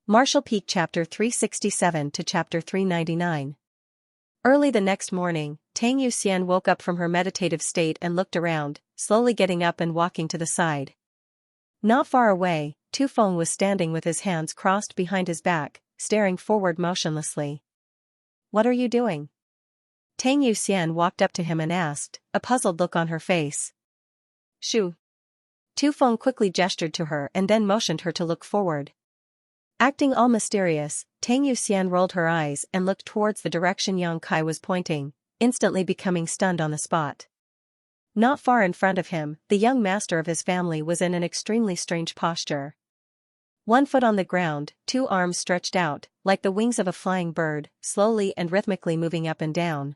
Martial Peak Chapter 367 to Chapter 399. Early the next morning, Tang Yuxian woke up from her meditative state and looked around, slowly getting up and walking to the side. Not far away, Tu Feng was standing with his hands crossed behind his back, staring forward motionlessly. "What are you doing?" Tang Yuxian walked up to him and asked, a puzzled look on her face. "Shoo." Tu Feng quickly gestured to her and then motioned her to look forward. Acting all mysterious, Tang Yuxian rolled her eyes and looked towards the direction Yang Kai was pointing, instantly becoming stunned on the spot. Not far in front of him, the young master of his family was in an extremely strange posture. 1 foot on the ground, 2 arms stretched out, like the wings of a flying bird, slowly and rhythmically moving up and down.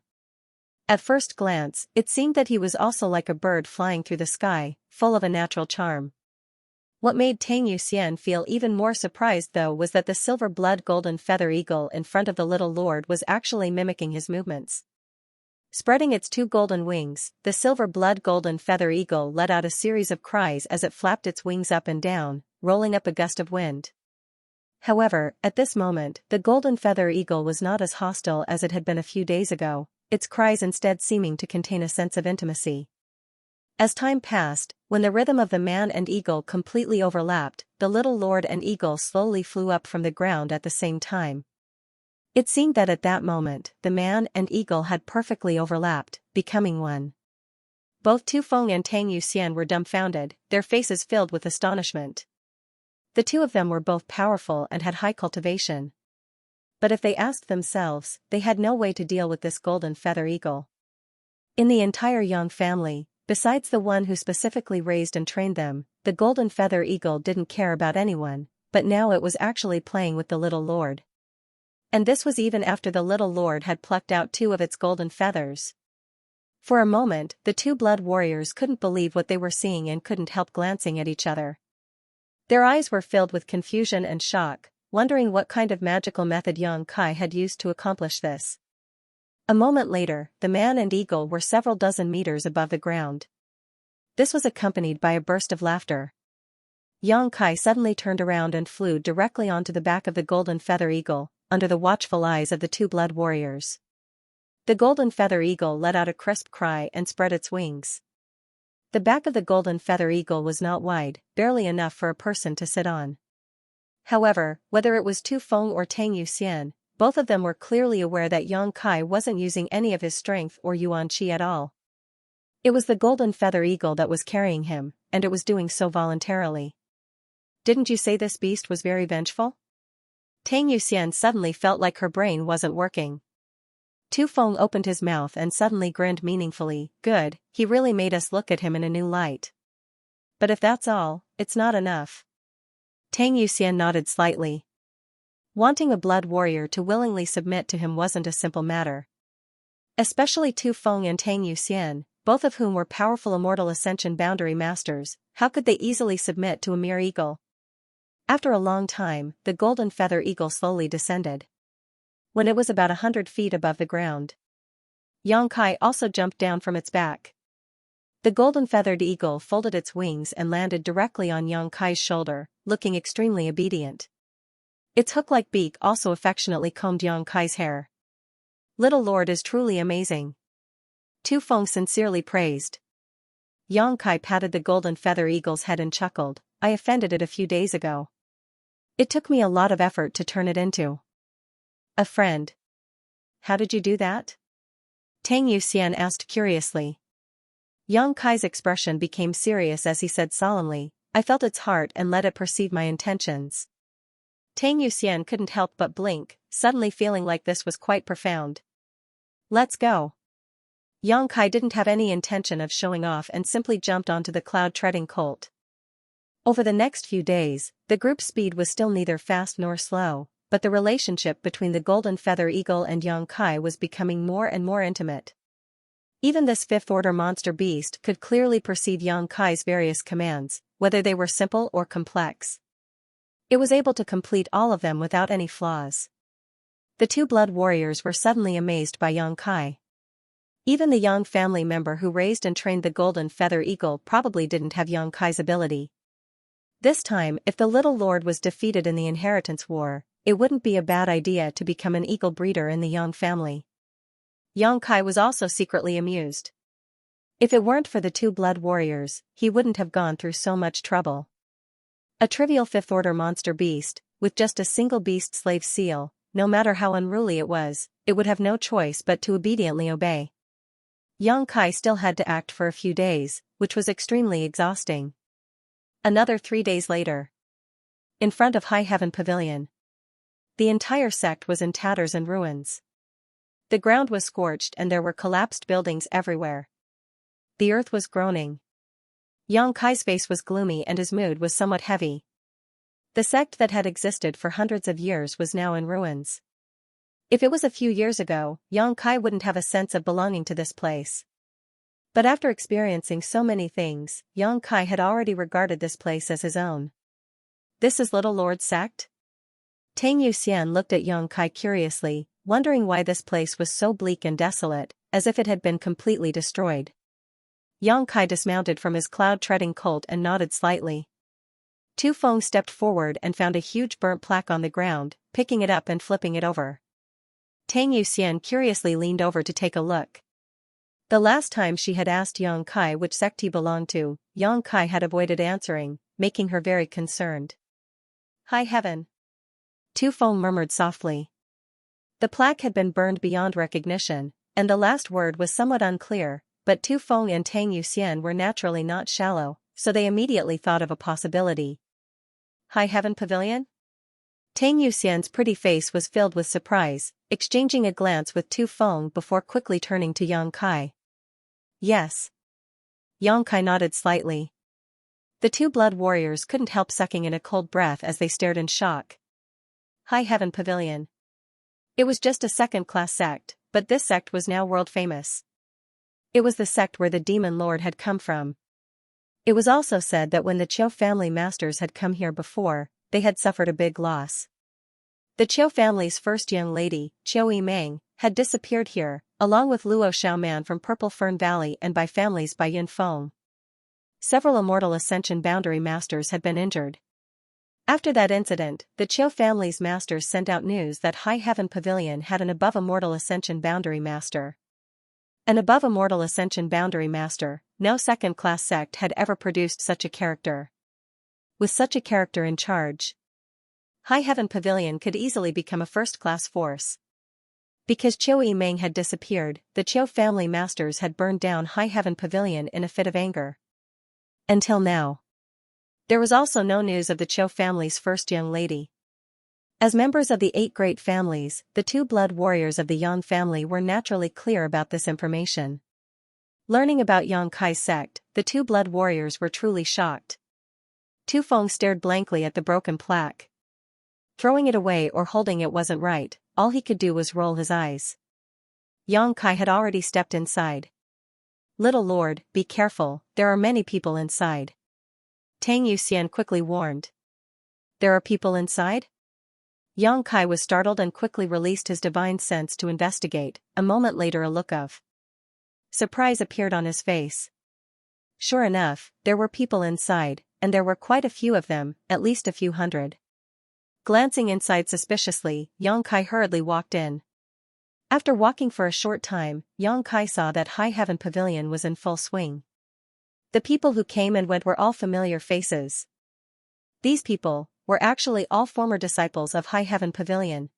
At first glance, it seemed that he was also like a bird flying through the sky, full of a natural charm. What made Tang Yuxian feel even more surprised though was that the silver blood golden feather eagle in front of the little lord was actually mimicking his movements. Spreading its 2 golden wings, the silver blood golden feather eagle let out a series of cries as it flapped its wings up and down, rolling up a gust of wind. However, at this moment, the golden feather eagle was not as hostile as it had been a few days ago, its cries instead seeming to contain a sense of intimacy. As time passed, when the rhythm of the man and eagle completely overlapped, the little lord and eagle slowly flew up from the ground at the same time. It seemed that at that moment, the man and eagle had perfectly overlapped, becoming one. Both Tu Feng and Tang Yuxian were dumbfounded, their faces filled with astonishment. The two of them were both powerful and had high cultivation. But if they asked themselves, they had no way to deal with this golden feather eagle. In the entire Yang family, besides the one who specifically raised and trained them, the golden feather eagle didn't care about anyone, but now it was actually playing with the little lord. And this was even after the little lord had plucked out 2 of its golden feathers. For a moment, the 2 blood warriors couldn't believe what they were seeing and couldn't help glancing at each other. Their eyes were filled with confusion and shock, wondering what kind of magical method Yang Kai had used to accomplish this. A moment later, the man and eagle were several dozen meters above the ground. This was accompanied by a burst of laughter. Yang Kai suddenly turned around and flew directly onto the back of the golden feather eagle, under the watchful eyes of the 2 blood warriors. The golden feather eagle let out a crisp cry and spread its wings. The back of the golden feather eagle was not wide, barely enough for a person to sit on. However, whether it was Tu Feng or Tang Yuxian, both of them were clearly aware that Yang Kai wasn't using any of his strength or yuan qi at all. It was the golden feather eagle that was carrying him, and it was doing so voluntarily. "Didn't you say this beast was very vengeful?" Tang Yuxian suddenly felt like her brain wasn't working. Tu Feng opened his mouth and suddenly grinned meaningfully. "Good, he really made us look at him in a new light. But if that's all, it's not enough." Tang Yuxian nodded slightly. Wanting a blood warrior to willingly submit to him wasn't a simple matter. Especially Tu Feng and Tang Yuxian, both of whom were powerful immortal ascension boundary masters, how could they easily submit to a mere eagle? After a long time, the golden feather eagle slowly descended. When it was about 100 feet above the ground, Yang Kai also jumped down from its back. The golden feathered eagle folded its wings and landed directly on Yang Kai's shoulder, looking extremely obedient. Its hook-like beak also affectionately combed Yang Kai's hair. "Little lord is truly amazing," Tu Feng sincerely praised. Yang Kai patted the golden feather eagle's head and chuckled. "I offended it a few days ago. It took me a lot of effort to turn it into a friend." "How did you do that?" Tang Yuxian asked curiously. Yang Kai's expression became serious as he said solemnly, "I felt its heart and let it perceive my intentions." Tang Yuxian couldn't help but blink, suddenly feeling like this was quite profound. "Let's go." Yang Kai didn't have any intention of showing off and simply jumped onto the cloud-treading colt. Over the next few days, the group's speed was still neither fast nor slow, but the relationship between the golden feather eagle and Yang Kai was becoming more and more intimate. Even this fifth-order monster beast could clearly perceive Yang Kai's various commands, whether they were simple or complex. It was able to complete all of them without any flaws. The 2 blood warriors were suddenly amazed by Yang Kai. Even the Yang family member who raised and trained the golden feather eagle probably didn't have Yang Kai's ability. This time, if the little lord was defeated in the inheritance war, it wouldn't be a bad idea to become an eagle breeder in the Yang family. Yang Kai was also secretly amused. If it weren't for the two blood warriors, he wouldn't have gone through so much trouble. A trivial fifth-order monster beast, with just a single beast slave seal, no matter how unruly it would have no choice but to obediently obey. Yang Kai still had to act for a few days, which was extremely exhausting. Another 3 days later. In front of High Heaven Pavilion. The entire sect was in tatters and ruins. The ground was scorched and there were collapsed buildings everywhere. The earth was groaning. Yang Kai's face was gloomy and his mood was somewhat heavy. The sect that had existed for hundreds of years was now in ruins. If it was a few years ago, Yang Kai wouldn't have a sense of belonging to this place. But after experiencing so many things, Yang Kai had already regarded this place as his own. This is Little Lord's sect? Tang Yuxian looked at Yang Kai curiously, wondering why this place was so bleak and desolate, as if it had been completely destroyed. Yang Kai dismounted from his cloud-treading colt and nodded slightly. Tu Feng stepped forward and found a huge burnt plaque on the ground, picking it up and flipping it over. Tang Yuxian curiously leaned over to take a look. The last time she had asked Yang Kai which sect he belonged to, Yang Kai had avoided answering, making her very concerned. High Heaven. Tu Feng murmured softly. The plaque had been burned beyond recognition, and the last word was somewhat unclear, but Tu Feng and Tang Yuxian were naturally not shallow, so they immediately thought of a possibility. High Heaven Pavilion? Tang Yuxian's pretty face was filled with surprise, exchanging a glance with Tu Feng before quickly turning to Yang Kai. Yes. Yang Kai nodded slightly. The two blood warriors couldn't help sucking in a cold breath as they stared in shock. High Heaven Pavilion. It was just a second-class sect, but this sect was now world-famous. It was the sect where the demon lord had come from. It was also said that when the Qiu family masters had come here before, they had suffered a big loss. The Qiu family's first young lady, Qiu Yimeng, had disappeared here, along with Luo Xiaoman from Purple Fern Valley and by families by Yin Feng. Several Immortal Ascension Boundary Masters had been injured. After that incident, the Qiu family's masters sent out news that High Heaven Pavilion had an above Immortal Ascension Boundary Master. An above Immortal Ascension Boundary Master, no second-class sect had ever produced such a character. With such a character in charge, High Heaven Pavilion could easily become a first-class force. Because Qiu Yimeng had disappeared, the Qiu family masters had burned down High Heaven Pavilion in a fit of anger. Until now. There was also no news of the Qiu family's first young lady. As members of the 8 great families, the 2 blood warriors of the Yang family were naturally clear about this information. Learning about Yang Kai's sect, the 2 blood warriors were truly shocked. Tu Feng stared blankly at the broken plaque. Throwing it away or holding it wasn't right, all he could do was roll his eyes. Yang Kai had already stepped inside. Little Lord, be careful, there are many people inside. Tang Yuxian quickly warned. There are people inside? Yang Kai was startled and quickly released his divine sense to investigate. A moment later a look of surprise appeared on his face. Sure enough, there were people inside, and there were quite a few of them, at least a few hundred. Glancing inside suspiciously, Yang Kai hurriedly walked in. After walking for a short time, Yang Kai saw that High Heaven Pavilion was in full swing. The people who came and went were all familiar faces. These people were actually all former disciples of High Heaven Pavilion.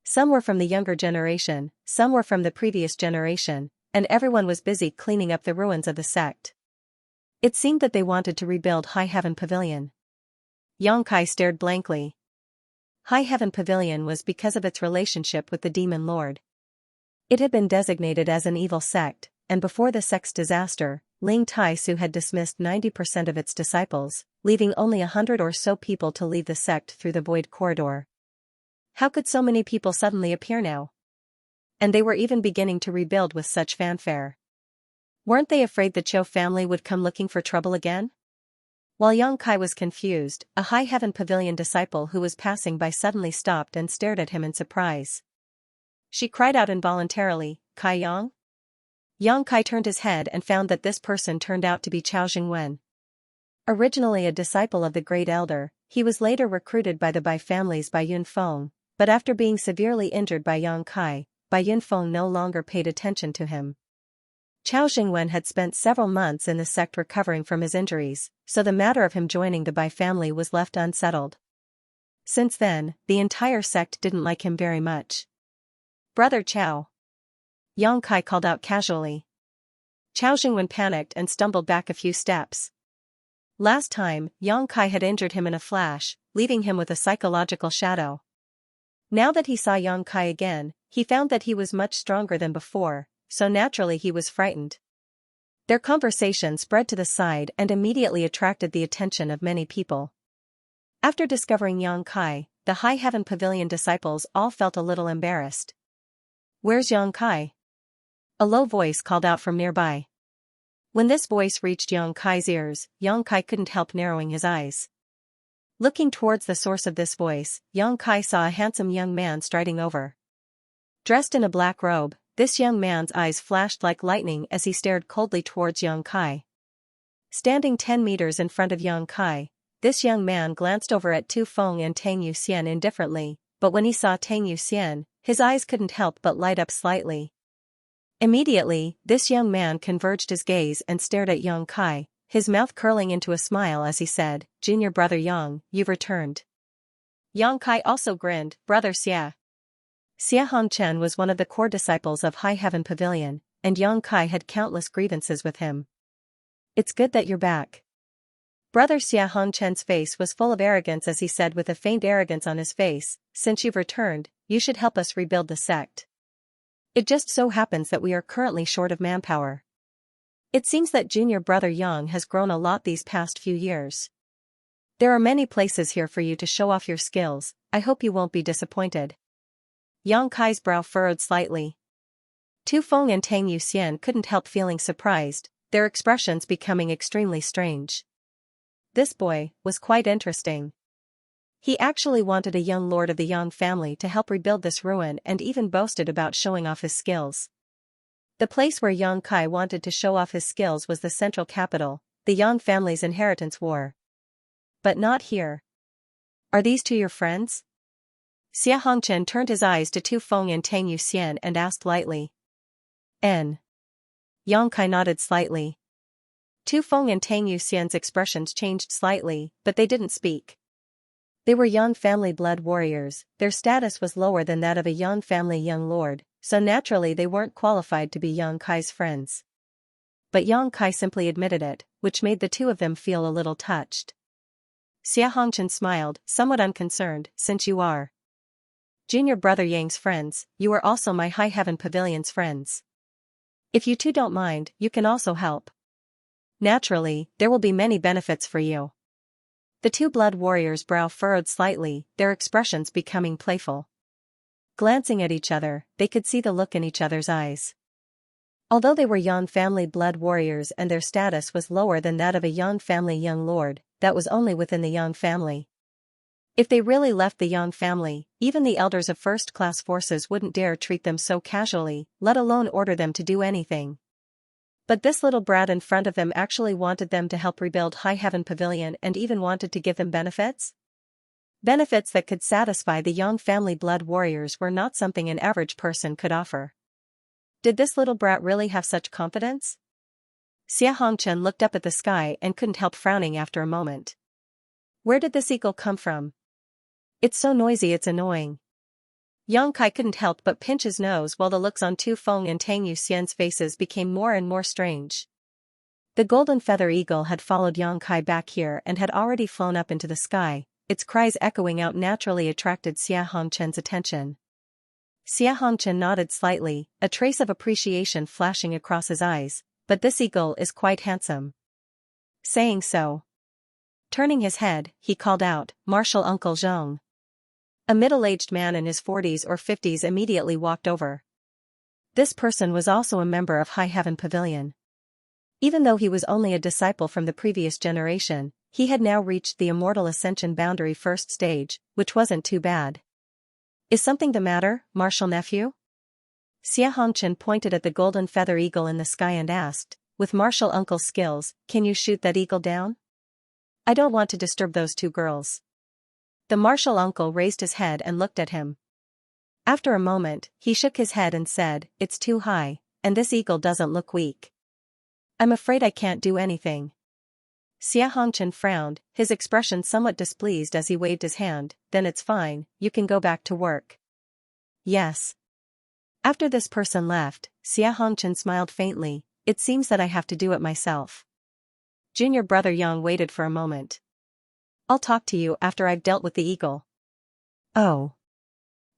Some were from the younger generation, some were from the previous generation, and everyone was busy cleaning up the ruins of the sect. It seemed that they wanted to rebuild High Heaven Pavilion. Yang Kai stared blankly. High Heaven Pavilion was because of its relationship with the Demon Lord. It had been designated as an evil sect, and before the sect's disaster, Ling Tai Su had dismissed 90% of its disciples, leaving only 100 or so people to leave the sect through the Void Corridor. How could so many people suddenly appear now? And they were even beginning to rebuild with such fanfare. Weren't they afraid the Qiu family would come looking for trouble again? While Yang Kai was confused, a High Heaven Pavilion disciple who was passing by suddenly stopped and stared at him in surprise. She cried out involuntarily, "Kai Yang?" Yang Kai turned his head and found that this person turned out to be Chao Jingwen. Originally a disciple of the Great Elder, he was later recruited by the Bai families by Yunfeng, but after being severely injured by Yang Kai, Bai Yunfeng no longer paid attention to him. Chao Xingwen had spent several months in the sect recovering from his injuries, so the matter of him joining the Bai family was left unsettled. Since then, the entire sect didn't like him very much. "Brother Chao," Yang Kai called out casually. Chao Xingwen panicked and stumbled back a few steps. Last time, Yang Kai had injured him in a flash, leaving him with a psychological shadow. Now that he saw Yang Kai again, he found that he was much stronger than before, so naturally he was frightened. Their conversation spread to the side and immediately attracted the attention of many people. After discovering Yang Kai, the High Heaven Pavilion disciples all felt a little embarrassed. "Where's Yang Kai?" a low voice called out from nearby. When this voice reached Yang Kai's ears, Yang Kai couldn't help narrowing his eyes. Looking towards the source of this voice, Yang Kai saw a handsome young man striding over. Dressed in a black robe, this young man's eyes flashed like lightning as he stared coldly towards Yang Kai. Standing 10 meters in front of Yang Kai, this young man glanced over at Tu Feng and Tang Yuxian indifferently, but when he saw Tang Yuxian, his eyes couldn't help but light up slightly. Immediately, this young man converged his gaze and stared at Yang Kai, his mouth curling into a smile as he said, "Junior brother Yang, you've returned." Yang Kai also grinned, "Brother Xia." Xia Hongchen was one of the core disciples of High Heaven Pavilion, and Yang Kai had countless grievances with him. "It's good that you're back." Brother Xia Hongchen's face was full of arrogance as he said with a faint arrogance on his face, "Since you've returned, you should help us rebuild the sect. It just so happens that we are currently short of manpower. It seems that junior brother Yang has grown a lot these past few years. There are many places here for you to show off your skills, I hope you won't be disappointed." Yang Kai's brow furrowed slightly. Tu Feng and Tang Yuxian couldn't help feeling surprised, their expressions becoming extremely strange. This boy was quite interesting. He actually wanted a young lord of the Yang family to help rebuild this ruin and even boasted about showing off his skills. The place where Yang Kai wanted to show off his skills was the central capital, the Yang family's inheritance war. But not here. "Are these two your friends?" Xia Hongchen turned his eyes to Tu Feng and Tang Yuxian and asked lightly. "N." Yang Kai nodded slightly. Tu Feng and Tang Yuxian's expressions changed slightly, but they didn't speak. They were Yang family blood warriors, their status was lower than that of a Yang family young lord, so naturally they weren't qualified to be Yang Kai's friends. But Yang Kai simply admitted it, which made the two of them feel a little touched. Xia Hongchen smiled, somewhat unconcerned, "Since you are junior brother Yang's friends, you are also my High Heaven Pavilion's friends. If you two don't mind, you can also help. Naturally, there will be many benefits for you." The two blood warriors' brow furrowed slightly, their expressions becoming playful. Glancing at each other, they could see the look in each other's eyes. Although they were Yang family blood warriors and their status was lower than that of a Yang family young lord, that was only within the Yang family. If they really left the Yang family, even the elders of first-class forces wouldn't dare treat them so casually, let alone order them to do anything. But this little brat in front of them actually wanted them to help rebuild High Heaven Pavilion and even wanted to give them benefits? Benefits that could satisfy the Yang family blood warriors were not something an average person could offer. Did this little brat really have such confidence? Xia Hongchen looked up at the sky and couldn't help frowning after a moment. Where did this eagle come from? It's so noisy it's annoying. Yang Kai couldn't help but pinch his nose while the looks on Tu Feng and Tang Yuxian's faces became more and more strange. The golden feather eagle had followed Yang Kai back here and had already flown up into the sky, its cries echoing out naturally attracted Xia Hongchen's attention. Xia Hongchen nodded slightly, a trace of appreciation flashing across his eyes, "But this eagle is quite handsome." Saying so, turning his head, he called out, "Martial Uncle Zhong." A middle-aged man in his 40s or 50s immediately walked over. This person was also a member of High Heaven Pavilion. Even though he was only a disciple from the previous generation, he had now reached the Immortal Ascension boundary first stage, which wasn't too bad. "Is something the matter, martial nephew?" Xia Hongchen pointed at the golden feather eagle in the sky and asked, "With martial uncle's skills, can you shoot that eagle down?" I don't want to disturb those two girls. The martial uncle raised his head and looked at him. After a moment, he shook his head and said, "It's too high, and this eagle doesn't look weak. I'm afraid I can't do anything." Xianxia frowned, his expression somewhat displeased as he waved his hand. "Then it's fine, you can go back to work." "Yes." After this person left, Xianxia smiled faintly. "It seems that I have to do it myself." Junior brother Yang waited for a moment. "I'll talk to you after I've dealt with the eagle." "Oh."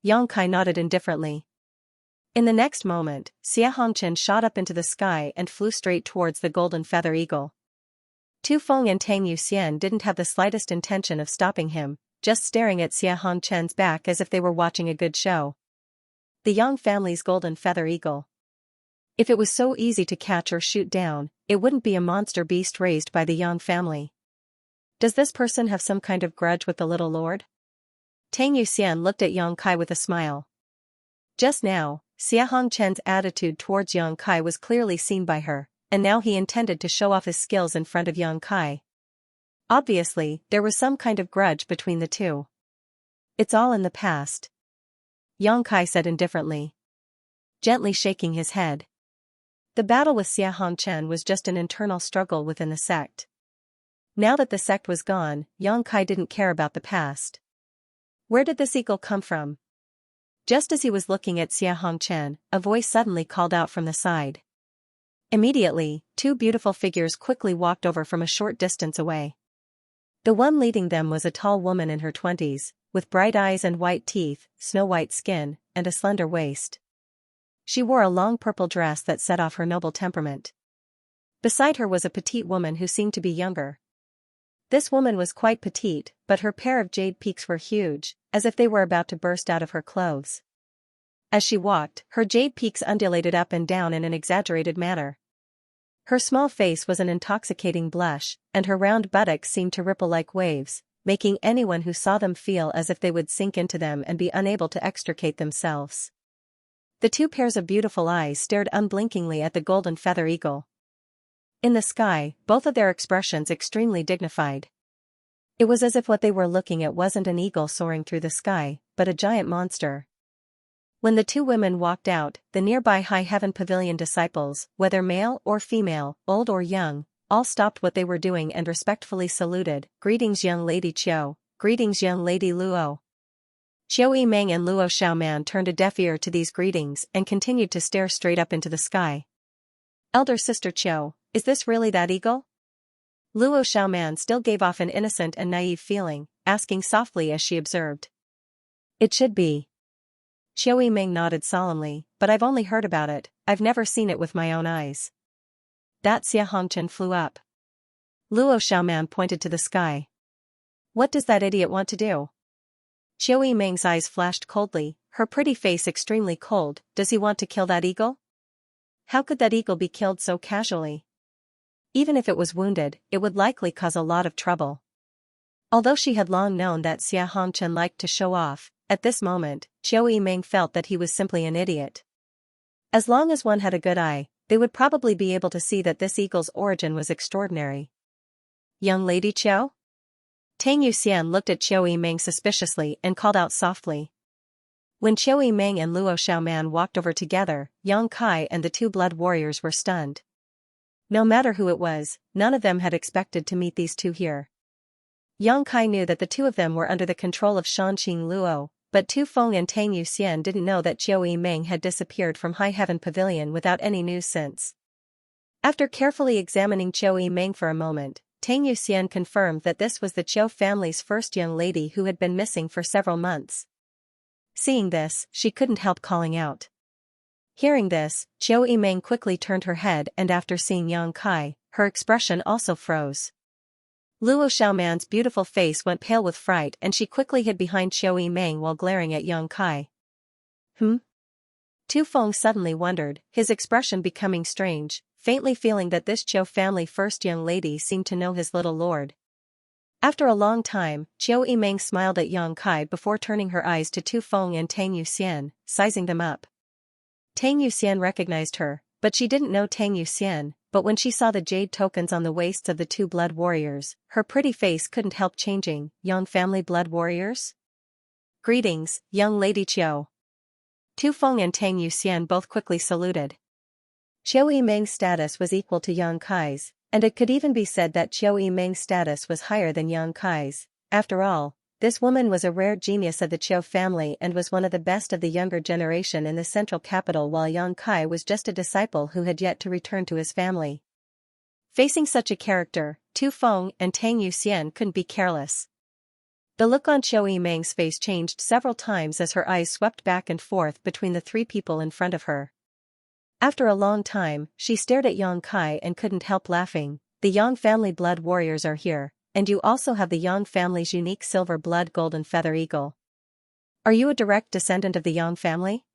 Yang Kai nodded indifferently. In the next moment, Xianxia shot up into the sky and flew straight towards the golden feather eagle. Tu Feng and Tang Yuxian didn't have the slightest intention of stopping him, just staring at Xianxia's back as if they were watching a good show. The Yang family's golden feather eagle. If it was so easy to catch or shoot down, it wouldn't be a monster beast raised by the Yang family. Does this person have some kind of grudge with the little lord? Tang Yuxian looked at Yang Kai with a smile. Just now, Xianxia's attitude towards Yang Kai was clearly seen by her, and now he intended to show off his skills in front of Yang Kai. Obviously, there was some kind of grudge between the two. "It's all in the past," Yang Kai said indifferently, gently shaking his head. The battle with Xianxia was just an internal struggle within the sect. Now that the sect was gone, Yang Kai didn't care about the past. Where did this eagle come from? Just as he was looking at Xianxia, a voice suddenly called out from the side. Immediately, two beautiful figures quickly walked over from a short distance away. The one leading them was a tall woman in her 20s, with bright eyes and white teeth, snow-white skin, and a slender waist. She wore a long purple dress that set off her noble temperament. Beside her was a petite woman who seemed to be younger. This woman was quite petite, but her pair of jade peaks were huge, as if they were about to burst out of her clothes. As she walked, her jade peaks undulated up and down in an exaggerated manner. Her small face was an intoxicating blush, and her round buttocks seemed to ripple like waves, making anyone who saw them feel as if they would sink into them and be unable to extricate themselves. The two pairs of beautiful eyes stared unblinkingly at the golden feather eagle. In the sky, both of their expressions extremely dignified. It was as if what they were looking at wasn't an eagle soaring through the sky, but a giant monster. When the two women walked out, the nearby High Heaven Pavilion disciples, whether male or female, old or young, all stopped what they were doing and respectfully saluted. "Greetings, young lady Qiu. Greetings, young lady Luo." Qiu Yimeng and Luo Xiaoman turned a deaf ear to these greetings and continued to stare straight up into the sky. "Elder sister Qiu, is this really that eagle?" Luo Xiaoman still gave off an innocent and naive feeling, asking softly as she observed. "It should be." Qiu Yimeng nodded solemnly, "But I've only heard about it, I've never seen it with my own eyes." That Xianxia flew up. Luo Xiaoman pointed to the sky. "What does that idiot want to do?" Qiu Yimeng's eyes flashed coldly, her pretty face extremely cold. "Does he want to kill that eagle? How could that eagle be killed so casually? Even if it was wounded, it would likely cause a lot of trouble." Although she had long known that Xianxia liked to show off, at this moment, Qiu Yimeng felt that he was simply an idiot. As long as one had a good eye, they would probably be able to see that this eagle's origin was extraordinary. "Young lady Qiu?" Tang Yuxian looked at Qiu Yimeng suspiciously and called out softly. When Qiu Yimeng and Luo Xiaoman walked over together, Yang Kai and the two blood warriors were stunned. No matter who it was, none of them had expected to meet these two here. Yang Kai knew that the two of them were under the control of Shanqing Luo, but Tu Feng and Tang Yuxian didn't know that Qiu Yimeng had disappeared from High Heaven Pavilion without any news since. After carefully examining Qiu Yimeng for a moment, Tang Yuxian confirmed that this was the Qiu family's first young lady who had been missing for several months. Seeing this, she couldn't help calling out. Hearing this, Qiu Yimeng quickly turned her head, and after seeing Yang Kai, her expression also froze. Luo Xiaoman's beautiful face went pale with fright and she quickly hid behind Qiu Yimeng while glaring at Yang Kai. Tu Feng suddenly wondered, his expression becoming strange, faintly feeling that this Qiu family first young lady seemed to know his little lord. After a long time, Qiu Yimeng smiled at Yang Kai before turning her eyes to Tu Feng and Tang Yuxian, sizing them up. Tang Yuxian recognized her, But she didn't know Tang Yuxian, but when she saw the jade tokens on the waists of the two blood warriors, her pretty face couldn't help changing. Young family blood warriors? Greetings, young lady Qiu. Tu Feng and Tang Yuxian both quickly saluted. Qiu Yimeng's status was equal to Yang Kai's, and it could even be said that Qiu Yimeng's status was higher than Yang Kai's. After all, this woman was a rare genius of the Qiu family and was one of the best of the younger generation in the central capital, while Yang Kai was just a disciple who had yet to return to his family. Facing such a character, Tu Feng and Tang Yuxian couldn't be careless. The look on Qiu Yimeng's face changed several times as her eyes swept back and forth between the three people in front of her. After a long time, she stared at Yang Kai and couldn't help laughing. The Yang family blood warriors are here, and you also have the Yang family's unique silver blood golden feather eagle. Are you a direct descendant of the Yang family?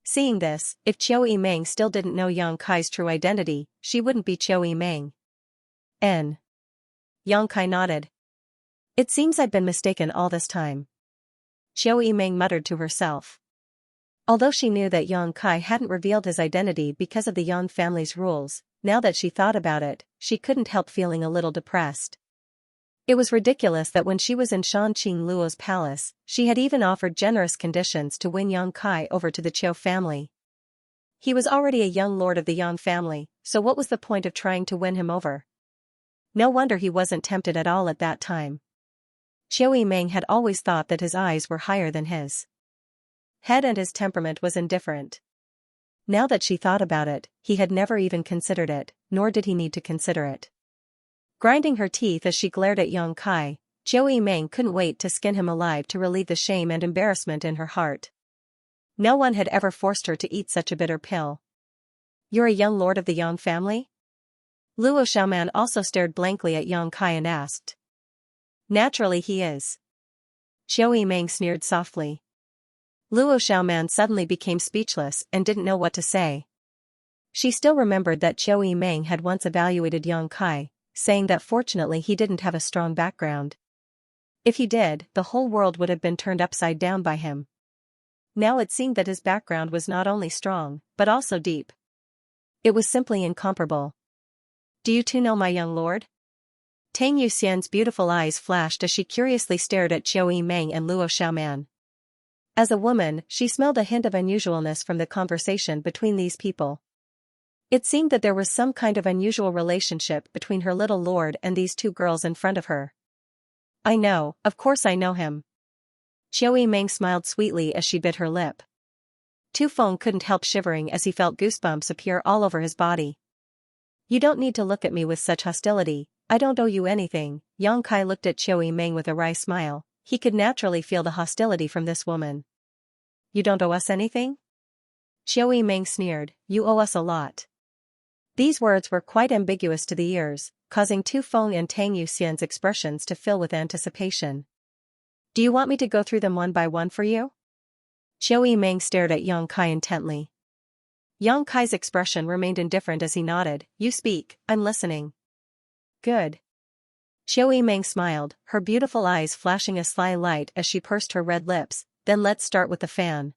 Seeing this, if Qiu Yimeng still didn't know Yang Kai's true identity, she wouldn't be Qiu Yimeng. N. Yang Kai nodded. It seems I've been mistaken all this time. Qiu Yimeng muttered to herself. Although she knew that Yang Kai hadn't revealed his identity because of the Yang family's rules, now that she thought about it, she couldn't help feeling a little depressed. It was ridiculous that when she was in Shan Qing Luo's palace, she had even offered generous conditions to win Yang Kai over to the Qiu family. He was already a young lord of the Yang family, so what was the point of trying to win him over? No wonder he wasn't tempted at all at that time. Qiu Yimeng had always thought that his eyes were higher than his head and his temperament was indifferent. Now that she thought about it, he had never even considered it, nor did he need to consider it. Grinding her teeth as she glared at Yang Kai, Qiu Yimeng couldn't wait to skin him alive to relieve the shame and embarrassment in her heart. No one had ever forced her to eat such a bitter pill. You're a young lord of the Yang family? Luo Xiaoman also stared blankly at Yang Kai and asked. Naturally he is. Qiu Yimeng sneered softly. Luo Xiaoman suddenly became speechless and didn't know what to say. She still remembered that Qiu Yimeng had once evaluated Yang Kai, saying that fortunately he didn't have a strong background. If he did, the whole world would have been turned upside down by him. Now it seemed that his background was not only strong, but also deep. It was simply incomparable. Do you two know my young lord? Tang Yuxian's beautiful eyes flashed as she curiously stared at Qiu Yimeng and Luo Xiaoman. As a woman, she smelled a hint of unusualness from the conversation between these people. It seemed that there was some kind of unusual relationship between her little lord and these two girls in front of her. I know, of course I know him. Qiu Yimeng smiled sweetly as she bit her lip. Tu Feng couldn't help shivering as he felt goosebumps appear all over his body. You don't need to look at me with such hostility, I don't owe you anything. Yang Kai looked at Qiu Yimeng with a wry smile. He could naturally feel the hostility from this woman. You don't owe us anything? Qiu Yimeng sneered, you owe us a lot. These words were quite ambiguous to the ears, causing Tu Feng and Tang Yuxian's expressions to fill with anticipation. Do you want me to go through them one by one for you? Qiu Yimeng stared at Yang Kai intently. Yang Kai's expression remained indifferent as he nodded. You speak, I'm listening. Good. Qiu Yimeng smiled, her beautiful eyes flashing a sly light as she pursed her red lips. Then let's start with the fan.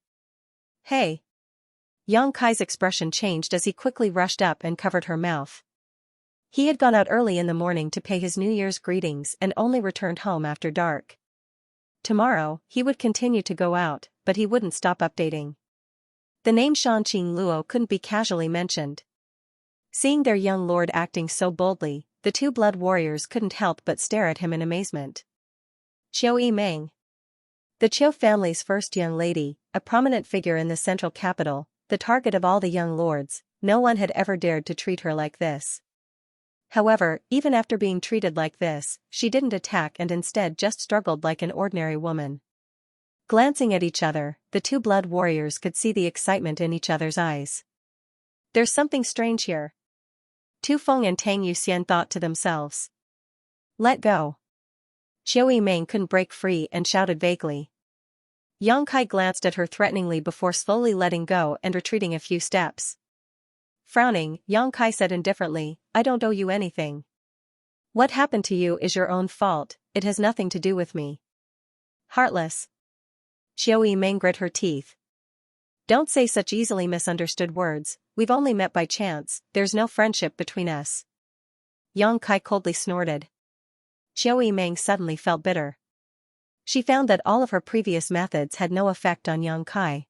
Hey. Yang Kai's expression changed as he quickly rushed up and covered her mouth. He had gone out early in the morning to pay his New Year's greetings and only returned home after dark. Tomorrow, he would continue to go out, but he wouldn't stop updating. The name Shanqing Luo couldn't be casually mentioned. Seeing their young lord acting so boldly, the two blood warriors couldn't help but stare at him in amazement. Qiu Yimeng. The Qiu family's first young lady, a prominent figure in the central capital, the target of all the young lords, no one had ever dared to treat her like this. However, even after being treated like this, she didn't attack and instead just struggled like an ordinary woman. Glancing at each other, the two blood warriors could see the excitement in each other's eyes. There's something strange here. Tu Feng and Tang Yuxian thought to themselves. Let go. Qiu Yimeng couldn't break free and shouted vaguely. Yang Kai glanced at her threateningly before slowly letting go and retreating a few steps. Frowning, Yang Kai said indifferently, I don't owe you anything. What happened to you is your own fault, it has nothing to do with me. Heartless. Qiu Yimeng grit her teeth. Don't say such easily misunderstood words, We've only met by chance, there's no friendship between us. Yang Kai coldly snorted. Qiu Yimeng suddenly felt bitter. She found that all of her previous methods had no effect on Yang Kai.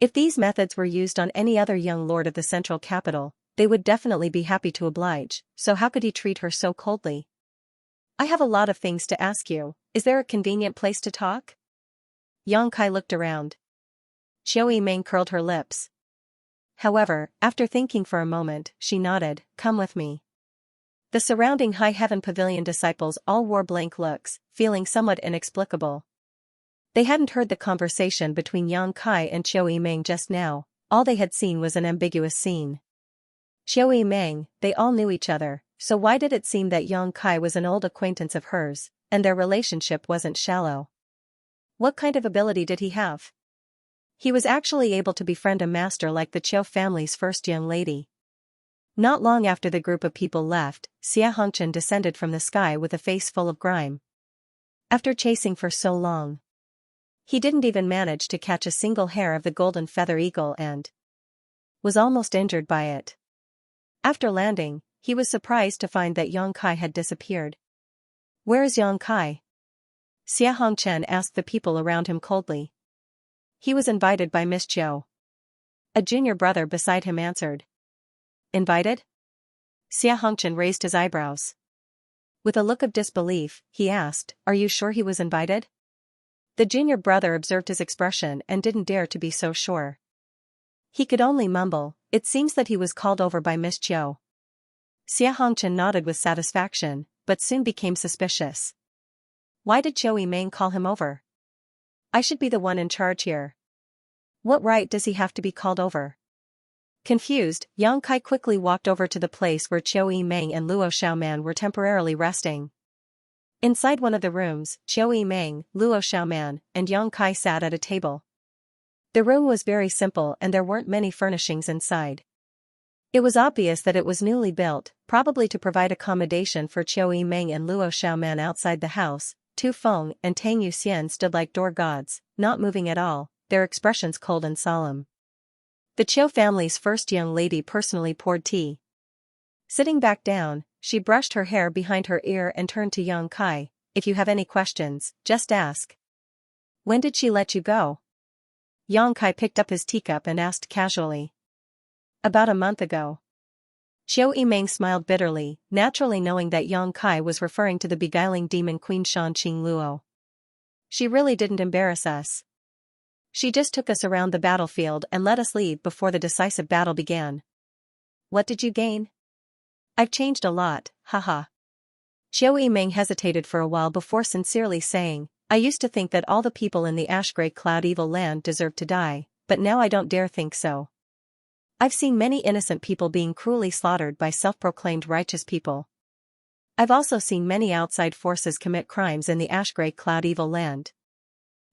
If these methods were used on any other young lord of the central capital, they would definitely be happy to oblige, so how could he treat her so coldly? I have a lot of things to ask you, is there a convenient place to talk? Yang Kai looked around. Qiu Yimeng curled her lips. However, after thinking for a moment, she nodded, come with me. The surrounding High Heaven Pavilion disciples all wore blank looks, feeling somewhat inexplicable. They hadn't heard the conversation between Yang Kai and Qiu Yimeng just now, all they had seen was an ambiguous scene. Qiu Yimeng, they all knew each other, so why did it seem that Yang Kai was an old acquaintance of hers, and their relationship wasn't shallow? What kind of ability did he have? He was actually able to befriend a master like the Qiu family's first young lady. Not long after the group of people left, Xianxia descended from the sky with a face full of grime. After chasing for so long, he didn't even manage to catch a single hair of the golden feather eagle and was almost injured by it. After landing, he was surprised to find that Yang Kai had disappeared. Where is Yang Kai? Xianxia asked the people around him coldly. He was invited by Miss Zhou. A junior brother beside him answered. Invited? Xianxia raised his eyebrows. With a look of disbelief, he asked, are you sure he was invited? The junior brother observed his expression and didn't dare to be so sure. He could only mumble, it seems that he was called over by Miss Zhou. Xianxia nodded with satisfaction, but soon became suspicious. Why did Qiu Yimeng call him over? I should be the one in charge here. What right does he have to be called over? Confused, Yang Kai quickly walked over to the place where Qiu Yimeng and Luo Xiaoman were temporarily resting. Inside one of the rooms, Qiu Yimeng, Luo Xiaoman, and Yang Kai sat at a table. The room was very simple and there weren't many furnishings inside. It was obvious that it was newly built, probably to provide accommodation for Qiu Yimeng and Luo Xiaoman outside the house. Tu Feng and Tang Yuxian stood like door gods, not moving at all, their expressions cold and solemn. The Qiu family's first young lady personally poured tea. Sitting back down, she brushed her hair behind her ear and turned to Yang Kai, if you have any questions, just ask. When did she let you go? Yang Kai picked up his teacup and asked casually. About a month ago. Qiu Yimeng smiled bitterly, naturally knowing that Yang Kai was referring to the beguiling demon queen Shanqing Luo. She really didn't embarrass us. She just took us around the battlefield and let us leave before the decisive battle began. What did you gain? I've changed a lot, haha. Qiu Yimeng hesitated for a while before sincerely saying, I used to think that all the people in the ash-gray cloud evil land deserved to die, but now I don't dare think so. I've seen many innocent people being cruelly slaughtered by self-proclaimed righteous people. I've also seen many outside forces commit crimes in the ash-gray cloud evil land.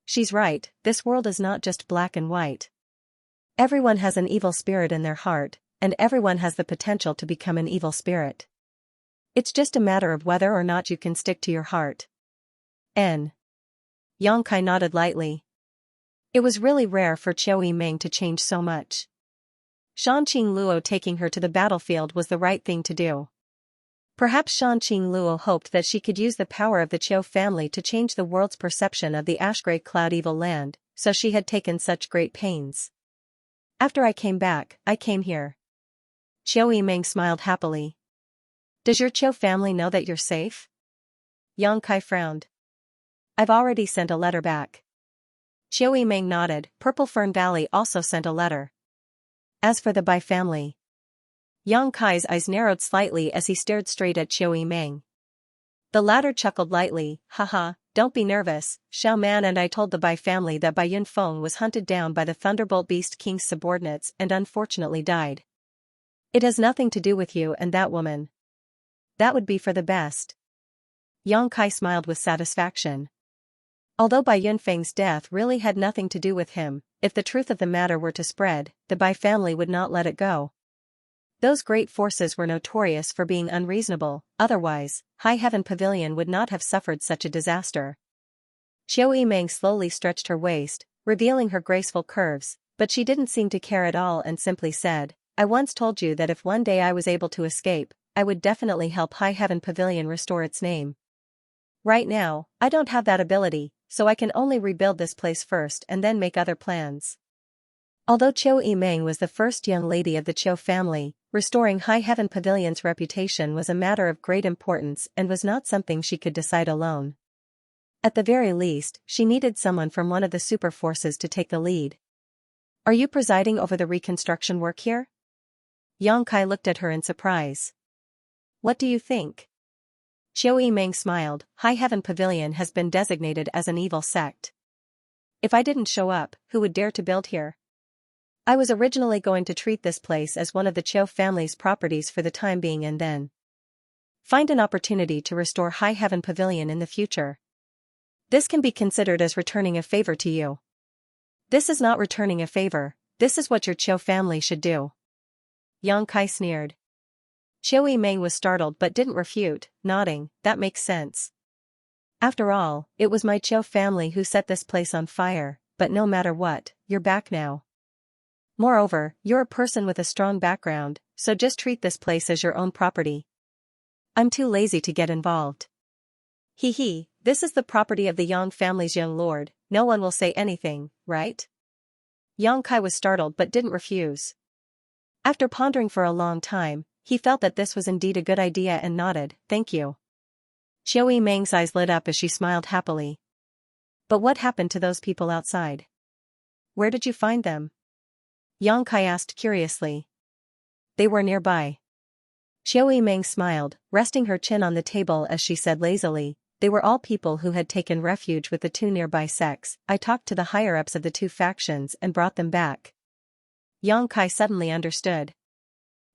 She's right, this world is not just black and white. Everyone has an evil spirit in their heart, and everyone has the potential to become an evil spirit. It's just a matter of whether or not you can stick to your heart. N. Yang Kai nodded lightly. It was really rare for Qiu Yimeng to change so much. Shanqing Luo taking her to the battlefield was the right thing to do. Perhaps Shanqing Luo hoped that she could use the power of the Qiu family to change the world's perception of the ash-gray cloud evil land, so she had taken such great pains. After I came back, I came here. Qiu Yimeng smiled happily. Does your Qiu family know that you're safe? Yang Kai frowned. I've already sent a letter back. Qiu Yimeng nodded. Purple Fern Valley also sent a letter. As for the Bai family. Yang Kai's eyes narrowed slightly as he stared straight at Qiu Yimeng. The latter chuckled lightly, haha, don't be nervous, Xiaoman and I told the Bai family that Bai Yunfeng was hunted down by the Thunderbolt Beast King's subordinates and unfortunately died. It has nothing to do with you and that woman. That would be for the best. Yang Kai smiled with satisfaction. Although Bai Yunfeng's death really had nothing to do with him, if the truth of the matter were to spread, the Bai family would not let it go. Those great forces were notorious for being unreasonable, otherwise, High Heaven Pavilion would not have suffered such a disaster. Qiu Yimeng slowly stretched her waist, revealing her graceful curves, but she didn't seem to care at all and simply said, I once told you that if one day I was able to escape, I would definitely help High Heaven Pavilion restore its name. Right now, I don't have that ability, so I can only rebuild this place first and then make other plans. Although Qiu Yimeng was the first young lady of the Qiu family, restoring High Heaven Pavilion's reputation was a matter of great importance and was not something she could decide alone. At the very least, she needed someone from one of the super forces to take the lead. Are you presiding over the reconstruction work here? Yang Kai looked at her in surprise. What do you think? Qiu Yimeng smiled. High Heaven Pavilion has been designated as an evil sect. If I didn't show up, who would dare to build here? I was originally going to treat this place as one of the Qiu family's properties for the time being and then find an opportunity to restore High Heaven Pavilion in the future. This can be considered as returning a favor to you. This is not returning a favor, this is what your Qiu family should do. Yang Kai sneered. Qiu Yimeng was startled but didn't refute, nodding, that makes sense. After all, it was my Qiu family who set this place on fire, but no matter what, you're back now. Moreover, you're a person with a strong background, so just treat this place as your own property. I'm too lazy to get involved. Hee, this is the property of the Yang family's young lord, no one will say anything, right? Yang Kai was startled but didn't refuse. After pondering for a long time, he felt that this was indeed a good idea and nodded, thank you. Qiu Yimeng's eyes lit up as she smiled happily. But what happened to those people outside? Where did you find them? Yang Kai asked curiously. They were nearby. Qiu Yimeng smiled, resting her chin on the table as she said lazily, they were all people who had taken refuge with the two nearby sects. I talked to the higher-ups of the two factions and brought them back. Yang Kai suddenly understood.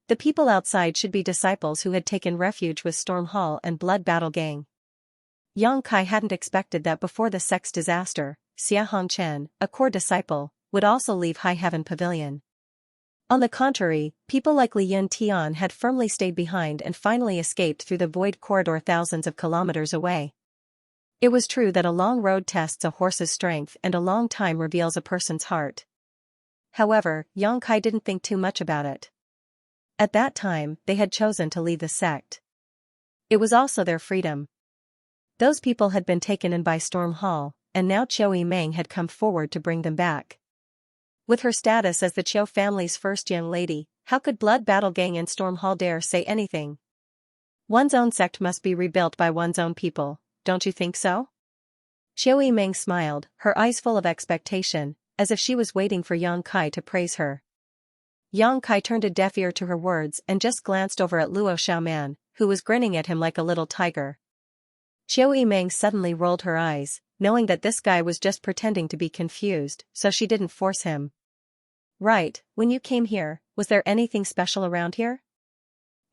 The people outside should be disciples who had taken refuge with Storm Hall and Blood Battle Gang. Yang Kai hadn't expected that before the sect's disaster, Xia Hongchen, a core disciple, would also leave High Heaven Pavilion. On the contrary, people like Li Yun Tian had firmly stayed behind and finally escaped through the void corridor thousands of kilometers away. It was true that a long road tests a horse's strength and a long time reveals a person's heart. However, Yang Kai didn't think too much about it. At that time, they had chosen to leave the sect. It was also their freedom. Those people had been taken in by Storm Hall, and now Qiu Yimeng had come forward to bring them back. With her status as the Qiu family's first young lady, how could Blood Battle Gang and Storm Hall dare say anything? One's own sect must be rebuilt by one's own people, don't you think so? Qiu Yimeng smiled, her eyes full of expectation, as if she was waiting for Yang Kai to praise her. Yang Kai turned a deaf ear to her words and just glanced over at Luo Xiaoman, who was grinning at him like a little tiger. Qiu Yimeng suddenly rolled her eyes, knowing that this guy was just pretending to be confused, so she didn't force him. Right, when you came here, was there anything special around here?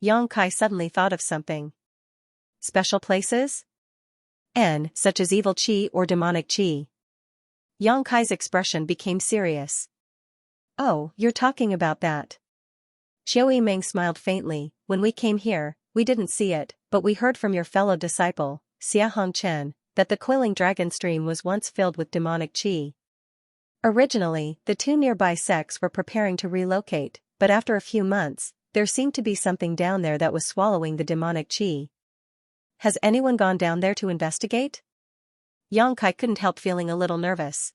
Yang Kai suddenly thought of something. Special places? Such as evil qi or demonic qi. Yang Kai's expression became serious. Oh, you're talking about that. Qiu Yimeng smiled faintly, when we came here, we didn't see it, but we heard from your fellow disciple, Xia Hongchen, that the coiling dragon stream was once filled with demonic qi. Originally, the two nearby sects were preparing to relocate, but after a few months, there seemed to be something down there that was swallowing the demonic qi. Has anyone gone down there to investigate? Yang Kai couldn't help feeling a little nervous.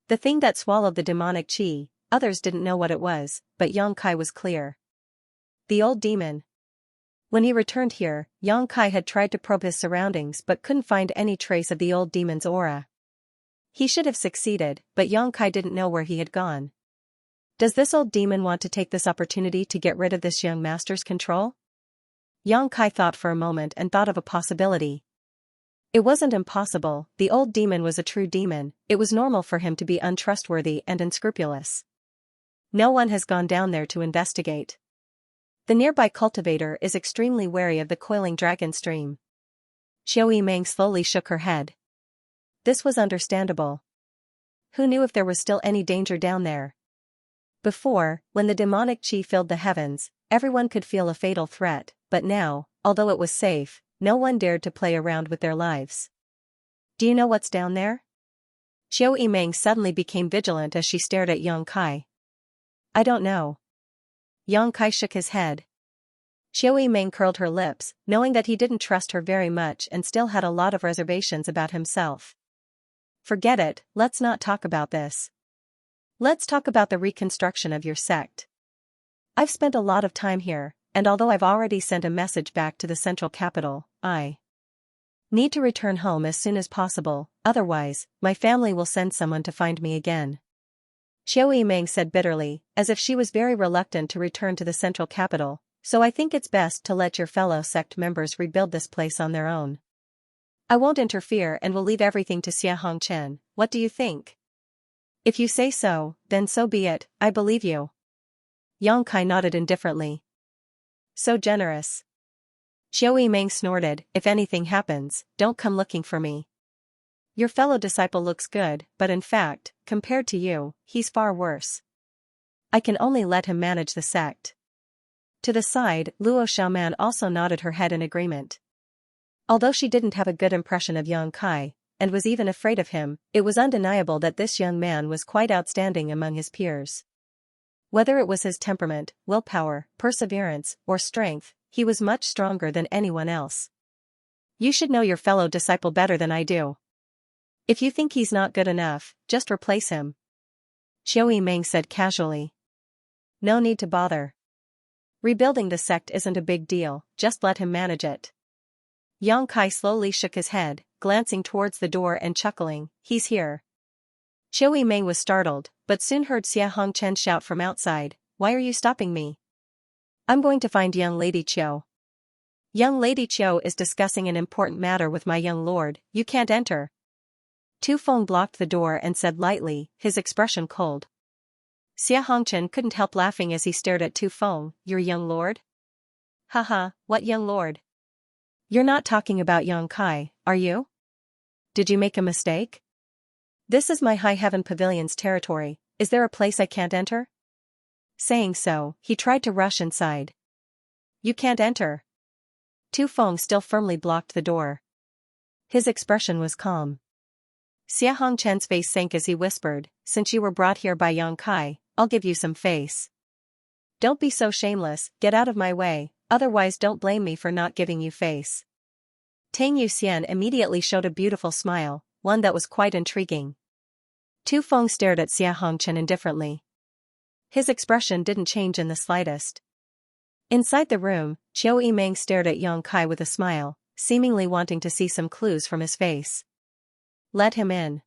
The thing that swallowed the demonic qi, others didn't know what it was, but Yang Kai was clear. The old demon. When he returned here, Yang Kai had tried to probe his surroundings but couldn't find any trace of the old demon's aura. He should have succeeded, but Yang Kai didn't know where he had gone. Does this old demon want to take this opportunity to get rid of this young master's control? Yang Kai thought for a moment and thought of a possibility. It wasn't impossible, the old demon was a true demon, it was normal for him to be untrustworthy and unscrupulous. No one has gone down there to investigate. The nearby cultivator is extremely wary of the coiling dragon stream. Qiu Yimeng slowly shook her head. This was understandable. Who knew if there was still any danger down there? Before, when the demonic qi filled the heavens, everyone could feel a fatal threat, but now, although it was safe, no one dared to play around with their lives. Do you know what's down there? Qiu Yimeng suddenly became vigilant as she stared at Yang Kai. I don't know. Yang Kai shook his head. Xiao Yimeng curled her lips, knowing that he didn't trust her very much and still had a lot of reservations about himself. Forget it, let's not talk about this. Let's talk about the reconstruction of your sect. I've spent a lot of time here, and although I've already sent a message back to the central capital, I need to return home as soon as possible, otherwise, my family will send someone to find me again. Xiao Yimeng said bitterly, as if she was very reluctant to return to the central capital, so I think it's best to let your fellow sect members rebuild this place on their own. I won't interfere and will leave everything to Xia Hongchen, what do you think? If you say so, then so be it, I believe you. Yang Kai nodded indifferently. So generous. Xiao Yimeng snorted, if anything happens, don't come looking for me. Your fellow disciple looks good, but in fact, compared to you, he's far worse. I can only let him manage the sect. To the side, Luo Xiaoman also nodded her head in agreement. Although she didn't have a good impression of Yang Kai, and was even afraid of him, it was undeniable that this young man was quite outstanding among his peers. Whether it was his temperament, willpower, perseverance, or strength, he was much stronger than anyone else. You should know your fellow disciple better than I do. If you think he's not good enough, just replace him. Xiao Yimeng said casually. No need to bother. Rebuilding the sect isn't a big deal, just let him manage it. Yang Kai slowly shook his head, glancing towards the door and chuckling, he's here. Xiao Yimeng was startled, but soon heard Xia Hongchen shout from outside, why are you stopping me? I'm going to find young Lady Qiu. Young Lady Qiu is discussing an important matter with my young lord, you can't enter. Tu Feng blocked the door and said lightly, his expression cold. Xia Hongchen couldn't help laughing as he stared at Tu Feng, your young lord? Haha, what young lord? You're not talking about Yang Kai, are you? Did you make a mistake? This is my High Heaven Pavilion's territory, is there a place I can't enter? Saying so, he tried to rush inside. You can't enter. Tu Feng still firmly blocked the door. His expression was calm. Xia Hongchen's face sank as he whispered, since you were brought here by Yang Kai, I'll give you some face. Don't be so shameless, get out of my way, otherwise don't blame me for not giving you face. Tang Yuxian immediately showed a beautiful smile, one that was quite intriguing. Tu Feng stared at Xia Hongchen indifferently. His expression didn't change in the slightest. Inside the room, Xiao Yimeng stared at Yang Kai with a smile, seemingly wanting to see some clues from his face. Let him in.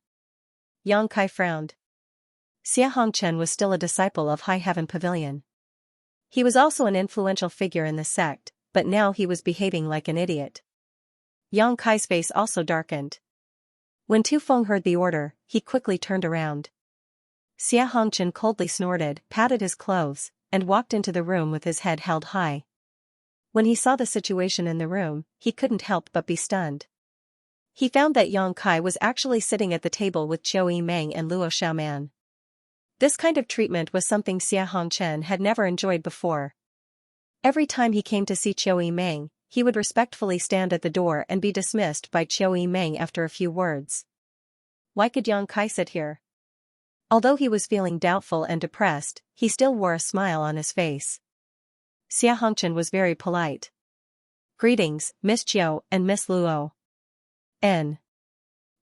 Yang Kai frowned. Xia Hongchen was still a disciple of High Heaven Pavilion. He was also an influential figure in the sect, but now he was behaving like an idiot. Yang Kai's face also darkened. When Tu Feng heard the order, he quickly turned around. Xia Hongchen coldly snorted, patted his clothes, and walked into the room with his head held high. When he saw the situation in the room, he couldn't help but be stunned. He found that Yang Kai was actually sitting at the table with Xiao Yimeng and Luo Xiaoman. This kind of treatment was something Xia Hongchen had never enjoyed before. Every time he came to see Xiao Yimeng, he would respectfully stand at the door and be dismissed by Xiao Yimeng after a few words. Why could Yang Kai sit here? Although he was feeling doubtful and depressed, he still wore a smile on his face. Xia Hongchen was very polite. Greetings, Miss Qiu and Miss Luo. N.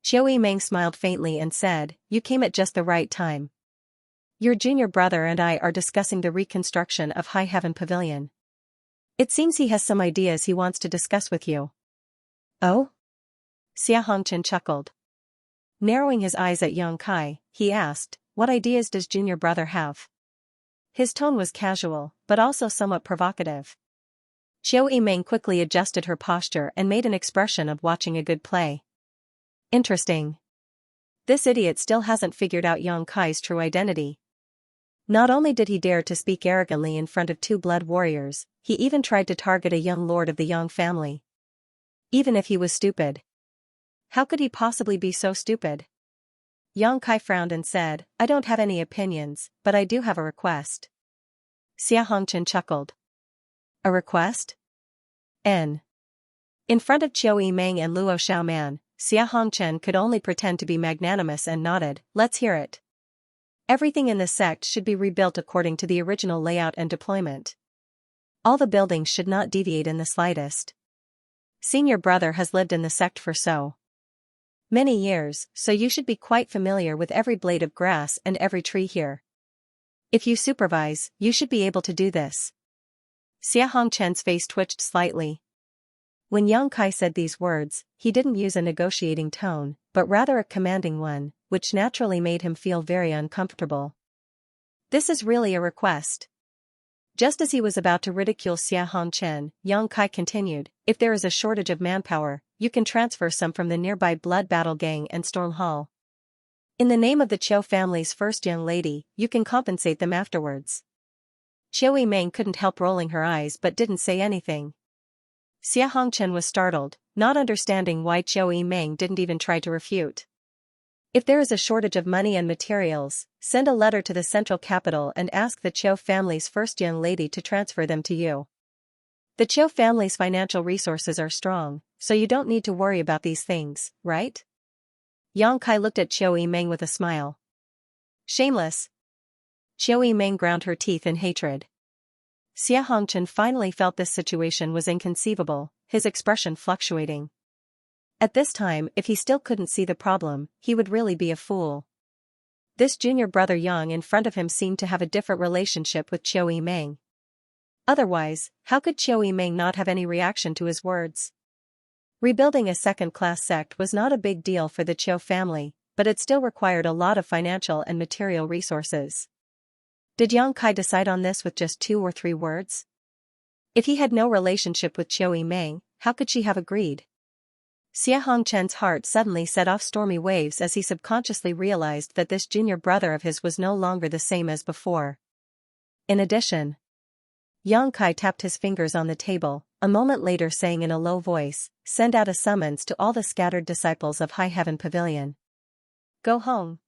Xiao Yimeng smiled faintly and said, you came at just the right time. Your junior brother and I are discussing the reconstruction of High Heaven Pavilion. It seems he has some ideas he wants to discuss with you. Oh? Xia Hongchen chuckled. Narrowing his eyes at Yang Kai, he asked, what ideas does junior brother have? His tone was casual, but also somewhat provocative. Xiao Yimeng quickly adjusted her posture and made an expression of watching a good play. Interesting. This idiot still hasn't figured out Yang Kai's true identity. Not only did he dare to speak arrogantly in front of two blood warriors, he even tried to target a young lord of the Yang family. Even if he was stupid. How could he possibly be so stupid? Yang Kai frowned and said, I don't have any opinions, but I do have a request. Xia Hongchen chuckled. A request? N. In front of Qiu Yimeng and Luo Xiaoman, Xia Hongchen could only pretend to be magnanimous and nodded, let's hear it. Everything in the sect should be rebuilt according to the original layout and deployment. All the buildings should not deviate in the slightest. Senior brother has lived in the sect for so many years, so you should be quite familiar with every blade of grass and every tree here. If you supervise, you should be able to do this. Xianxia's face twitched slightly. When Yang Kai said these words, he didn't use a negotiating tone, but rather a commanding one, which naturally made him feel very uncomfortable. This is really a request. Just as he was about to ridicule Xianxia, Yang Kai continued, if there is a shortage of manpower, you can transfer some from the nearby Blood Battle Gang and Storm Hall. In the name of the Qiu family's first young lady, you can compensate them afterwards. Qiu Yimeng couldn't help rolling her eyes but didn't say anything. Xianxian was startled, not understanding why Qiu Yimeng didn't even try to refute. If there is a shortage of money and materials, send a letter to the central capital and ask the Qiu family's first young lady to transfer them to you. The Qiu family's financial resources are strong, so you don't need to worry about these things, right? Yang Kai looked at Qiu Yimeng with a smile. Shameless. Qiu Yimeng ground her teeth in hatred. Xianxian finally felt this situation was inconceivable, his expression fluctuating. At this time, if he still couldn't see the problem, he would really be a fool. This junior brother Yang in front of him seemed to have a different relationship with Qiu Yimeng. Otherwise, how could Qiu Yimeng not have any reaction to his words? Rebuilding a second-class sect was not a big deal for the Qiu family, but it still required a lot of financial and material resources. Did Yang Kai decide on this with just 2 or 3 words? If he had no relationship with Qiu Yimeng, how could she have agreed? Xianxian's heart suddenly set off stormy waves as he subconsciously realized that this junior brother of his was no longer the same as before. In addition, Yang Kai tapped his fingers on the table, a moment later saying in a low voice, send out a summons to all the scattered disciples of High Heaven Pavilion. Go home.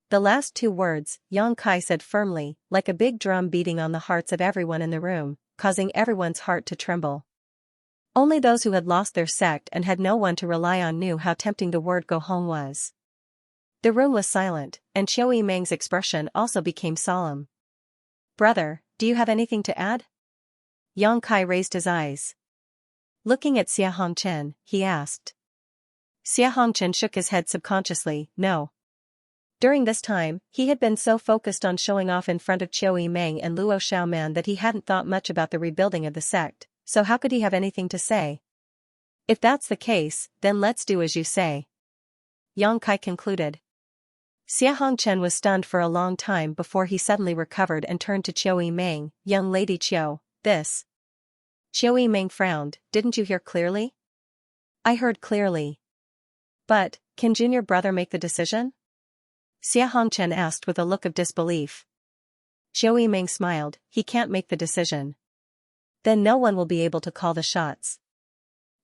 The last 2 words, Yang Kai said firmly, like a big drum beating on the hearts of everyone in the room, causing everyone's heart to tremble. Only those who had lost their sect and had no one to rely on knew how tempting the word go home was. The room was silent, and Qiu Yimeng's expression also became solemn. Brother, do you have anything to add? Yang Kai raised his eyes. Looking at Xianxian, he asked. Xianxian shook his head subconsciously, no. During this time, he had been so focused on showing off in front of Qiu Yimeng and Luo Xiaoman that he hadn't thought much about the rebuilding of the sect, so how could he have anything to say? If that's the case, then let's do as you say. Yang Kai concluded. Xianxian was stunned for a long time before he suddenly recovered and turned to Qiu Yimeng, young lady Qiu, this. Qiu Yimeng frowned, didn't you hear clearly? I heard clearly. But, can junior brother make the decision? Xianxian asked with a look of disbelief. Qiu Yimeng smiled, he can't make the decision. Then no one will be able to call the shots.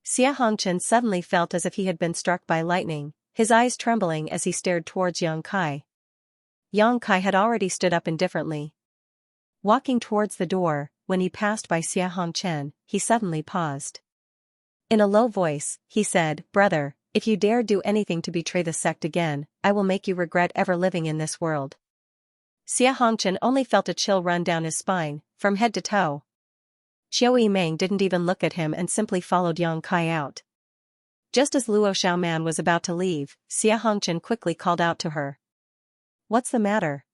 Xianxian suddenly felt as if he had been struck by lightning, his eyes trembling as he stared towards Yang Kai. Yang Kai had already stood up indifferently. Walking towards the door, when he passed by Xianxian, he suddenly paused. In a low voice, he said, Brother, if you dare do anything to betray the sect again, I will make you regret ever living in this world. Xianxian only felt a chill run down his spine, from head to toe. Qiu Yimeng didn't even look at him and simply followed Yang Kai out. Just as Luo Xiaoman was about to leave, Xianxian quickly called out to her. What's the matter?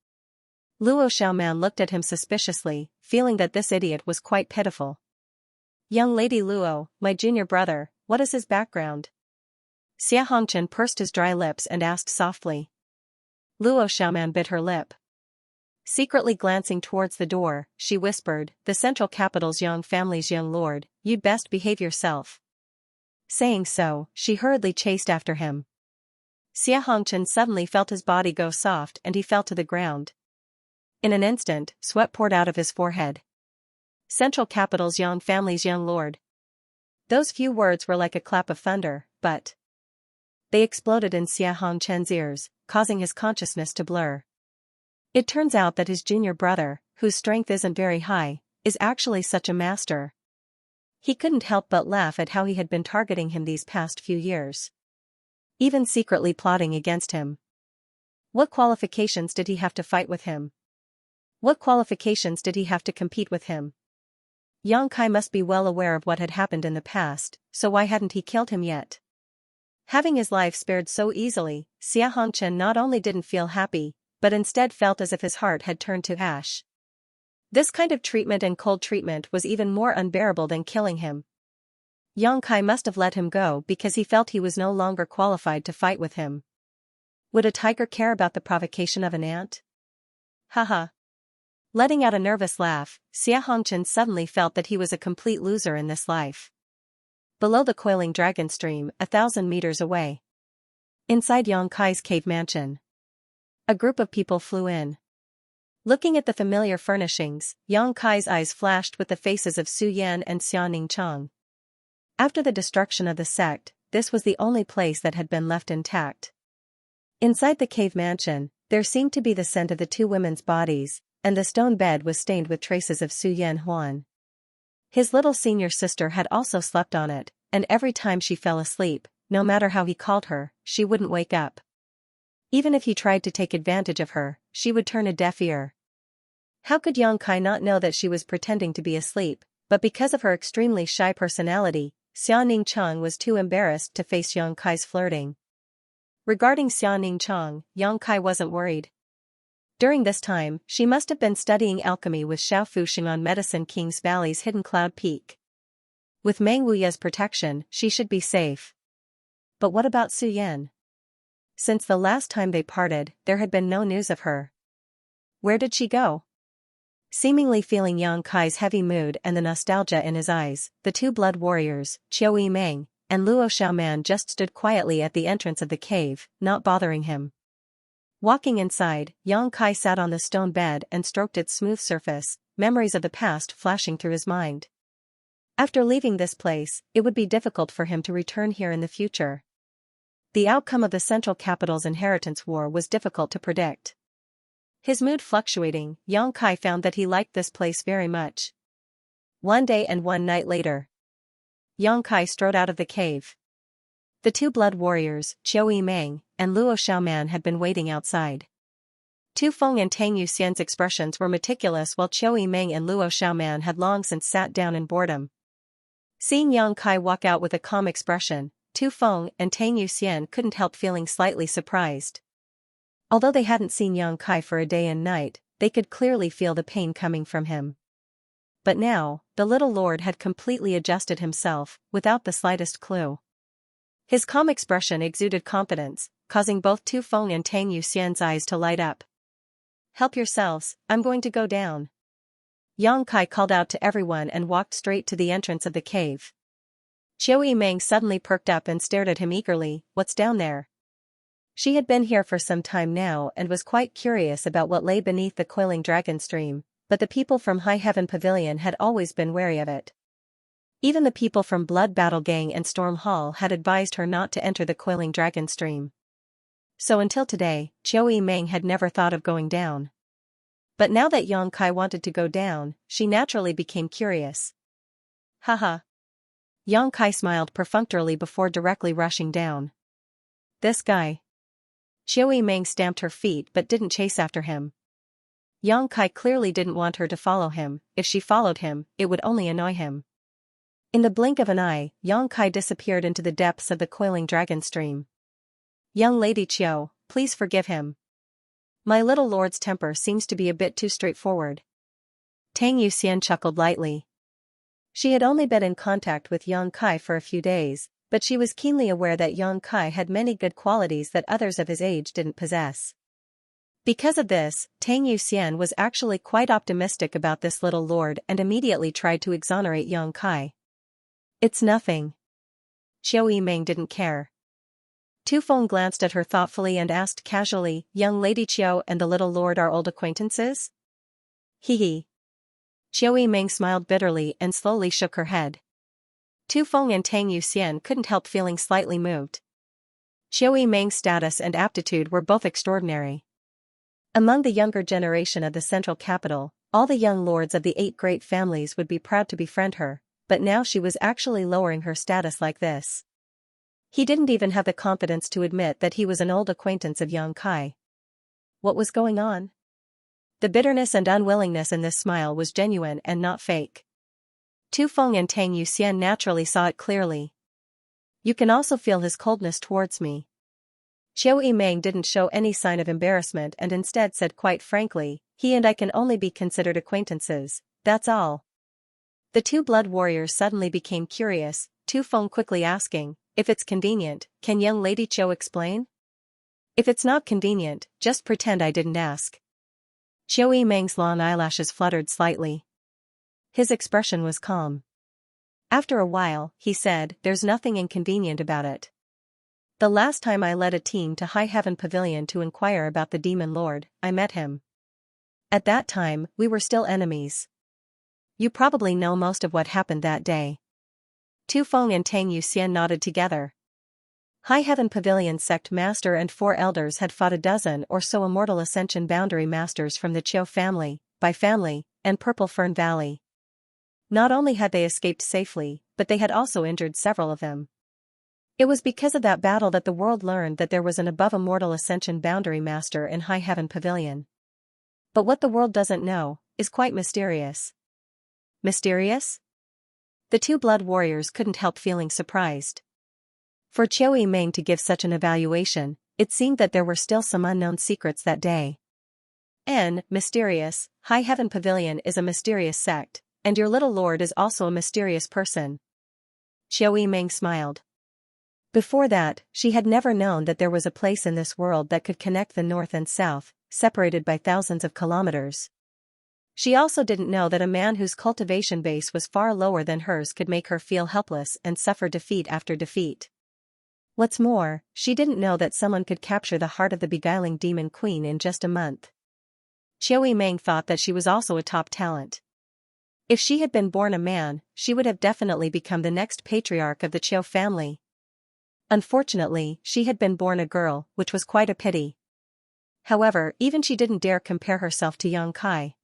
Luo Xiaoman looked at him suspiciously, feeling that this idiot was quite pitiful. Young lady Luo, my junior brother, what is his background? Xianxian pursed his dry lips and asked softly. Luo Xiaoman bit her lip. Secretly glancing towards the door, she whispered, the central capital's young family's young lord, you'd best behave yourself. Saying so, she hurriedly chased after him. Xianxian suddenly felt his body go soft and he fell to the ground. In an instant, sweat poured out of his forehead. Central capital's young family's young lord. Those few words were like a clap of thunder, but they exploded in Xianxian's ears, causing his consciousness to blur. It turns out that his junior brother, whose strength isn't very high, is actually such a master. He couldn't help but laugh at how he had been targeting him these past few years. Even secretly plotting against him. What qualifications did he have to fight with him? What qualifications did he have to compete with him? Yang Kai must be well aware of what had happened in the past, so why hadn't he killed him yet? Having his life spared so easily, Xianxia not only didn't feel happy, but instead felt as if his heart had turned to ash. This kind of treatment and cold treatment was even more unbearable than killing him. Yang Kai must have let him go because he felt he was no longer qualified to fight with him. Would a tiger care about the provocation of an ant? Haha. Letting out a nervous laugh, Xianxia suddenly felt that he was a complete loser in this life. Below the coiling dragon stream, 1,000 meters away. Inside Yang Kai's cave mansion. A group of people flew in. Looking at the familiar furnishings, Yang Kai's eyes flashed with the faces of Su Yan and Xianxia. After the destruction of the sect, this was the only place that had been left intact. Inside the cave mansion, there seemed to be the scent of the two women's bodies, and the stone bed was stained with traces of Su Yan Huan. His little senior sister had also slept on it, and every time she fell asleep, no matter how he called her, she wouldn't wake up. Even if he tried to take advantage of her, she would turn a deaf ear. How could Yang Kai not know that she was pretending to be asleep? But because of her extremely shy personality, Xianxia was too embarrassed to face Yang Kai's flirting. Regarding Xianxia, Yang Kai wasn't worried. During this time, she must have been studying alchemy with Xiao Fuxing on Medicine King's Valley's hidden cloud peak. With Meng Wuya's protection, she should be safe. But what about Su Yan? Since the last time they parted, there had been no news of her. Where did she go? Seemingly feeling Yang Kai's heavy mood and the nostalgia in his eyes, the two blood warriors, Qiu Yimeng and Luo Xiaoman, just stood quietly at the entrance of the cave, not bothering him. Walking inside, Yang Kai sat on the stone bed and stroked its smooth surface, memories of the past flashing through his mind. After leaving this place, it would be difficult for him to return here in the future. The outcome of the Central Capital's inheritance war was difficult to predict. His mood fluctuating, Yang Kai found that he liked this place very much. One day and one night later, Yang Kai strode out of the cave. The two blood warriors, Qiu Yimeng and Luo Xiaoman, had been waiting outside. Tu Feng and Tang Yuxian's expressions were meticulous, while Qiu Yimeng and Luo Xiaoman had long since sat down in boredom. Seeing Yang Kai walk out with a calm expression, Tu Feng and Tang Yuxian couldn't help feeling slightly surprised. Although they hadn't seen Yang Kai for a day and night, they could clearly feel the pain coming from him. But now, the little lord had completely adjusted himself, without the slightest clue. His calm expression exuded confidence, causing both Tu Feng and Tang Yuxian's eyes to light up. "Help yourselves, I'm going to go down." Yang Kai called out to everyone and walked straight to the entrance of the cave. Qiu Yimeng suddenly perked up and stared at him eagerly. "What's down there?" She had been here for some time now and was quite curious about what lay beneath the coiling dragon stream, but the people from High Heaven Pavilion had always been wary of it. Even the people from Blood Battle Gang and Storm Hall had advised her not to enter the coiling dragon stream. So until today, Qiu Yimeng had never thought of going down. But now that Yang Kai wanted to go down, she naturally became curious. Haha. Yang Kai smiled perfunctorily before directly rushing down. This guy. Qiu Yimeng stamped her feet but didn't chase after him. Yang Kai clearly didn't want her to follow him. If she followed him, it would only annoy him. In the blink of an eye, Yang Kai disappeared into the depths of the coiling dragon stream. "Young Lady Qiu, please forgive him. My little lord's temper seems to be a bit too straightforward." Tang Yuxian chuckled lightly. She had only been in contact with Yang Kai for a few days, but she was keenly aware that Yang Kai had many good qualities that others of his age didn't possess. Because of this, Tang Yuxian was actually quite optimistic about this little lord and immediately tried to exonerate Yang Kai. "It's nothing." Qiu Yimeng didn't care. Tu Feng glanced at her thoughtfully and asked casually, "Young Lady Qiu and the little lord are old acquaintances?" "Hee hee." Qiu Yimeng smiled bitterly and slowly shook her head. Tu Feng and Tang Yuxian couldn't help feeling slightly moved. Qiu Yimeng's status and aptitude were both extraordinary. Among the younger generation of the central capital, all the young lords of the 8 great families would be proud to befriend her, but now she was actually lowering her status like this. He didn't even have the confidence to admit that he was an old acquaintance of Yang Kai. What was going on? The bitterness and unwillingness in this smile was genuine and not fake. Tu Feng and Tang Yuxian naturally saw it clearly. You can also feel his coldness towards me. Qiu Yimeng didn't show any sign of embarrassment and instead said quite frankly, he and I can only be considered acquaintances, that's all. The two blood warriors suddenly became curious, Tu Feng quickly asking, if it's convenient, can young lady Qiu explain? If it's not convenient, just pretend I didn't ask. Qiu Yimeng's long eyelashes fluttered slightly. His expression was calm. After a while, he said, there's nothing inconvenient about it. The last time I led a team to High Heaven Pavilion to inquire about the Demon Lord, I met him. At that time, we were still enemies. You probably know most of what happened that day. Tu Feng and Tang Yuxian nodded together. High Heaven Pavilion sect master and 4 elders had fought a dozen or so immortal ascension boundary masters from the Qiu family, Bai family, and Purple Fern Valley. Not only had they escaped safely, but they had also injured several of them. It was because of that battle that the world learned that there was an above immortal ascension boundary master in High Heaven Pavilion. But what the world doesn't know is quite mysterious. Mysterious? The two blood warriors couldn't help feeling surprised. For Qiu Yimeng to give such an evaluation, it seemed that there were still some unknown secrets that day. Mysterious, High Heaven Pavilion is a mysterious sect, and your little lord is also a mysterious person. Qiu Yimeng smiled. Before that, she had never known that there was a place in this world that could connect the north and south, separated by thousands of kilometers. She also didn't know that a man whose cultivation base was far lower than hers could make her feel helpless and suffer defeat after defeat. What's more, she didn't know that someone could capture the heart of the beguiling demon queen in just a month. Qiu Yimeng thought that she was also a top talent. If she had been born a man, she would have definitely become the next patriarch of the Qiu family. Unfortunately, she had been born a girl, which was quite a pity. However, even she didn't dare compare herself to Yang Kai.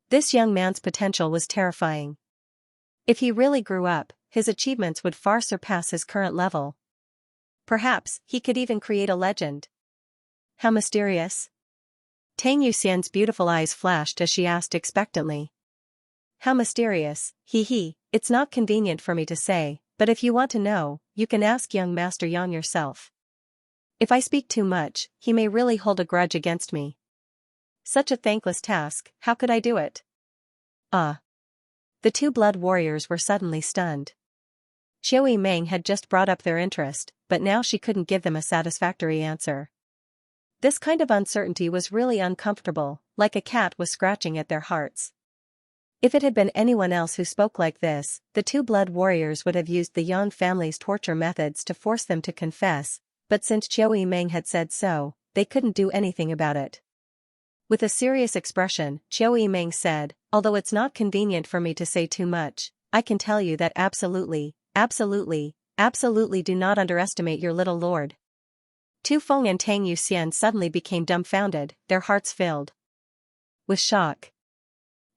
This young man's potential was terrifying. If he really grew up, his achievements would far surpass his current level. Perhaps, he could even create a legend. How mysterious? Tang Yuxian's beautiful eyes flashed as she asked expectantly. How mysterious, it's not convenient for me to say, but if you want to know, you can ask young Master Yang yourself. If I speak too much, he may really hold a grudge against me. Such a thankless task, how could I do it? The two blood warriors were suddenly stunned. Qiu Yimeng had just brought up their interest, but now she couldn't give them a satisfactory answer. This kind of uncertainty was really uncomfortable, like a cat was scratching at their hearts. If it had been anyone else who spoke like this, the two blood warriors would have used the Yang family's torture methods to force them to confess, but since Qiu Yimeng had said so, they couldn't do anything about it. With a serious expression, Qiu Yimeng said, although it's not convenient for me to say too much, I can tell you that absolutely do not underestimate your little lord. Tu Feng and Tang Yuxian suddenly became dumbfounded, their hearts filled with shock.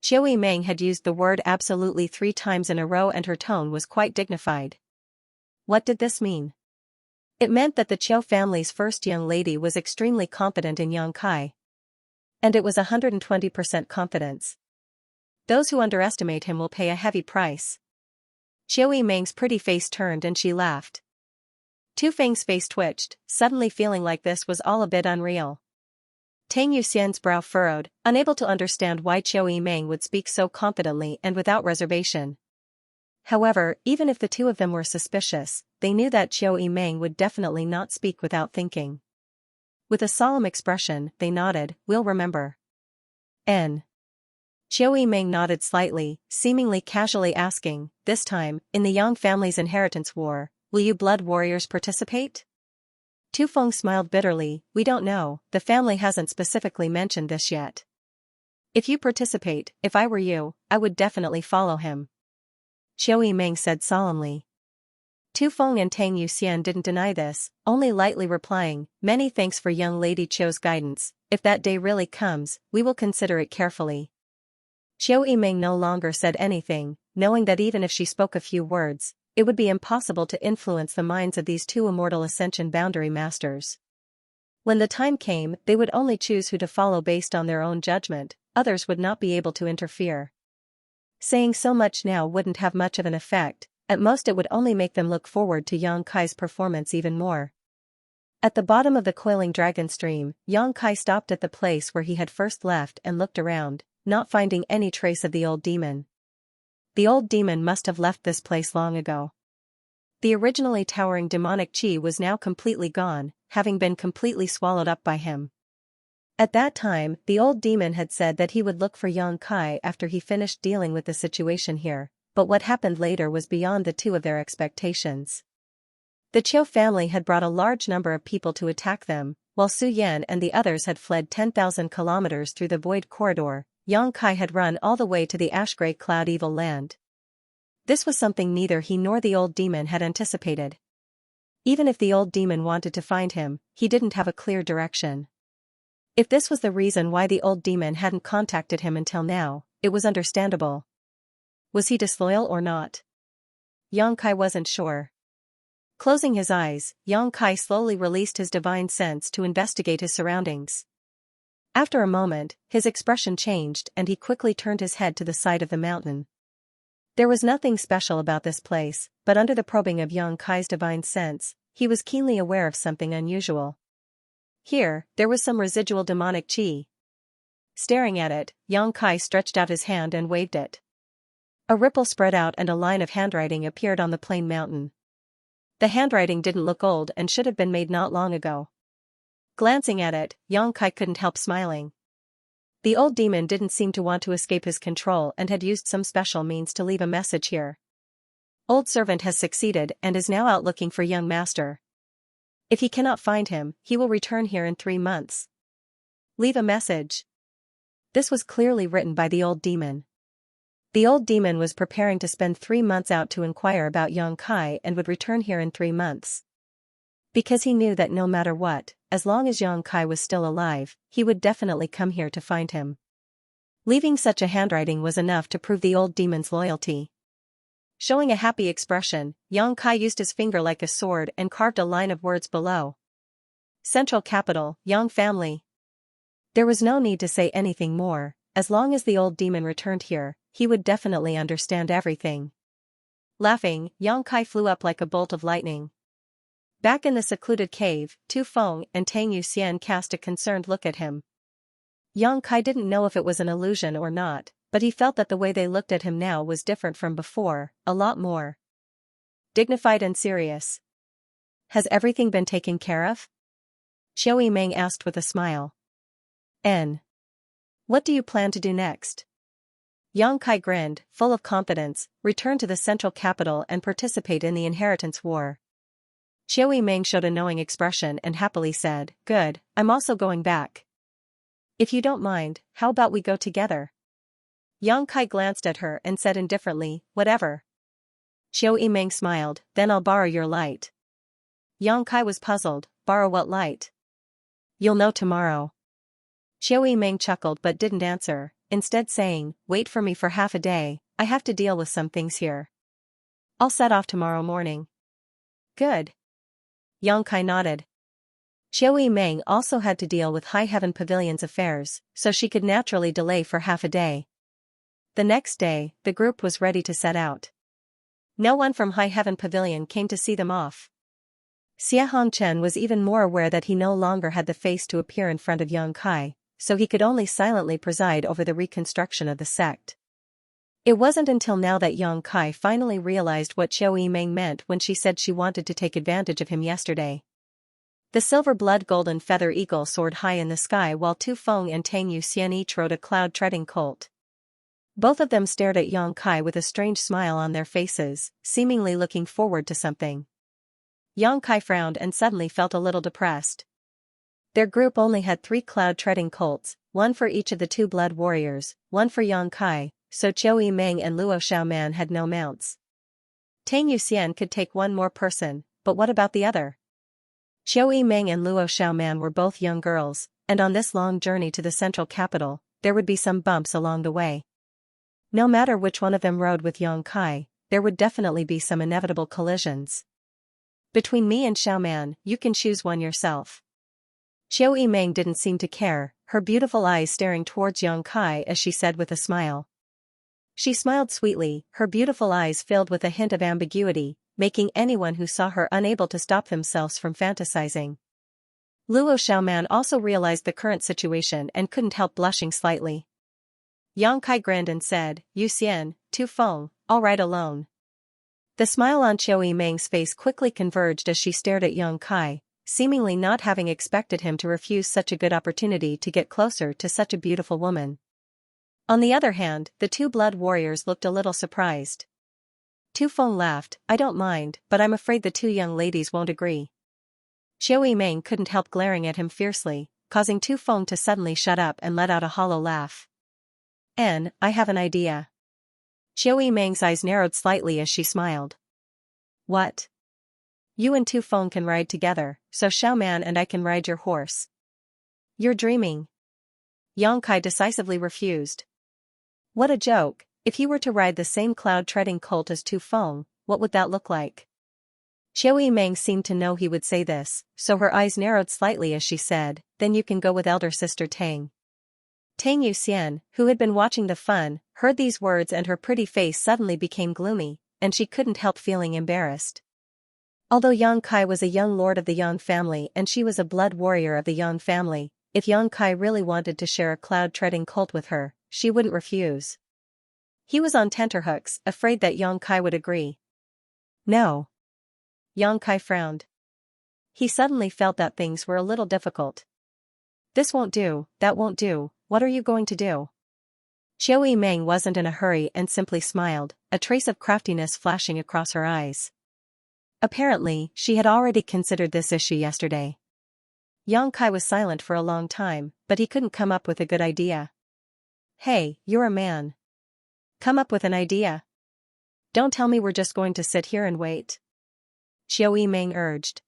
Qiu Yimeng had used the word absolutely 3 times in a row and her tone was quite dignified. What did this mean? It meant that the Qiu family's first young lady was extremely confident in Yang Kai. And it was 120% confidence. Those who underestimate him will pay a heavy price. Qiu Yimeng's pretty face turned and she laughed. Tu Feng's face twitched, suddenly feeling like this was all a bit unreal. Tang Yuxian's brow furrowed, unable to understand why Qiu Yimeng would speak so confidently and without reservation. However, even if the two of them were suspicious, they knew that Qiu Yimeng would definitely not speak without thinking. With a solemn expression, they nodded, we'll remember. Qiu Yimeng nodded slightly, seemingly casually asking, this time, in the Yang family's inheritance war, will you blood warriors participate? Tu Feng smiled bitterly, we don't know, the family hasn't specifically mentioned this yet. If you participate, if I were you, I would definitely follow him. Qiu Yimeng said solemnly. Tu Feng and Tang Yuxian didn't deny this, only lightly replying, many thanks for young lady Qiu's guidance, if that day really comes, we will consider it carefully. Qiu Yimeng no longer said anything, knowing that even if she spoke a few words, it would be impossible to influence the minds of these two immortal ascension boundary masters. When the time came, they would only choose who to follow based on their own judgment, others would not be able to interfere. Saying so much now wouldn't have much of an effect, at most it would only make them look forward to Yang Kai's performance even more. At the bottom of the coiling dragon stream, Yang Kai stopped at the place where he had first left and looked around, not finding any trace of the old demon. The old demon must have left this place long ago. The originally towering demonic chi was now completely gone, having been completely swallowed up by him. At that time, the old demon had said that he would look for Yang Kai after he finished dealing with the situation here, but what happened later was beyond the two of their expectations. The Qiu family had brought a large number of people to attack them, while Su Yan and the others had fled 10,000 kilometers through the void corridor. Yang Kai had run all the way to the ash-gray cloud evil land. This was something neither he nor the old demon had anticipated. Even if the old demon wanted to find him, he didn't have a clear direction. If this was the reason why the old demon hadn't contacted him until now, it was understandable. Was he disloyal or not? Yang Kai wasn't sure. Closing his eyes, Yang Kai slowly released his divine sense to investigate his surroundings. After a moment, his expression changed and he quickly turned his head to the side of the mountain. There was nothing special about this place, but under the probing of Yang Kai's divine sense, he was keenly aware of something unusual. Here, there was some residual demonic chi. Staring at it, Yang Kai stretched out his hand and waved it. A ripple spread out and a line of handwriting appeared on the plain mountain. The handwriting didn't look old and should have been made not long ago. Glancing at it, Yang Kai couldn't help smiling. The old demon didn't seem to want to escape his control and had used some special means to leave a message here. Old servant has succeeded and is now out looking for young master. If he cannot find him, he will return here in 3 months. Leave a message. This was clearly written by the old demon. The old demon was preparing to spend 3 months out to inquire about Yang Kai and would return here in 3 months. Because he knew that no matter what, as long as Yang Kai was still alive, he would definitely come here to find him. Leaving such a handwriting was enough to prove the old demon's loyalty. Showing a happy expression, Yang Kai used his finger like a sword and carved a line of words below. Central Capital, Yang Family. There was no need to say anything more. As long as the old demon returned here, he would definitely understand everything. Laughing, Yang Kai flew up like a bolt of lightning. Back in the secluded cave, Tu Feng and Tang Yuxian cast a concerned look at him. Yang Kai didn't know if it was an illusion or not, but he felt that the way they looked at him now was different from before, a lot more dignified and serious. Has everything been taken care of? Xiao Yimeng asked with a smile. What do you plan to do next? Yang Kai grinned, full of confidence, return to the central capital and participate in the inheritance war. Xiao Yimeng showed a knowing expression and happily said, Good, I'm also going back. If you don't mind, how about we go together? Yang Kai glanced at her and said indifferently, Whatever. Xiao Yimeng smiled, Then I'll borrow your light. Yang Kai was puzzled, Borrow what light? You'll know tomorrow. Xiao Yimeng chuckled but didn't answer, instead saying, Wait for me for half a day, I have to deal with some things here. I'll set off tomorrow morning. Good. Yang Kai nodded. Xiao Yimeng also had to deal with High Heaven Pavilion's affairs, so she could naturally delay for half a day. The next day, the group was ready to set out. No one from High Heaven Pavilion came to see them off. Xia Hongchen was even more aware that he no longer had the face to appear in front of Yang Kai, so he could only silently preside over the reconstruction of the sect. It wasn't until now that Yang Kai finally realized what Xiao Yimeng meant when she said she wanted to take advantage of him yesterday. The silver blood golden feather eagle soared high in the sky while Tu Feng and Tang Yuxian each rode a cloud-treading colt. Both of them stared at Yang Kai with a strange smile on their faces, seemingly looking forward to something. Yang Kai frowned and suddenly felt a little depressed. Their group only had 3 cloud-treading colts, one for each of the 2 blood warriors, one for Yang Kai, so Qiao Yimeng and Luo Xiaoman had no mounts. Tang Yuxian could take one more person, but what about the other? Qiao Yimeng and Luo Xiaoman were both young girls, and on this long journey to the central capital, there would be some bumps along the way. No matter which one of them rode with Yang Kai, there would definitely be some inevitable collisions. Between me and Xiaoman, you can choose one yourself. Qiu Yimeng didn't seem to care, her beautiful eyes staring towards Yang Kai as she said with a smile. She smiled sweetly, her beautiful eyes filled with a hint of ambiguity, making anyone who saw her unable to stop themselves from fantasizing. Luo Xiaoman also realized the current situation and couldn't help blushing slightly. Yang Kai grinned and said, "Yu Xian, Tu Feng, all right alone." The smile on Qiu Yimeng's face quickly converged as she stared at Yang Kai, seemingly not having expected him to refuse such a good opportunity to get closer to such a beautiful woman. On the other hand, the two blood warriors looked a little surprised. Tu Feng laughed, "I don't mind, but I'm afraid the two young ladies won't agree." Qiu Yimeng couldn't help glaring at him fiercely, causing Tu Feng to suddenly shut up and let out a hollow laugh. I have an idea." Qiu Yimeng's eyes narrowed slightly as she smiled. "What?" "You and Tu Feng can ride together, so Xiaoman and I can ride your horse." "You're dreaming." Yang Kai decisively refused. What a joke, if he were to ride the same cloud-treading colt as Tu Feng, what would that look like? Qiu Yimeng seemed to know he would say this, so her eyes narrowed slightly as she said, "Then you can go with elder sister Tang." Tang Yuxian, who had been watching the fun, heard these words and her pretty face suddenly became gloomy, and she couldn't help feeling embarrassed. Although Yang Kai was a young lord of the Yang family and she was a blood warrior of the Yang family, if Yang Kai really wanted to share a cloud-treading colt with her, she wouldn't refuse. He was on tenterhooks, afraid that Yang Kai would agree. "No." Yang Kai frowned. He suddenly felt that things were a little difficult. "This won't do, that won't do, what are you going to do?" Qiu Yimeng wasn't in a hurry and simply smiled, a trace of craftiness flashing across her eyes. Apparently, she had already considered this issue yesterday. Yang Kai was silent for a long time, but he couldn't come up with a good idea. "Hey, you're a man. Come up with an idea. Don't tell me we're just going to sit here and wait." Qiu Yimeng urged.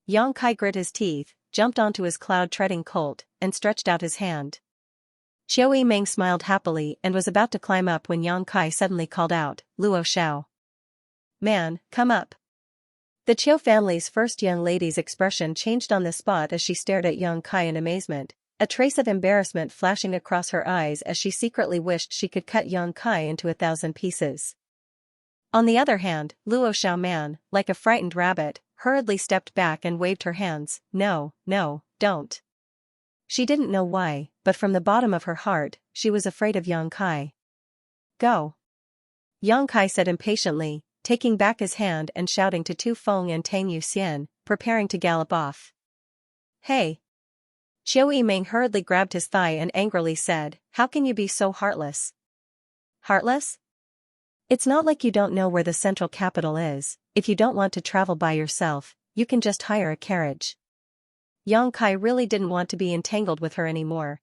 Yang Kai grit his teeth, jumped onto his cloud-treading colt, and stretched out his hand. Qiu Yimeng smiled happily and was about to climb up when Yang Kai suddenly called out, "Luo Xiao. Man, come up." The Qiu family's first young lady's expression changed on the spot as she stared at Yang Kai in amazement, a trace of embarrassment flashing across her eyes as she secretly wished she could cut Yang Kai into 1,000 pieces. On the other hand, Luo Xiaoman, like a frightened rabbit, hurriedly stepped back and waved her hands, "No, no, don't." She didn't know why, but from the bottom of her heart, she was afraid of Yang Kai. "Go." Yang Kai said impatiently, taking back his hand and shouting to Tu Feng and Tang Yuxian, preparing to gallop off. "Hey!" Qiu Yimeng hurriedly grabbed his thigh and angrily said, "How can you be so heartless?" "Heartless? It's not like you don't know where the central capital is. If you don't want to travel by yourself, you can just hire a carriage." Yang Kai really didn't want to be entangled with her anymore.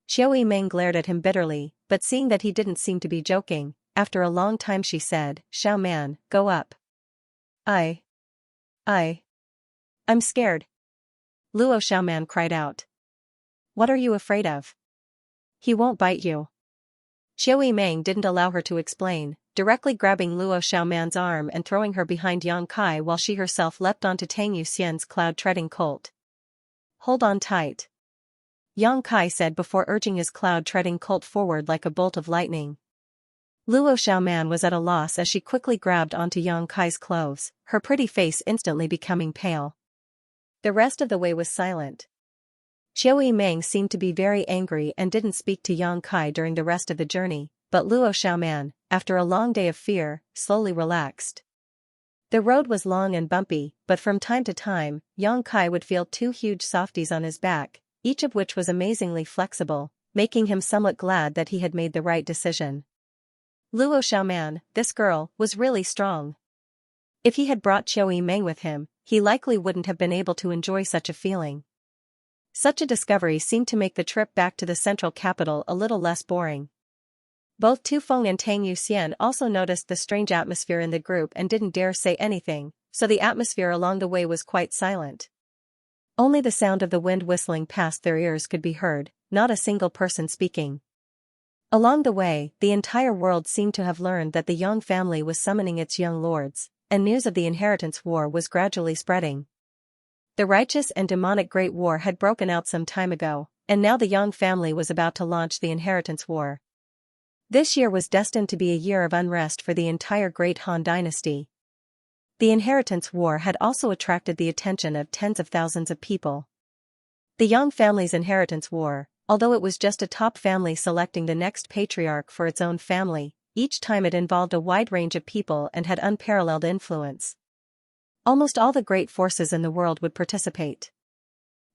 Qiu Yimeng glared at him bitterly, but seeing that he didn't seem to be joking, after a long time she said, "Xiao Man, go up." I'm scared." Luo Xiaoman cried out. "What are you afraid of? He won't bite you." Qiu Yimeng didn't allow her to explain, directly grabbing Luo Xiaoman's arm and throwing her behind Yang Kai while she herself leapt onto Tang Yuxian's cloud-treading colt. "Hold on tight," Yang Kai said before urging his cloud-treading colt forward like a bolt of lightning. Luo Xiaoman was at a loss as she quickly grabbed onto Yang Kai's clothes, her pretty face instantly becoming pale. The rest of the way was silent. Qiu Yimeng seemed to be very angry and didn't speak to Yang Kai during the rest of the journey, but Luo Xiaoman, after a long day of fear, slowly relaxed. The road was long and bumpy, but from time to time, Yang Kai would feel two huge softies on his back, each of which was amazingly flexible, making him somewhat glad that he had made the right decision. Luo Xiaoman, this girl, was really strong. If he had brought Qiu Yimeng with him, he likely wouldn't have been able to enjoy such a feeling. Such a discovery seemed to make the trip back to the central capital a little less boring. Both Tu Feng and Tang Yuxian also noticed the strange atmosphere in the group and didn't dare say anything, so the atmosphere along the way was quite silent. Only the sound of the wind whistling past their ears could be heard, not a single person speaking. Along the way, the entire world seemed to have learned that the Yang family was summoning its young lords, and news of the inheritance war was gradually spreading. The righteous and demonic Great War had broken out some time ago, and now the Yang family was about to launch the Inheritance War. This year was destined to be a year of unrest for the entire Great Han dynasty. The Inheritance War had also attracted the attention of tens of thousands of people. The Yang family's Inheritance War, although it was just a top family selecting the next patriarch for its own family, each time it involved a wide range of people and had unparalleled influence. Almost all the great forces in the world would participate.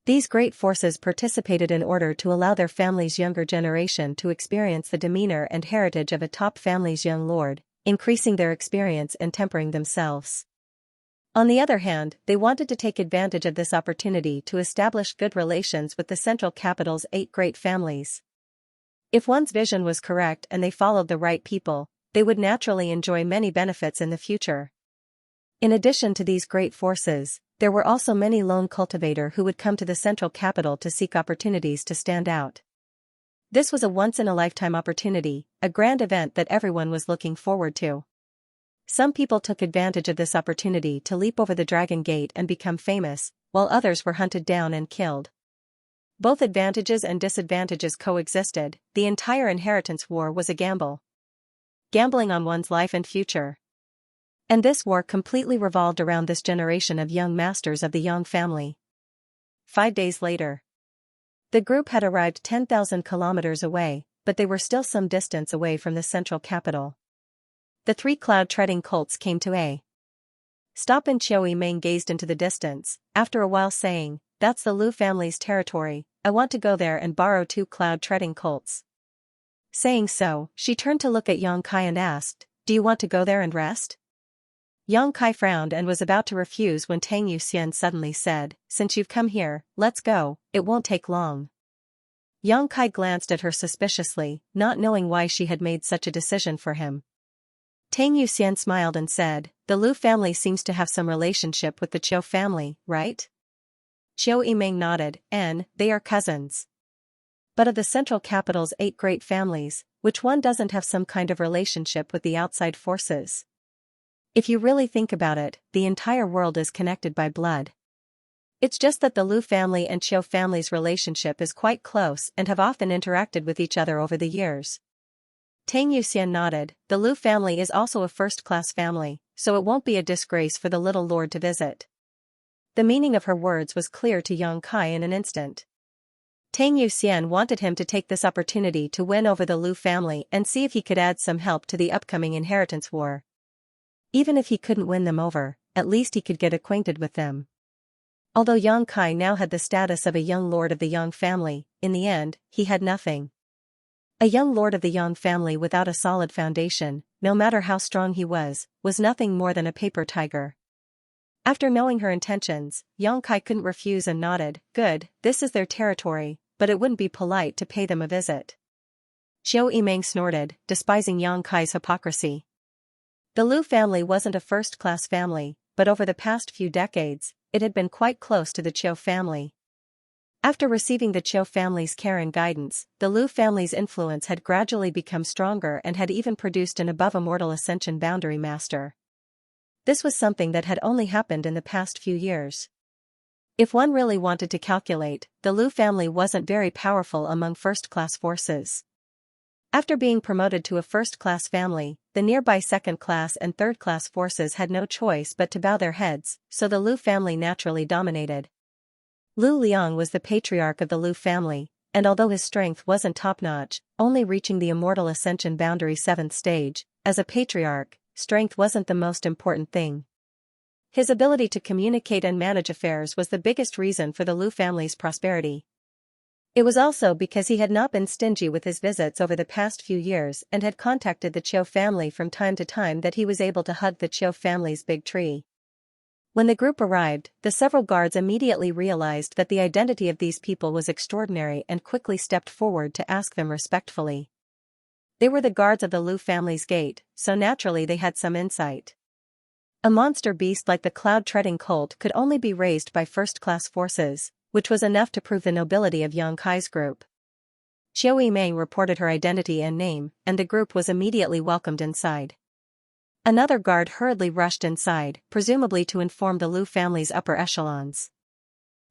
These great forces participated in order to allow their family's younger generation to experience the demeanor and heritage of a top family's young lord, increasing their experience and tempering themselves. On the other hand, they wanted to take advantage of this opportunity to establish good relations with the central capital's 8 great families. If one's vision was correct and they followed the right people, they would naturally enjoy many benefits in the future. In addition to these great forces, there were also many lone cultivators who would come to the central capital to seek opportunities to stand out. This was a once-in-a-lifetime opportunity, a grand event that everyone was looking forward to. Some people took advantage of this opportunity to leap over the Dragon Gate and become famous, while others were hunted down and killed. Both advantages and disadvantages coexisted. The entire Inheritance War was a gamble. Gambling on one's life and future. And this war completely revolved around this generation of young masters of the Yang family. 5 days later. The group had arrived 10,000 kilometers away, but they were still some distance away from the central capital. The 3 cloud-treading colts came to a stop and Xiao Meng gazed into the distance, after a while saying, "That's the Lu family's territory, I want to go there and borrow 2 cloud-treading colts." Saying so, she turned to look at Yang Kai and asked, "Do you want to go there and rest?" Yang Kai frowned and was about to refuse when Tang Yuxian suddenly said, "Since you've come here, let's go, it won't take long." Yang Kai glanced at her suspiciously, not knowing why she had made such a decision for him. Tang Yuxian smiled and said, "The Lu family seems to have some relationship with the Qiu family, right?" Qiu Yimeng nodded, and they are cousins. But of the central capital's 8 great families, which one doesn't have some kind of relationship with the outside forces? If you really think about it, the entire world is connected by blood. It's just that the Lu family and Qiu family's relationship is quite close and have often interacted with each other over the years. Tang Yuxian nodded. The Lu family is also a first-class family, so it won't be a disgrace for the little lord to visit. The meaning of her words was clear to Yang Kai in an instant. Tang Yuxian wanted him to take this opportunity to win over the Lu family and see if he could add some help to the upcoming Inheritance War. Even if he couldn't win them over, at least he could get acquainted with them. Although Yang Kai now had the status of a young lord of the Yang family, in the end, he had nothing. A young lord of the Yang family without a solid foundation, no matter how strong he was nothing more than a paper tiger. After knowing her intentions, Yang Kai couldn't refuse and nodded. "Good, this is their territory, but it wouldn't be polite to pay them a visit." Xiao Yimeng snorted, despising Yang Kai's hypocrisy. The Lu family wasn't a first-class family, but over the past few decades, it had been quite close to the Qiu family. After receiving the Qiu family's care and guidance, the Lu family's influence had gradually become stronger and had even produced an above-immortal ascension boundary master. This was something that had only happened in the past few years. If one really wanted to calculate, the Lu family wasn't very powerful among first-class forces. After being promoted to a first-class family, the nearby second-class and third-class forces had no choice but to bow their heads, so the Lu family naturally dominated. Lu Liang was the patriarch of the Lu family, and although his strength wasn't top-notch, only reaching the immortal ascension boundary 7th stage, as a patriarch, strength wasn't the most important thing. His ability to communicate and manage affairs was the biggest reason for the Lu family's prosperity. It was also because he had not been stingy with his visits over the past few years and had contacted the Qiu family from time to time that he was able to hug the Qiu family's big tree. When the group arrived, the several guards immediately realized that the identity of these people was extraordinary and quickly stepped forward to ask them respectfully. They were the guards of the Lu family's gate, so naturally they had some insight. A monster beast like the cloud-treading colt could only be raised by first-class forces, which was enough to prove the nobility of Yang Kai's group. Xiao Yimeng reported her identity and name, and the group was immediately welcomed inside. Another guard hurriedly rushed inside, presumably to inform the Lu family's upper echelons.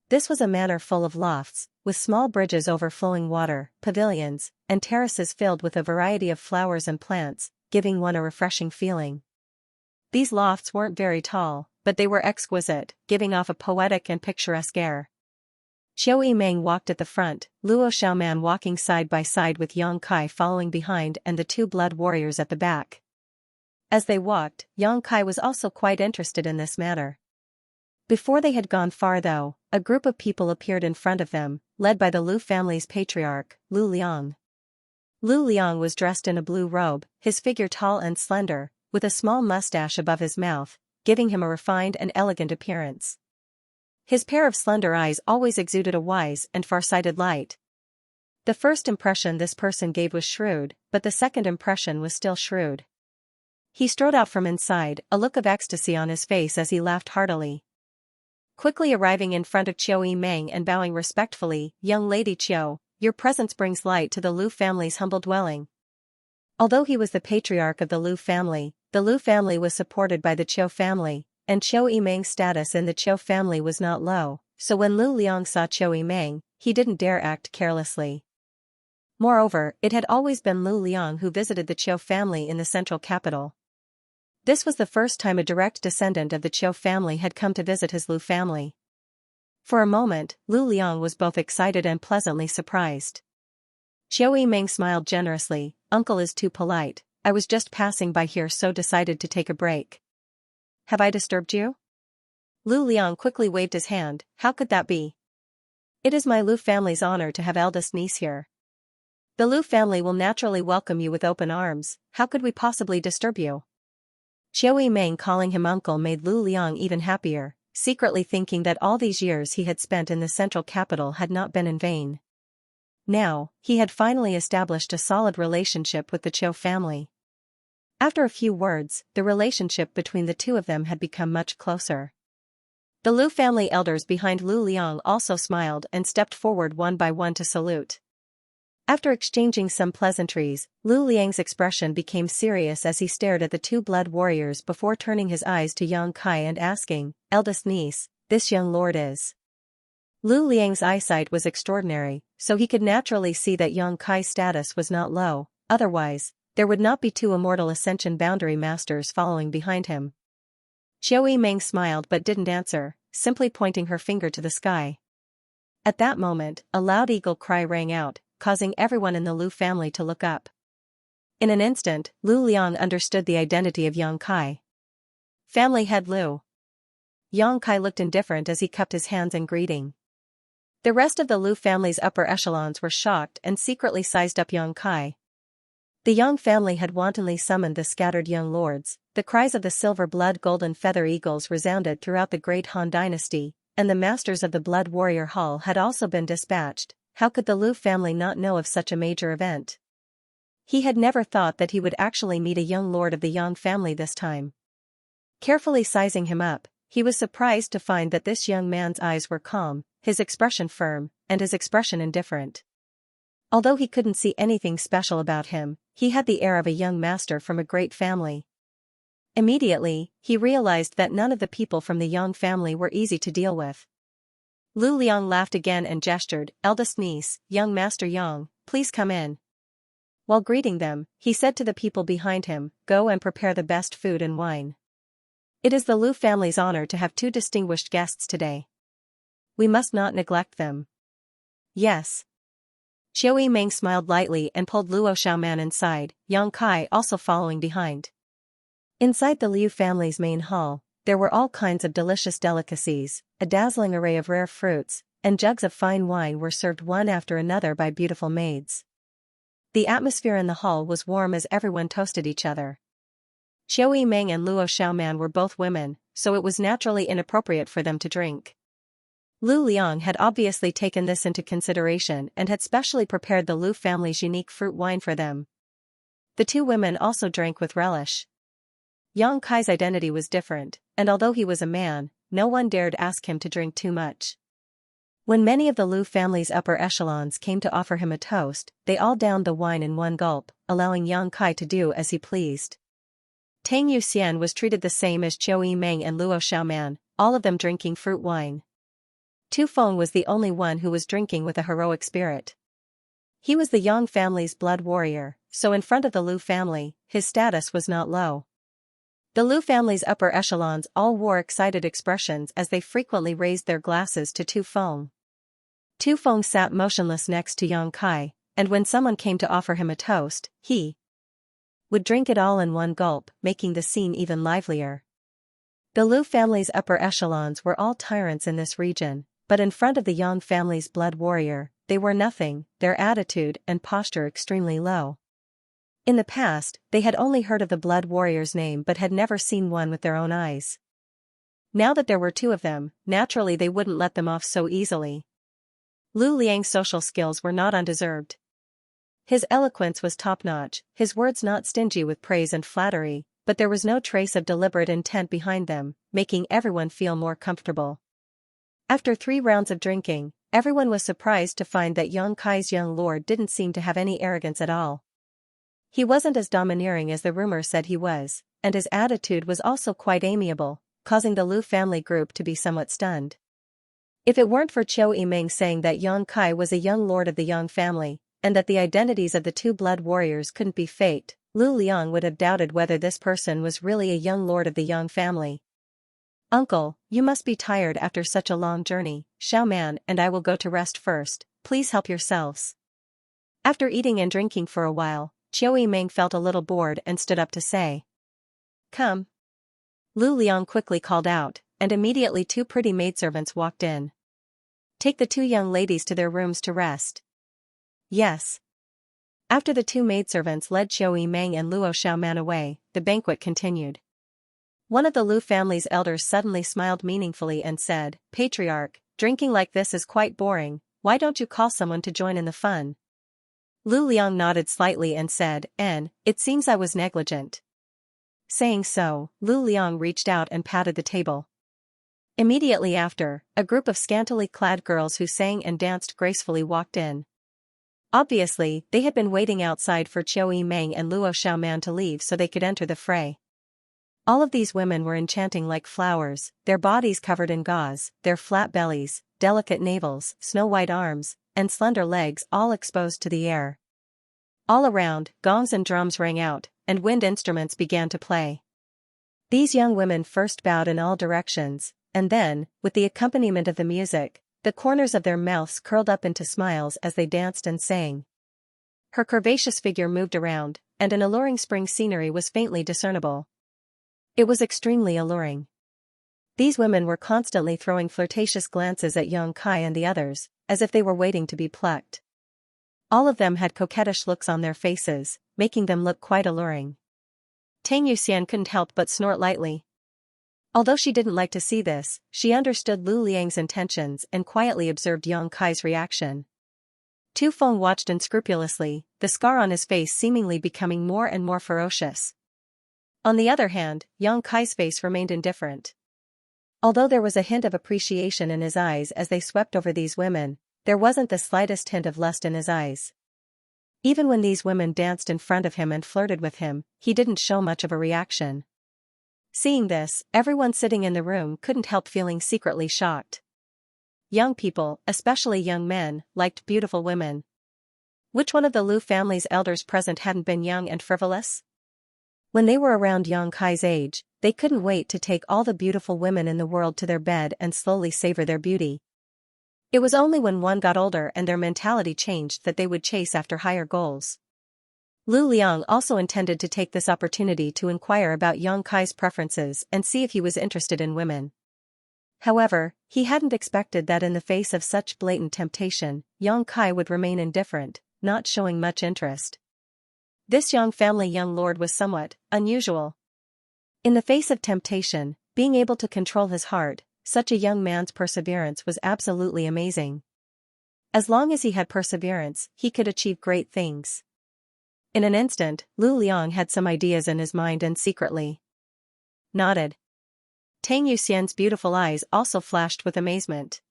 This was a manor full of lofts, with small bridges over flowing water, pavilions, and terraces filled with a variety of flowers and plants, giving one a refreshing feeling. These lofts weren't very tall, but they were exquisite, giving off a poetic and picturesque air. Qiu Yimeng walked at the front, Luo Xiaoman walking side by side with Yang Kai following behind and the two blood warriors at the back. As they walked, Yang Kai was also quite interested in this matter. Before they had gone far though, a group of people appeared in front of them, led by the Lu family's patriarch, Lu Liang. Lu Liang was dressed in a blue robe, his figure tall and slender, with a small mustache above his mouth, giving him a refined and elegant appearance. His pair of slender eyes always exuded a wise and far-sighted light. The first impression this person gave was shrewd, but the second impression was still shrewd. He strode out from inside, a look of ecstasy on his face as he laughed heartily. Quickly arriving in front of Qiu Yimeng and bowing respectfully, "Young Lady Qiu, your presence brings light to the Lu family's humble dwelling." Although he was the patriarch of the Lu family was supported by the Qiu family, and Qiu Yimeng's status in the Qiu family was not low, so when Lu Liang saw Qiu Yimeng, he didn't dare act carelessly. Moreover, it had always been Lu Liang who visited the Qiu family in the central capital. This was the first time a direct descendant of the Qiu family had come to visit his Lu family. For a moment, Lu Liang was both excited and pleasantly surprised. Qiu Yimeng smiled generously. "Uncle is too polite, I was just passing by here so decided to take a break. Have I disturbed you?" Lu Liang quickly waved his hand. "How could that be? It is my Lu family's honor to have eldest niece here. The Lu family will naturally welcome you with open arms, how could we possibly disturb you?" Qiu Yimeng calling him uncle made Lu Liang even happier, secretly thinking that all these years he had spent in the central capital had not been in vain. Now, he had finally established a solid relationship with the Qiu family. After a few words, the relationship between the two of them had become much closer. The Lu family elders behind Lu Liang also smiled and stepped forward one by one to salute. After exchanging some pleasantries, Lu Liang's expression became serious as he stared at the two blood warriors before turning his eyes to Yang Kai and asking, "Eldest niece, this young lord is?" Lu Liang's eyesight was extraordinary, so he could naturally see that Yang Kai's status was not low, otherwise, there would not be two immortal Ascension boundary masters following behind him. Qiu Yimeng smiled but didn't answer, simply pointing her finger to the sky. At that moment, a loud eagle cry rang out, causing everyone in the Lu family to look up. In an instant, Lu Liang understood the identity of Yang Kai. Family head Lu. Yang Kai looked indifferent as he cupped his hands in greeting. The rest of the Lu family's upper echelons were shocked and secretly sized up Yang Kai. The Yang family had wantonly summoned the scattered young lords, the cries of the silver-blood golden feather eagles resounded throughout the great Han dynasty, and the masters of the Blood Warrior Hall had also been dispatched. How could the Lu family not know of such a major event? He had never thought that he would actually meet a young lord of the Yang family this time. Carefully sizing him up, he was surprised to find that this young man's eyes were calm, his expression firm, and his expression indifferent. Although he couldn't see anything special about him, he had the air of a young master from a great family. Immediately, he realized that none of the people from the Yang family were easy to deal with. Lu Liang laughed again and gestured, "Eldest niece, young Master Yang, please come in." While greeting them, he said to the people behind him, "Go and prepare the best food and wine. It is the Lu family's honor to have two distinguished guests today. We must not neglect them." "Yes." Qiu Yimeng smiled lightly and pulled Luo Xiaoman inside, Yang Kai also following behind. Inside the Liu family's main hall, there were all kinds of delicious delicacies, a dazzling array of rare fruits, and jugs of fine wine were served one after another by beautiful maids. The atmosphere in the hall was warm as everyone toasted each other. Qiu Yimeng and Luo Xiaoman were both women, so it was naturally inappropriate for them to drink. Lu Liang had obviously taken this into consideration and had specially prepared the Lu family's unique fruit wine for them. The two women also drank with relish. Yang Kai's identity was different, and although he was a man, no one dared ask him to drink too much. When many of the Lu family's upper echelons came to offer him a toast, they all downed the wine in one gulp, allowing Yang Kai to do as he pleased. Tang Yuxian was treated the same as Qiu Yimeng and Luo Xiaoman, all of them drinking fruit wine. Tu Feng was the only one who was drinking with a heroic spirit. He was the Yang family's blood warrior, so in front of the Lu family, his status was not low. The Lu family's upper echelons all wore excited expressions as they frequently raised their glasses to Tu Feng. Tu Feng sat motionless next to Yang Kai, and when someone came to offer him a toast, he would drink it all in one gulp, making the scene even livelier. The Lu family's upper echelons were all tyrants in this region, but in front of the Yang family's blood warrior, they were nothing, their attitude and posture extremely low. In the past, they had only heard of the blood warrior's name but had never seen one with their own eyes. Now that there were two of them, naturally they wouldn't let them off so easily. Lu Liang's social skills were not undeserved. His eloquence was top-notch, his words not stingy with praise and flattery, but there was no trace of deliberate intent behind them, making everyone feel more comfortable. After 3 rounds of drinking, everyone was surprised to find that Yang Kai's young lord didn't seem to have any arrogance at all. He wasn't as domineering as the rumor said he was, and his attitude was also quite amiable, causing the Lu family group to be somewhat stunned. If it weren't for Qiu Yimeng saying that Yang Kai was a young lord of the Yang family, and that the identities of the 2 blood warriors couldn't be faked, Lu Liang would have doubted whether this person was really a young lord of the Yang family. "Uncle, you must be tired after such a long journey. Xiaoman and I will go to rest first, please help yourselves." After eating and drinking for a while, Qiu Yimeng felt a little bored and stood up to say, "Come." Lu Liang quickly called out, and immediately 2 pretty maidservants walked in. "Take the 2 young ladies to their rooms to rest." "Yes." After the 2 maidservants led Qiu Yimeng and Luo Xiaoman away, the banquet continued. One of the Lu family's elders suddenly smiled meaningfully and said, "Patriarch, drinking like this is quite boring, why don't you call someone to join in the fun?" Lu Liang nodded slightly and said, "It seems I was negligent." Saying so, Lu Liang reached out and patted the table. Immediately after, a group of scantily clad girls who sang and danced gracefully walked in. Obviously, they had been waiting outside for Qiu Yimeng and Luo Xiaoman to leave so they could enter the fray. All of these women were enchanting like flowers, their bodies covered in gauze, their flat bellies, delicate navels, snow-white arms, and slender legs all exposed to the air. All around, gongs and drums rang out, and wind instruments began to play. These young women first bowed in all directions, and then, with the accompaniment of the music, the corners of their mouths curled up into smiles as they danced and sang. Her curvaceous figure moved around, and an alluring spring scenery was faintly discernible. It was extremely alluring. These women were constantly throwing flirtatious glances at Yang Kai and the others, as if they were waiting to be plucked. All of them had coquettish looks on their faces, making them look quite alluring. Tang Yuxian couldn't help but snort lightly. Although she didn't like to see this, she understood Lu Liang's intentions and quietly observed Yang Kai's reaction. Tu Feng watched unscrupulously, the scar on his face seemingly becoming more and more ferocious. On the other hand, Yang Kai's face remained indifferent. Although there was a hint of appreciation in his eyes as they swept over these women, there wasn't the slightest hint of lust in his eyes. Even when these women danced in front of him and flirted with him, he didn't show much of a reaction. Seeing this, everyone sitting in the room couldn't help feeling secretly shocked. Young people, especially young men, liked beautiful women. Which one of the Lu family's elders present hadn't been young and frivolous? When they were around Yang Kai's age, they couldn't wait to take all the beautiful women in the world to their bed and slowly savor their beauty. It was only when one got older and their mentality changed that they would chase after higher goals. Lu Liang also intended to take this opportunity to inquire about Yang Kai's preferences and see if he was interested in women. However, he hadn't expected that in the face of such blatant temptation, Yang Kai would remain indifferent, not showing much interest. This Yang family young lord was somewhat unusual. In the face of temptation, being able to control his heart, such a young man's perseverance was absolutely amazing. As long as he had perseverance, he could achieve great things. In an instant, Lu Liang had some ideas in his mind and secretly nodded. Tang Yuxian's beautiful eyes also flashed with amazement.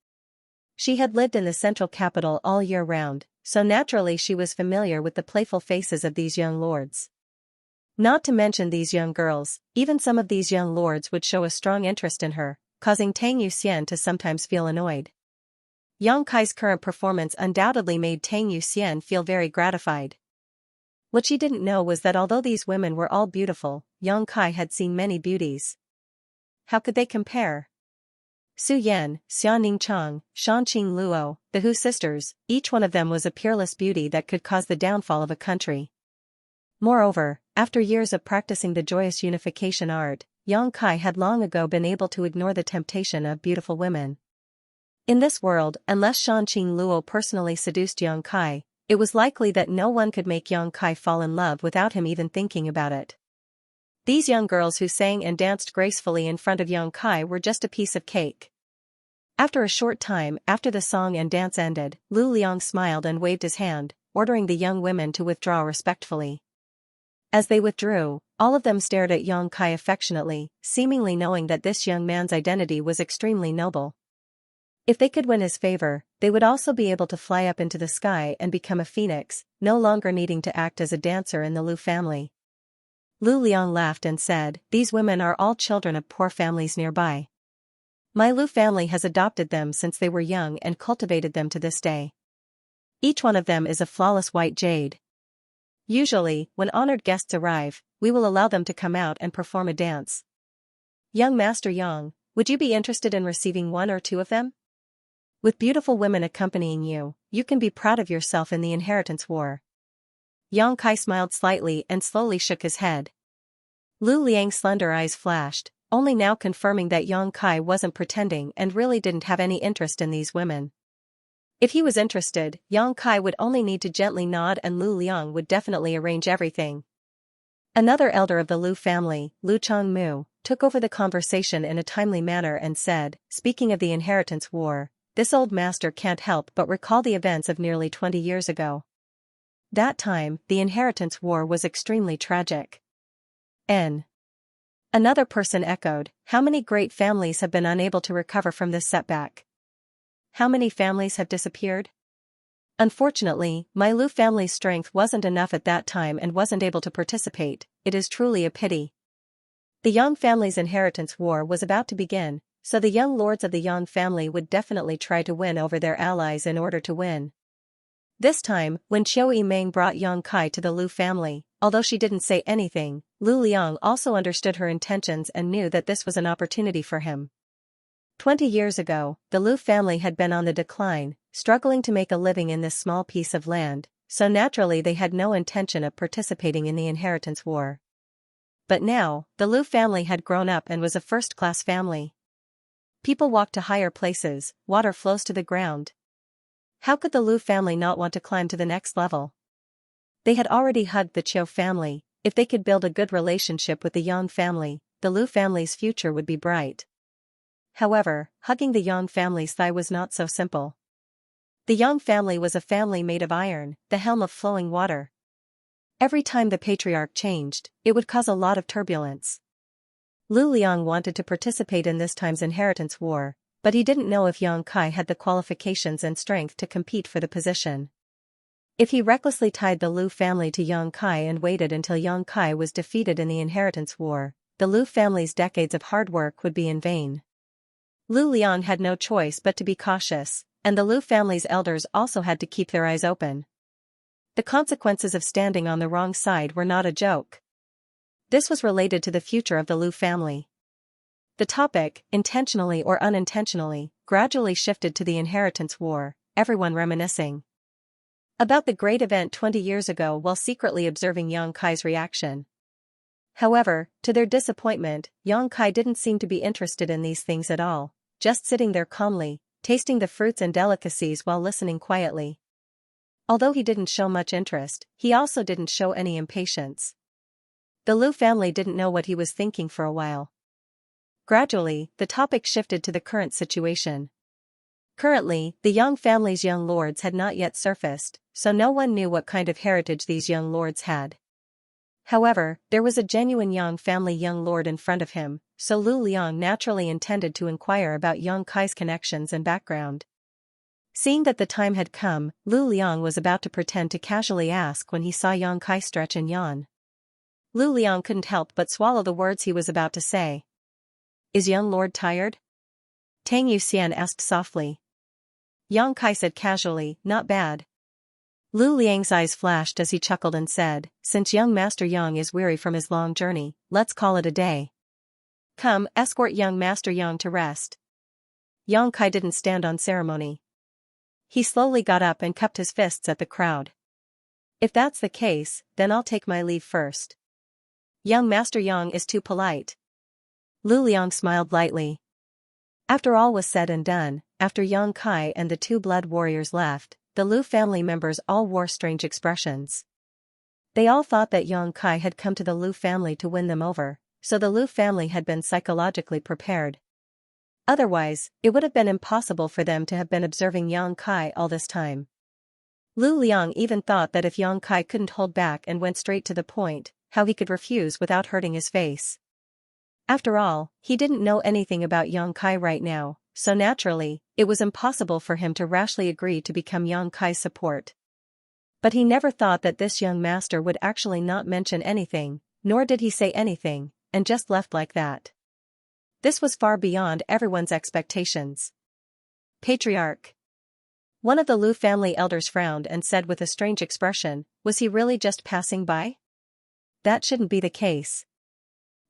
She had lived in the central capital all year round, so naturally she was familiar with the playful faces of these young lords. Not to mention these young girls, even some of these young lords would show a strong interest in her, causing Tang Yuxian to sometimes feel annoyed. Yang Kai's current performance undoubtedly made Tang Yuxian feel very gratified. What she didn't know was that although these women were all beautiful, Yang Kai had seen many beauties. How could they compare? Su Yan, Xia Ningchang, Shanqing Luo, the Hu sisters, each one of them was a peerless beauty that could cause the downfall of a country. Moreover, after years of practicing the joyous unification art, Yang Kai had long ago been able to ignore the temptation of beautiful women. In this world, unless Shanqing Luo personally seduced Yang Kai, it was likely that no one could make Yang Kai fall in love without him even thinking about it. These young girls who sang and danced gracefully in front of Yang Kai were just a piece of cake. After a short time after the song and dance ended, Lu Liang smiled and waved his hand, ordering the young women to withdraw respectfully. As they withdrew, all of them stared at Yang Kai affectionately, seemingly knowing that this young man's identity was extremely noble. If they could win his favor, they would also be able to fly up into the sky and become a phoenix, no longer needing to act as a dancer in the Lu family. Lu Liang laughed and said, "These women are all children of poor families nearby. My Lu family has adopted them since they were young and cultivated them to this day. Each one of them is a flawless white jade. Usually, when honored guests arrive, we will allow them to come out and perform a dance. Young Master Yang, would you be interested in receiving one or two of them? With beautiful women accompanying you, you can be proud of yourself in the inheritance war." Yang Kai smiled slightly and slowly shook his head. Lu Liang's slender eyes flashed, only now confirming that Yang Kai wasn't pretending and really didn't have any interest in these women. If he was interested, Yang Kai would only need to gently nod and Lu Liang would definitely arrange everything. Another elder of the Lu family, Lu Changmu, took over the conversation in a timely manner and said, "Speaking of the inheritance war, this old master can't help but recall the events of nearly 20 years ago. That time, the inheritance war was extremely tragic." Another person echoed, "How many great families have been unable to recover from this setback? How many families have disappeared? Unfortunately, my Lu family's strength wasn't enough at that time and wasn't able to participate. It is truly a pity." The Yang family's inheritance war was about to begin, so the young lords of the Yang family would definitely try to win over their allies in order to win. This time, when Qiu Yimeng brought Yang Kai to the Lu family, although she didn't say anything, Lu Liang also understood her intentions and knew that this was an opportunity for him. 20 years ago, the Lu family had been on the decline, struggling to make a living in this small piece of land, so naturally they had no intention of participating in the inheritance war. But now, the Lu family had grown up and was a first-class family. People walk to higher places, water flows to the ground. How could the Lu family not want to climb to the next level? They had already hugged the Qiu family. If they could build a good relationship with the Yang family, the Lu family's future would be bright. However, hugging the Yang family's thigh was not so simple. The Yang family was a family made of iron, the helm of flowing water. Every time the patriarch changed, it would cause a lot of turbulence. Lu Liang wanted to participate in this time's inheritance war, but he didn't know if Yang Kai had the qualifications and strength to compete for the position. If he recklessly tied the Lu family to Yang Kai and waited until Yang Kai was defeated in the inheritance war, the Lu family's decades of hard work would be in vain. Lu Liang had no choice but to be cautious, and the Lu family's elders also had to keep their eyes open. The consequences of standing on the wrong side were not a joke. This was related to the future of the Lu family. The topic, intentionally or unintentionally, gradually shifted to the inheritance war, everyone reminiscing about the great event 20 years ago while secretly observing Yang Kai's reaction. However, to their disappointment, Yang Kai didn't seem to be interested in these things at all, just sitting there calmly, tasting the fruits and delicacies while listening quietly. Although he didn't show much interest, he also didn't show any impatience. The Lu family didn't know what he was thinking for a while. Gradually, the topic shifted to the current situation. Currently, the Yang family's young lords had not yet surfaced, so no one knew what kind of heritage these young lords had. However, there was a genuine Yang family young lord in front of him, so Lu Liang naturally intended to inquire about Yang Kai's connections and background. Seeing that the time had come, Lu Liang was about to pretend to casually ask when he saw Yang Kai stretch and yawn. Lu Liang couldn't help but swallow the words he was about to say. "Is young lord tired?" Tang Yuxian asked softly. Yang Kai said casually, not bad. Lu Liang's eyes flashed as he chuckled and said, since young Master Yang is weary from his long journey, let's call it a day. Come, escort young Master Yang to rest. Yang Kai didn't stand on ceremony. He slowly got up and cupped his fists at the crowd. If that's the case, then I'll take my leave first. Young Master Yang is too polite. Lu Liang smiled lightly. After all was said and done, after Yang Kai and the two blood warriors left, the Lu family members all wore strange expressions. They all thought that Yang Kai had come to the Lu family to win them over, so the Lu family had been psychologically prepared. Otherwise, it would have been impossible for them to have been observing Yang Kai all this time. Lu Liang even thought that if Yang Kai couldn't hold back and went straight to the point, how he could refuse without hurting his face. After all, he didn't know anything about Yang Kai right now, so naturally, it was impossible for him to rashly agree to become Yang Kai's support. But he never thought that this young master would actually not mention anything, nor did he say anything, and just left like that. This was far beyond everyone's expectations. Patriarch. One of the Lu family elders frowned and said with a strange expression, was he really just passing by? That shouldn't be the case.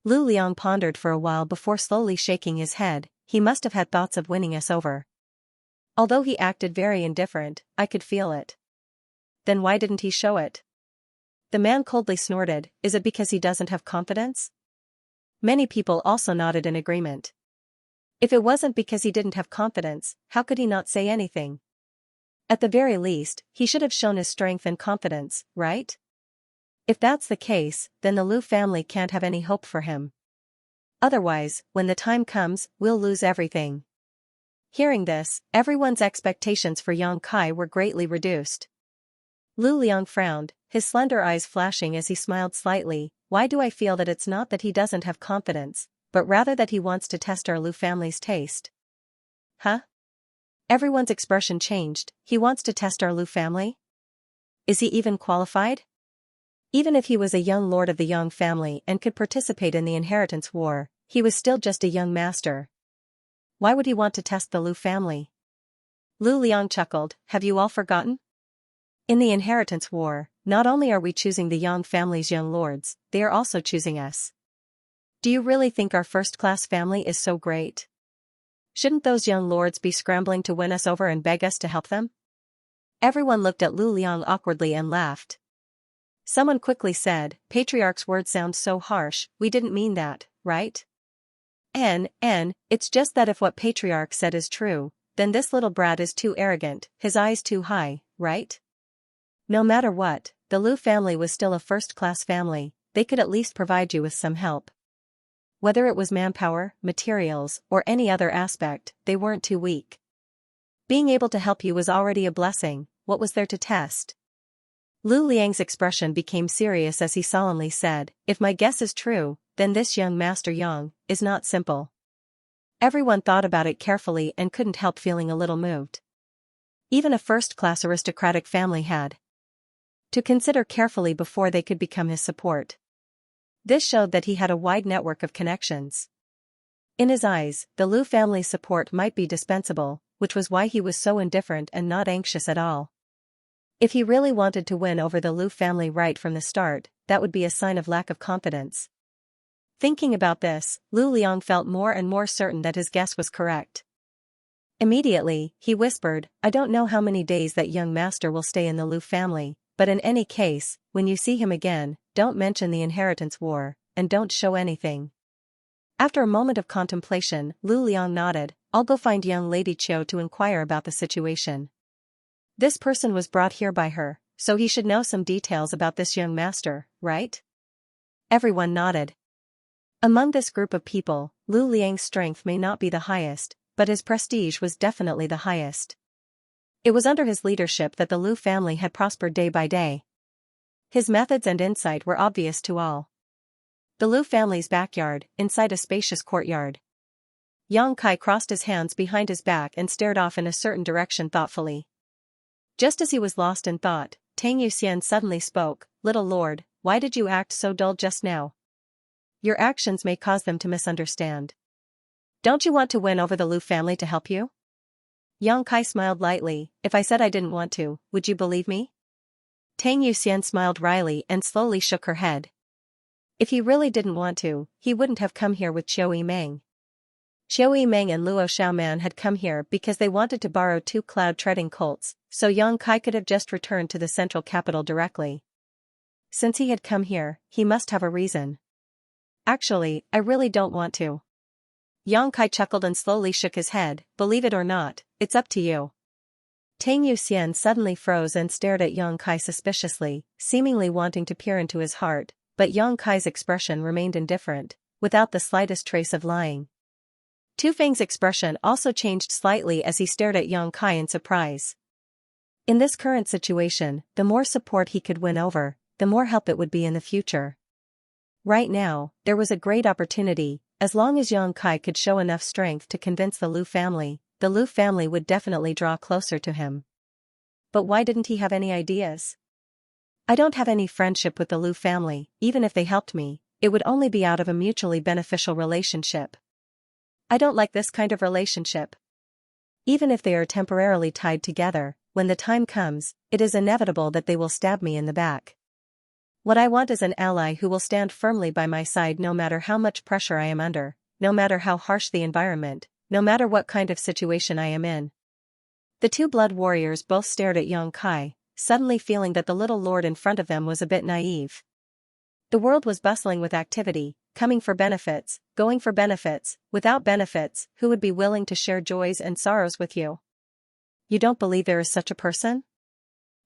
Lu Liang pondered for a while before slowly shaking his head. He must have had thoughts of winning us over. Although he acted very indifferent, I could feel it. Then why didn't he show it? The man coldly snorted, is it because he doesn't have confidence? Many people also nodded in agreement. If it wasn't because he didn't have confidence, how could he not say anything? At the very least, he should have shown his strength and confidence, right? If that's the case, then the Lu family can't have any hope for him. Otherwise, when the time comes, we'll lose everything. Hearing this, everyone's expectations for Yang Kai were greatly reduced. Lu Liang frowned, his slender eyes flashing as he smiled slightly. Why do I feel that it's not that he doesn't have confidence, but rather that he wants to test our Lu family's taste? Huh? Everyone's expression changed. He wants to test our Lu family? Is he even qualified? Even if he was a young lord of the Yang family and could participate in the inheritance war, he was still just a young master. Why would he want to test the Lu family? Lu Liang chuckled, have you all forgotten? In the inheritance war, not only are we choosing the Yang family's young lords, they are also choosing us. Do you really think our first-class family is so great? Shouldn't those young lords be scrambling to win us over and beg us to help them? Everyone looked at Lu Liang awkwardly and laughed. Someone quickly said, Patriarch's words sound so harsh, we didn't mean that, right? It's just that if what Patriarch said is true, then this little brat is too arrogant, his eyes too high, right? No matter what, the Lu family was still a first-class family, they could at least provide you with some help. Whether it was manpower, materials, or any other aspect, they weren't too weak. Being able to help you was already a blessing, what was there to test? Lu Liang's expression became serious as he solemnly said, if my guess is true, then this young Master Yang is not simple. Everyone thought about it carefully and couldn't help feeling a little moved. Even a first-class aristocratic family had to consider carefully before they could become his support. This showed that he had a wide network of connections. In his eyes, the Lu family's support might be dispensable, which was why he was so indifferent and not anxious at all. If he really wanted to win over the Lu family right from the start, that would be a sign of lack of confidence. Thinking about this, Lu Liang felt more and more certain that his guess was correct. Immediately, he whispered, I don't know how many days that young master will stay in the Lu family, but in any case, when you see him again, don't mention the inheritance war, and don't show anything. After a moment of contemplation, Lu Liang nodded, I'll go find young Lady Qiu to inquire about the situation. This person was brought here by her, so he should know some details about this young master, right? Everyone nodded. Among this group of people, Lu Liang's strength may not be the highest, but his prestige was definitely the highest. It was under his leadership that the Lu family had prospered day by day. His methods and insight were obvious to all. The Lu family's backyard, inside a spacious courtyard. Yang Kai crossed his hands behind his back and stared off in a certain direction thoughtfully. Just as he was lost in thought, Tang Yuxian suddenly spoke, Little Lord, why did you act so dull just now? Your actions may cause them to misunderstand. Don't you want to win over the Lu family to help you? Yang Kai smiled lightly. If I said I didn't want to, would you believe me? Tang Yuxian smiled wryly and slowly shook her head. If he really didn't want to, he wouldn't have come here with Qiu Yimeng. Qiu Yimeng and Luo Xiaoman had come here because they wanted to borrow 2 cloud-treading colts, so Yang Kai could have just returned to the central capital directly. Since he had come here, he must have a reason. Actually, I really don't want to. Yang Kai chuckled and slowly shook his head. Believe it or not, it's up to you. Tang Yuxian suddenly froze and stared at Yang Kai suspiciously, seemingly wanting to peer into his heart, but Yang Kai's expression remained indifferent, without the slightest trace of lying. Tu Feng's expression also changed slightly as he stared at Yang Kai in surprise. In this current situation, the more support he could win over, the more help it would be in the future. Right now, there was a great opportunity. As long as Yang Kai could show enough strength to convince the Lu family would definitely draw closer to him. But why didn't he have any ideas? I don't have any friendship with the Lu family. Even if they helped me, it would only be out of a mutually beneficial relationship. I don't like this kind of relationship. Even if they are temporarily tied together, when the time comes, it is inevitable that they will stab me in the back. What I want is an ally who will stand firmly by my side no matter how much pressure I am under, no matter how harsh the environment, no matter what kind of situation I am in. The 2 blood warriors both stared at Yang Kai, suddenly feeling that the little lord in front of them was a bit naive. The world was bustling with activity, coming for benefits, going for benefits, without benefits, who would be willing to share joys and sorrows with you? You don't believe there is such a person?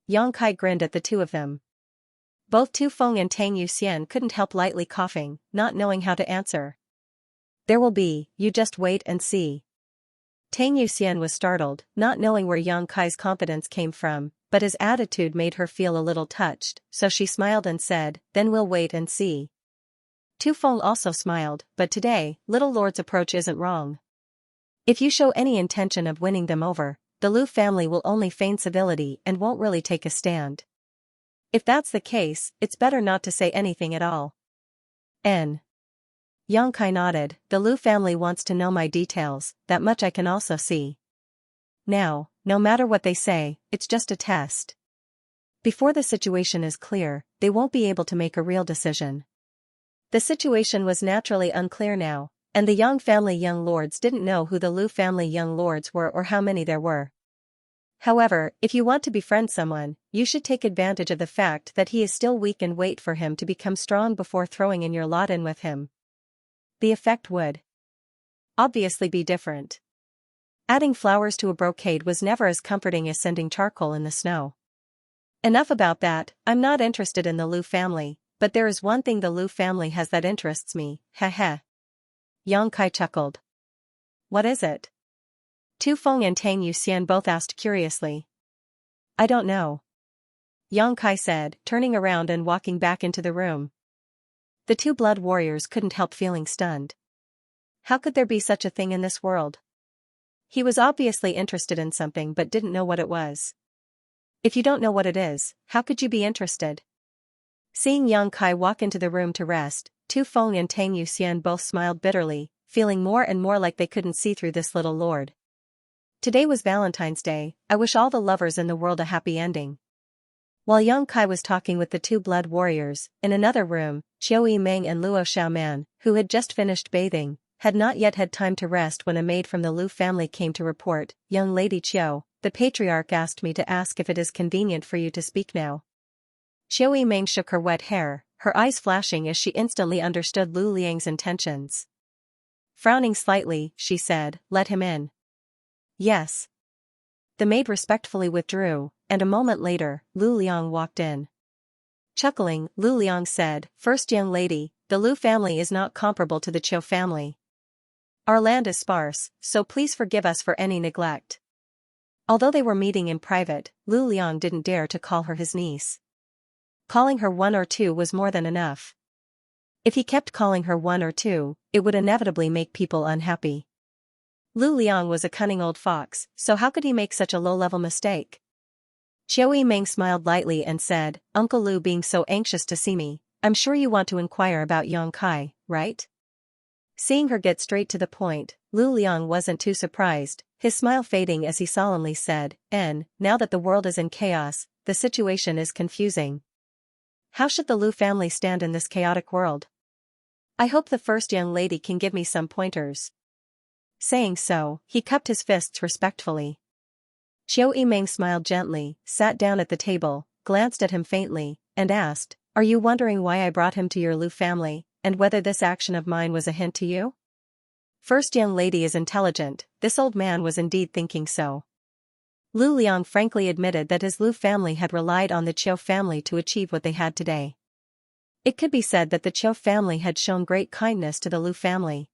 Yang Kai grinned at the 2 of them. Both Tu Feng and Tang Yuxian couldn't help lightly coughing, not knowing how to answer. There will be, you just wait and see. Tang Yuxian was startled, not knowing where Yang Kai's confidence came from, but his attitude made her feel a little touched, so she smiled and said, then we'll wait and see. Tu Feng also smiled, but today, little lord's approach isn't wrong. If you show any intention of winning them over, the Lu family will only feign civility and won't really take a stand. If that's the case, it's better not to say anything at all. Yang Kai nodded. The Lu family wants to know my details, that much I can also see. Now, no matter what they say, it's just a test. Before the situation is clear, they won't be able to make a real decision. The situation was naturally unclear now, and the Yang family young lords didn't know who the Lu family young lords were or how many there were. However, if you want to befriend someone, you should take advantage of the fact that he is still weak and wait for him to become strong before throwing in your lot in with him. The effect would obviously be different. Adding flowers to a brocade was never as comforting as sending charcoal in the snow. Enough about that. I'm not interested in the Lu family, but there is one thing the Lu family has that interests me, heh. Yang Kai chuckled. What is it? Tu Feng and Tang Yuxian both asked curiously. I don't know. Yang Kai said, turning around and walking back into the room. The 2 blood warriors couldn't help feeling stunned. How could there be such a thing in this world? He was obviously interested in something but didn't know what it was. If you don't know what it is, how could you be interested? Seeing Yang Kai walk into the room to rest, Tu Feng and Tang Yuxian both smiled bitterly, feeling more and more like they couldn't see through this little lord. Today was Valentine's Day. I wish all the lovers in the world a happy ending. While Yang Kai was talking with the 2 blood warriors, in another room, Qiu Yimeng and Luo Xiaoman, who had just finished bathing, had not yet had time to rest when a maid from the Lu family came to report, Young Lady Qiu, the patriarch asked me to ask if it is convenient for you to speak now. Qiu Yimeng shook her wet hair, her eyes flashing as she instantly understood Lu Liang's intentions. Frowning slightly, she said, let him in. Yes. The maid respectfully withdrew, and a moment later, Lu Liang walked in. Chuckling, Lu Liang said, First young lady, the Lu family is not comparable to the Qiu family. Our land is sparse, so please forgive us for any neglect. Although they were meeting in private, Lu Liang didn't dare to call her his niece. Calling her 1 or 2 was more than enough. If he kept calling her 1 or 2, it would inevitably make people unhappy. Lu Liang was a cunning old fox, so how could he make such a low-level mistake? Qiu Yimeng smiled lightly and said, Uncle Lu being so anxious to see me, I'm sure you want to inquire about Yang Kai, right? Seeing her get straight to the point, Lu Liang wasn't too surprised. His smile fading as he solemnly said, now that the world is in chaos, the situation is confusing. How should the Lu family stand in this chaotic world? I hope the first young lady can give me some pointers. Saying so, he cupped his fists respectfully. Qiu Yimeng smiled gently, sat down at the table, glanced at him faintly, and asked, "Are you wondering why I brought him to your Lu family, and whether this action of mine was a hint to you?" First young lady is intelligent, this old man was indeed thinking so. Lu Liang frankly admitted that his Lu family had relied on the Qiu family to achieve what they had today. It could be said that the Qiu family had shown great kindness to the Lu family.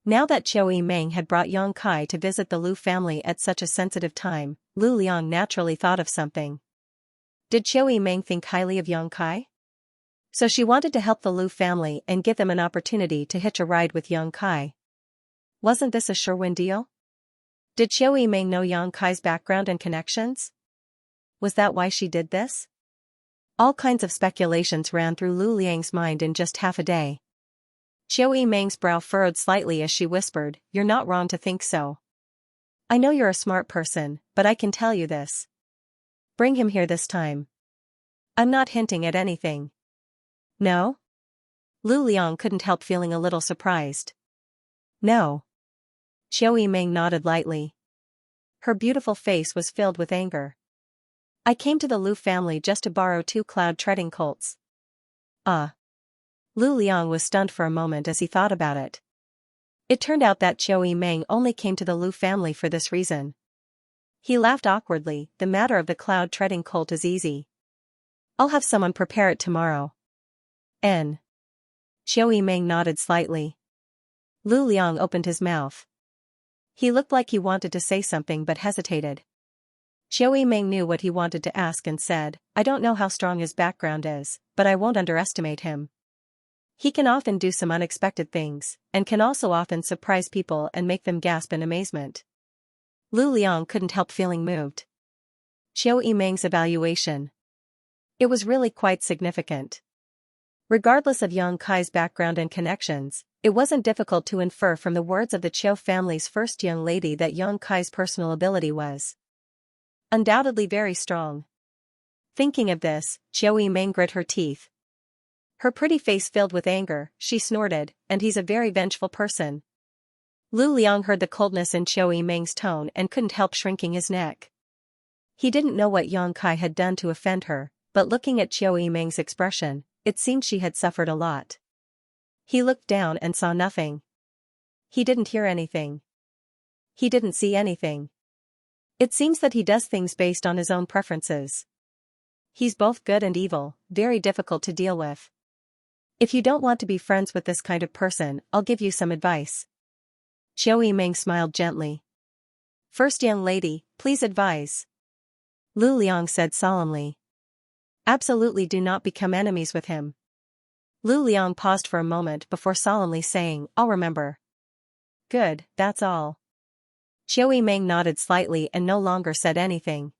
Now that Qiu Yimeng had brought Yang Kai to visit the Lu family at such a sensitive time, Lu Liang naturally thought of something. Did Qiu Yimeng think highly of Yang Kai? So she wanted to help the Lu family and give them an opportunity to hitch a ride with Yang Kai. Wasn't this a sure-win deal? Did Qiu Yimeng know Yang Kai's background and connections? Was that why she did this? All kinds of speculations ran through Lu Liang's mind in just half a day. Qiu Yimeng's brow furrowed slightly as she whispered, "You're not wrong to think so. I know you're a smart person, but I can tell you this. Bring him here this time." "I'm not hinting at anything." "No?" Lu Liang couldn't help feeling a little surprised. "No." Qiu Yimeng nodded lightly. Her beautiful face was filled with anger. "I came to the Lu family just to borrow 2 cloud-treading colts." Lu Liang was stunned for a moment as he thought about it. It turned out that Qiu Yimeng only came to the Lu family for this reason. He laughed awkwardly, "The matter of the cloud-treading colt is easy. I'll have someone prepare it tomorrow." Qiu Yimeng nodded slightly. Lu Liang opened his mouth. He looked like he wanted to say something but hesitated. Qiu Yimeng knew what he wanted to ask and said, "I don't know how strong his background is, but I won't underestimate him. He can often do some unexpected things, and can also often surprise people and make them gasp in amazement." Lu Liang couldn't help feeling moved. Qiu Yimeng's evaluation. It was really quite significant. Regardless of Yang Kai's background and connections, it wasn't difficult to infer from the words of the Qiu family's first young lady that Yang Kai's personal ability was undoubtedly very strong. Thinking of this, Qiu Yimeng grit her teeth. Her pretty face filled with anger, she snorted, "And he's a very vengeful person." Lu Liang heard the coldness in Qiu Yimeng's tone and couldn't help shrinking his neck. He didn't know what Yang Kai had done to offend her, but looking at Qiu Yimeng's expression, it seemed she had suffered a lot. He looked down and saw nothing. He didn't hear anything. He didn't see anything. It seems that he does things based on his own preferences. He's both good and evil, very difficult to deal with. If you don't want to be friends with this kind of person, I'll give you some advice. Qiu Yimeng smiled gently. "First young lady, please advise." Lu Liang said solemnly. "Absolutely do not become enemies with him." Lu Liang paused for a moment before solemnly saying, "I'll remember." "Good, that's all." Qiu Yimeng nodded slightly and no longer said anything.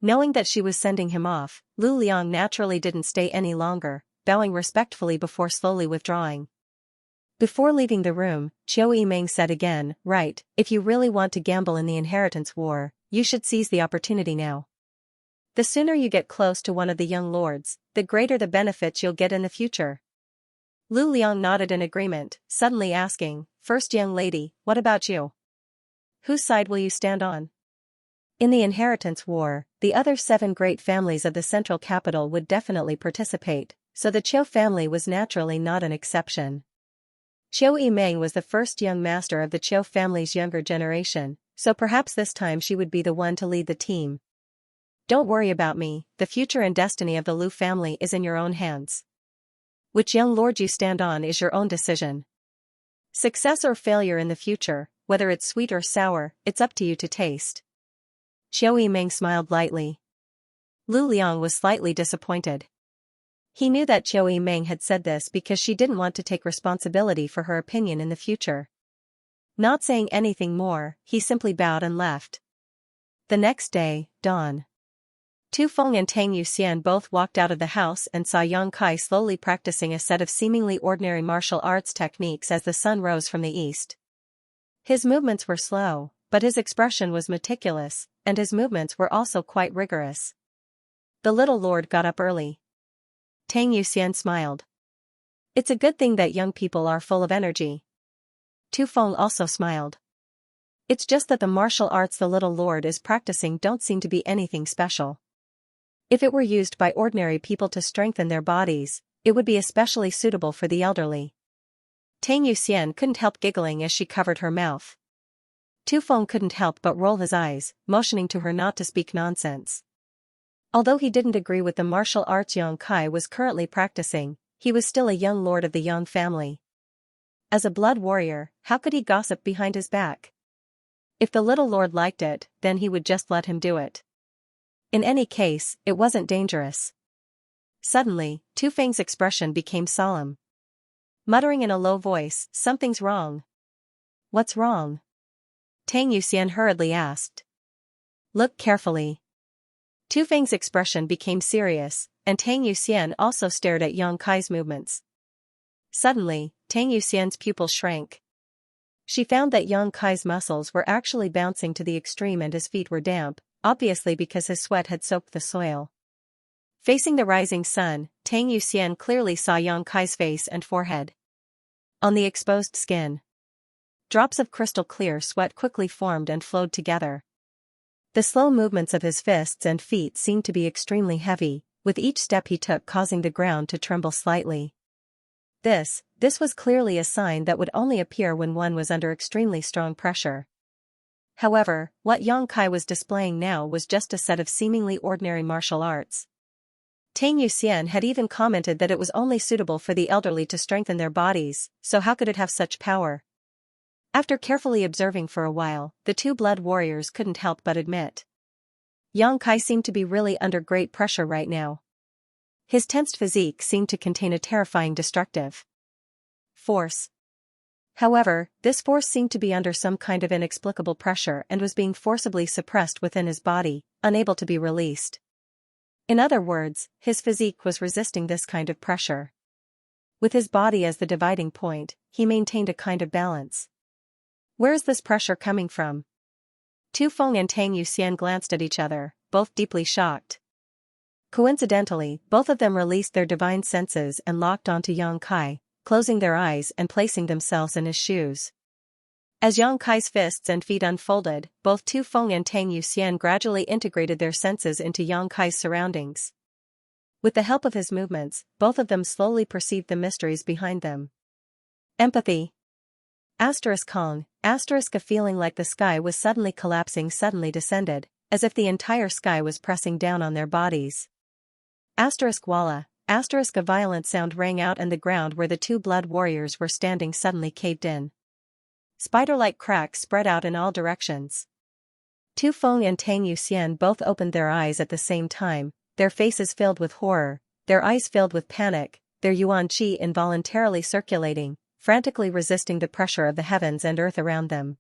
Knowing that she was sending him off, Lu Liang naturally didn't stay any longer, bowing respectfully before slowly withdrawing. Before leaving the room, Qiu Yimeng said again, "Right, if you really want to gamble in the inheritance war, you should seize the opportunity now. The sooner you get close to one of the young lords, the greater the benefits you'll get in the future." Lu Liang nodded in agreement, suddenly asking, "First young lady, what about you? Whose side will you stand on?" In the inheritance war, the other 7 great families of the central capital would definitely participate, so the Qiu family was naturally not an exception. Qiu Yimeng was the first young master of the Qiu family's younger generation, so perhaps this time she would be the one to lead the team. "Don't worry about me, the future and destiny of the Lu family is in your own hands. Which young lord you stand on is your own decision. Success or failure in the future, whether it's sweet or sour, it's up to you to taste." Qiu Yimeng smiled lightly. Lu Liang was slightly disappointed. He knew that Qiu Yimeng had said this because she didn't want to take responsibility for her opinion in the future. Not saying anything more, he simply bowed and left. The next day, dawn. Tu Feng and Tang Yuxian both walked out of the house and saw Yang Kai slowly practicing a set of seemingly ordinary martial arts techniques as the sun rose from the east. His movements were slow, but his expression was meticulous, and his movements were also quite rigorous. The little lord got up early. Tang Yuxian smiled. It's a good thing that young people are full of energy. Tu Feng also smiled. It's just that the martial arts the little lord is practicing don't seem to be anything special. If it were used by ordinary people to strengthen their bodies, it would be especially suitable for the elderly. Tang Yuxian couldn't help giggling as she covered her mouth. Tu Feng couldn't help but roll his eyes, motioning to her not to speak nonsense. Although he didn't agree with the martial arts Yang Kai was currently practicing, he was still a young lord of the Yang family. As a blood warrior, how could he gossip behind his back? If the little lord liked it, then he would just let him do it. In any case, it wasn't dangerous. Suddenly, Tu Feng's expression became solemn. Muttering in a low voice, "Something's wrong." "What's wrong?" Tang Yuxian hurriedly asked. "Look carefully." Tu Feng's expression became serious, and Tang Yuxian also stared at Yang Kai's movements. Suddenly, Tang Yuxian's pupils shrank. She found that Yang Kai's muscles were actually bouncing to the extreme and his feet were damp, obviously because his sweat had soaked the soil. Facing the rising sun, Tang Yuxian clearly saw Yang Kai's face and forehead. On the exposed skin, drops of crystal clear sweat quickly formed and flowed together. The slow movements of his fists and feet seemed to be extremely heavy, with each step he took causing the ground to tremble slightly. This was clearly a sign that would only appear when one was under extremely strong pressure. However, what Yang Kai was displaying now was just a set of seemingly ordinary martial arts. Tang Yuxian had even commented that it was only suitable for the elderly to strengthen their bodies, so how could it have such power? After carefully observing for a while, the two blood warriors couldn't help but admit. Yang Kai seemed to be really under great pressure right now. His tensed physique seemed to contain a terrifying destructive force. However, this force seemed to be under some kind of inexplicable pressure and was being forcibly suppressed within his body, unable to be released. In other words, his physique was resisting this kind of pressure. With his body as the dividing point, he maintained a kind of balance. Where is this pressure coming from? Tu Feng and Tang Yuxian glanced at each other, both deeply shocked. Coincidentally, both of them released their divine senses and locked onto Yang Kai, closing their eyes and placing themselves in his shoes. As Yang Kai's fists and feet unfolded, both Tu Feng and Tang Yuxian gradually integrated their senses into Yang Kai's surroundings. With the help of his movements, both of them slowly perceived the mysteries behind them. Empathy. Kong, a feeling like the sky was suddenly collapsing suddenly descended, as if the entire sky was pressing down on their bodies. Walla, a violent sound rang out and the ground where the two blood warriors were standing suddenly caved in. Spider-like cracks spread out in all directions. Tu Feng and Tang Yuxian both opened their eyes at the same time, their faces filled with horror, their eyes filled with panic, their yuan qi involuntarily circulating, frantically resisting the pressure of the heavens and earth around them.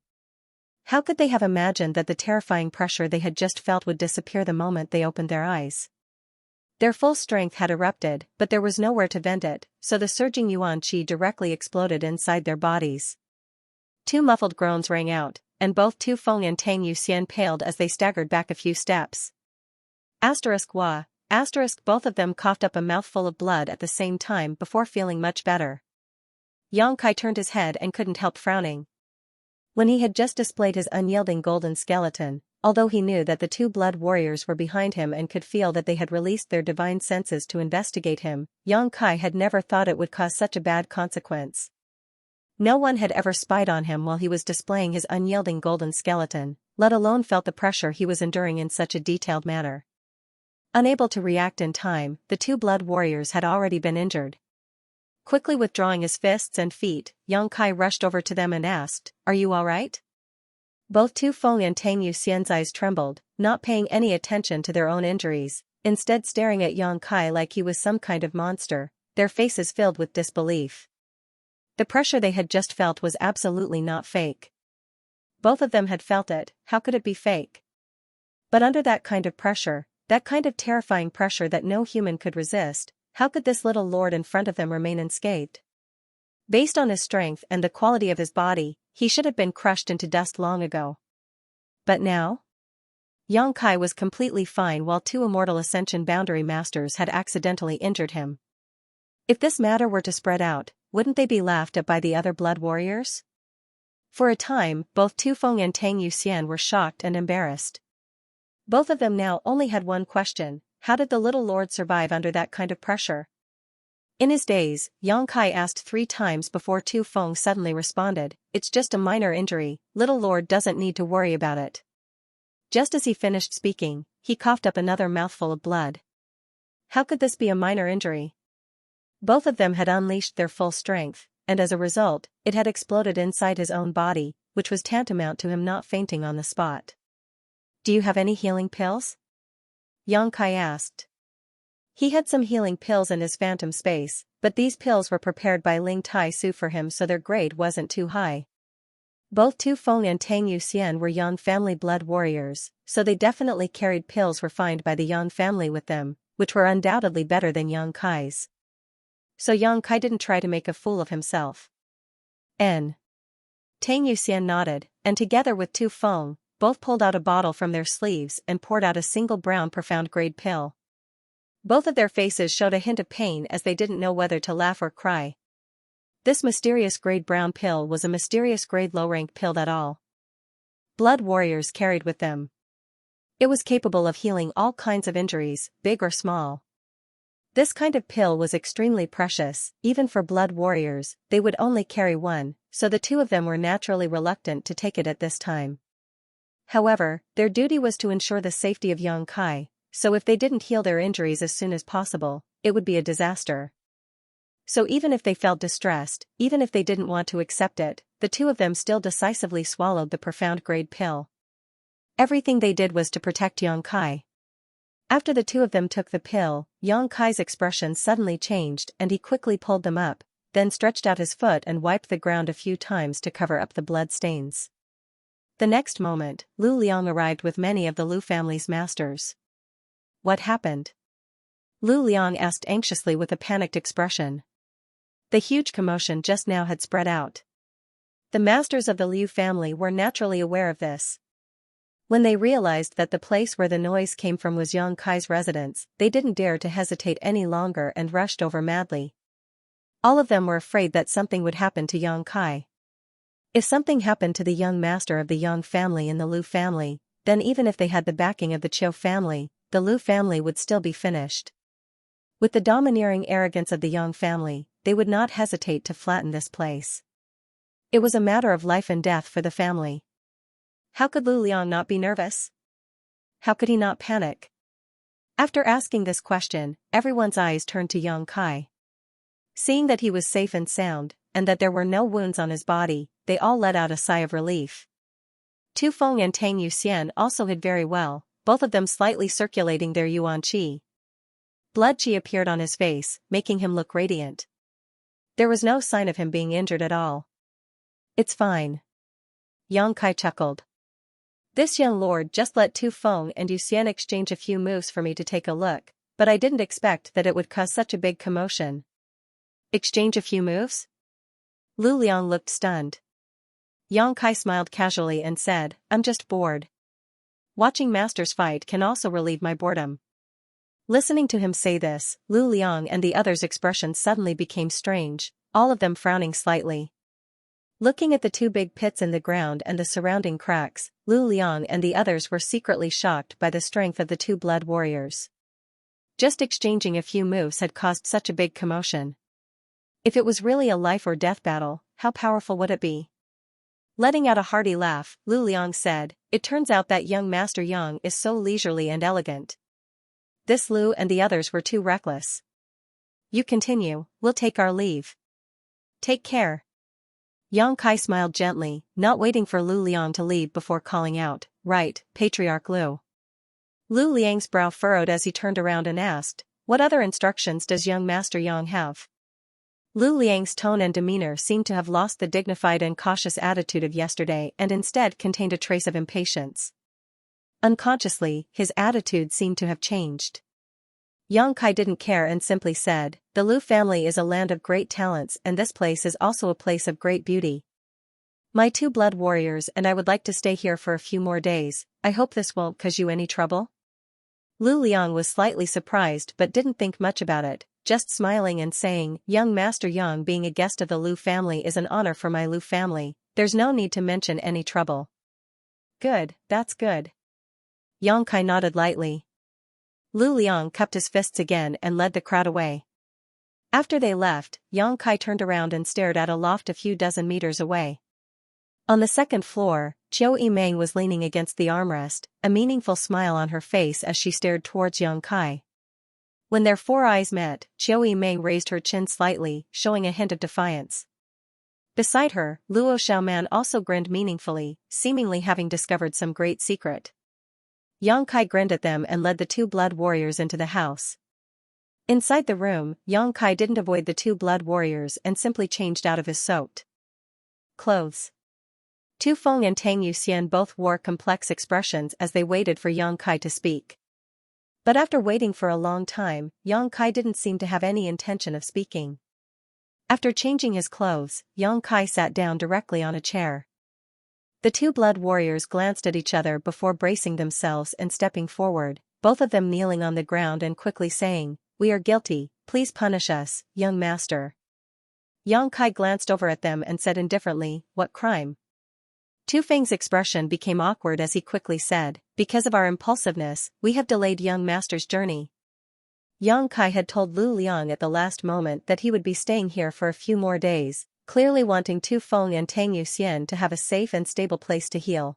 How could they have imagined that the terrifying pressure they had just felt would disappear the moment they opened their eyes? Their full strength had erupted, but there was nowhere to vent it, so the surging yuan qi directly exploded inside their bodies. Two muffled groans rang out, and both Tu Feng and Tang Yuxian paled as they staggered back a few steps. Both of them coughed up a mouthful of blood at the same time before feeling much better. Yang Kai turned his head and couldn't help frowning. When he had just displayed his unyielding golden skeleton, although he knew that the two blood warriors were behind him and could feel that they had released their divine senses to investigate him, Yang Kai had never thought it would cause such a bad consequence. No one had ever spied on him while he was displaying his unyielding golden skeleton, let alone felt the pressure he was enduring in such a detailed manner. Unable to react in time, the two blood warriors had already been injured. Quickly withdrawing his fists and feet, Yang Kai rushed over to them and asked, "Are you all right?" Both Tu Feng and Tang Yuxian's eyes trembled, not paying any attention to their own injuries, instead staring at Yang Kai like he was some kind of monster, their faces filled with disbelief. The pressure they had just felt was absolutely not fake. Both of them had felt it, how could it be fake? But under that kind of pressure, that kind of terrifying pressure that no human could resist, how could this little lord in front of them remain unscathed? Based on his strength and the quality of his body, he should have been crushed into dust long ago. But now? Yang Kai was completely fine while two immortal Ascension Boundary Masters had accidentally injured him. If this matter were to spread out, wouldn't they be laughed at by the other blood warriors? For a time, both Tu Feng and Tang Yuxian were shocked and embarrassed. Both of them now only had one question: how did the little lord survive under that kind of pressure? In his daze, Yang Kai asked 3 times before Tu Feng suddenly responded, "It's just a minor injury, little lord doesn't need to worry about it." Just as he finished speaking, he coughed up another mouthful of blood. How could this be a minor injury? Both of them had unleashed their full strength, and as a result, it had exploded inside his own body, which was tantamount to him not fainting on the spot. "Do you have any healing pills?" Yang Kai asked. He had some healing pills in his phantom space, but these pills were prepared by Ling Tai Su for him, so their grade wasn't too high. Both Tu Feng and Tang Yuxian were Yang family blood warriors, so they definitely carried pills refined by the Yang family with them, which were undoubtedly better than Yang Kai's. So Yang Kai didn't try to make a fool of himself. Tang Yuxian nodded, and together with Tu Feng, both pulled out a bottle from their sleeves and poured out a single brown profound-grade pill. Both of their faces showed a hint of pain as they didn't know whether to laugh or cry. This mysterious grade brown pill was a mysterious grade low-rank pill that all blood warriors carried with them. It was capable of healing all kinds of injuries, big or small. This kind of pill was extremely precious, even for blood warriors. They would only carry one, so the two of them were naturally reluctant to take it at this time. However, their duty was to ensure the safety of Yang Kai, so if they didn't heal their injuries as soon as possible, it would be a disaster. So even if they felt distressed, even if they didn't want to accept it, the two of them still decisively swallowed the profound-grade pill. Everything they did was to protect Yang Kai. After the two of them took the pill, Yang Kai's expression suddenly changed and he quickly pulled them up, then stretched out his foot and wiped the ground a few times to cover up the blood stains. The next moment, Lu Liang arrived with many of the Lu family's masters. What happened? Lu Liang asked anxiously with a panicked expression. The huge commotion just now had spread out. The masters of the Liu family were naturally aware of this. When they realized that the place where the noise came from was Yang Kai's residence, they didn't dare to hesitate any longer and rushed over madly. All of them were afraid that something would happen to Yang Kai. If something happened to the young master of the Yang family and the Lu family, then even if they had the backing of the Qiu family, the Lu family would still be finished. With the domineering arrogance of the Yang family, they would not hesitate to flatten this place. It was a matter of life and death for the family. How could Lu Liang not be nervous? How could he not panic? After asking this question, everyone's eyes turned to Yang Kai. Seeing that he was safe and sound, and that there were no wounds on his body, they all let out a sigh of relief. Tu Feng and Tang Yuxian also hid very well, both of them slightly circulating their yuan qi. Blood qi appeared on his face, making him look radiant. There was no sign of him being injured at all. "It's fine." Yang Kai chuckled. "This young lord just let Tu Feng and Yuxian exchange a few moves for me to take a look, but I didn't expect that it would cause such a big commotion." "Exchange a few moves?" Lu Liang looked stunned. Yang Kai smiled casually and said, "I'm just bored. Watching masters fight can also relieve my boredom." Listening to him say this, Lu Liang and the others' expressions suddenly became strange, all of them frowning slightly. Looking at the two big pits in the ground and the surrounding cracks, Lu Liang and the others were secretly shocked by the strength of the two blood warriors. Just exchanging a few moves had caused such a big commotion. If it was really a life or death battle, how powerful would it be? Letting out a hearty laugh, Lu Liang said, "It turns out that young Master Yang is so leisurely and elegant. This Lu and the others were too reckless. You continue, we'll take our leave. Take care." Yang Kai smiled gently, not waiting for Lu Liang to leave before calling out, "Right, Patriarch Lu." Lu Liang's brow furrowed as he turned around and asked, "What other instructions does young Master Yang have?" Lu Liang's tone and demeanor seemed to have lost the dignified and cautious attitude of yesterday and instead contained a trace of impatience. Unconsciously, his attitude seemed to have changed. Yang Kai didn't care and simply said, "The Lu family is a land of great talents and this place is also a place of great beauty. My two blood warriors and I would like to stay here for a few more days. I hope this won't cause you any trouble? Lu Liang was slightly surprised but didn't think much about it, just smiling and saying, Young Master Yang, being a guest of the Lu family is an honor for my Lu family, there's no need to mention any trouble. Good, that's good. Yang Kai nodded lightly. Lu Liang cupped his fists again and led the crowd away. After they left, Yang Kai turned around and stared at a loft a few dozen meters away. On the second floor, Qiu Yimeng was leaning against the armrest, a meaningful smile on her face as she stared towards Yang Kai. When their four eyes met, Qiu Yimeng raised her chin slightly, showing a hint of defiance. Beside her, Luo Xiaoman also grinned meaningfully, seemingly having discovered some great secret. Yang Kai grinned at them and led the two blood warriors into the house. Inside the room, Yang Kai didn't avoid the two blood warriors and simply changed out of his soaked clothes. Tu Feng and Tang Yuxian both wore complex expressions as they waited for Yang Kai to speak. But after waiting for a long time, Yang Kai didn't seem to have any intention of speaking. After changing his clothes, Yang Kai sat down directly on a chair. The two blood warriors glanced at each other before bracing themselves and stepping forward, both of them kneeling on the ground and quickly saying, We are guilty, please punish us, young master. Yang Kai glanced over at them and said indifferently, What crime? Tu Feng's expression became awkward as he quickly said, Because of our impulsiveness, we have delayed young master's journey. Yang Kai had told Lu Liang at the last moment that he would be staying here for a few more days, clearly wanting Tu Feng and Tang Yuxian to have a safe and stable place to heal.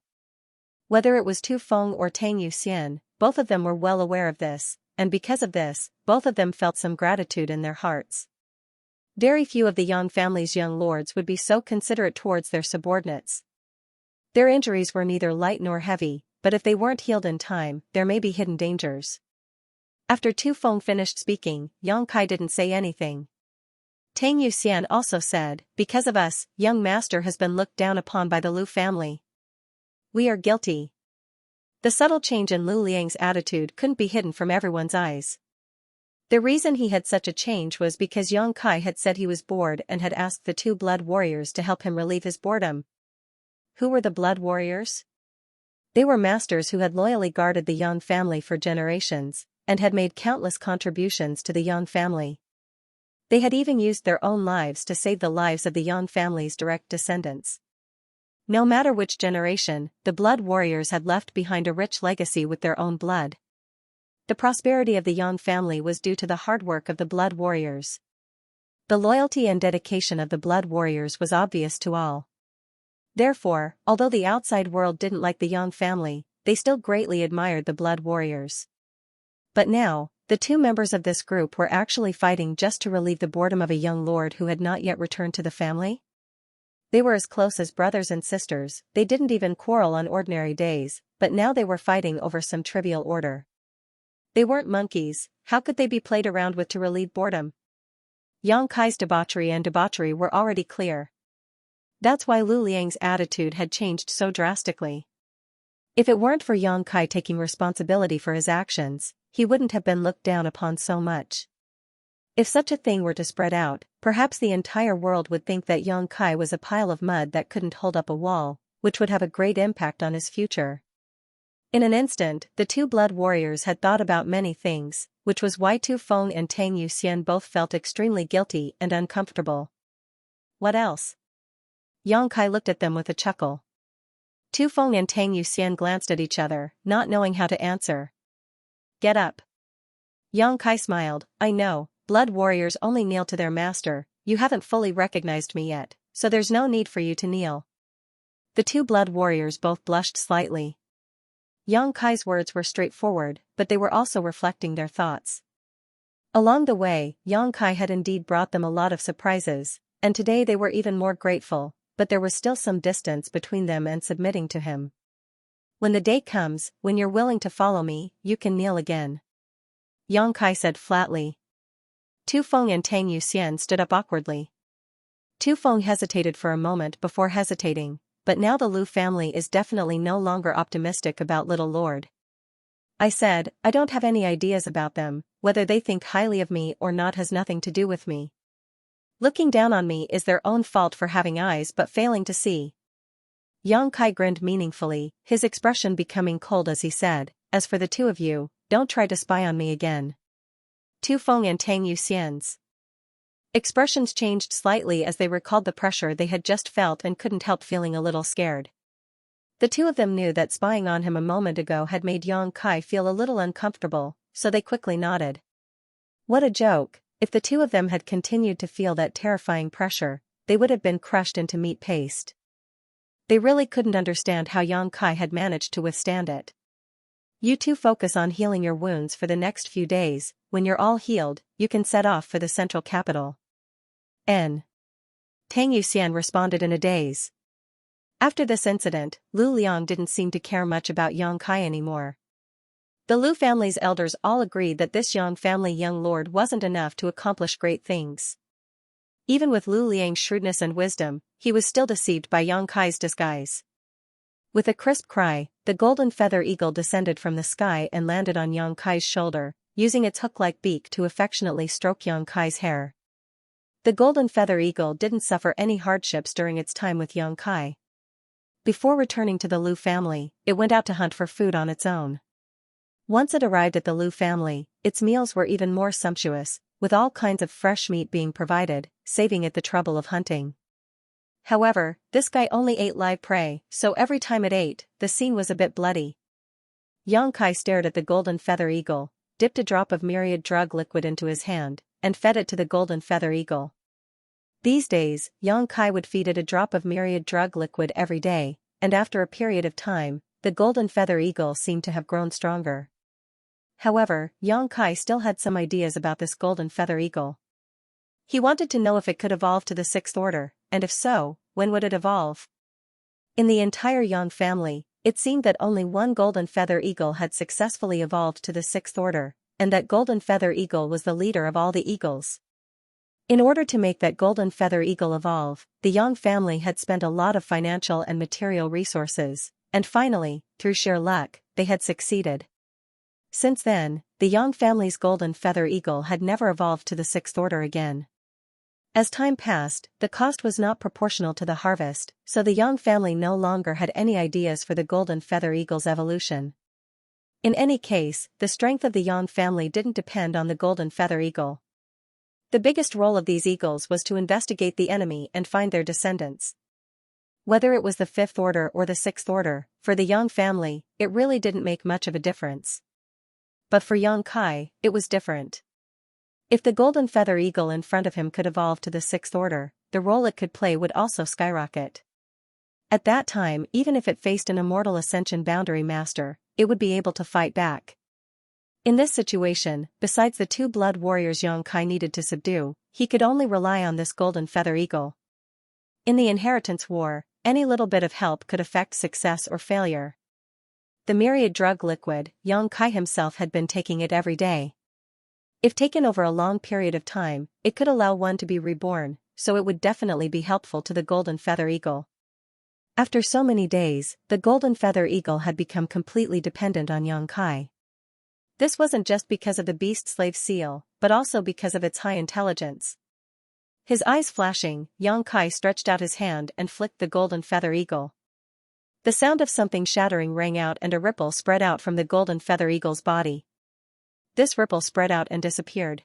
Whether it was Tu Feng or Tang Yuxian, both of them were well aware of this, and because of this, both of them felt some gratitude in their hearts. Very few of the Yang family's young lords would be so considerate towards their subordinates. Their injuries were neither light nor heavy, but if they weren't healed in time, there may be hidden dangers. After Tu Feng finished speaking, Yang Kai didn't say anything. Tang Yuxian also said, Because of us, young master has been looked down upon by the Lu family. We are guilty. The subtle change in Lu Liang's attitude couldn't be hidden from everyone's eyes. The reason he had such a change was because Yang Kai had said he was bored and had asked the two blood warriors to help him relieve his boredom. Who were the blood warriors? They were masters who had loyally guarded the Yang family for generations, and had made countless contributions to the Yang family. They had even used their own lives to save the lives of the Yang family's direct descendants. No matter which generation, the blood warriors had left behind a rich legacy with their own blood. The prosperity of the Yang family was due to the hard work of the blood warriors. The loyalty and dedication of the blood warriors was obvious to all. Therefore, although the outside world didn't like the Yang family, they still greatly admired the blood warriors. But now, the two members of this group were actually fighting just to relieve the boredom of a young lord who had not yet returned to the family. They were as close as brothers and sisters, they didn't even quarrel on ordinary days, but now they were fighting over some trivial order. They weren't monkeys, how could they be played around with to relieve boredom? Yang Kai's debauchery were already clear. That's why Lu Liang's attitude had changed so drastically. If it weren't for Yang Kai taking responsibility for his actions, he wouldn't have been looked down upon so much. If such a thing were to spread out, perhaps the entire world would think that Yang Kai was a pile of mud that couldn't hold up a wall, which would have a great impact on his future. In an instant, the two blood warriors had thought about many things, which was why Tu Feng and Tang Yuxian both felt extremely guilty and uncomfortable. What else? Yang Kai looked at them with a chuckle. Tu Feng and Tang Yuxian glanced at each other, not knowing how to answer. Get up. Yang Kai smiled, I know, blood warriors only kneel to their master, you haven't fully recognized me yet, so there's no need for you to kneel. The two blood warriors both blushed slightly. Yang Kai's words were straightforward, but they were also reflecting their thoughts. Along the way, Yang Kai had indeed brought them a lot of surprises, and today they were even more grateful, but there was still some distance between them and submitting to him. When the day comes, when you're willing to follow me, you can kneel again. Yang Kai said flatly. Tu Feng and Tang Yuxian stood up awkwardly. Tu Feng hesitated for a moment before hesitating, but now the Lu family is definitely no longer optimistic about little Lord. I said, I don't have any ideas about them, whether they think highly of me or not has nothing to do with me. Looking down on me is their own fault for having eyes but failing to see. Yang Kai grinned meaningfully, his expression becoming cold as he said, "As for the two of you, don't try to spy on me again." Tu Feng and Tang Yuxian's expressions changed slightly as they recalled the pressure they had just felt and couldn't help feeling a little scared. The two of them knew that spying on him a moment ago had made Yang Kai feel a little uncomfortable, so they quickly nodded. What a joke! If the two of them had continued to feel that terrifying pressure, they would have been crushed into meat paste. They really couldn't understand how Yang Kai had managed to withstand it. You two focus on healing your wounds for the next few days. When you're all healed, you can set off for the central capital. Tang Yuxian responded in a daze. After this incident, Lu Liang didn't seem to care much about Yang Kai anymore. The Lu family's elders all agreed that this Yang family young lord wasn't enough to accomplish great things. Even with Lu Liang's shrewdness and wisdom, he was still deceived by Yang Kai's disguise. With a crisp cry, the golden feather eagle descended from the sky and landed on Yang Kai's shoulder, using its hook-like beak to affectionately stroke Yang Kai's hair. The golden feather eagle didn't suffer any hardships during its time with Yang Kai. Before returning to the Lu family, it went out to hunt for food on its own. Once it arrived at the Lu family, its meals were even more sumptuous, with all kinds of fresh meat being provided, saving it the trouble of hunting. However, this guy only ate live prey, so every time it ate, the scene was a bit bloody. Yang Kai stared at the golden feather eagle, dipped a drop of myriad drug liquid into his hand, and fed it to the golden feather eagle. These days, Yang Kai would feed it a drop of myriad drug liquid every day, and after a period of time, the golden feather eagle seemed to have grown stronger. However, Yang Kai still had some ideas about this golden feather eagle. He wanted to know if it could evolve to the sixth order, and if so, when would it evolve? In the entire Yang family, it seemed that only one golden feather eagle had successfully evolved to the sixth order, and that golden feather eagle was the leader of all the eagles. In order to make that golden feather eagle evolve, the Yang family had spent a lot of financial and material resources, and finally, through sheer luck, they had succeeded. Since then, the Yang family's golden feather eagle had never evolved to the sixth order again. As time passed, the cost was not proportional to the harvest, so the Yang family no longer had any ideas for the golden feather eagle's evolution. In any case, the strength of the Yang family didn't depend on the golden feather eagle. The biggest role of these eagles was to investigate the enemy and find their descendants. Whether it was the fifth order or the sixth order, for the Yang family, it really didn't make much of a difference. But for Yang Kai, it was different. If the golden feather eagle in front of him could evolve to the sixth order, the role it could play would also skyrocket. At that time, even if it faced an immortal ascension boundary master, it would be able to fight back. In this situation, besides the two blood warriors Yang Kai needed to subdue, he could only rely on this golden feather eagle. In the inheritance war, any little bit of help could affect success or failure. The myriad drug liquid, Yang Kai himself had been taking it every day. If taken over a long period of time, it could allow one to be reborn, so it would definitely be helpful to the golden feather eagle. After so many days, the golden feather eagle had become completely dependent on Yang Kai. This wasn't just because of the beast slave seal, but also because of its high intelligence. His eyes flashing, Yang Kai stretched out his hand and flicked the golden feather eagle. The sound of something shattering rang out and a ripple spread out from the golden feather eagle's body. This ripple spread out and disappeared.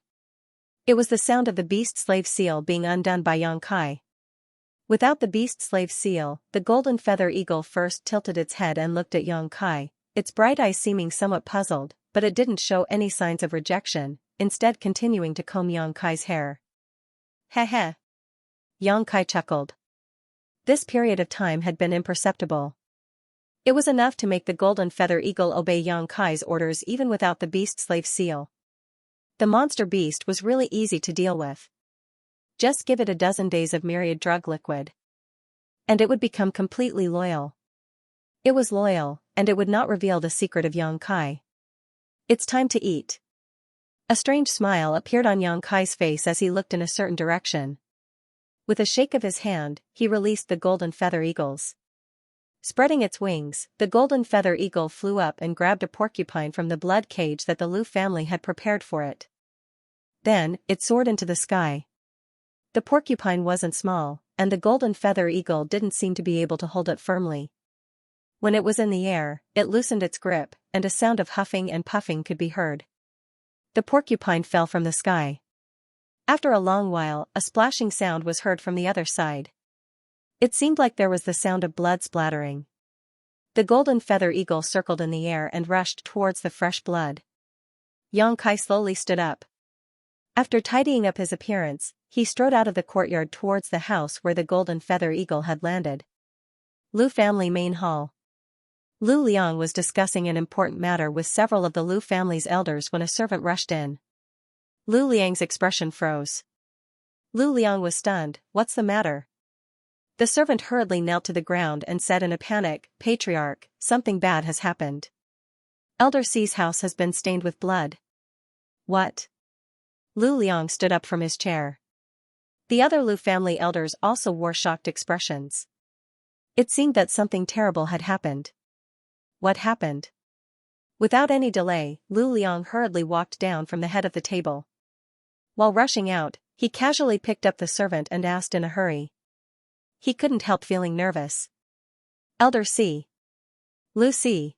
It was the sound of the beast slave seal being undone by Yang Kai. Without the beast slave seal, the golden feather eagle first tilted its head and looked at Yang Kai, its bright eyes seeming somewhat puzzled, but it didn't show any signs of rejection, instead continuing to comb Yang Kai's hair. Heh heh. Yang Kai chuckled. This period of time had been imperceptible. It was enough to make the golden feather eagle obey Yang Kai's orders even without the beast slave seal. The monster beast was really easy to deal with. Just give it a dozen days of myriad drug liquid, and it would become completely loyal. It was loyal, and it would not reveal the secret of Yang Kai. It's time to eat. A strange smile appeared on Yang Kai's face as he looked in a certain direction. With a shake of his hand, he released the golden feather eagles. Spreading its wings, the golden feather eagle flew up and grabbed a porcupine from the blood cage that the Lu family had prepared for it. Then, it soared into the sky. The porcupine wasn't small, and the golden feather eagle didn't seem to be able to hold it firmly. When it was in the air, it loosened its grip, and a sound of huffing and puffing could be heard. The porcupine fell from the sky. After a long while, a splashing sound was heard from the other side. It seemed like there was the sound of blood splattering. The golden feather eagle circled in the air and rushed towards the fresh blood. Xianxia slowly stood up. After tidying up his appearance, he strode out of the courtyard towards the house where the golden feather eagle had landed. Lu family main hall. Lu Liang was discussing an important matter with several of the Lu family's elders when a servant rushed in. Lu Liang's expression froze. Lu Liang was stunned. "What's the matter?" The servant hurriedly knelt to the ground and said in a panic, "Patriarch, something bad has happened. Elder C's house has been stained with blood." "What?" Lu Liang stood up from his chair. The other Lu family elders also wore shocked expressions. It seemed that something terrible had happened. What happened? Without any delay, Lu Liang hurriedly walked down from the head of the table. While rushing out, he casually picked up the servant and asked in a hurry. He couldn't help feeling nervous. "Elder C. Lu C."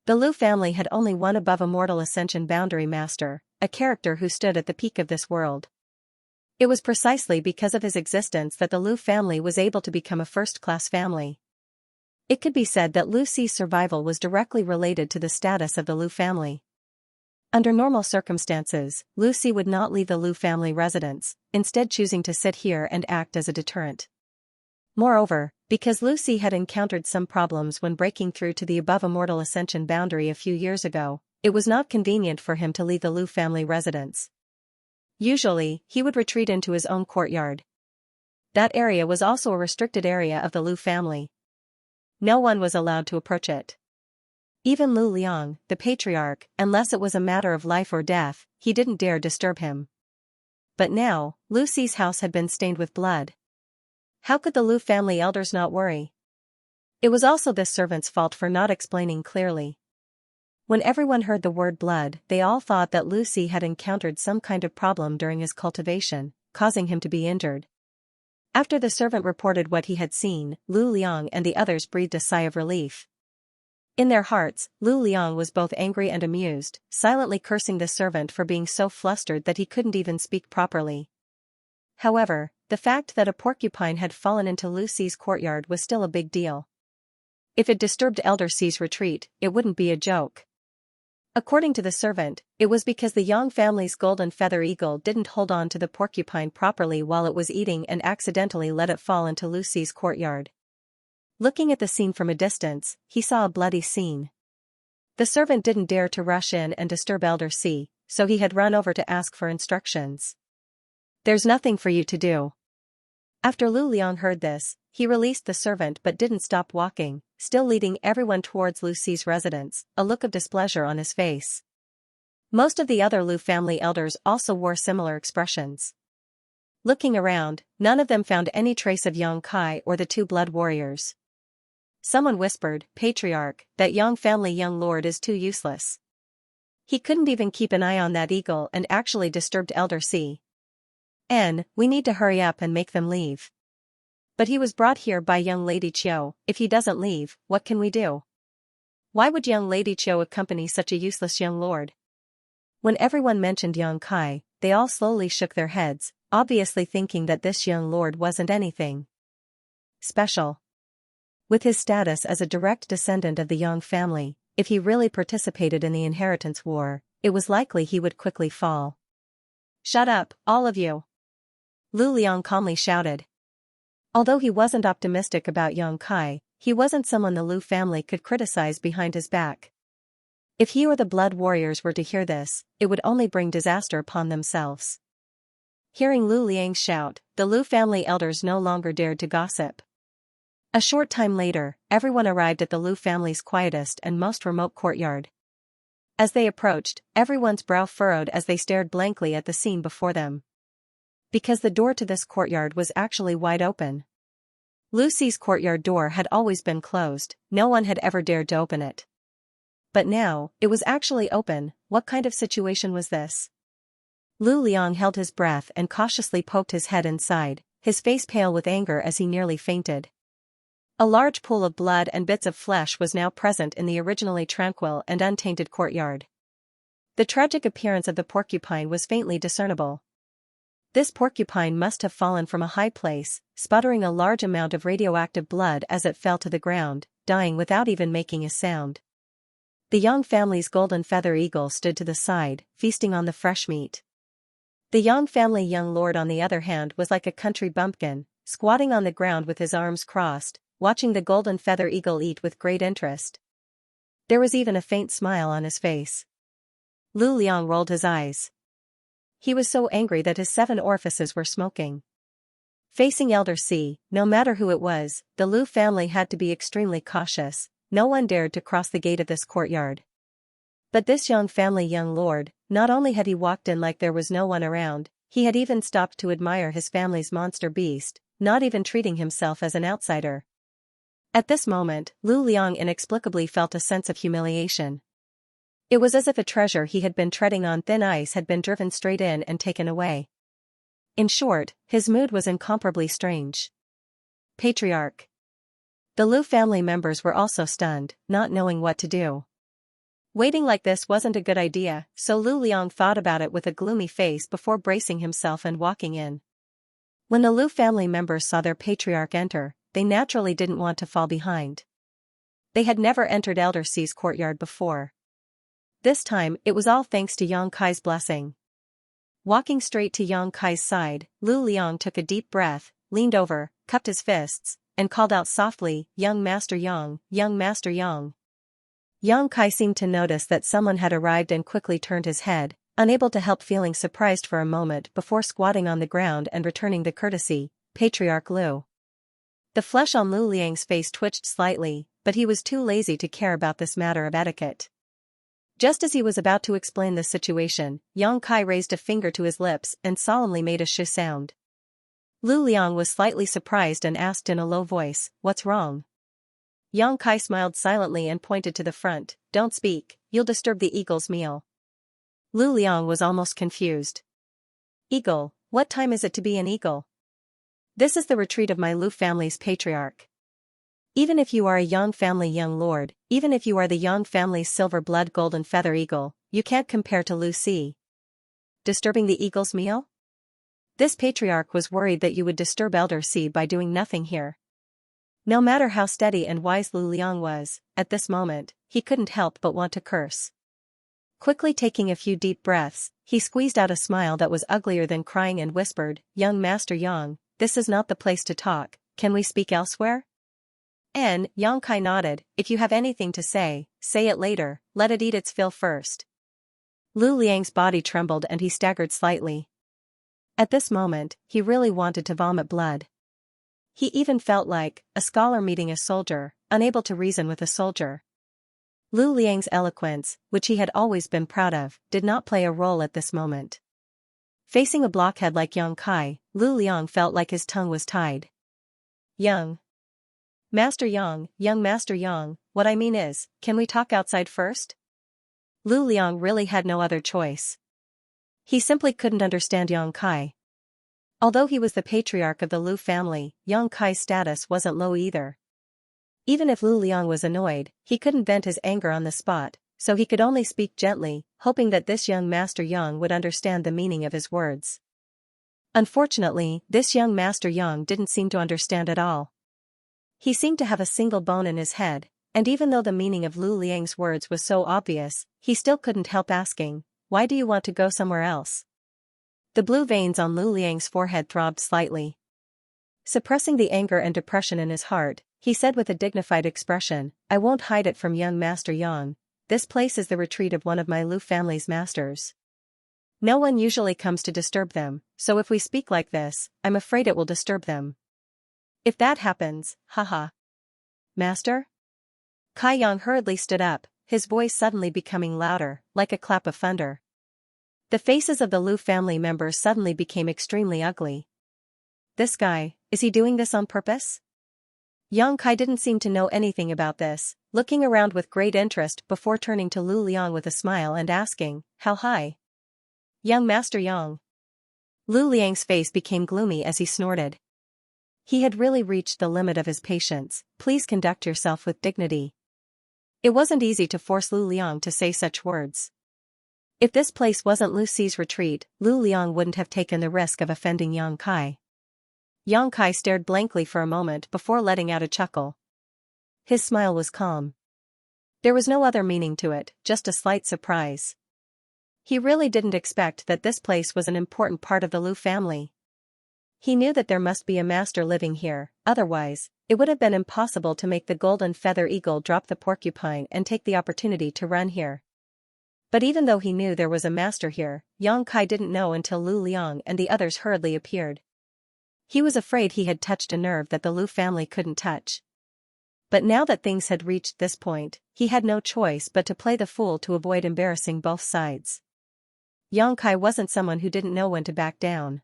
The Lu family had only one above immortal ascension boundary master, a character who stood at the peak of this world. It was precisely because of his existence that the Lu family was able to become a first-class family. It could be said that Lu C's survival was directly related to the status of the Lu family. Under normal circumstances, Lu C would not leave the Lu family residence, instead choosing to sit here and act as a deterrent. Moreover, because Lu C had encountered some problems when breaking through to the above immortal ascension boundary a few years ago, it was not convenient for him to leave the Lu family residence. Usually, he would retreat into his own courtyard. That area was also a restricted area of the Lu family. No one was allowed to approach it. Even Lu Liang, the patriarch, unless it was a matter of life or death, he didn't dare disturb him. But now, Lu C's house had been stained with blood. How could the Lu family elders not worry? It was also this servant's fault for not explaining clearly. When everyone heard the word blood, they all thought that Lu C had encountered some kind of problem during his cultivation, causing him to be injured. After the servant reported what he had seen, Lu Liang and the others breathed a sigh of relief. In their hearts, Lu Liang was both angry and amused, silently cursing the servant for being so flustered that he couldn't even speak properly. However, the fact that a porcupine had fallen into Lu C's courtyard was still a big deal. If it disturbed Elder C's retreat, it wouldn't be a joke. According to the servant, it was because the Yang family's golden feather eagle didn't hold on to the porcupine properly while it was eating and accidentally let it fall into Lu C's courtyard. Looking at the scene from a distance, he saw a bloody scene. The servant didn't dare to rush in and disturb Elder C, so he had run over to ask for instructions. "There's nothing for you to do." After Lu Liang heard this, he released the servant but didn't stop walking, still leading everyone towards Lu C's residence, a look of displeasure on his face. Most of the other Lu family elders also wore similar expressions. Looking around, none of them found any trace of Xianxia or the two blood warriors. Someone whispered, "Patriarch, that Yang family young lord is too useless. He couldn't even keep an eye on that eagle and actually disturbed Elder C. We need to hurry up and make them leave. But he was brought here by young Lady Chiu. If he doesn't leave, what can we do? Why would young Lady Chiu accompany such a useless young lord?" When everyone mentioned Xianxia, they all slowly shook their heads, obviously thinking that this young lord wasn't anything special. With his status as a direct descendant of the Yang family, if he really participated in the inheritance war, it was likely he would quickly fall. "Shut up, all of you!" Lu Liang calmly shouted. Although he wasn't optimistic about Xianxia, he wasn't someone the Lu family could criticize behind his back. If he or the blood warriors were to hear this, it would only bring disaster upon themselves. Hearing Lu Liang's shout, the Lu family elders no longer dared to gossip. A short time later, everyone arrived at the Lu family's quietest and most remote courtyard. As they approached, everyone's brow furrowed as they stared blankly at the scene before them. Because the door to this courtyard was actually wide open. Lu C's courtyard door had always been closed, no one had ever dared to open it. But now, it was actually open. What kind of situation was this? Lu Liang held his breath and cautiously poked his head inside, his face pale with anger as he nearly fainted. A large pool of blood and bits of flesh was now present in the originally tranquil and untainted courtyard. The tragic appearance of the porcupine was faintly discernible. This porcupine must have fallen from a high place, sputtering a large amount of radioactive blood as it fell to the ground, dying without even making a sound. The Yang family's golden feather eagle stood to the side, feasting on the fresh meat. The Yang family young lord on the other hand was like a country bumpkin, squatting on the ground with his arms crossed, watching the golden feather eagle eat with great interest. There was even a faint smile on his face. Lu Liang rolled his eyes. He was so angry that his 7 orifices were smoking. Facing Elder C, no matter who it was, the Lu family had to be extremely cautious. No one dared to cross the gate of this courtyard. But this Yang family young lord, not only had he walked in like there was no one around, he had even stopped to admire his family's monster beast, not even treating himself as an outsider. At this moment, Lu Liang inexplicably felt a sense of humiliation. It was as if a treasure he had been treading on thin ice had been driven straight in and taken away. In short, his mood was incomparably strange. Patriarch. The Lu family members were also stunned, not knowing what to do. Waiting like this wasn't a good idea, so Lu Liang thought about it with a gloomy face before bracing himself and walking in. When the Lu family members saw their patriarch enter, they naturally didn't want to fall behind. They had never entered Elder C's courtyard before. This time, it was all thanks to Yang Kai's blessing. Walking straight to Yang Kai's side, Lu Liang took a deep breath, leaned over, cupped his fists, and called out softly, "Young Master Yang, Young Master Yang." Yang Kai seemed to notice that someone had arrived and quickly turned his head, unable to help feeling surprised for a moment before squatting on the ground and returning the courtesy, "Patriarch Lu." The flesh on Lu Liang's face twitched slightly, but he was too lazy to care about this matter of etiquette. Just as he was about to explain the situation, Yang Kai raised a finger to his lips and solemnly made a sh sound. Lu Liang was slightly surprised and asked in a low voice, "What's wrong?" Yang Kai smiled silently and pointed to the front, "Don't speak, you'll disturb the eagle's meal." Lu Liang was almost confused. "Eagle, what time is it to be an eagle? This is the retreat of my Lu family's patriarch. Even if you are a Yang family young lord, even if you are the Yang family's silver blood golden feather eagle, you can't compare to Lu Si. Disturbing the eagle's meal? This patriarch was worried that you would disturb Elder C by doing nothing here." No matter how steady and wise Lu Liang was, at this moment, he couldn't help but want to curse. Quickly taking a few deep breaths, he squeezed out a smile that was uglier than crying and whispered, "Young Master Yang, this is not the place to talk, can we speak elsewhere?" Yang Kai nodded, "If you have anything to say it later, let it eat its fill first." Lu Liang's body trembled and he staggered slightly. At this moment, he really wanted to vomit blood. He even felt like a scholar meeting a soldier, unable to reason with a soldier. Lu Liang's eloquence, which he had always been proud of, did not play a role at this moment. Facing a blockhead like Yang Kai, Lu Liang felt like his tongue was tied. Young Master Yang, Young Master Yang, what I mean is, can we talk outside first?" Lu Liang really had no other choice. He simply couldn't understand Yang Kai. Although he was the patriarch of the Lu family, Yang Kai's status wasn't low either. Even if Lu Liang was annoyed, he couldn't vent his anger on the spot, so he could only speak gently, hoping that this young Master Yang would understand the meaning of his words. Unfortunately, this young Master Yang didn't seem to understand at all. He seemed to have a single bone in his head, and even though the meaning of Lu Liang's words was so obvious, he still couldn't help asking, "Why do you want to go somewhere else?" The blue veins on Lu Liang's forehead throbbed slightly. Suppressing the anger and depression in his heart, he said with a dignified expression, "I won't hide it from young Master Yang, this place is the retreat of one of my Lu family's masters. No one usually comes to disturb them, so if we speak like this, I'm afraid it will disturb them. If that happens, haha." "Master?" Kai Yang hurriedly stood up, his voice suddenly becoming louder, like a clap of thunder. The faces of the Lu family members suddenly became extremely ugly. This guy, is he doing this on purpose? Yang Kai didn't seem to know anything about this, looking around with great interest before turning to Lu Liang with a smile and asking, "How high?" "Young Master Yang." Lu Liang's face became gloomy as he snorted. He had really reached the limit of his patience. Please conduct yourself with dignity. It wasn't easy to force Lu Liang to say such words. If this place wasn't Lu Ci's retreat, Lu Liang wouldn't have taken the risk of offending Yang Kai. Yang Kai stared blankly for a moment before letting out a chuckle. His smile was calm. There was no other meaning to it, just a slight surprise. He really didn't expect that this place was an important part of the Lu family. He knew that there must be a master living here, otherwise, it would have been impossible to make the golden feather eagle drop the porcupine and take the opportunity to run here. But even though he knew there was a master here, Yang Kai didn't know until Lu Liang and the others hurriedly appeared. He was afraid he had touched a nerve that the Lu family couldn't touch. But now that things had reached this point, he had no choice but to play the fool to avoid embarrassing both sides. Yang Kai wasn't someone who didn't know when to back down.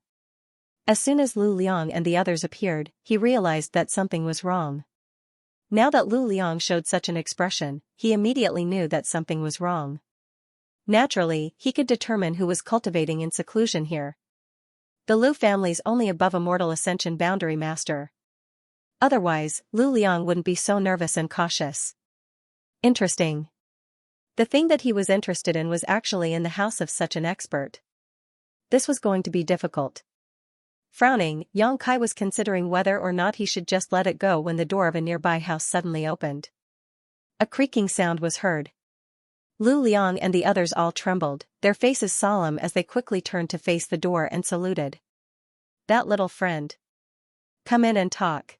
As soon as Lu Liang and the others appeared, he realized that something was wrong. Now that Lu Liang showed such an expression, he immediately knew that something was wrong. Naturally, he could determine who was cultivating in seclusion here. The Lu family's only above immortal ascension boundary master. Otherwise, Lu Liang wouldn't be so nervous and cautious. Interesting. The thing that he was interested in was actually in the house of such an expert. This was going to be difficult. Frowning, Yang Kai was considering whether or not he should just let it go when the door of a nearby house suddenly opened. A creaking sound was heard. Lu Liang and the others all trembled, their faces solemn as they quickly turned to face the door and saluted. That little friend. Come in and talk.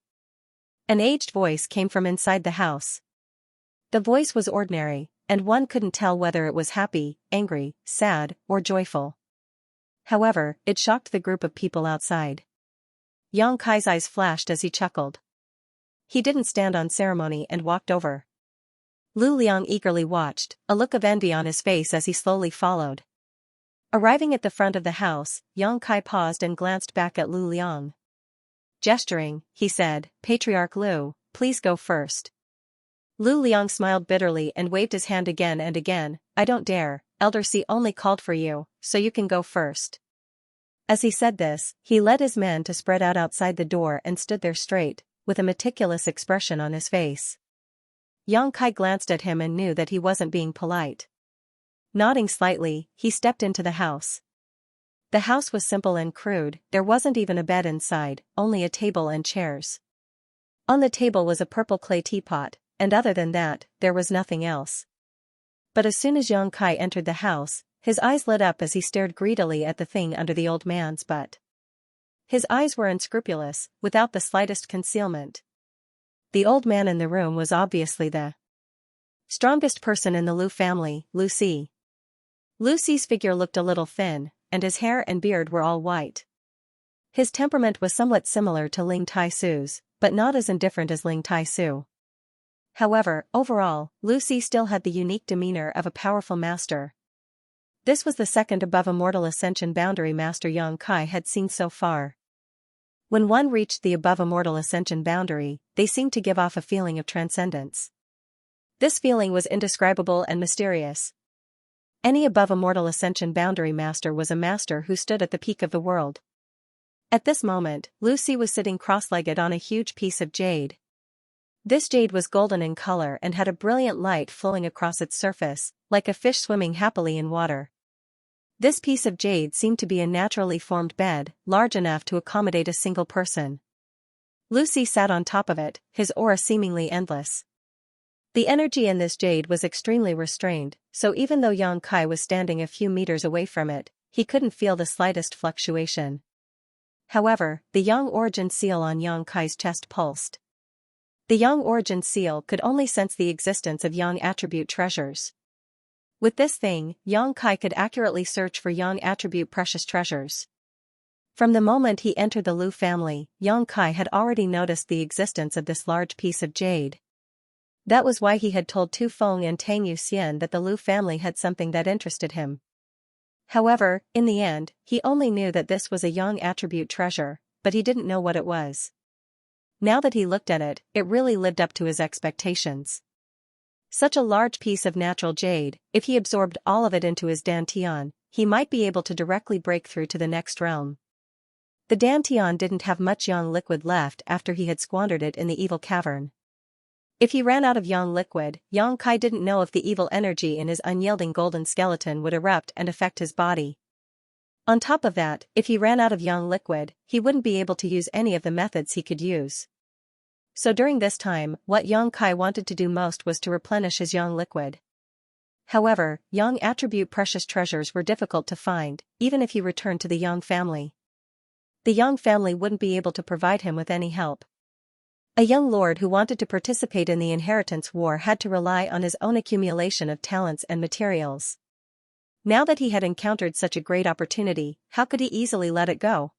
An aged voice came from inside the house. The voice was ordinary, and one couldn't tell whether it was happy, angry, sad, or joyful. However, it shocked the group of people outside. Yang Kai's eyes flashed as he chuckled. He didn't stand on ceremony and walked over. Lu Liang eagerly watched, a look of envy on his face as he slowly followed. Arriving at the front of the house, Yang Kai paused and glanced back at Lu Liang. Gesturing, he said, Patriarch Lu, please go first. Lu Liang smiled bitterly and waved his hand again and again. I don't dare, Elder C only called for you, so you can go first. As he said this, he led his men to spread out outside the door and stood there straight, with a meticulous expression on his face. Yang Kai glanced at him and knew that he wasn't being polite. Nodding slightly, he stepped into the house. The house was simple and crude, there wasn't even a bed inside, only a table and chairs. On the table was a purple clay teapot, and other than that, there was nothing else. But as soon as Yang Kai entered the house, his eyes lit up as he stared greedily at the thing under the old man's butt. His eyes were unscrupulous, without the slightest concealment. The old man in the room was obviously the strongest person in the Lu family, Lu Ci. Lu Ci's figure looked a little thin, and his hair and beard were all white. His temperament was somewhat similar to Ling Tai-Su's, but not as indifferent as Ling Tai-Su. However, overall, Lu Ci still had the unique demeanor of a powerful master. This was the second above immortal ascension boundary master Yang Kai had seen so far. When one reached the above immortal ascension boundary, they seemed to give off a feeling of transcendence. This feeling was indescribable and mysterious. Any above immortal ascension boundary master was a master who stood at the peak of the world. At this moment, Lu Ci was sitting cross-legged on a huge piece of jade. This jade was golden in color and had a brilliant light flowing across its surface, like a fish swimming happily in water. This piece of jade seemed to be a naturally formed bed, large enough to accommodate a single person. Lu Ci sat on top of it, his aura seemingly endless. The energy in this jade was extremely restrained, so even though Yang Kai was standing a few meters away from it, he couldn't feel the slightest fluctuation. However, the Yang origin seal on Yang Kai's chest pulsed. The Yang origin seal could only sense the existence of Yang attribute treasures. With this thing, Yang Kai could accurately search for Yang attribute precious treasures. From the moment he entered the Lu family, Yang Kai had already noticed the existence of this large piece of jade. That was why he had told Tu Feng and Tang Yuxian that the Lu family had something that interested him. However, in the end, he only knew that this was a Yang attribute treasure, but he didn't know what it was. Now that he looked at it, it really lived up to his expectations. Such a large piece of natural jade, if he absorbed all of it into his dantian, he might be able to directly break through to the next realm. The Dantian didn't have much yang liquid left after he had squandered it in the evil cavern. If he ran out of yang liquid, Yang Kai didn't know if the evil energy in his unyielding golden skeleton would erupt and affect his body. On top of that, if he ran out of yang liquid, he wouldn't be able to use any of the methods he could use. So during this time, what Yang Kai wanted to do most was to replenish his yang liquid. However, yang attribute precious treasures were difficult to find, even if he returned to the Yang family. The Yang family wouldn't be able to provide him with any help. A young lord who wanted to participate in the inheritance war had to rely on his own accumulation of talents and materials. Now that he had encountered such a great opportunity, how could he easily let it go?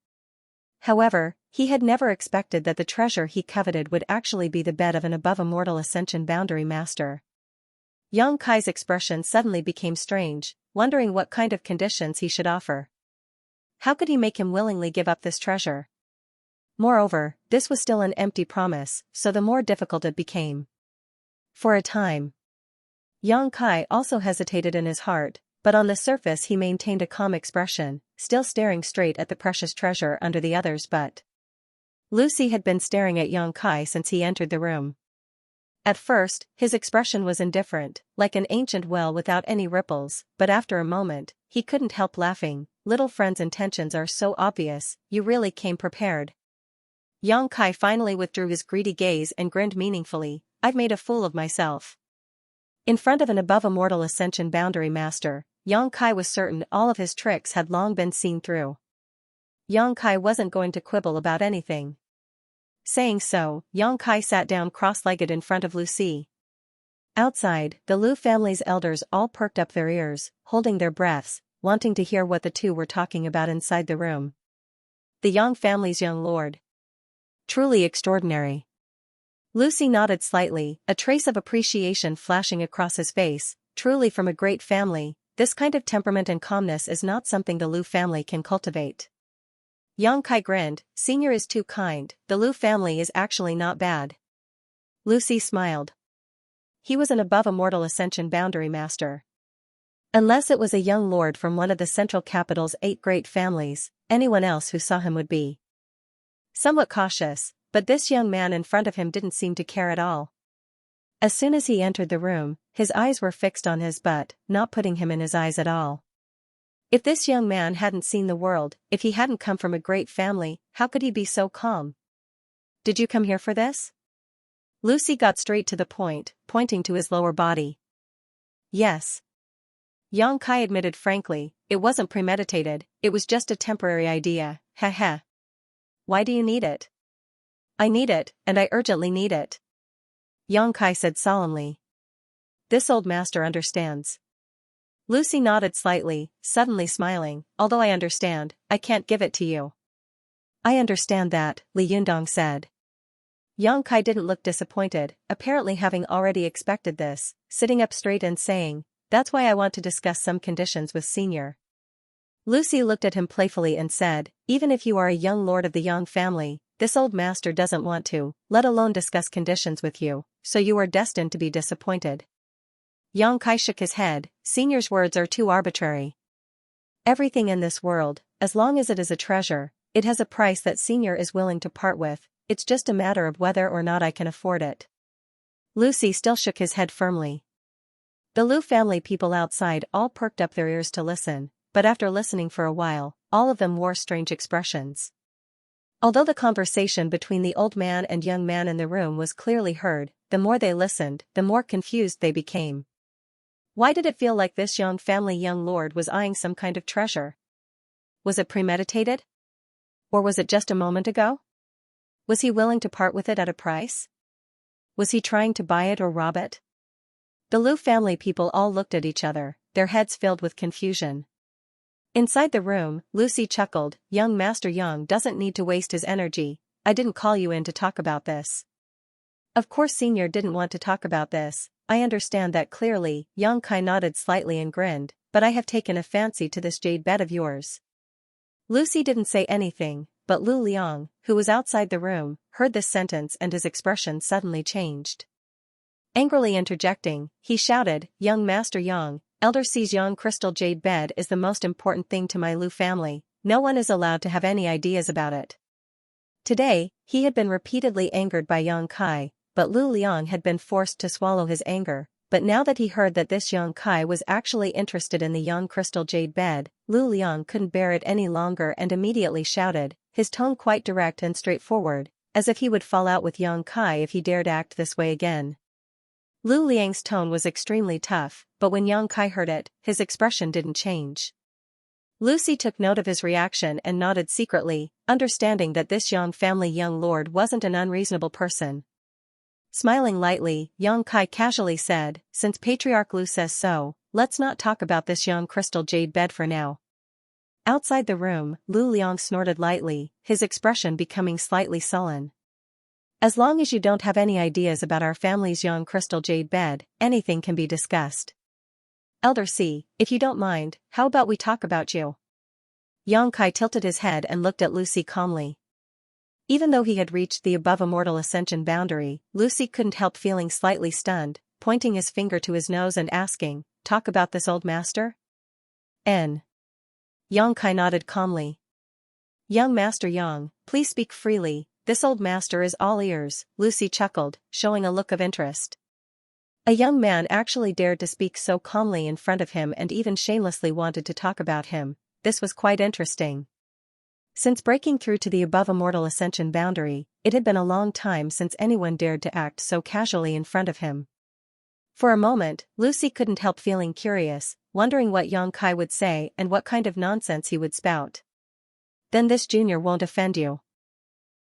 However, he had never expected that the treasure he coveted would actually be the bed of an above-immortal ascension boundary master. Yang Kai's expression suddenly became strange, wondering what kind of conditions he should offer. How could he make him willingly give up this treasure? Moreover, this was still an empty promise, so the more difficult it became. For a time, Yang Kai also hesitated in his heart, but on the surface he maintained a calm expression, still staring straight at the precious treasure under the other's butt. Lucy had been staring at Yang Kai since he entered the room. At first, his expression was indifferent, like an ancient well without any ripples, but after a moment, he couldn't help laughing. Little friend's intentions are so obvious, you really came prepared. Yang Kai finally withdrew his greedy gaze and grinned meaningfully. I've made a fool of myself. In front of an above-immortal ascension boundary master, Yang Kai was certain all of his tricks had long been seen through. Yang Kai wasn't going to quibble about anything. Saying so, Yang Kai sat down cross-legged in front of Lucy. Outside, the Lu family's elders all perked up their ears, holding their breaths, wanting to hear what the two were talking about inside the room. The Yang family's young lord. Truly extraordinary. Lucy nodded slightly, a trace of appreciation flashing across his face. Truly from a great family, this kind of temperament and calmness is not something the Lu family can cultivate. Yang Kai grinned. Senior is too kind, the Lu family is actually not bad. Lucy smiled. He was an above-immortal ascension boundary master. Unless it was a young lord from one of the central capital's 8 great families, anyone else who saw him would be somewhat cautious, but this young man in front of him didn't seem to care at all. As soon as he entered the room, his eyes were fixed on his butt, not putting him in his eyes at all. If this young man hadn't seen the world, if he hadn't come from a great family, how could he be so calm? Did you come here for this? Lucy got straight to the point, pointing to his lower body. Yes. Yang Kai admitted frankly, it wasn't premeditated, it was just a temporary idea, heh. Why do you need it? I need it, and I urgently need it. Yang Kai said solemnly. This old master understands. Lucy nodded slightly, suddenly smiling. Although I understand, I can't give it to you. I understand that, Li Yundong said. Yang Kai didn't look disappointed, apparently having already expected this, sitting up straight and saying, that's why I want to discuss some conditions with Senior. Lucy looked at him playfully and said, even if you are a young lord of the Yang family, this old master doesn't want to, let alone discuss conditions with you, so you are destined to be disappointed. Yang Kai shook his head. Senior's words are too arbitrary. Everything in this world, as long as it is a treasure, it has a price that Senior is willing to part with, it's just a matter of whether or not I can afford it. Lucy still shook his head firmly. The Lu family people outside all perked up their ears to listen, but after listening for a while, all of them wore strange expressions. Although the conversation between the old man and young man in the room was clearly heard, the more they listened, the more confused they became. Why did it feel like this young family young lord was eyeing some kind of treasure? Was it premeditated? Or was it just a moment ago? Was he willing to part with it at a price? Was he trying to buy it or rob it? The Lu family people all looked at each other, their heads filled with confusion. Inside the room, Lucy chuckled. Young Master Yang doesn't need to waste his energy. I didn't call you in to talk about this. Of course Senior didn't want to talk about this, I understand that clearly. Yang Kai nodded slightly and grinned, but I have taken a fancy to this jade bed of yours. Lucy didn't say anything, but Lu Liang, who was outside the room, heard this sentence and his expression suddenly changed. Angrily interjecting, he shouted, Young Master Yang, Elder Sees Yang crystal jade bed is the most important thing to my Lu family, no one is allowed to have any ideas about it. Today, he had been repeatedly angered by Yang Kai, but Lu Liang had been forced to swallow his anger. But now that he heard that this Yang Kai was actually interested in the young crystal jade bed, Lu Liang couldn't bear it any longer and immediately shouted, his tone quite direct and straightforward, as if he would fall out with Yang Kai if he dared act this way again. Lu Liang's tone was extremely tough, but when Yang Kai heard it, his expression didn't change. Lucy took note of his reaction and nodded secretly, understanding that this Yang family young lord wasn't an unreasonable person. Smiling lightly, Yang Kai casually said, since Patriarch Lu says so, let's not talk about this young crystal jade bed for now. Outside the room, Lu Liang snorted lightly, his expression becoming slightly sullen. As long as you don't have any ideas about our family's young crystal jade bed, anything can be discussed. Elder C, if you don't mind, how about we talk about you? Yang Kai tilted his head and looked at Lucy calmly. Even though he had reached the above immortal ascension boundary, Lucy couldn't help feeling slightly stunned, pointing his finger to his nose and asking, talk about this old master? N. Yang Kai nodded calmly. Young Master Yang, please speak freely, this old master is all ears, Lucy chuckled, showing a look of interest. A young man actually dared to speak so calmly in front of him and even shamelessly wanted to talk about him. This was quite interesting. Since breaking through to the above immortal ascension boundary, it had been a long time since anyone dared to act so casually in front of him. For a moment, Lucy couldn't help feeling curious, wondering what Yang Kai would say and what kind of nonsense he would spout. Then this junior won't offend you.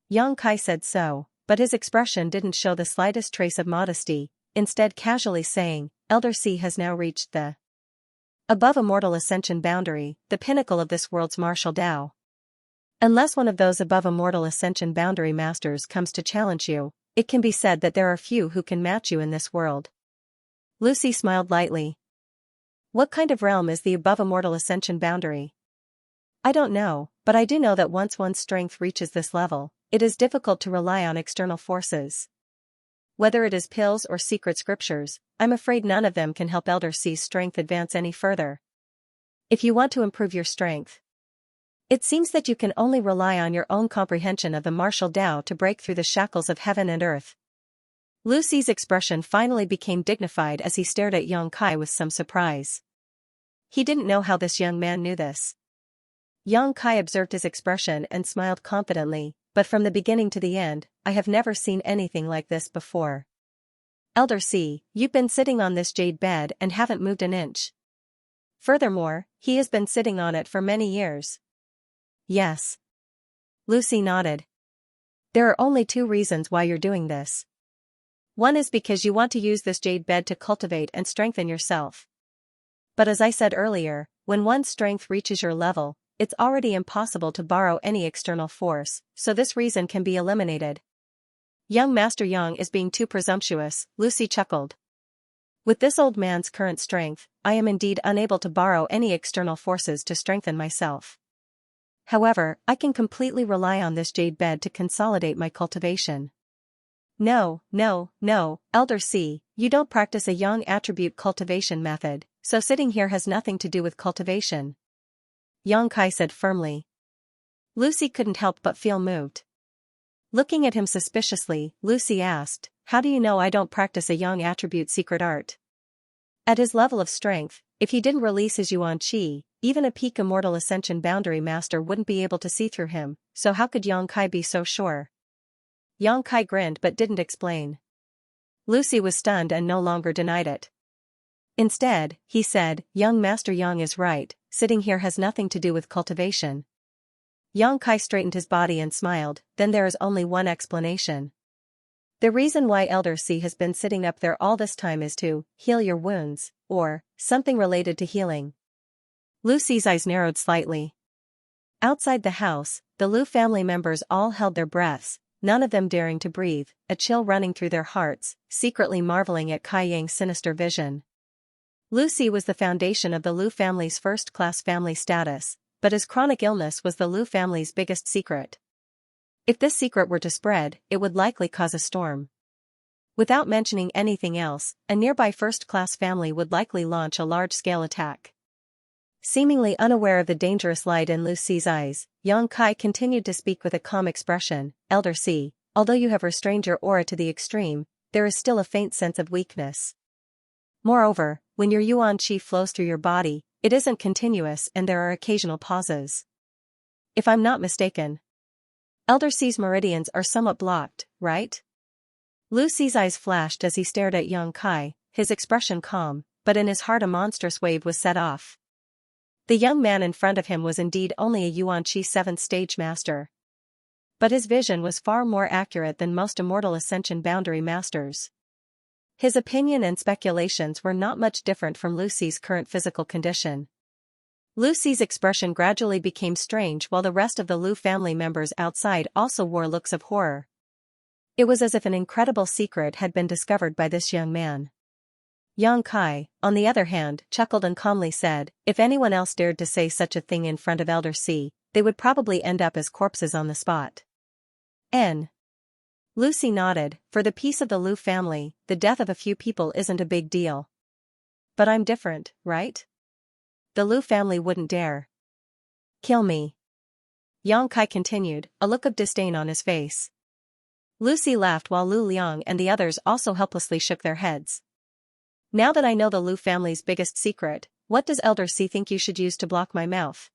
Yang Kai said so, but his expression didn't show the slightest trace of modesty, instead casually saying, Elder C has now reached the above immortal ascension boundary, the pinnacle of this world's martial Tao. Unless one of those above immortal ascension boundary masters comes to challenge you, it can be said that there are few who can match you in this world. Lucy smiled lightly. What kind of realm is the above immortal ascension boundary? I don't know, but I do know that once one's strength reaches this level, it is difficult to rely on external forces. Whether it is pills or secret scriptures, I'm afraid none of them can help Elder C's strength advance any further. If you want to improve your strength, it seems that you can only rely on your own comprehension of the martial Tao to break through the shackles of heaven and earth. Lucy's expression finally became dignified as he stared at Yang Kai with some surprise. He didn't know how this young man knew this. Yang Kai observed his expression and smiled confidently, but from the beginning to the end, I have never seen anything like this before. Elder C, you've been sitting on this jade bed and haven't moved an inch. Furthermore, he has been sitting on it for many years. Yes. Lucy nodded. There are only two reasons why you're doing this. One is because you want to use this jade bed to cultivate and strengthen yourself. But as I said earlier, when one's strength reaches your level, it's already impossible to borrow any external force, so this reason can be eliminated. Young Master Yang is being too presumptuous, Lucy chuckled. With this old man's current strength, I am indeed unable to borrow any external forces to strengthen myself. However, I can completely rely on this jade bed to consolidate my cultivation. No, Elder C, you don't practice a young attribute cultivation method, so sitting here has nothing to do with cultivation. Yang Kai said firmly. Lucy couldn't help but feel moved. Looking at him suspiciously, Lucy asked, how do you know I don't practice a young attribute secret art? At his level of strength, if he didn't release his Yuan Qi, even a peak immortal ascension boundary master wouldn't be able to see through him, so how could Yang Kai be so sure? Yang Kai grinned but didn't explain. Lucy was stunned and no longer denied it. Instead, he said, young Master Yang is right, sitting here has nothing to do with cultivation. Yang Kai straightened his body and smiled, then there is only one explanation. The reason why Elder C has been sitting up there all this time is to heal your wounds, or something related to healing. Lucy's eyes narrowed slightly. Outside the house, the Lu family members all held their breaths, none of them daring to breathe, a chill running through their hearts, secretly marveling at Kai Yang's sinister vision. Lucy was the foundation of the Lu family's first-class family status, but his chronic illness was the Lu family's biggest secret. If this secret were to spread, it would likely cause a storm. Without mentioning anything else, a nearby first-class family would likely launch a large-scale attack. Seemingly unaware of the dangerous light in Lu Si's eyes, Yang Kai continued to speak with a calm expression. Elder Si, although you have restrained your aura to the extreme, there is still a faint sense of weakness. Moreover, when your yuan qi flows through your body, it isn't continuous and there are occasional pauses. If I'm not mistaken, Elder Si's meridians are somewhat blocked, right? Lu Si's eyes flashed as he stared at Yang Kai, his expression calm, but in his heart a monstrous wave was set off. The young man in front of him was indeed only a yuan qi 7th stage master. But his vision was far more accurate than most immortal ascension boundary masters. His opinion and speculations were not much different from Lu Si's current physical condition. Lu Si's expression gradually became strange while the rest of the Lu family members outside also wore looks of horror. It was as if an incredible secret had been discovered by this young man. Yang Kai, on the other hand, chuckled and calmly said, if anyone else dared to say such a thing in front of Elder Si, they would probably end up as corpses on the spot. Lu Si nodded. For the peace of the Lu family, the death of a few people isn't a big deal. But I'm different, right? The Lu family wouldn't dare kill me. Yang Kai continued, a look of disdain on his face. Lu Si laughed while Lu Liang and the others also helplessly shook their heads. Now that I know the Lu family's biggest secret, what does Elder Si think you should use to block my mouth?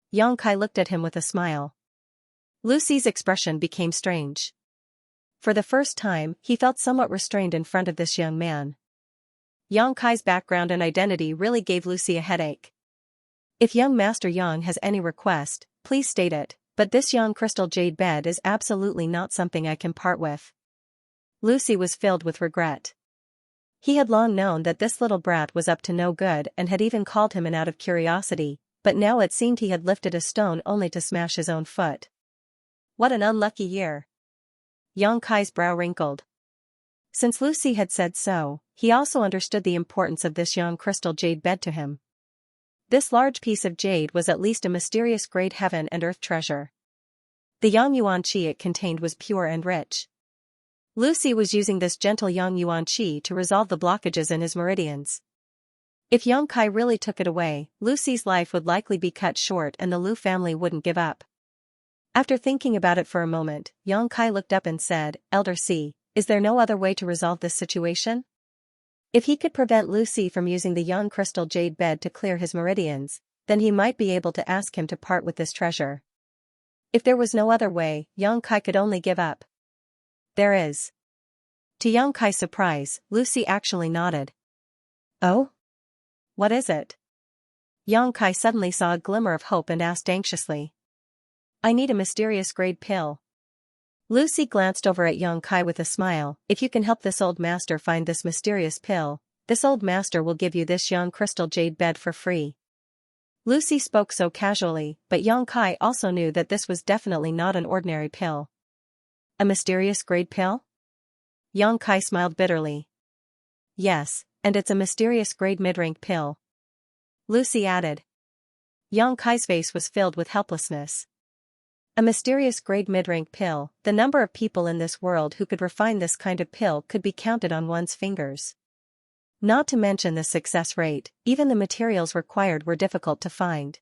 Yang Kai looked at him with a smile. Lu Si's expression became strange. For the first time, he felt somewhat restrained in front of this young man. Yang Kai's background and identity really gave Lu Si a headache. If young Master Yang has any request, please state it, but this Yang crystal jade bed is absolutely not something I can part with. Lu Si was filled with regret. He had long known that this little brat was up to no good and had even called him in out of curiosity, but now it seemed he had lifted a stone only to smash his own foot. What an unlucky year. Yang Kai's brow wrinkled. Since Lu Si had said so, he also understood the importance of this Yang crystal jade bed to him. This large piece of jade was at least a mysterious great heaven and earth treasure. The Yang Yuan Qi it contained was pure and rich. Lu Si was using this gentle Yang Yuan Qi to resolve the blockages in his meridians. If Yang Kai really took it away, Lu Si's life would likely be cut short and the Lu family wouldn't give up. After thinking about it for a moment, Yang Kai looked up and said, Elder Si, is there no other way to resolve this situation? If he could prevent Lu Si from using the Yang crystal jade bed to clear his meridians, then he might be able to ask him to part with this treasure. If there was no other way, Yang Kai could only give up. There is. To Yang Kai's surprise, Lu Si actually nodded. Oh? What is it? Yang Kai suddenly saw a glimmer of hope and asked anxiously. I need a mysterious grade pill. Lu Si glanced over at Yang Kai with a smile. If you can help this old master find this mysterious pill, this old master will give you this Yang crystal jade bed for free. Lu Si spoke so casually, but Yang Kai also knew that this was definitely not an ordinary pill. A mysterious grade pill? Yang Kai smiled bitterly. Yes, and it's a mysterious grade mid-rank pill. Lu Si added. Yang Kai's face was filled with helplessness. A mysterious grade mid-rank pill, the number of people in this world who could refine this kind of pill could be counted on one's fingers. Not to mention the success rate, even the materials required were difficult to find.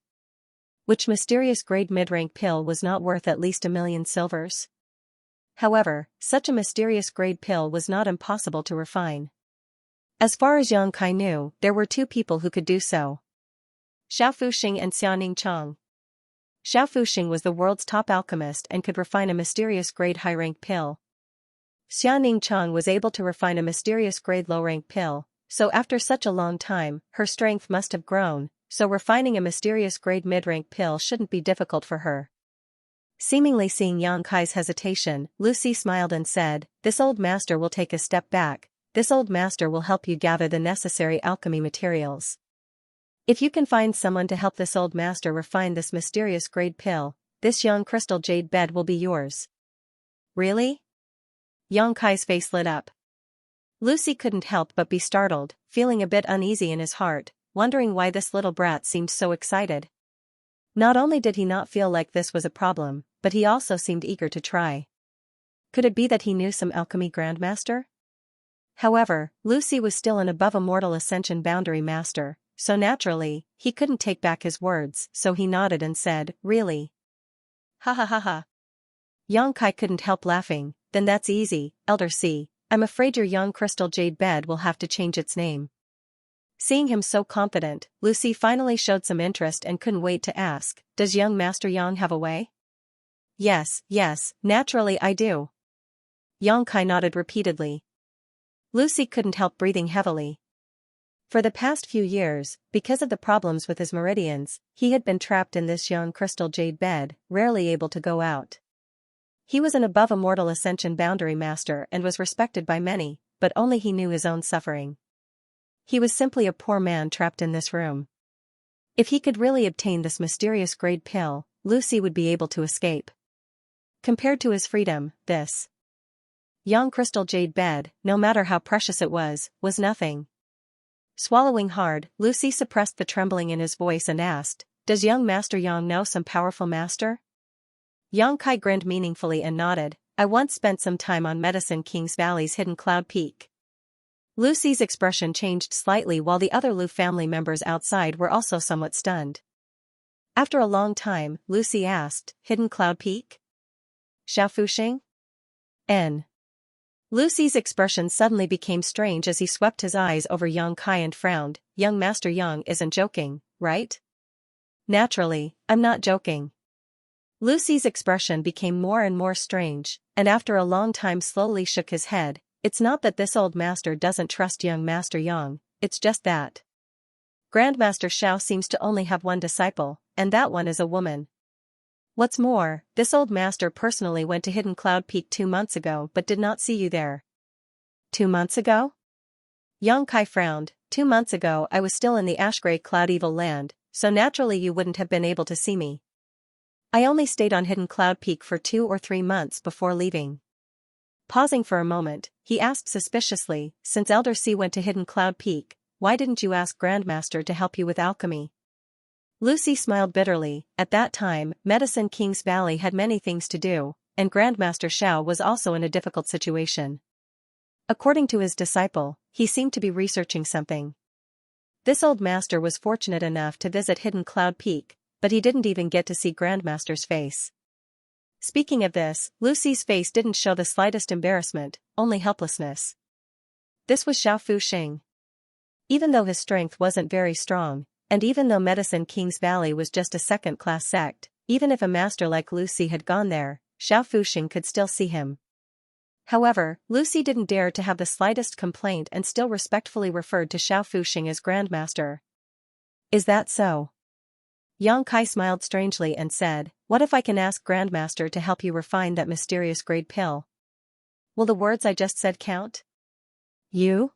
Which mysterious grade mid-rank pill was not worth at least 1,000,000 silvers? However, such a mysterious grade pill was not impossible to refine. As far as Yang Kai knew, there were two people who could do so. Xiao Fuxing and Xianning Chang. Xiao Fuxing was the world's top alchemist and could refine a mysterious grade high-rank pill. Xianning Chang was able to refine a mysterious grade low-rank pill, so after such a long time, her strength must have grown, so refining a mysterious grade mid-rank pill shouldn't be difficult for her. Seemingly seeing Yang Kai's hesitation, Lu Si smiled and said, this old master will take a step back, this old master will help you gather the necessary alchemy materials. If you can find someone to help this old master refine this mysterious grade pill, this Yang crystal jade bed will be yours. Really? Yang Kai's face lit up. Lu Si couldn't help but be startled, feeling a bit uneasy in his heart, wondering why this little brat seemed so excited. Not only did he not feel like this was a problem, but he also seemed eager to try. Could it be that he knew some alchemy grandmaster? However, Lu Si was still an above-immortal ascension boundary master, so naturally, he couldn't take back his words, so he nodded and said, "Really?" Ha ha ha ha. Xianxia couldn't help laughing. "Then that's easy, Elder C. I'm afraid your young crystal jade bed will have to change its name." Seeing him so confident, Lucy finally showed some interest and couldn't wait to ask, "Does young Master Yang have a way?" "Yes, yes, naturally I do." Xianxia nodded repeatedly. Lucy couldn't help breathing heavily. For the past few years, because of the problems with his meridians, he had been trapped in this young crystal jade bed, rarely able to go out. He was an above-immortal ascension boundary master and was respected by many, but only he knew his own suffering. He was simply a poor man trapped in this room. If he could really obtain this mysterious grade pill, Lucy would be able to escape. Compared to his freedom, this young crystal jade bed, no matter how precious it was nothing. Swallowing hard, Lucy suppressed the trembling in his voice and asked, "Does young Master Yang know some powerful master?" Xianxia grinned meaningfully and nodded. "I once spent some time on Medicine King's Valley's hidden cloud peak." Lucy's expression changed slightly while the other Lu family members outside were also somewhat stunned. After a long time, Lucy asked, "Hidden cloud peak? Xiaofuxing?" N. Lucy's expression suddenly became strange as he swept his eyes over Xianxia and frowned. "Young Master Yang isn't joking, right?" "Naturally, I'm not joking." Lucy's expression became more and more strange, and after a long time slowly shook his head. "It's not that this old master doesn't trust young Master Yang, it's just that Grandmaster Xiao seems to only have one disciple, and that one is a woman. What's more, this old master personally went to Hidden Cloud Peak 2 months ago but did not see you there." 2 months ago? Xianxia frowned. 2 months ago I was still in the Ashgrey Cloud Evil Land, so naturally you wouldn't have been able to see me. I only stayed on Hidden Cloud Peak for 2 or 3 months before leaving." Pausing for a moment, he asked suspiciously, "Since Elder C went to Hidden Cloud Peak, why didn't you ask Grandmaster to help you with alchemy?" Lucy smiled bitterly. At that time, Medicine King's Valley had many things to do, and Grandmaster Xiao was also in a difficult situation. According to his disciple, he seemed to be researching something. This old master was fortunate enough to visit Hidden Cloud Peak, but he didn't even get to see Grandmaster's face. Speaking of this, Lucy's face didn't show the slightest embarrassment, only helplessness. This was Xiaofuxing. Even though his strength wasn't very strong, and even though Medicine King's Valley was just a second-class sect, even if a master like Lucy had gone there, Xiaofuxing could still see him. However, Lucy didn't dare to have the slightest complaint and still respectfully referred to Xiaofuxing as Grandmaster. "Is that so?" Xianxia smiled strangely and said, "What if I can ask Grandmaster to help you refine that mysterious grade pill? Will the words I just said count?" "You?"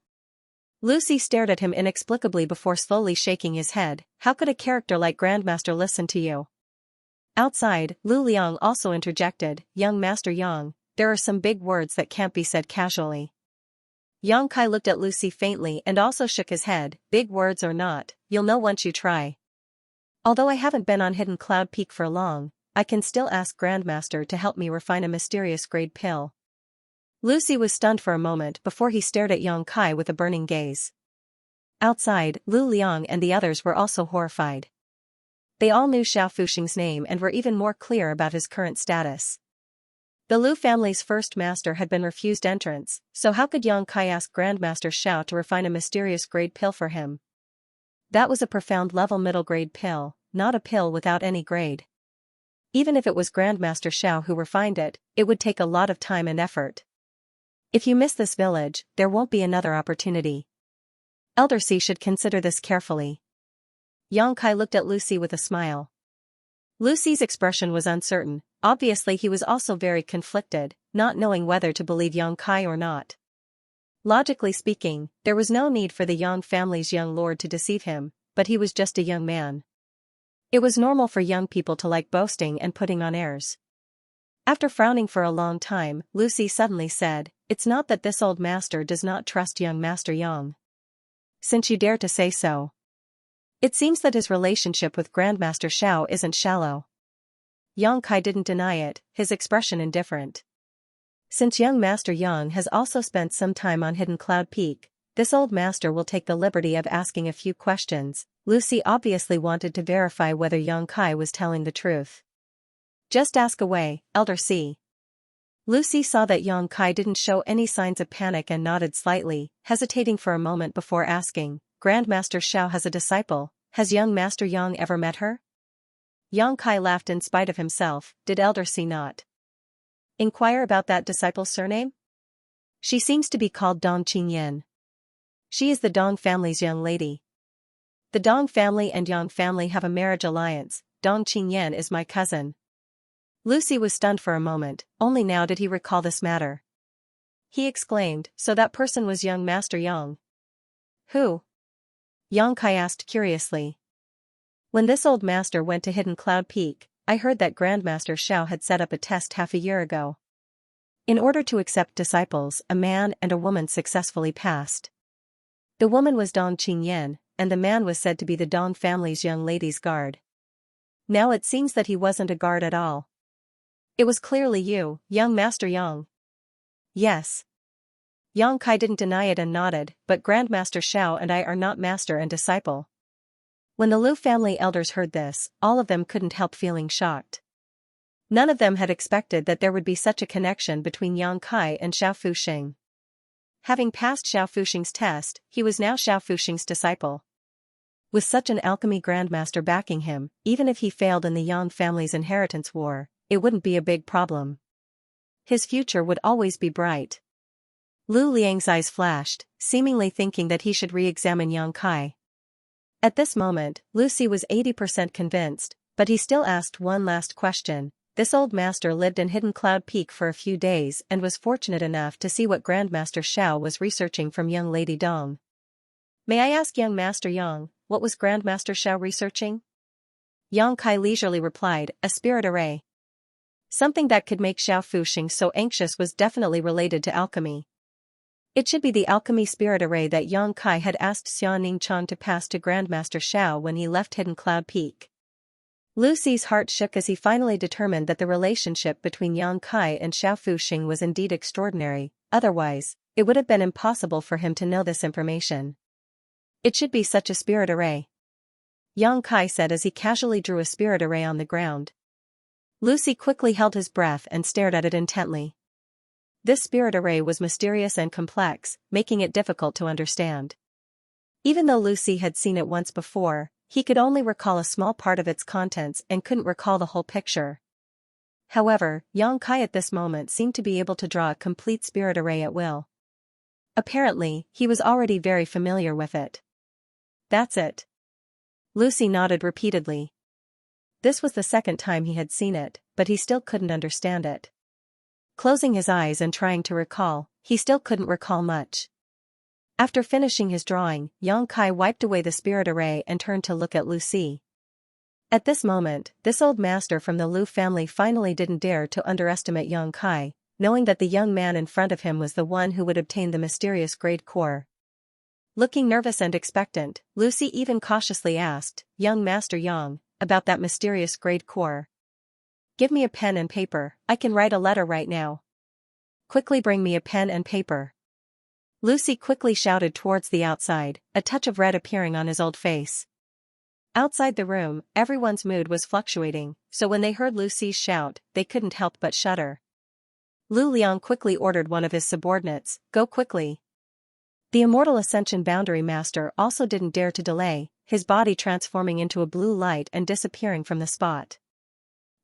Lucy stared at him inexplicably before slowly shaking his head. "How could a character like Grandmaster listen to you?" Outside, Lu Liang also interjected, "Young Master Yang, there are some big words that can't be said casually." Xianxia looked at Lucy faintly and also shook his head. "Big words or not, you'll know once you try. Although I haven't been on Hidden Cloud Peak for long, I can still ask Grandmaster to help me refine a mysterious grade pill." Lucy was stunned for a moment before he stared at Xianxia with a burning gaze. Outside, Lu Liang and the others were also horrified. They all knew Xiaofuxing's name and were even more clear about his current status. The Lu family's first master had been refused entrance, so how could Xianxia ask Grandmaster Xiao to refine a mysterious grade pill for him? That was a profound level middle grade pill, not a pill without any grade. Even if it was Grandmaster Xiao who refined it, it would take a lot of time and effort. If you miss this village, there won't be another opportunity. Elder C should consider this carefully. Xianxia looked at Lucy with a smile. Lucy's expression was uncertain. Obviously he was also very conflicted, not knowing whether to believe Xianxia or not. Logically speaking, there was no need for the Yang family's young lord to deceive him, but he was just a young man. It was normal for young people to like boasting and putting on airs. After frowning for a long time, Lucy suddenly said, "It's not that this old master does not trust young Master Yang. Since you dare to say so. It seems that his relationship with Grandmaster Xiao isn't shallow." Xianxia didn't deny it, his expression indifferent. Since young Master Yang has also spent some time on Hidden Cloud Peak, this old master will take the liberty of asking a few questions. Lucy obviously wanted to verify whether Yang Kai was telling the truth. Just ask away, Elder C. Lucy saw that Yang Kai didn't show any signs of panic and nodded slightly, hesitating for a moment before asking, Grandmaster Xiao has a disciple, has young Master Yang ever met her? Yang Kai laughed in spite of himself. Did Elder C not inquire about that disciple's surname? She seems to be called Dong Qingyan. She is the Dong family's young lady. The Dong family and Yang family have a marriage alliance. Dong Qingyan is my cousin. Lucy was stunned for a moment, only now did he recall this matter. He exclaimed, so that person was young Master Yang. Who? Yang Kai asked curiously. When this old master went to Hidden Cloud Peak, I heard that Grandmaster Xiao had set up a test half a year ago. In order to accept disciples, a man and a woman successfully passed. The woman was Dong Qingyan, and the man was said to be the Dong family's young lady's guard. Now it seems that he wasn't a guard at all. It was clearly you, young Master Yang. Yes. Yang Kai didn't deny it and nodded, but Grandmaster Xiao and I are not master and disciple. When the Lu family elders heard this, all of them couldn't help feeling shocked. None of them had expected that there would be such a connection between Yang Kai and Xiao Fuxing. Having passed Xiao Fuxing's test, he was now Xiao Fuxing's disciple. With such an alchemy grandmaster backing him, even if he failed in the Yang family's inheritance war, it wouldn't be a big problem. His future would always be bright. Lu Liang's eyes flashed, seemingly thinking that he should re-examine Yang Kai. At this moment, Lucy was 80% convinced, but he still asked one last question. This old master lived in Hidden Cloud Peak for a few days and was fortunate enough to see what Grandmaster Xiao was researching from young Lady Dong. May I ask young Master Yang, what was Grandmaster Xiao researching? Yang Kai leisurely replied, a spirit array. Something that could make Xiao Fuxing so anxious was definitely related to alchemy. It should be the alchemy spirit array that Yang Kai had asked Xia Ningchang to pass to Grandmaster Xiao when he left Hidden Cloud Peak. Lucy's heart shook as he finally determined that the relationship between Yang Kai and Xiao Fuxing was indeed extraordinary, otherwise, it would have been impossible for him to know this information. It should be such a spirit array. Yang Kai said as he casually drew a spirit array on the ground. Lucy quickly held his breath and stared at it intently. This spirit array was mysterious and complex, making it difficult to understand. Even though Lucy had seen it once before, he could only recall a small part of its contents and couldn't recall the whole picture. However, Yang Kai at this moment seemed to be able to draw a complete spirit array at will. Apparently, he was already very familiar with it. That's it. Lucy nodded repeatedly. This was the second time he had seen it, but he still couldn't understand it. Closing his eyes and trying to recall, he still couldn't recall much. After finishing his drawing, Yang Kai wiped away the spirit array and turned to look at Lucy. At this moment, this old master from the Lu family finally didn't dare to underestimate Yang Kai, knowing that the young man in front of him was the one who would obtain the mysterious grade core. Looking nervous and expectant, Lucy even cautiously asked, young Master Yang, about that mysterious grade core. Give me a pen and paper, I can write a letter right now. Quickly bring me a pen and paper. Lucy quickly shouted towards the outside, a touch of red appearing on his old face. Outside the room, everyone's mood was fluctuating, so when they heard Lucy's shout, they couldn't help but shudder. Lu Liang quickly ordered one of his subordinates, go quickly. The Immortal Ascension Boundary Master also didn't dare to delay, his body transforming into a blue light and disappearing from the spot.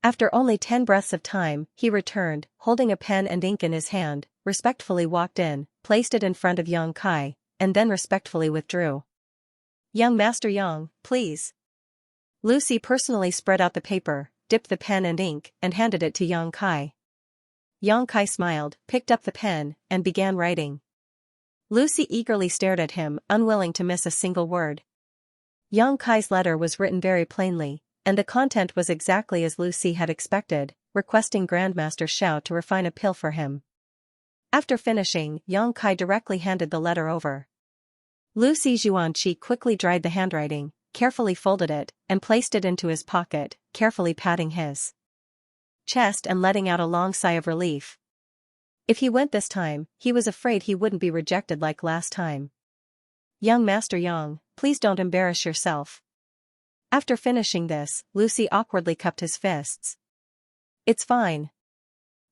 After only 10 breaths of time, he returned, holding a pen and ink in his hand, respectfully walked in, placed it in front of Yang Kai, and then respectfully withdrew. Young Master Yang, please. Lucy personally spread out the paper, dipped the pen and ink, and handed it to Yang Kai. Yang Kai smiled, picked up the pen, and began writing. Lucy eagerly stared at him, unwilling to miss a single word. Yang Kai's letter was written very plainly, and the content was exactly as Lucy had expected, requesting Grandmaster Xiao to refine a pill for him. After finishing, Yang Kai directly handed the letter over. Lucy Zhuanqi quickly dried the handwriting, carefully folded it, and placed it into his pocket, carefully patting his chest and letting out a long sigh of relief. If he went this time, he was afraid he wouldn't be rejected like last time. Young Master Yang, please don't embarrass yourself. After finishing this, Lucy awkwardly cupped his fists. It's fine.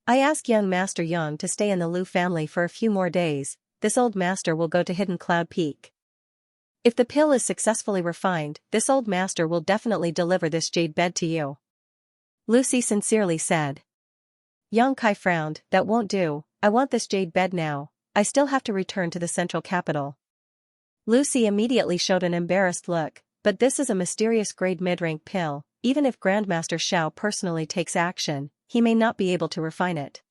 I asked young Master Yang to stay in the Lu family for a few more days. This old master will go to Hidden Cloud Peak. If the pill is successfully refined, this old master will definitely deliver this jade bed to you. Lucy sincerely said. Yang Kai frowned. That won't do, I want this jade bed now, I still have to return to the central capital. Lucy immediately showed an embarrassed look, but this is a mysterious grade mid-rank pill, even if Grandmaster Xiao personally takes action, he may not be able to refine it.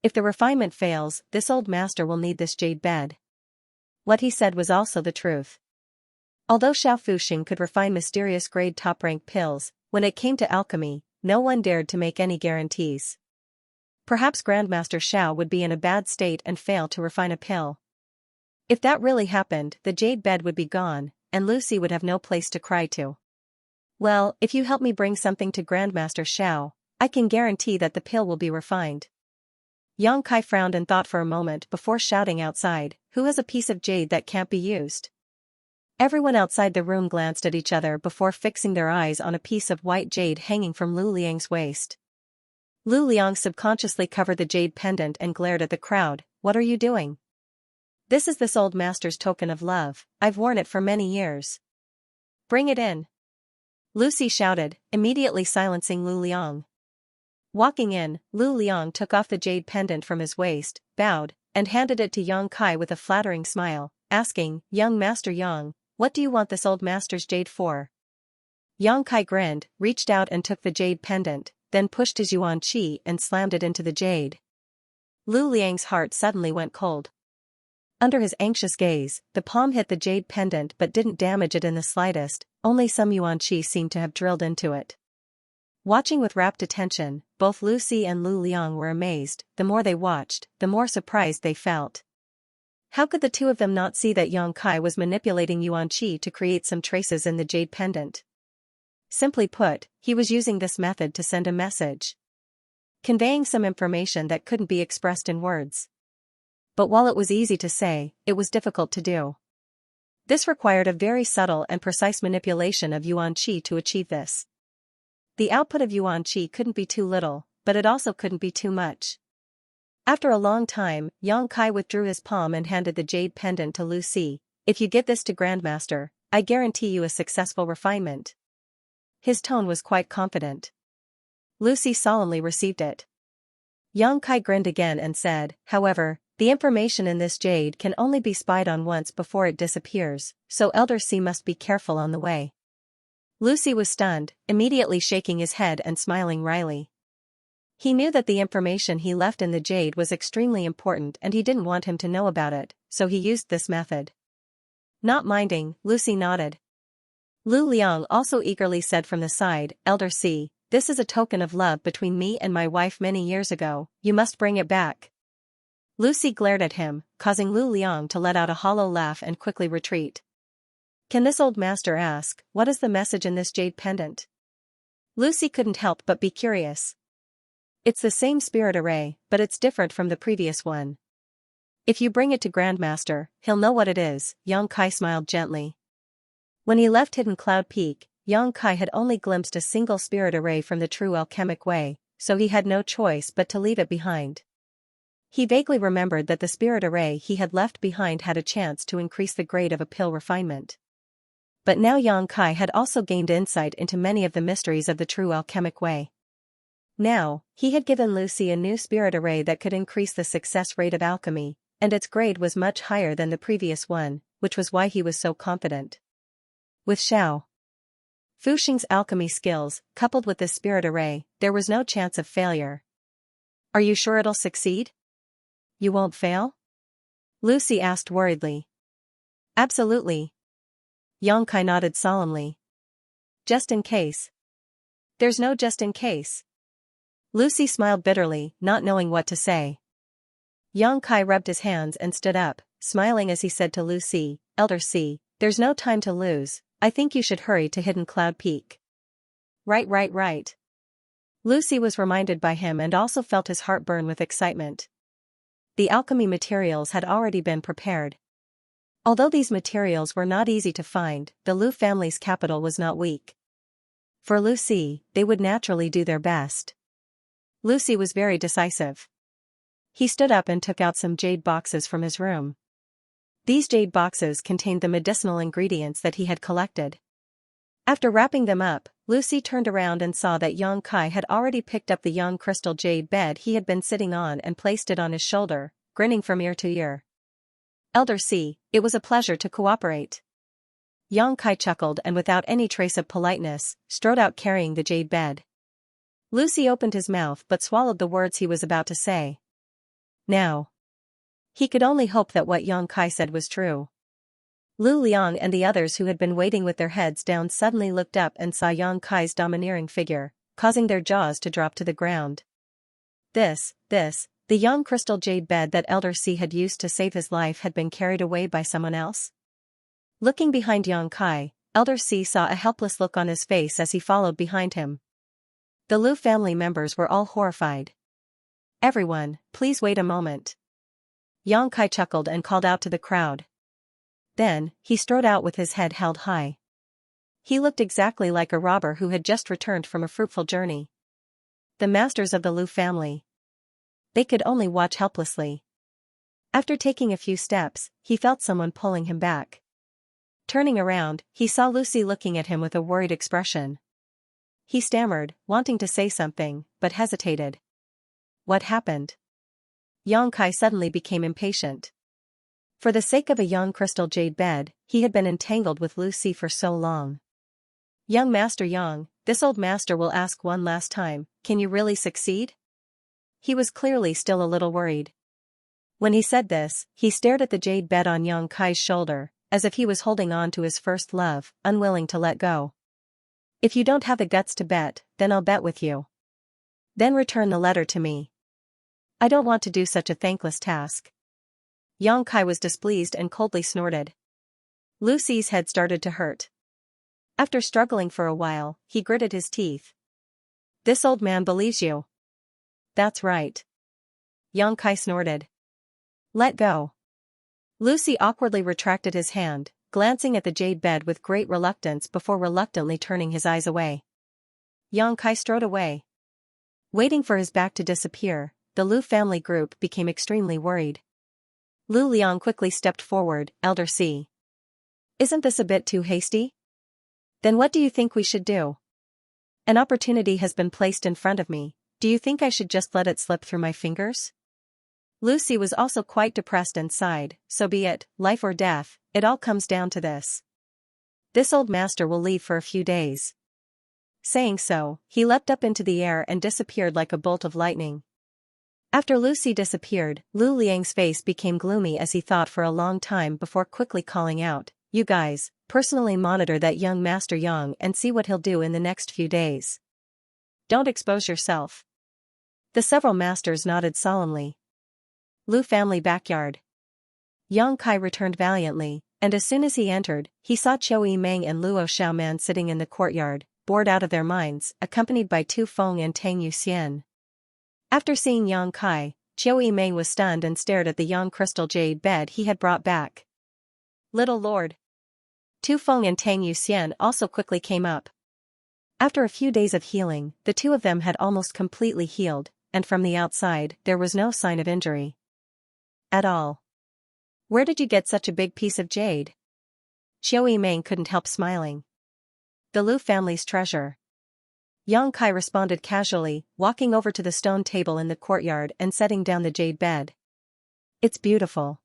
If the refinement fails, this old master will need this jade bed. What he said was also the truth. Although Xiao Fuxing could refine mysterious grade top-rank pills, when it came to alchemy, no one dared to make any guarantees. Perhaps Grandmaster Xiao would be in a bad state and fail to refine a pill. If that really happened, the jade bed would be gone, and Lucy would have no place to cry to. Well, if you help me bring something to Grandmaster Xiao, I can guarantee that the pill will be refined. Yang Kai frowned and thought for a moment before shouting outside, who has a piece of jade that can't be used? Everyone outside the room glanced at each other before fixing their eyes on a piece of white jade hanging from Lu Liang's waist. Lu Liang subconsciously covered the jade pendant and glared at the crowd. What are you doing? This old master's token of love, I've worn it for many years. Bring it in. Lucy shouted, immediately silencing Lu Liang. Walking in, Lu Liang took off the jade pendant from his waist, bowed, and handed it to Yang Kai with a flattering smile, asking, Young Master Yang, what do you want this old master's jade for? Yang Kai grinned, reached out and took the jade pendant, then pushed his yuan qi and slammed it into the jade. Lu Liang's heart suddenly went cold. Under his anxious gaze, the palm hit the jade pendant but didn't damage it in the slightest, only some yuan qi seemed to have drilled into it. Watching with rapt attention, both Lucy and Lu Liang were amazed. The more they watched, the more surprised they felt. How could the two of them not see that Yang Kai was manipulating yuan qi to create some traces in the jade pendant? Simply put, he was using this method to send a message, conveying some information that couldn't be expressed in words. But while it was easy to say, it was difficult to do. This required a very subtle and precise manipulation of yuan qi to achieve this. The output of yuan qi couldn't be too little, but it also couldn't be too much. After a long time, Yang Kai withdrew his palm and handed the jade pendant to Lucy. If you give this to Grandmaster, I guarantee you a successful refinement. His tone was quite confident. Lucy solemnly received it. Yang Kai grinned again and said, however, the information in this jade can only be spied on once before it disappears, so Elder C must be careful on the way. Lucy was stunned, immediately shaking his head and smiling wryly. He knew that the information he left in the jade was extremely important and he didn't want him to know about it, so he used this method. Not minding, Lucy nodded. Lu Liang also eagerly said from the side, Elder C, this is a token of love between me and my wife many years ago, you must bring it back. Lucy glared at him, causing Lu Liang to let out a hollow laugh and quickly retreat. Can this old master ask, what is the message in this jade pendant? Lucy couldn't help but be curious. It's the same spirit array, but it's different from the previous one. If you bring it to Grandmaster, he'll know what it is, Yang Kai smiled gently. When he left Hidden Cloud Peak, Yang Kai had only glimpsed a single spirit array from the true alchemic way, so he had no choice but to leave it behind. He vaguely remembered that the spirit array he had left behind had a chance to increase the grade of a pill refinement. But now Yang Kai had also gained insight into many of the mysteries of the true alchemic way. Now, he had given Lucy a new spirit array that could increase the success rate of alchemy, and its grade was much higher than the previous one, which was why he was so confident. With Xiao Fuxing's alchemy skills, coupled with this spirit array, there was no chance of failure. Are you sure it'll succeed? You won't fail? Lucy asked worriedly. Absolutely. Yang Kai nodded solemnly. Just in case. There's no just in case. Lucy smiled bitterly, not knowing what to say. Yang Kai rubbed his hands and stood up, smiling as he said to Lucy, Elder C, there's no time to lose, I think you should hurry to Hidden Cloud Peak. Right. Lucy was reminded by him and also felt his heart burn with excitement. The alchemy materials had already been prepared. Although these materials were not easy to find, the Lu family's capital was not weak. For Lucy, they would naturally do their best. Lucy was very decisive. He stood up and took out some jade boxes from his room. These jade boxes contained the medicinal ingredients that he had collected. After wrapping them up, Lucy turned around and saw that Yang Kai had already picked up the young crystal jade bed he had been sitting on and placed it on his shoulder, grinning from ear to ear. Elder C, it was a pleasure to cooperate. Yang Kai chuckled and without any trace of politeness, strode out carrying the jade bed. Lucy opened his mouth but swallowed the words he was about to say. Now. He could only hope that what Yang Kai said was true. Lu Liang and the others who had been waiting with their heads down suddenly looked up and saw Yang Kai's domineering figure, causing their jaws to drop to the ground. The young crystal jade bed that Elder C had used to save his life had been carried away by someone else? Looking behind Yang Kai, Elder C saw a helpless look on his face as he followed behind him. The Lu family members were all horrified. Everyone, please wait a moment. Yang Kai chuckled and called out to the crowd. Then, he strode out with his head held high. He looked exactly like a robber who had just returned from a fruitful journey. The masters of the Lu family. They could only watch helplessly. After taking a few steps, he felt someone pulling him back. Turning around, he saw Lucy looking at him with a worried expression. He stammered, wanting to say something, but hesitated. What happened? Yang Kai suddenly became impatient. For the sake of a young crystal jade bed, he had been entangled with Lucy for so long. Young Master Yang, this old master will ask one last time, can you really succeed? He was clearly still a little worried. When he said this, he stared at the jade bed on Yang Kai's shoulder, as if he was holding on to his first love, unwilling to let go. If you don't have the guts to bet, then I'll bet with you. Then return the letter to me. I don't want to do such a thankless task. Yang Kai was displeased and coldly snorted. Lucy's head started to hurt. After struggling for a while, he gritted his teeth. This old man believes you. That's right. Yang Kai snorted. Let go. Lucy awkwardly retracted his hand, glancing at the jade bed with great reluctance before reluctantly turning his eyes away. Yang Kai strode away. Waiting for his back to disappear, the Lu family group became extremely worried. Lu Liang quickly stepped forward, Elder C. Isn't this a bit too hasty? Then what do you think we should do? An opportunity has been placed in front of me, do you think I should just let it slip through my fingers? Lucy was also quite depressed and sighed, so be it, life or death, it all comes down to this. This old master will leave for a few days. Saying so, he leapt up into the air and disappeared like a bolt of lightning. After Lucy disappeared, Lu Liang's face became gloomy as he thought for a long time before quickly calling out, you guys, personally monitor that young Master Yang and see what he'll do in the next few days. Don't expose yourself. The several masters nodded solemnly. Lu family backyard. Yang Kai returned valiantly, and as soon as he entered, he saw Qiu Yimeng and Luo Xiaoman sitting in the courtyard, bored out of their minds, accompanied by Tu Feng and Tang Yuxian. After seeing Yang Kai, Qiu Yimeng was stunned and stared at the young crystal jade bed he had brought back. Little Lord. Tu Feng and Tang Yuxian also quickly came up. After a few days of healing, the two of them had almost completely healed, and from the outside, there was no sign of injury. At all. Where did you get such a big piece of jade? Qiu Yimeng couldn't help smiling. The Lu family's treasure. Yang Kai responded casually, walking over to the stone table in the courtyard and setting down the jade bed. It's beautiful.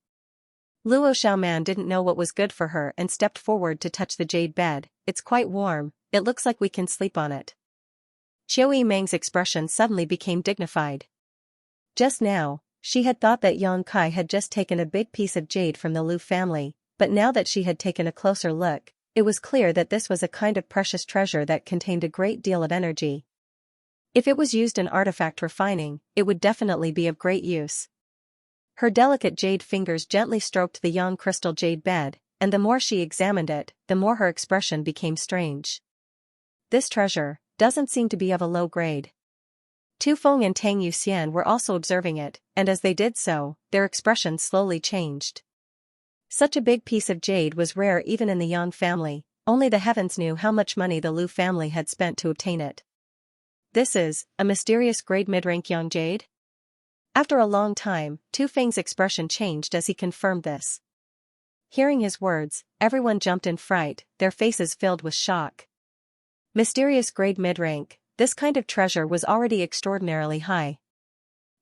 Luo Xiaoman didn't know what was good for her and stepped forward to touch the jade bed. It's quite warm, it looks like we can sleep on it. Qiu Yimeng's expression suddenly became dignified. Just now, she had thought that Yang Kai had just taken a big piece of jade from the Lu family, but now that she had taken a closer look, it was clear that this was a kind of precious treasure that contained a great deal of energy. If it was used in artifact refining, it would definitely be of great use. Her delicate jade fingers gently stroked the young crystal jade bed, and the more she examined it, the more her expression became strange. This treasure doesn't seem to be of a low grade. Tu Feng and Tang Yuxian were also observing it, and as they did so, their expressions slowly changed. Such a big piece of jade was rare even in the Yang family, only the heavens knew how much money the Lu family had spent to obtain it. This is a mysterious grade mid-rank Yang jade? After a long time, Tu Feng's expression changed as he confirmed this. Hearing his words, everyone jumped in fright, their faces filled with shock. Mysterious grade mid-rank, this kind of treasure was already extraordinarily high.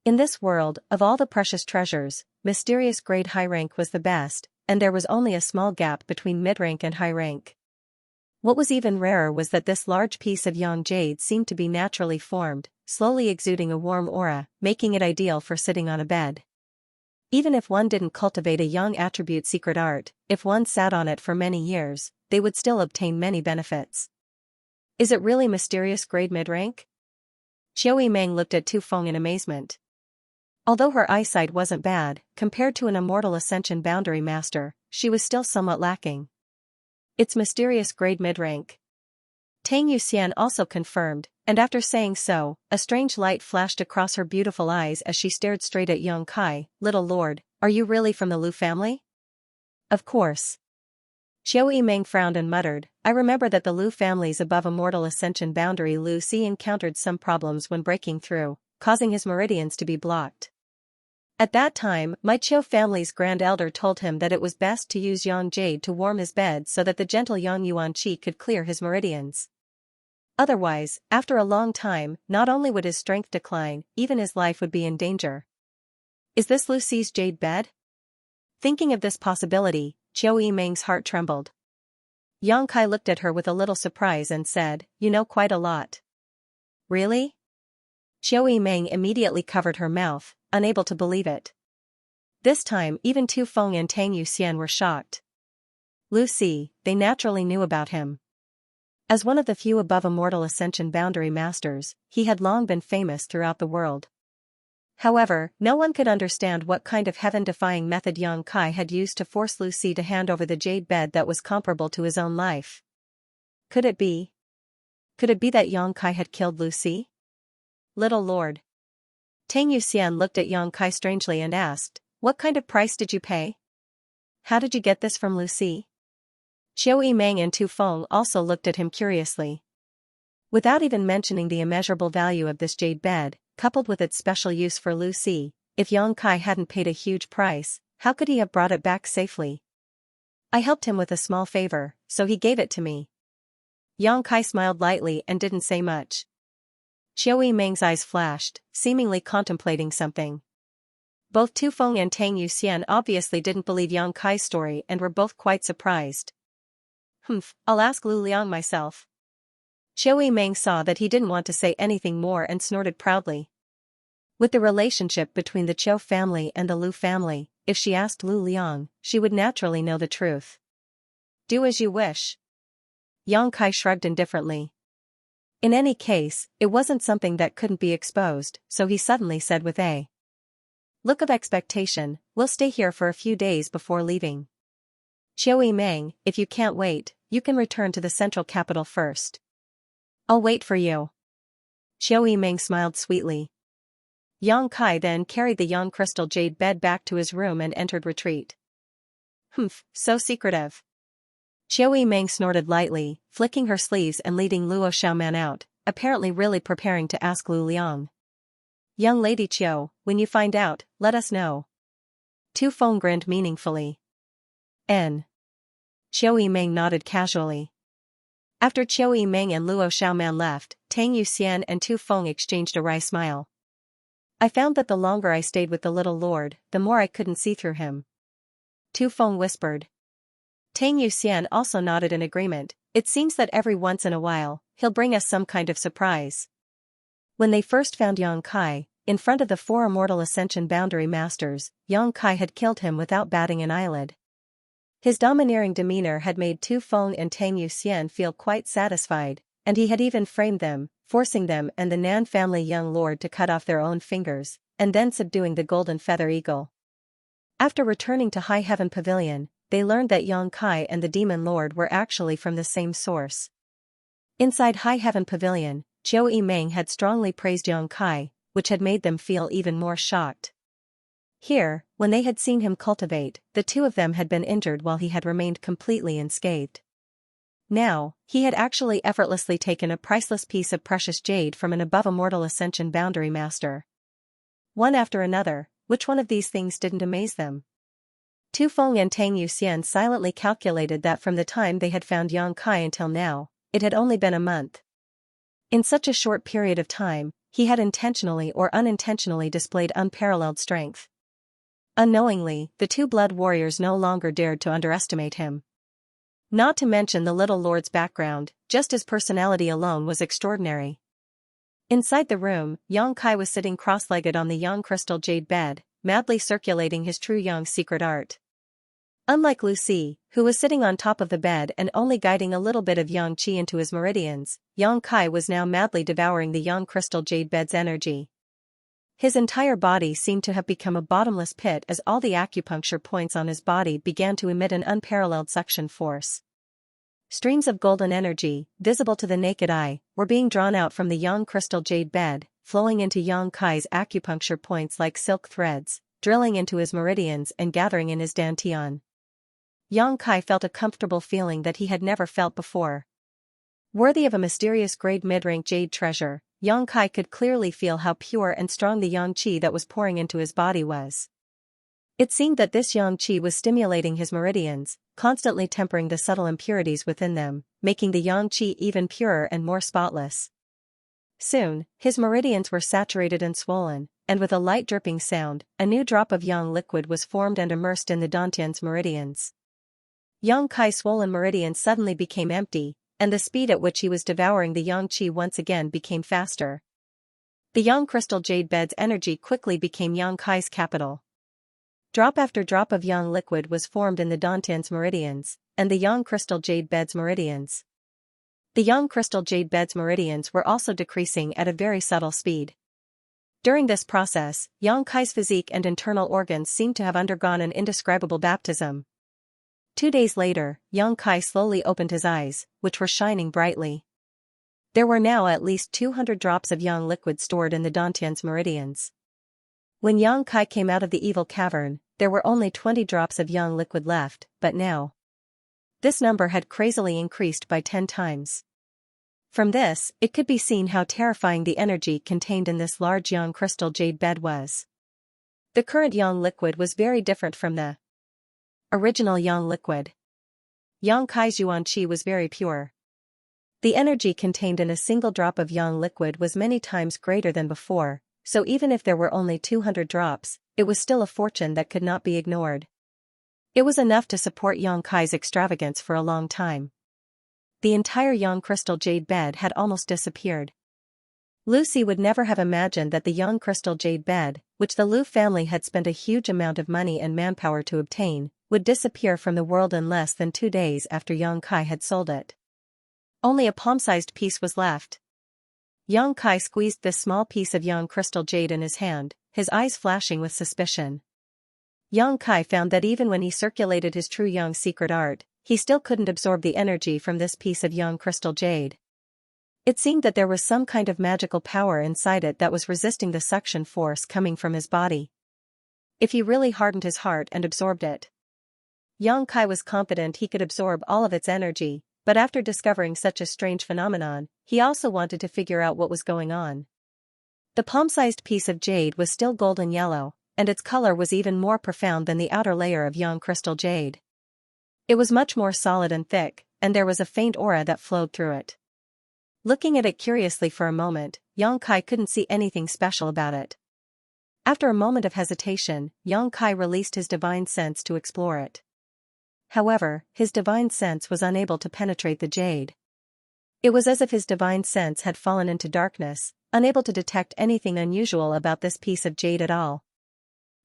In this world, of all the precious treasures, mysterious grade high rank was the best, and there was only a small gap between mid-rank and high rank. What was even rarer was that this large piece of Yang jade seemed to be naturally formed, slowly exuding a warm aura, making it ideal for sitting on a bed. Even if one didn't cultivate a Yang attribute secret art, if one sat on it for many years, they would still obtain many benefits. Is it really mysterious grade mid-rank? Qiu Yimeng looked at Tu Feng in amazement. Although her eyesight wasn't bad, compared to an immortal ascension boundary master, she was still somewhat lacking. It's mysterious grade mid-rank. Tang Yuxian also confirmed, and after saying so, a strange light flashed across her beautiful eyes as she stared straight at Yang Kai. Little lord, are you really from the Lu family? Of course. Qiu Yimeng frowned and muttered, I remember that the Lu family's above immortal ascension boundary Lu Si encountered some problems when breaking through, causing his meridians to be blocked. At that time, my Qiu family's grand elder told him that it was best to use Yang jade to warm his bed so that the gentle Yang Yuan qi could clear his meridians. Otherwise, after a long time, not only would his strength decline, even his life would be in danger. Is this Lu Si's jade bed? Thinking of this possibility, Qiu Yimeng's heart trembled. Yang Kai looked at her with a little surprise and said, You know quite a lot. Really? Qiu Yimeng immediately covered her mouth, unable to believe it. This time even Tu Feng and Tang Yuxian were shocked. Lu Si, they naturally knew about him. As one of the few above immortal ascension boundary masters, he had long been famous throughout the world. However, no one could understand what kind of heaven-defying method Yang Kai had used to force Lu Si to hand over the jade bed that was comparable to his own life. Could it be? Could it be that Yang Kai had killed Lu Si? Little lord. Tang Yuxian looked at Yang Kai strangely and asked, What kind of price did you pay? How did you get this from Lu Si? Qiu Yimeng and Tu Feng also looked at him curiously. Without even mentioning the immeasurable value of this jade bed, coupled with its special use for Lu Si, if Yang Kai hadn't paid a huge price, how could he have brought it back safely? I helped him with a small favor, so he gave it to me. Yang Kai smiled lightly and didn't say much. Qiu Yimeng's eyes flashed, seemingly contemplating something. Both Tu Feng and Tang Yuxian obviously didn't believe Yang Kai's story and were both quite surprised. I'll ask Lu Liang myself. Qiu Yimeng saw that he didn't want to say anything more and snorted proudly. With the relationship between the Qiu family and the Lu family, if she asked Lu Liang, she would naturally know the truth. Do as you wish. Yang Kai shrugged indifferently. In any case, it wasn't something that couldn't be exposed, so he suddenly said with a look of expectation, We'll stay here for a few days before leaving. Qiu Yimeng, if you can't wait, you can return to the central capital first. I'll wait for you. Qiu Yimeng smiled sweetly. Yang Kai then carried the Yang crystal jade bed back to his room and entered retreat. So secretive. Qiu Yimeng snorted lightly, flicking her sleeves and leading Luo Xiaoman out, apparently really preparing to ask Lu Liang. Young Lady Qiu, when you find out, let us know. Tu Feng grinned meaningfully. Qiu Yimeng nodded casually. After Qiu Yimeng and Luo Xiaoman left, Tang Yuxian and Tu Feng exchanged a wry smile. I found that the longer I stayed with the little lord, the more I couldn't see through him. Tu Feng whispered. Tang Yuxian also nodded in agreement. It seems that every once in a while, he'll bring us some kind of surprise. When they first found Yang Kai, in front of the 4 immortal ascension boundary masters, Yang Kai had killed him without batting an eyelid. His domineering demeanor had made Tu Feng and Tang Yuxian feel quite satisfied, and he had even framed them, forcing them and the Nan family young lord to cut off their own fingers, and then subduing the golden feather eagle. After returning to High Heaven Pavilion, they learned that Yang Kai and the demon lord were actually from the same source. Inside High Heaven Pavilion, Qiu Yimeng had strongly praised Yang Kai, which had made them feel even more shocked. Here, when they had seen him cultivate, the two of them had been injured while he had remained completely unscathed. Now, he had actually effortlessly taken a priceless piece of precious jade from an above-immortal ascension boundary master. One after another, which one of these things didn't amaze them? Tu Feng and Tang Yuxian silently calculated that from the time they had found Yang Kai until now, it had only been a month. In such a short period of time, he had intentionally or unintentionally displayed unparalleled strength. Unknowingly, the two blood warriors no longer dared to underestimate him. Not to mention the little lord's background, just his personality alone was extraordinary. Inside the room, Yang Kai was sitting cross-legged on the young crystal jade bed, madly circulating his true young secret art. Unlike Lucy, who was sitting on top of the bed and only guiding a little bit of yang qi into his meridians, Yang Kai was now madly devouring the young crystal jade bed's energy. His entire body seemed to have become a bottomless pit as all the acupuncture points on his body began to emit an unparalleled suction force. Streams of golden energy, visible to the naked eye, were being drawn out from the young crystal jade bed, flowing into Yang Kai's acupuncture points like silk threads, drilling into his meridians and gathering in his dantian. Yang Kai felt a comfortable feeling that he had never felt before. Worthy of a mysterious grade mid-rank jade treasure, Yang Kai could clearly feel how pure and strong the yang qi that was pouring into his body was. It seemed that this yang qi was stimulating his meridians, constantly tempering the subtle impurities within them, making the yang qi even purer and more spotless. Soon, his meridians were saturated and swollen, and with a light dripping sound, a new drop of yang liquid was formed and immersed in the dantian's meridians. Yang Kai's swollen meridians suddenly became empty, and the speed at which he was devouring the yang qi once again became faster. The young crystal jade bed's energy quickly became Yang Kai's capital. Drop after drop of yang liquid was formed in the dantian's meridians, and the young crystal jade bed's meridians. The young crystal jade bed's meridians were also decreasing at a very subtle speed. During this process, Yang Kai's physique and internal organs seemed to have undergone an indescribable baptism. 2 days later, Yang Kai slowly opened his eyes, which were shining brightly. There were now at least 200 drops of yang liquid stored in the dantian's meridians. When Yang Kai came out of the evil cavern, there were only 20 drops of yang liquid left, but now this number had crazily increased by 10 times. From this, it could be seen how terrifying the energy contained in this large yang crystal jade bed was. The current yang liquid was very different from the original yang liquid. Yang Kai's yuan qi was very pure. The energy contained in a single drop of yang liquid was many times greater than before, so even if there were only 200 drops, it was still a fortune that could not be ignored. It was enough to support Yang Kai's extravagance for a long time. The entire young crystal jade bed had almost disappeared. Lucy would never have imagined that the young crystal jade bed, which the Lu family had spent a huge amount of money and manpower to obtain, would disappear from the world in less than 2 days after Yang Kai had sold it. Only a palm-sized piece was left. Yang Kai squeezed this small piece of young crystal jade in his hand, his eyes flashing with suspicion. Yang Kai found that even when he circulated his true young secret art, he still couldn't absorb the energy from this piece of young crystal jade. It seemed that there was some kind of magical power inside it that was resisting the suction force coming from his body. If he really hardened his heart and absorbed it, Yang Kai was confident he could absorb all of its energy, but after discovering such a strange phenomenon, he also wanted to figure out what was going on. The palm-sized piece of jade was still golden yellow, and its color was even more profound than the outer layer of young crystal jade. It was much more solid and thick, and there was a faint aura that flowed through it. Looking at it curiously for a moment, Yang Kai couldn't see anything special about it. After a moment of hesitation, Yang Kai released his divine sense to explore it. However, his divine sense was unable to penetrate the jade. It was as if his divine sense had fallen into darkness, unable to detect anything unusual about this piece of jade at all.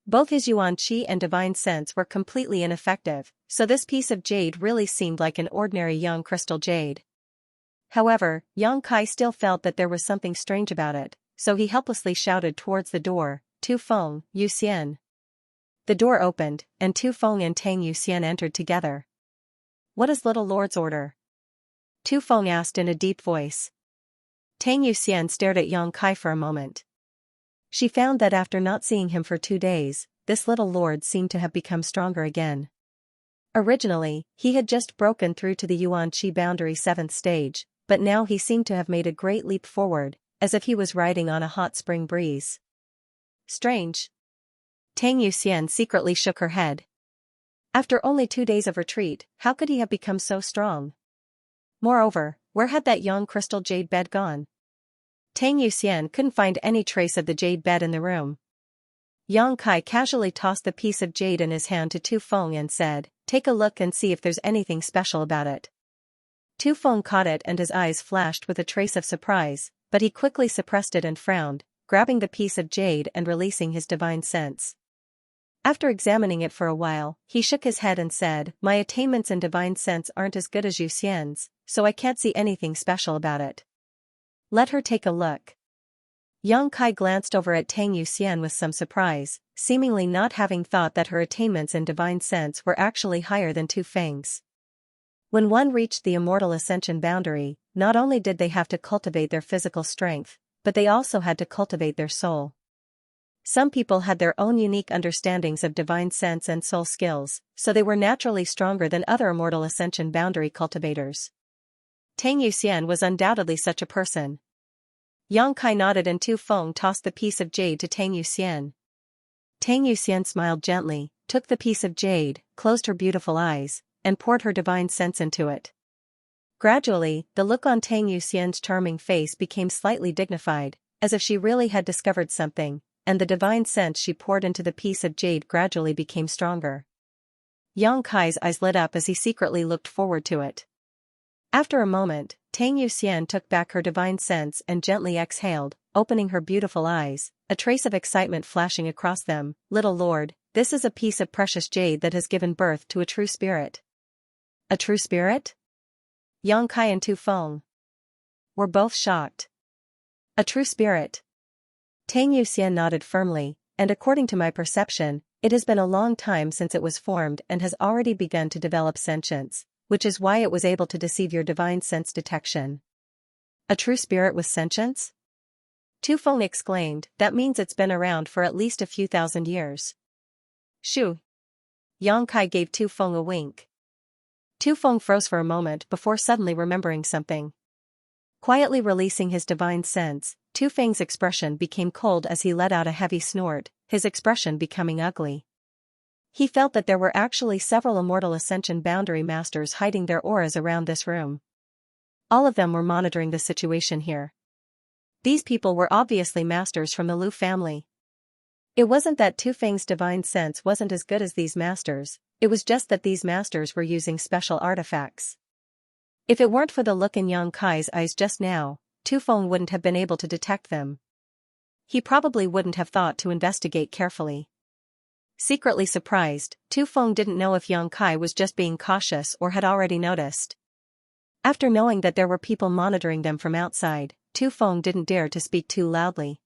Both his yuan qi and divine sense were completely ineffective, so this piece of jade really seemed like an ordinary young crystal jade. However, Yang Kai still felt that there was something strange about it, so he helplessly shouted towards the door, "Tu Feng, Yu Xian." The door opened, and Tu Feng and Tang Yuxian entered together. "What is little lord's order?" Tu Feng asked in a deep voice. Tang Yuxian stared at Yang Kai for a moment. She found that after not seeing him for 2 days, this little lord seemed to have become stronger again. Originally, he had just broken through to the Yuan Qi boundary 7th stage, but now he seemed to have made a great leap forward, as if he was riding on a hot spring breeze. Strange. Tang Yuxian secretly shook her head. After only 2 days of retreat, how could he have become so strong? Moreover, where had that young crystal jade bed gone? Tang Yuxian couldn't find any trace of the jade bed in the room. Yang Kai casually tossed the piece of jade in his hand to Tu Feng and said, "Take a look and see if there's anything special about it." Tu Feng caught it and his eyes flashed with a trace of surprise, but he quickly suppressed it and frowned, grabbing the piece of jade and releasing his divine sense. After examining it for a while, he shook his head and said, "My attainments in divine sense aren't as good as Yuxian's, so I can't see anything special about it." "Let her take a look." Yang Kai glanced over at Tang Yuxian with some surprise, seemingly not having thought that her attainments in divine sense were actually higher than Tu Feng's. When one reached the immortal ascension boundary, not only did they have to cultivate their physical strength, but they also had to cultivate their soul. Some people had their own unique understandings of divine sense and soul skills, so they were naturally stronger than other immortal ascension boundary cultivators. Tang Yuxian was undoubtedly such a person. Yang Kai nodded and Tu Feng tossed the piece of jade to Tang Yuxian. Tang Yuxian smiled gently, took the piece of jade, closed her beautiful eyes, and poured her divine sense into it. Gradually, the look on Tang Yuxian's charming face became slightly dignified, as if she really had discovered something, and the divine sense she poured into the piece of jade gradually became stronger. Yang Kai's eyes lit up as he secretly looked forward to it. After a moment, Tang Yuxian took back her divine sense and gently exhaled, opening her beautiful eyes, a trace of excitement flashing across them. "Little lord, this is a piece of precious jade that has given birth to a true spirit." "A true spirit?" Yang Kai and Tu Feng were both shocked. "A true spirit?" Tang Yuxian nodded firmly, "And according to my perception, it has been a long time since it was formed and has already begun to develop sentience, which is why it was able to deceive your divine sense detection." "A true spirit with sentience?" Tu Feng exclaimed, "That means it's been around for at least a few thousand years." "Shoo!" Yang Kai gave Tu Feng a wink. Tu Feng froze for a moment before suddenly remembering something. Quietly releasing his divine sense, Tu Feng's expression became cold as he let out a heavy snort, his expression becoming ugly. He felt that there were actually several immortal ascension boundary masters hiding their auras around this room. All of them were monitoring the situation here. These people were obviously masters from the Lu family. It wasn't that Tu Feng's divine sense wasn't as good as these masters, it was just that these masters were using special artifacts. If it weren't for the look in Yang Kai's eyes just now, Tu Feng wouldn't have been able to detect them. He probably wouldn't have thought to investigate carefully. Secretly surprised, Tu Feng didn't know if Yang Kai was just being cautious or had already noticed. After knowing that there were people monitoring them from outside, Tu Feng didn't dare to speak too loudly.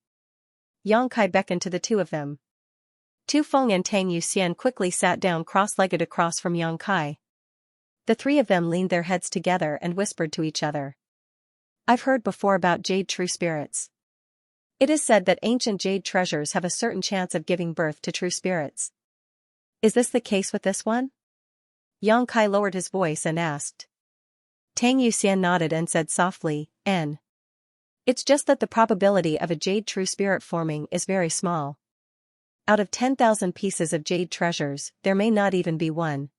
Yang Kai beckoned to the two of them. Tu Feng and Tang Yuxian quickly sat down cross-legged across from Yang Kai. The three of them leaned their heads together and whispered to each other. "I've heard before about jade true spirits. It is said that ancient jade treasures have a certain chance of giving birth to true spirits. Is this the case with this one?" Yang Kai lowered his voice and asked. Tang Yuxian nodded and said softly, "N. It's just that the probability of a jade true spirit forming is very small. Out of 10,000 pieces of jade treasures, there may not even be one."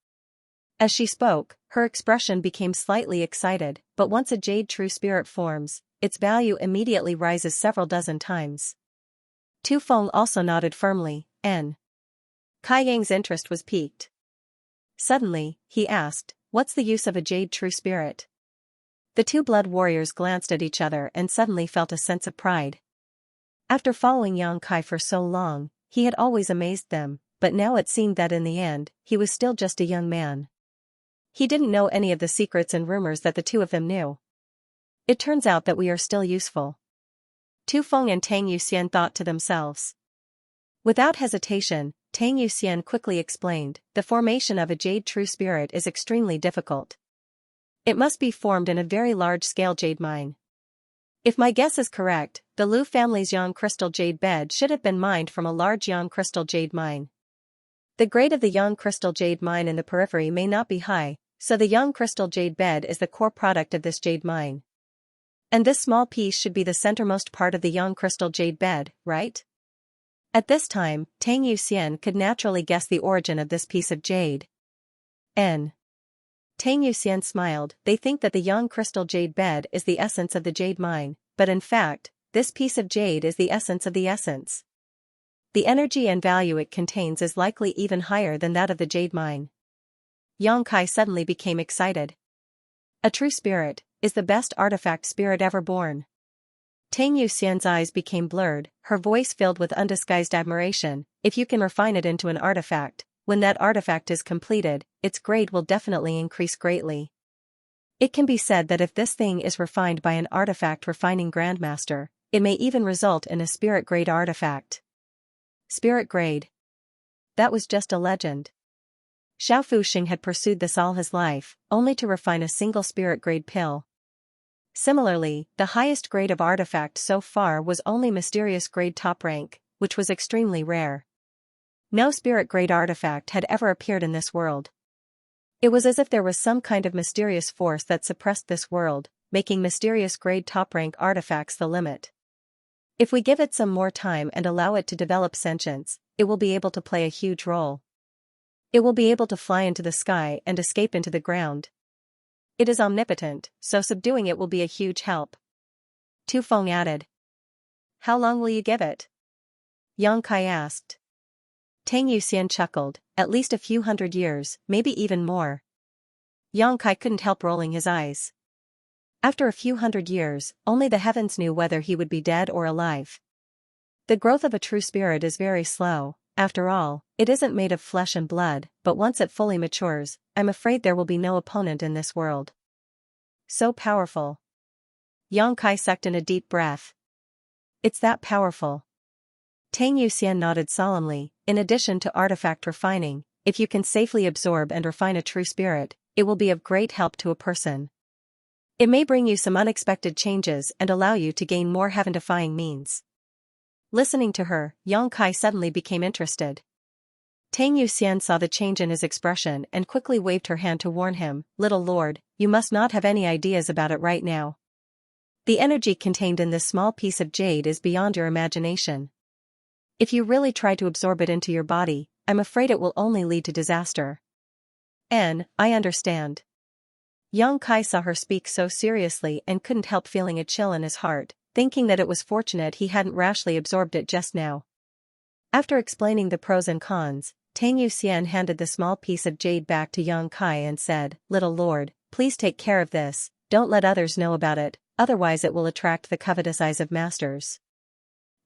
As she spoke, her expression became slightly excited, but once a jade true spirit forms, its value immediately rises several dozen times. Tu Feng also nodded firmly, N. Kai Yang's interest was piqued. Suddenly, he asked, "What's the use of a jade true spirit?" The two blood warriors glanced at each other and suddenly felt a sense of pride. After following Yang Kai for so long, he had always amazed them, but now it seemed that in the end, he was still just a young man. He didn't know any of the secrets and rumors that the two of them knew. "It turns out that we are still useful," Tu Feng and Tang Yuxian thought to themselves. Without hesitation, Tang Yuxian quickly explained, "The formation of a jade true spirit is extremely difficult. It must be formed in a very large-scale jade mine. If my guess is correct, the Lu family's Yang crystal jade bed should have been mined from a large Yang crystal jade mine. The grade of the young crystal jade mine in the periphery may not be high, so the young crystal jade bed is the core product of this jade mine. And this small piece should be the centermost part of the young crystal jade bed, right? At this time, Tang Yuxian could naturally guess the origin of this piece of jade. N. Tang Yuxian smiled. They think that the young crystal jade bed is the essence of the jade mine, but in fact, this piece of jade is the essence of the essence. The energy and value it contains is likely even higher than that of the jade mine. Yang Kai suddenly became excited. A true spirit is the best artifact spirit ever born. Tang Yuxian's eyes became blurred, her voice filled with undisguised admiration. If you can refine it into an artifact, when that artifact is completed, its grade will definitely increase greatly. It can be said that if this thing is refined by an artifact refining grandmaster, it may even result in a spirit grade artifact. Spirit grade. That was just a legend. Xiao Fuxing had pursued this all his life, only to refine a single spirit grade pill. Similarly, the highest grade of artifact so far was only mysterious grade top rank, which was extremely rare. No spirit grade artifact had ever appeared in this world. It was as if there was some kind of mysterious force that suppressed this world, making mysterious grade top rank artifacts the limit. If we give it some more time and allow it to develop sentience, it will be able to play a huge role. It will be able to fly into the sky and escape into the ground. It is omnipotent, so subduing it will be a huge help. Tu Feng added. How long will you give it? Yang Kai asked. Tang Yuxian chuckled, at least a few hundred years, maybe even more. Yang Kai couldn't help rolling his eyes. After a few hundred years, only the heavens knew whether he would be dead or alive. The growth of a true spirit is very slow. After all, it isn't made of flesh and blood, but once it fully matures, I'm afraid there will be no opponent in this world. So powerful. Yang Kai sucked in a deep breath. It's that powerful. Tang Yuxian nodded solemnly. In addition to artifact refining, if you can safely absorb and refine a true spirit, it will be of great help to a person. It may bring you some unexpected changes and allow you to gain more heaven-defying means. Listening to her, Yang Kai suddenly became interested. Tang Yuxian saw the change in his expression and quickly waved her hand to warn him, "Little lord, you must not have any ideas about it right now. The energy contained in this small piece of jade is beyond your imagination. If you really try to absorb it into your body, I'm afraid it will only lead to disaster." I understand. Yang Kai saw her speak so seriously and couldn't help feeling a chill in his heart, thinking that it was fortunate he hadn't rashly absorbed it just now. After explaining the pros and cons, Tang Yuxian handed the small piece of jade back to Yang Kai and said, "Little lord, please take care of this, don't let others know about it, otherwise it will attract the covetous eyes of masters."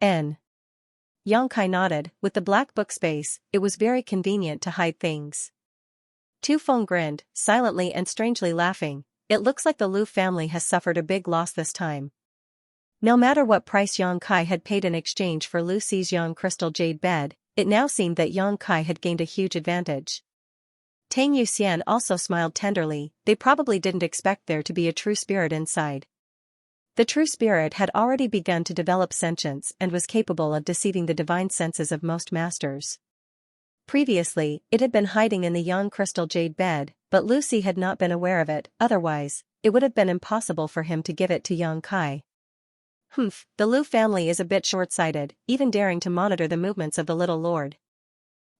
Yang Kai nodded. With the black book space, it was very convenient to hide things. Tu Feng grinned, silently and strangely laughing. It looks like the Lu family has suffered a big loss this time. No matter what price Yang Kai had paid in exchange for Lucy's young crystal jade bed, it now seemed that Yang Kai had gained a huge advantage. Tang Yuxian also smiled tenderly. They probably didn't expect there to be a true spirit inside. The true spirit had already begun to develop sentience and was capable of deceiving the divine senses of most masters. Previously, it had been hiding in the young crystal jade bed, but Lucy had not been aware of it, otherwise, it would have been impossible for him to give it to Yang Kai. The Lu family is a bit short-sighted, even daring to monitor the movements of the little lord.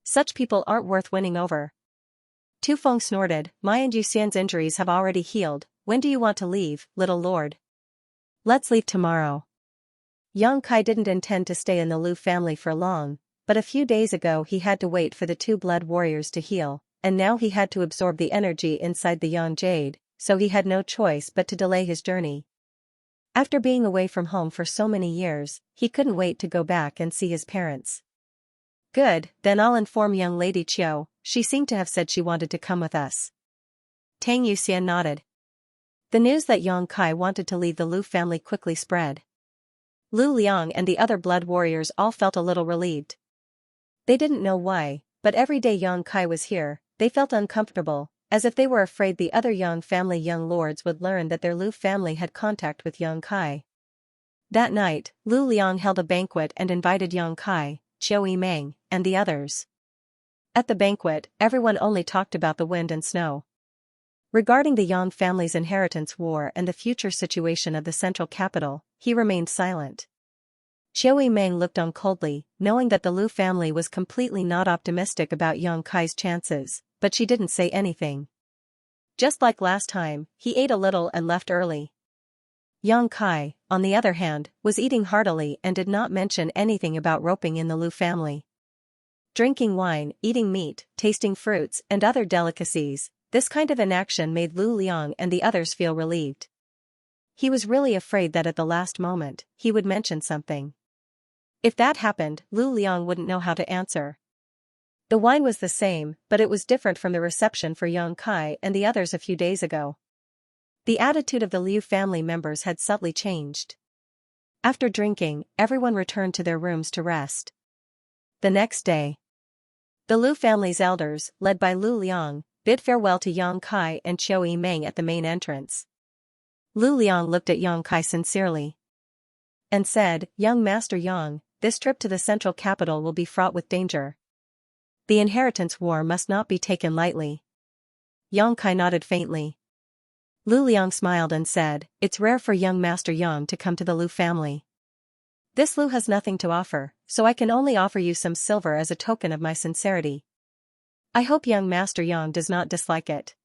Such people aren't worth winning over. Tu Feng snorted, "My and Yuxian's injuries have already healed. When do you want to leave, little lord?" "Let's leave tomorrow." Yang Kai didn't intend to stay in the Lu family for long, but a few days ago he had to wait for the two blood warriors to heal, and now he had to absorb the energy inside the young jade, so he had no choice but to delay his journey. After being away from home for so many years, he couldn't wait to go back and see his parents. "Good, then I'll inform young Lady Chiu, she seemed to have said she wanted to come with us." Tang Yuxian nodded. The news that Yang Kai wanted to leave the Lu family quickly spread. Lu Liang and the other blood warriors all felt a little relieved. They didn't know why, but every day Yang Kai was here, they felt uncomfortable, as if they were afraid the other young lords would learn that their Lu family had contact with Yang Kai. That night, Lu Liang held a banquet and invited Yang Kai, Chiu Yimeng, and the others. At the banquet, everyone only talked about the wind and snow. Regarding the Yang family's inheritance war and the future situation of the central capital, he remained silent. Qiu Meng looked on coldly, knowing that the Lu family was completely not optimistic about Yang Kai's chances, but she didn't say anything. Just like last time, he ate a little and left early. Yang Kai, on the other hand, was eating heartily and did not mention anything about roping in the Lu family. Drinking wine, eating meat, tasting fruits, and other delicacies, this kind of inaction made Lu Liang and the others feel relieved. He was really afraid that at the last moment, he would mention something. If that happened, Lu Liang wouldn't know how to answer. The wine was the same, but it was different from the reception for Yang Kai and the others a few days ago. The attitude of the Liu family members had subtly changed. After drinking, everyone returned to their rooms to rest. The next day, the Lu family's elders, led by Lu Liang, bid farewell to Yang Kai and Qiu Meng at the main entrance. Lu Liang looked at Yang Kai sincerely and said, "Young Master Yang, this trip to the central capital will be fraught with danger. The inheritance war must not be taken lightly." Yang Kai nodded faintly. Lu Liang smiled and said, "It's rare for young Master Yang to come to the Lu family. This Lu has nothing to offer, so I can only offer you some silver as a token of my sincerity. I hope young Master Yang does not dislike it."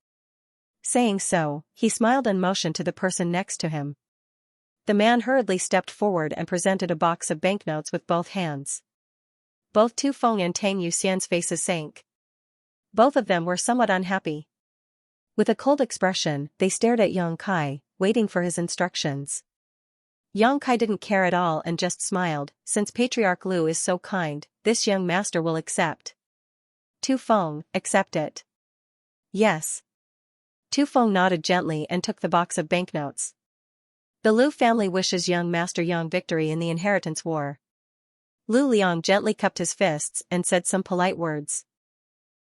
Saying so, he smiled and motioned to the person next to him. The man hurriedly stepped forward and presented a box of banknotes with both hands. Both Tu Feng and Tang Yuxian's faces sank. Both of them were somewhat unhappy. With a cold expression, they stared at Yang Kai, waiting for his instructions. Yang Kai didn't care at all and just smiled. "Since Patriarch Lu is so kind, this young master will accept." Tu Feng, accept it. Yes. Tu Feng nodded gently and took the box of banknotes. The Lu family wishes young Master Yang victory in the inheritance war. Lu Liang gently cupped his fists and said some polite words.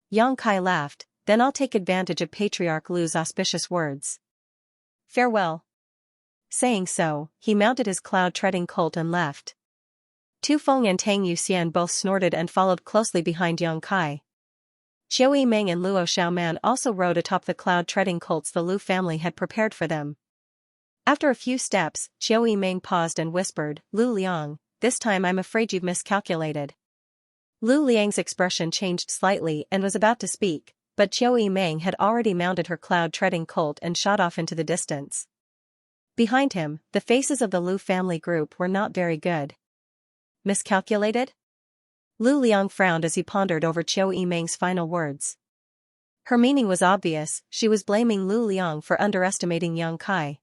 Yang Kai laughed, "Then I'll take advantage of Patriarch Lu's auspicious words. Farewell." Saying so, he mounted his cloud-treading colt and left. Tu Feng and Tang Yuxian both snorted and followed closely behind Yang Kai. Qiu Meng and Luo Xiaoman also rode atop the cloud-treading colts the Lu family had prepared for them. After a few steps, Qiu Meng paused and whispered, "Lu Liang, this time I'm afraid you've miscalculated." Lu Liang's expression changed slightly and was about to speak, but Qiu Meng had already mounted her cloud-treading colt and shot off into the distance. Behind him, the faces of the Lu family group were not very good. Miscalculated? Lu Liang frowned as he pondered over Qiu Meng's final words. Her meaning was obvious, she was blaming Lu Liang for underestimating Yang Kai.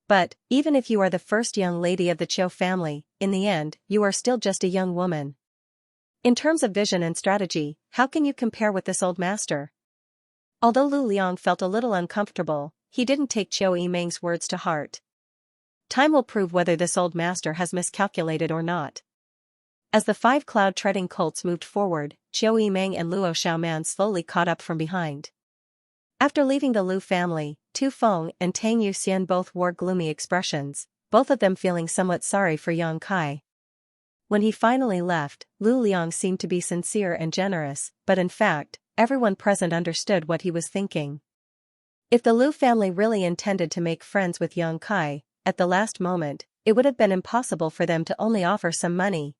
But, even if you are the first young lady of the Qiu family, in the end, you are still just a young woman. In terms of vision and strategy, how can you compare with this old master? Although Lu Liang felt a little uncomfortable, he didn't take Qiu Meng's words to heart. Time will prove whether this old master has miscalculated or not. As the 5 cloud-treading colts moved forward, Qiu Meng and Luo Xiaoman slowly caught up from behind. After leaving the Lu family, Tu Feng and Tang Yuxian both wore gloomy expressions, both of them feeling somewhat sorry for Yang Kai. When he finally left, Lu Liang seemed to be sincere and generous, but in fact, everyone present understood what he was thinking. If the Lu family really intended to make friends with Yang Kai, at the last moment, it would have been impossible for them to only offer some money.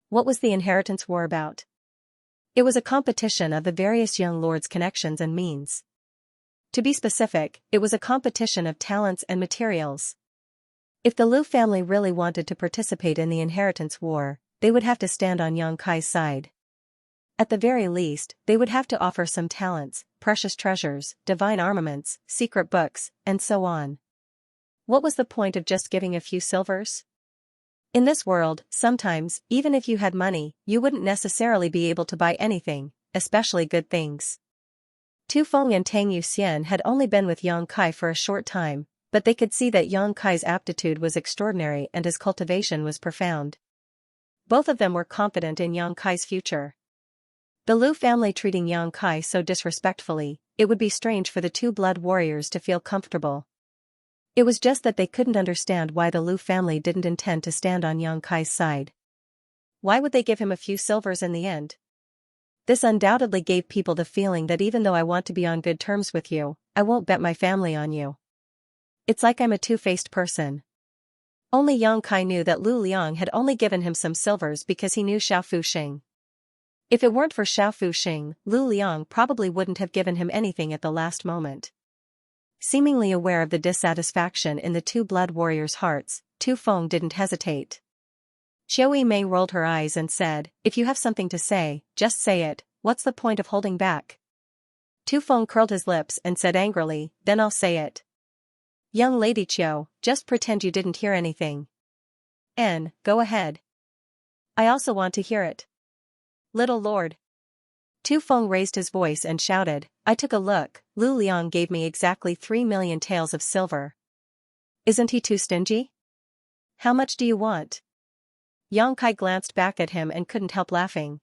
What was the inheritance war about? It was a competition of the various young lords' connections and means. To be specific, it was a competition of talents and materials. If the Lu family really wanted to participate in the inheritance war, they would have to stand on Yang Kai's side. At the very least, they would have to offer some talents, precious treasures, divine armaments, secret books, and so on. What was the point of just giving a few silvers? In this world, sometimes, even if you had money, you wouldn't necessarily be able to buy anything, especially good things. Tu Feng and Tang Yuxian had only been with Yang Kai for a short time, but they could see that Yang Kai's aptitude was extraordinary and his cultivation was profound. Both of them were confident in Yang Kai's future. The Lu family treating Yang Kai so disrespectfully, it would be strange for the 2 blood warriors to feel comfortable. It was just that they couldn't understand why the Lu family didn't intend to stand on Yang Kai's side. Why would they give him a few silvers in the end? This undoubtedly gave people the feeling that even though I want to be on good terms with you, I won't bet my family on you. It's like I'm a two-faced person. Only Yang Kai knew that Lu Liang had only given him some silvers because he knew Xiao Fuxing. If it weren't for Xiao Fuxing, Lu Liang probably wouldn't have given him anything at the last moment. Seemingly aware of the dissatisfaction in the two blood warriors' hearts, Tu Feng didn't hesitate. Xiao Yimeng rolled her eyes and said, "If you have something to say, just say it, what's the point of holding back?" Tu Feng curled his lips and said angrily, "Then I'll say it. Young Lady Qiu, just pretend you didn't hear anything. Go ahead. I also want to hear it." "Little Lord." Tu Feng raised his voice and shouted, "I took a look, Lu Liang gave me exactly 3 million taels of silver. Isn't he too stingy? How much do you want?" Yang Kai glanced back at him and couldn't help laughing.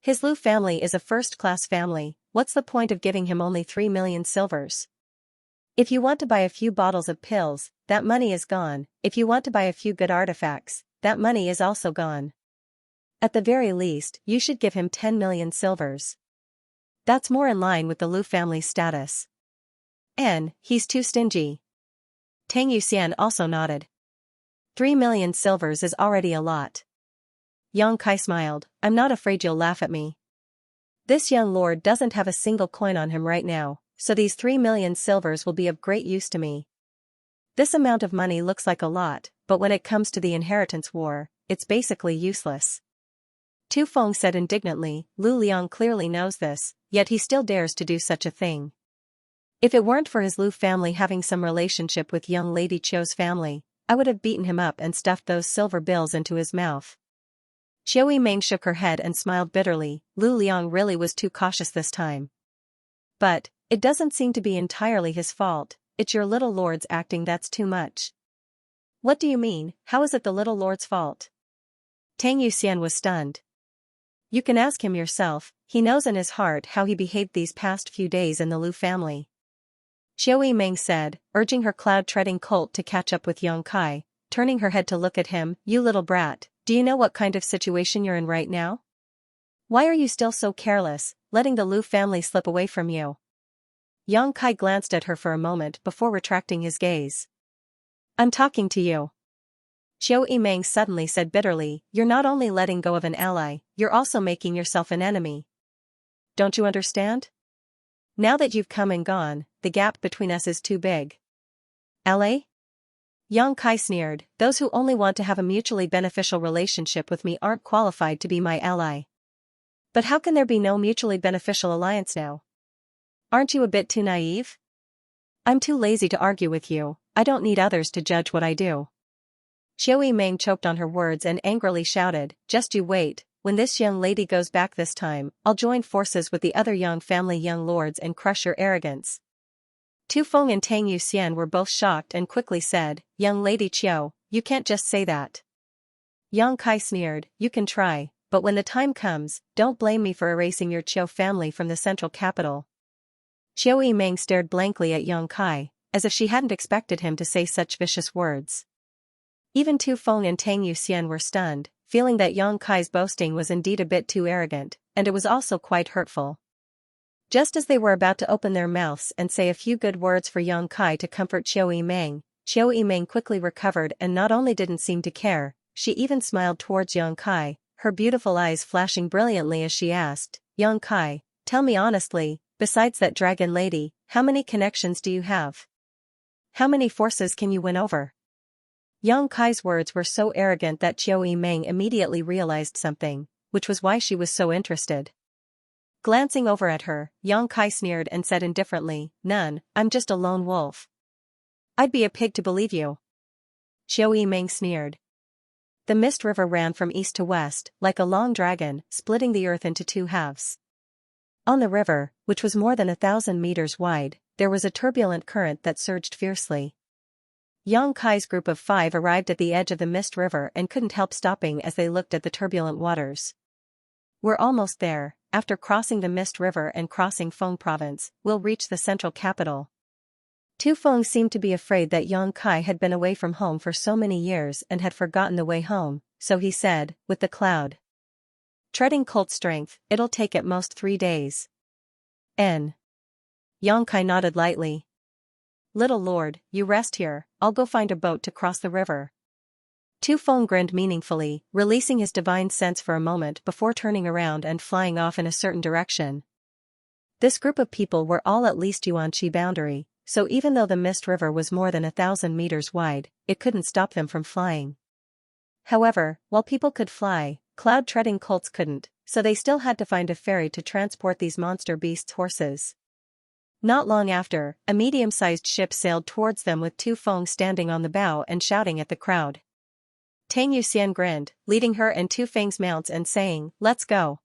His Lu family is a first-class family, what's the point of giving him only 3 million silvers? If you want to buy a few bottles of pills, that money is gone. If you want to buy a few good artifacts, that money is also gone. At the very least, you should give him 10 million silvers. That's more in line with the Lu family's status. He's too stingy. Tang Yuxian also nodded. 3 million silvers is already a lot. Yang Kai smiled, "I'm not afraid you'll laugh at me. This young lord doesn't have a single coin on him right now, so these 3 million silvers will be of great use to me. This amount of money looks like a lot, but when it comes to the inheritance war, it's basically useless." Tu Feng said indignantly, "Lu Liang clearly knows this, yet he still dares to do such a thing. If it weren't for his Lu family having some relationship with young Lady Qiu's family, I would have beaten him up and stuffed those silver bills into his mouth." Xiao Yimeng shook her head and smiled bitterly. Lu Liang really was too cautious this time. "But it doesn't seem to be entirely his fault, it's your little lord's acting that's too much." "What do you mean? How is it the little lord's fault?" Tang Yuxian was stunned. "You can ask him yourself, he knows in his heart how he behaved these past few days in the Lu family." Xiao Yimeng said, urging her cloud-treading colt to catch up with Yang Kai, turning her head to look at him, "You little brat, do you know what kind of situation you're in right now? Why are you still so careless, letting the Lu family slip away from you?" Yang Kai glanced at her for a moment before retracting his gaze. "I'm talking to you." Xiao Yimeng suddenly said bitterly, "You're not only letting go of an ally, you're also making yourself an enemy. Don't you understand? Now that you've come and gone, the gap between us is too big." "Ally?" Yang Kai sneered, "Those who only want to have a mutually beneficial relationship with me aren't qualified to be my ally. But how can there be no mutually beneficial alliance now? Aren't you a bit too naive? I'm too lazy to argue with you, I don't need others to judge what I do." Xiao Yimeng choked on her words and angrily shouted, "Just you wait, when this young lady goes back this time, I'll join forces with the other young family young lords and crush your arrogance." Tu Feng and Tang Yuxian were both shocked and quickly said, "Young Lady Qiu, you can't just say that." Yang Kai sneered, "You can try, but when the time comes, don't blame me for erasing your Qiu family from the central capital." Xiao Yimeng stared blankly at Yang Kai, as if she hadn't expected him to say such vicious words. Even Tu Feng and Tang Yuxian were stunned, feeling that Yang Kai's boasting was indeed a bit too arrogant, and it was also quite hurtful. Just as they were about to open their mouths and say a few good words for Yang Kai to comfort Xiao Yimeng quickly recovered and not only didn't seem to care, she even smiled towards Yang Kai, her beautiful eyes flashing brilliantly as she asked, "Yang Kai, tell me honestly, besides that dragon lady, how many connections do you have? How many forces can you win over?" Yang Kai's words were so arrogant that Xiao Yimeng immediately realized something, which was why she was so interested. Glancing over at her, Yang Kai sneered and said indifferently, "None, I'm just a lone wolf." "I'd be a pig to believe you." Xiao Yimeng sneered. The mist river ran from east to west, like a long dragon, splitting the earth into two halves. On the river, which was more than 1,000 meters wide, there was a turbulent current that surged fiercely. Yang Kai's group of 5 arrived at the edge of the mist river and couldn't help stopping as they looked at the turbulent waters. "We're almost there, after crossing the mist river and crossing Feng province, we'll reach the central capital." Tu Feng seemed to be afraid that Yang Kai had been away from home for so many years and had forgotten the way home, so he said, "With the cloud." Treading colt strength, it'll take at most 3 days. Xianxia nodded lightly. Little lord, you rest here, I'll go find a boat to cross the river. Tu Feng grinned meaningfully, releasing his divine sense for a moment before turning around and flying off in a certain direction. This group of people were all at least Xianxia boundary, so even though the Mist River was more than 1,000 meters wide, it couldn't stop them from flying. However, while people could fly, cloud-treading colts couldn't, so they still had to find a ferry to transport these monster beasts' horses. Not long after, a medium-sized ship sailed towards them with Tu Feng standing on the bow and shouting at the crowd. Tang Yuxian grinned, leading her and Tu Feng's mounts and saying, "Let's go."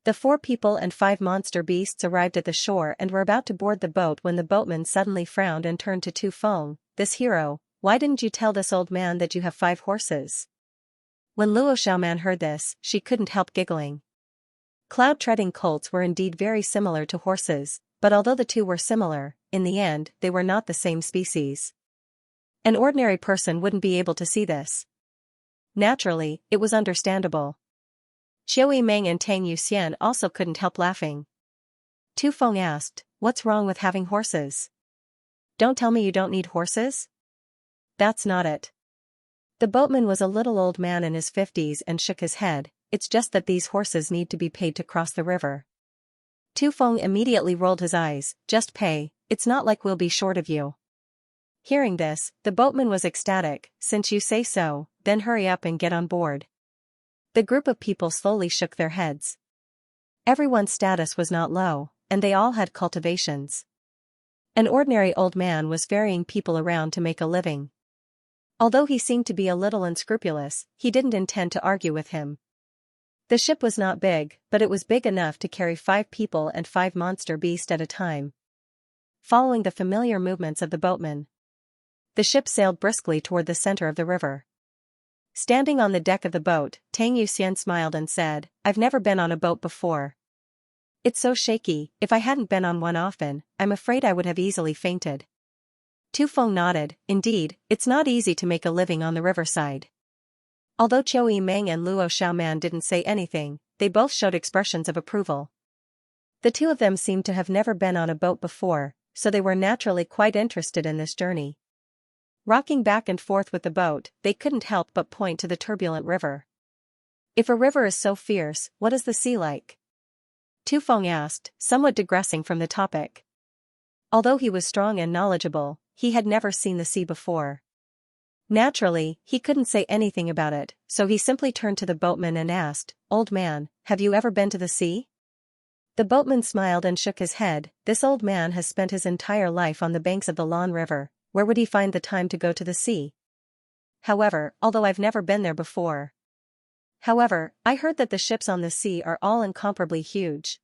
The 4 people and 5 monster beasts arrived at the shore and were about to board the boat when the boatman suddenly frowned and turned to Tu Feng, "This hero, why didn't you tell this old man that you have 5 horses?" When Luo Xiaoman heard this, she couldn't help giggling. Cloud-treading colts were indeed very similar to horses, but although the two were similar, in the end, they were not the same species. An ordinary person wouldn't be able to see this. Naturally, it was understandable. Qiu Meng and Tang Yuxian also couldn't help laughing. Tu Feng asked, "What's wrong with having horses? Don't tell me you don't need horses?" "That's not it." The boatman was a little old man in his 50s and shook his head, "It's just that these horses need to be paid to cross the river." Tu Feng immediately rolled his eyes, "Just pay, it's not like we'll be short of you." Hearing this, the boatman was ecstatic, "Since you say so, then hurry up and get on board." The group of people slowly shook their heads. Everyone's status was not low, and they all had cultivations. An ordinary old man was ferrying people around to make a living. Although he seemed to be a little unscrupulous, he didn't intend to argue with him. The ship was not big, but it was big enough to carry 5 people and 5 monster beasts at a time. Following the familiar movements of the boatman, the ship sailed briskly toward the center of the river. Standing on the deck of the boat, Tang Yuxian smiled and said, "I've never been on a boat before. It's so shaky, if I hadn't been on one often, I'm afraid I would have easily fainted." Tu Feng nodded, "Indeed, it's not easy to make a living on the riverside." Although Qiu Meng and Luo Xiaoman didn't say anything, they both showed expressions of approval. The two of them seemed to have never been on a boat before, so they were naturally quite interested in this journey. Rocking back and forth with the boat, they couldn't help but point to the turbulent river. "If a river is so fierce, what is the sea like?" Tu Feng asked, somewhat digressing from the topic. Although he was strong and knowledgeable, he had never seen the sea before. Naturally, he couldn't say anything about it, so he simply turned to the boatman and asked, "Old man, have you ever been to the sea?" The boatman smiled and shook his head. This old man has spent his entire life on the banks of the Lan River. Where would he find the time to go to the sea? "However, although I've never been there before. However, I heard that the ships on the sea are all incomparably huge.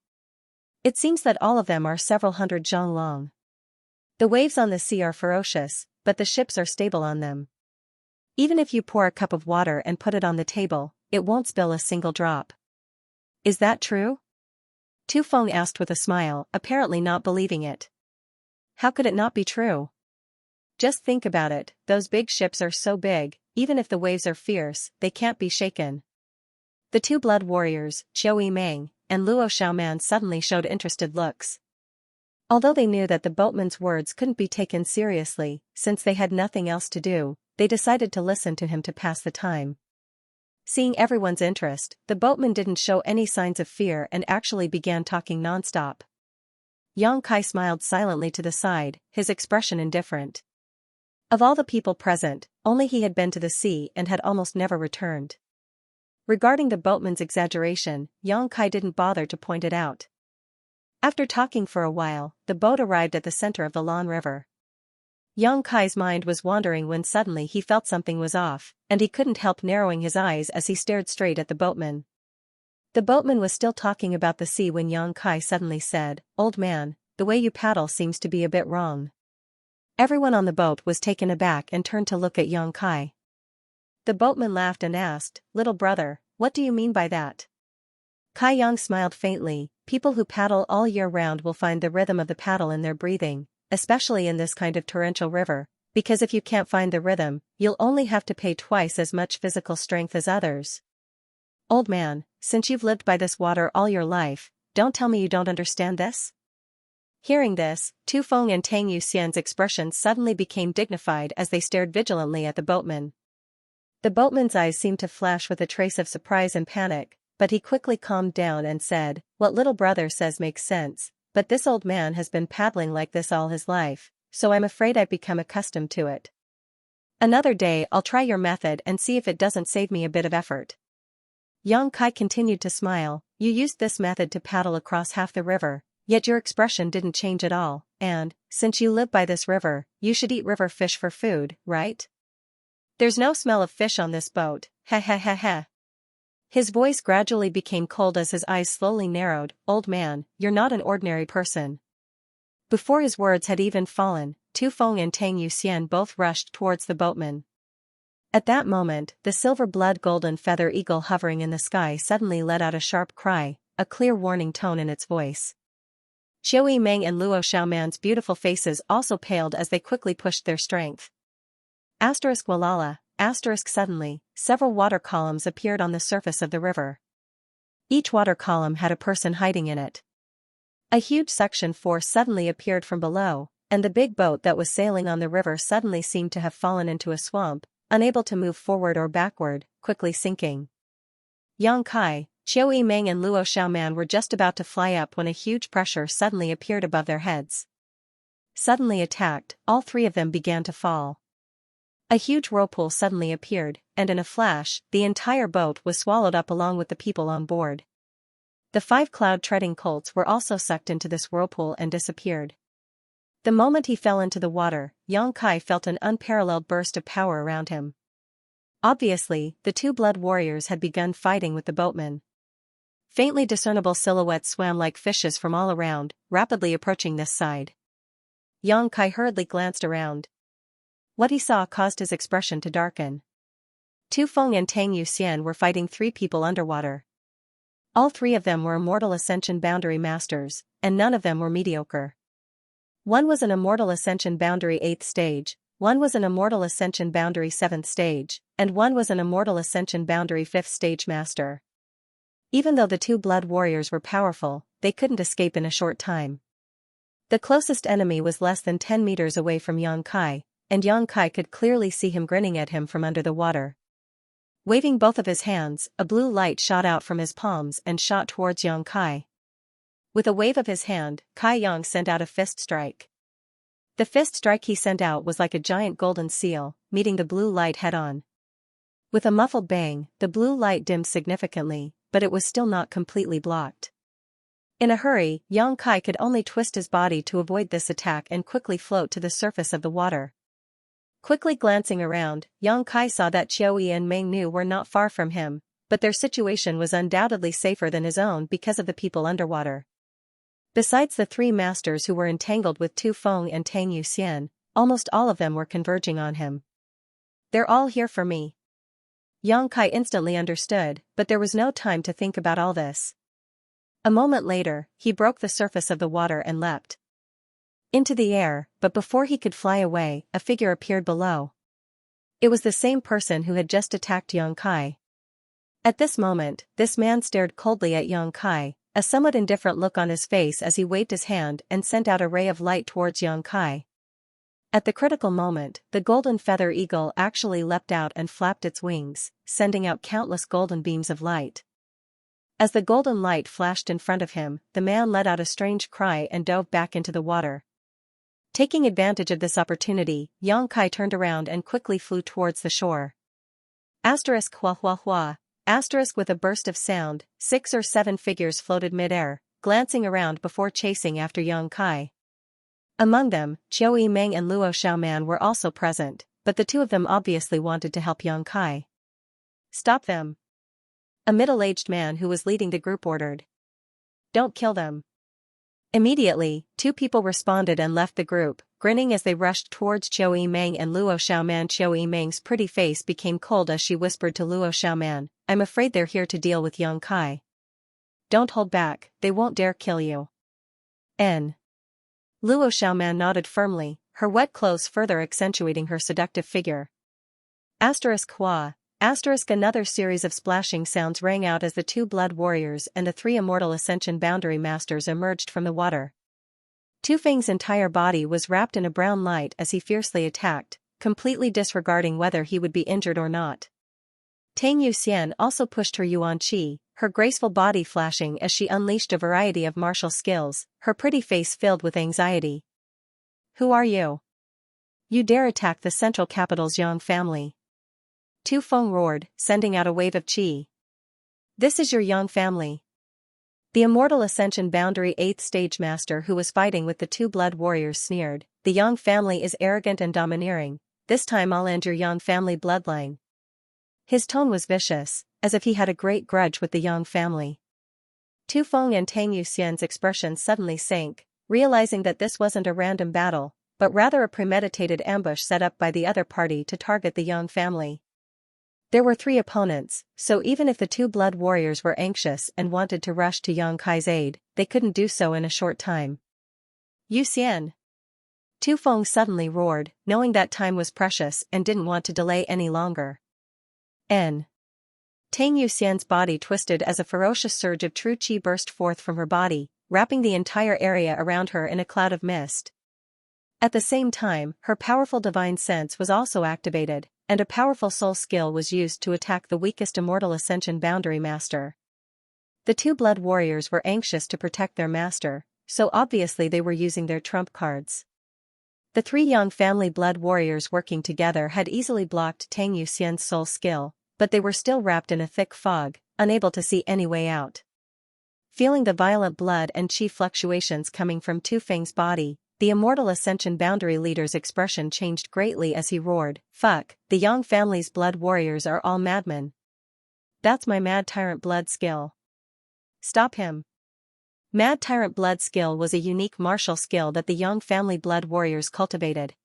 It seems that all of them are several hundred zhang long. The waves on the sea are ferocious, but the ships are stable on them. Even if you pour a cup of water and put it on the table, it won't spill a single drop. Is that true?" Tu Feng asked with a smile, apparently not believing it. How could it not be true? Just think about it, those big ships are so big, even if the waves are fierce, they can't be shaken. The 2 blood warriors, Qiu Meng and Luo Xiaoman, suddenly showed interested looks. Although they knew that the boatman's words couldn't be taken seriously, since they had nothing else to do, they decided to listen to him to pass the time. Seeing everyone's interest, the boatman didn't show any signs of fear and actually began talking non-stop. Xianxia smiled silently to the side, his expression indifferent. Of all the people present, only he had been to the sea and had almost never returned. Regarding the boatman's exaggeration, Xianxia didn't bother to point it out. After talking for a while, the boat arrived at the center of the Lan River. Xianxia's mind was wandering when suddenly he felt something was off, and he couldn't help narrowing his eyes as he stared straight at the boatman. The boatman was still talking about the sea when Xianxia suddenly said, "Old man, the way you paddle seems to be a bit wrong." Everyone on the boat was taken aback and turned to look at Xianxia. The boatman laughed and asked, "Little brother, what do you mean by that?" Kai Yang smiled faintly. "People who paddle all year round will find the rhythm of the paddle in their breathing, especially in this kind of torrential river, because if you can't find the rhythm, you'll only have to pay twice as much physical strength as others." "Old man, since you've lived by this water all your life, don't tell me you don't understand this? Hearing this, Tu Feng and Tang Yuxian's expressions suddenly became dignified as they stared vigilantly at the boatman. The boatman's eyes seemed to flash with a trace of surprise and panic, but he quickly calmed down and said, "What little brother says makes sense, but this old man has been paddling like this all his life, so I'm afraid I've become accustomed to it. Another day I'll try your method and see if it doesn't save me a bit of effort." Yang Kai continued to smile. "You used this method to paddle across half the river, yet your expression didn't change at all, and, since you live by this river, you should eat river fish for food, right? There's no smell of fish on this boat, ha ha ha ha." His voice gradually became cold as his eyes slowly narrowed. "Old man, you're not an ordinary person." Before his words had even fallen, Tu Feng and Tang Yuxian both rushed towards the boatman. At that moment, the silver-blood golden feather eagle hovering in the sky suddenly let out a sharp cry, a clear warning tone in its voice. Qiu Yimeng and Luo Xiaoman's beautiful faces also paled as they quickly pushed their strength. Walala, suddenly, several water columns appeared on the surface of the river. Each water column had a person hiding in it. A huge suction force suddenly appeared from below, and the big boat that was sailing on the river suddenly seemed to have fallen into a swamp, unable to move forward or backward, quickly sinking. Yang Kai, Qiu Yimeng and Luo Xiaoman were just about to fly up when a huge pressure suddenly appeared above their heads. Suddenly attacked, all three of them began to fall. A huge whirlpool suddenly appeared, and in a flash, the entire boat was swallowed up along with the people on board. The 5 cloud-treading colts were also sucked into this whirlpool and disappeared. The moment he fell into the water, Yang Kai felt an unparalleled burst of power around him. Obviously, the 2 blood warriors had begun fighting with the boatman. Faintly discernible silhouettes swam like fishes from all around, rapidly approaching this side. Yang Kai hurriedly glanced around. What he saw caused his expression to darken. Tu Feng and Tang Yuxian were fighting 3 people underwater. All 3 of them were Immortal Ascension Boundary Masters, and none of them were mediocre. One was an Immortal Ascension Boundary 8th stage, one was an Immortal Ascension Boundary 7th stage, and one was an Immortal Ascension Boundary 5th stage master. Even though the 2 blood warriors were powerful, they couldn't escape in a short time. The closest enemy was less than 10 meters away from Yang Kai, and Yang Kai could clearly see him grinning at him from under the water. Waving both of his hands, a blue light shot out from his palms and shot towards Yang Kai. With a wave of his hand, Kai Yang sent out a fist strike. The fist strike he sent out was like a giant golden seal, meeting the blue light head-on. With a muffled bang, the blue light dimmed significantly, but it was still not completely blocked. In a hurry, Yang Kai could only twist his body to avoid this attack and quickly float to the surface of the water. Quickly glancing around, Yang Kai saw that Qiu Yi and Meng Nu were not far from him, but their situation was undoubtedly safer than his own because of the people underwater. Besides the 3 masters who were entangled with Tu Feng and Tang Yuxian, almost all of them were converging on him. "They're all here for me." Yang Kai instantly understood, but there was no time to think about all this. A moment later, he broke the surface of the water and leapt into the air, but before he could fly away, a figure appeared below. It was the same person who had just attacked Yang Kai. At this moment, this man stared coldly at Yang Kai, a somewhat indifferent look on his face as he waved his hand and sent out a ray of light towards Yang Kai. At the critical moment, the golden feather eagle actually leapt out and flapped its wings, sending out countless golden beams of light. As the golden light flashed in front of him, the man let out a strange cry and dove back into the water. Taking advantage of this opportunity, Yang Kai turned around and quickly flew towards the shore. Hua hua hua. With a burst of sound, 6 or 7 figures floated mid-air, glancing around before chasing after Yang Kai. Among them, Qiu Yimeng and Luo Xiaoman were also present, but the 2 of them obviously wanted to help Yang Kai. "Stop them!" a middle-aged man who was leading the group ordered. "Don't kill them." Immediately, 2 people responded and left the group, grinning as they rushed towards Qiu Yimeng and Luo Xiaoman. Qiu Yimeng's pretty face became cold as she whispered to Luo Xiaoman, "I'm afraid they're here to deal with Yang Kai. Don't hold back, they won't dare kill you." N. Luo Xiaoman nodded firmly, her wet clothes further accentuating her seductive figure. Hua. Another series of splashing sounds rang out as the two blood warriors and the three immortal ascension boundary masters emerged from the water. Two Feng's entire body was wrapped in a brown light as he fiercely attacked, completely disregarding whether he would be injured or not. Tang Yuxian also pushed her Yuan Qi, her graceful body flashing as she unleashed a variety of martial skills, her pretty face filled with anxiety. "Who are you? You dare attack the central capital's Yang family?" Tu Feng roared, sending out a wave of qi. "This is your Yang family." The immortal ascension boundary 8th stage master who was fighting with the two blood warriors sneered, "The Yang family is arrogant and domineering, this time I'll end your Yang family bloodline." His tone was vicious, as if he had a great grudge with the Yang family. Tu Feng and Tang Yuxian's expressions suddenly sank, realizing that this wasn't a random battle, but rather a premeditated ambush set up by the other party to target the Yang family. There were three opponents, so even if the two blood warriors were anxious and wanted to rush to Yang Kai's aid, they couldn't do so in a short time. "Yuxian!" Tu Feng suddenly roared, knowing that time was precious and didn't want to delay any longer. Tang Yuxian's body twisted as a ferocious surge of true qi burst forth from her body, wrapping the entire area around her in a cloud of mist. At the same time, her powerful divine sense was also activated, and a powerful soul skill was used to attack the weakest immortal ascension boundary master. The two blood warriors were anxious to protect their master, so obviously they were using their trump cards. The three Yang family blood warriors working together had easily blocked Tang Yuxian's soul skill, but they were still wrapped in a thick fog, unable to see any way out. Feeling the violent blood and qi fluctuations coming from Tu Feng's body, the immortal ascension boundary leader's expression changed greatly as he roared, "Fuck, the Yang family's blood warriors are all madmen. That's my Mad Tyrant blood skill. Stop him." Mad Tyrant blood skill was a unique martial skill that the Yang family blood warriors cultivated.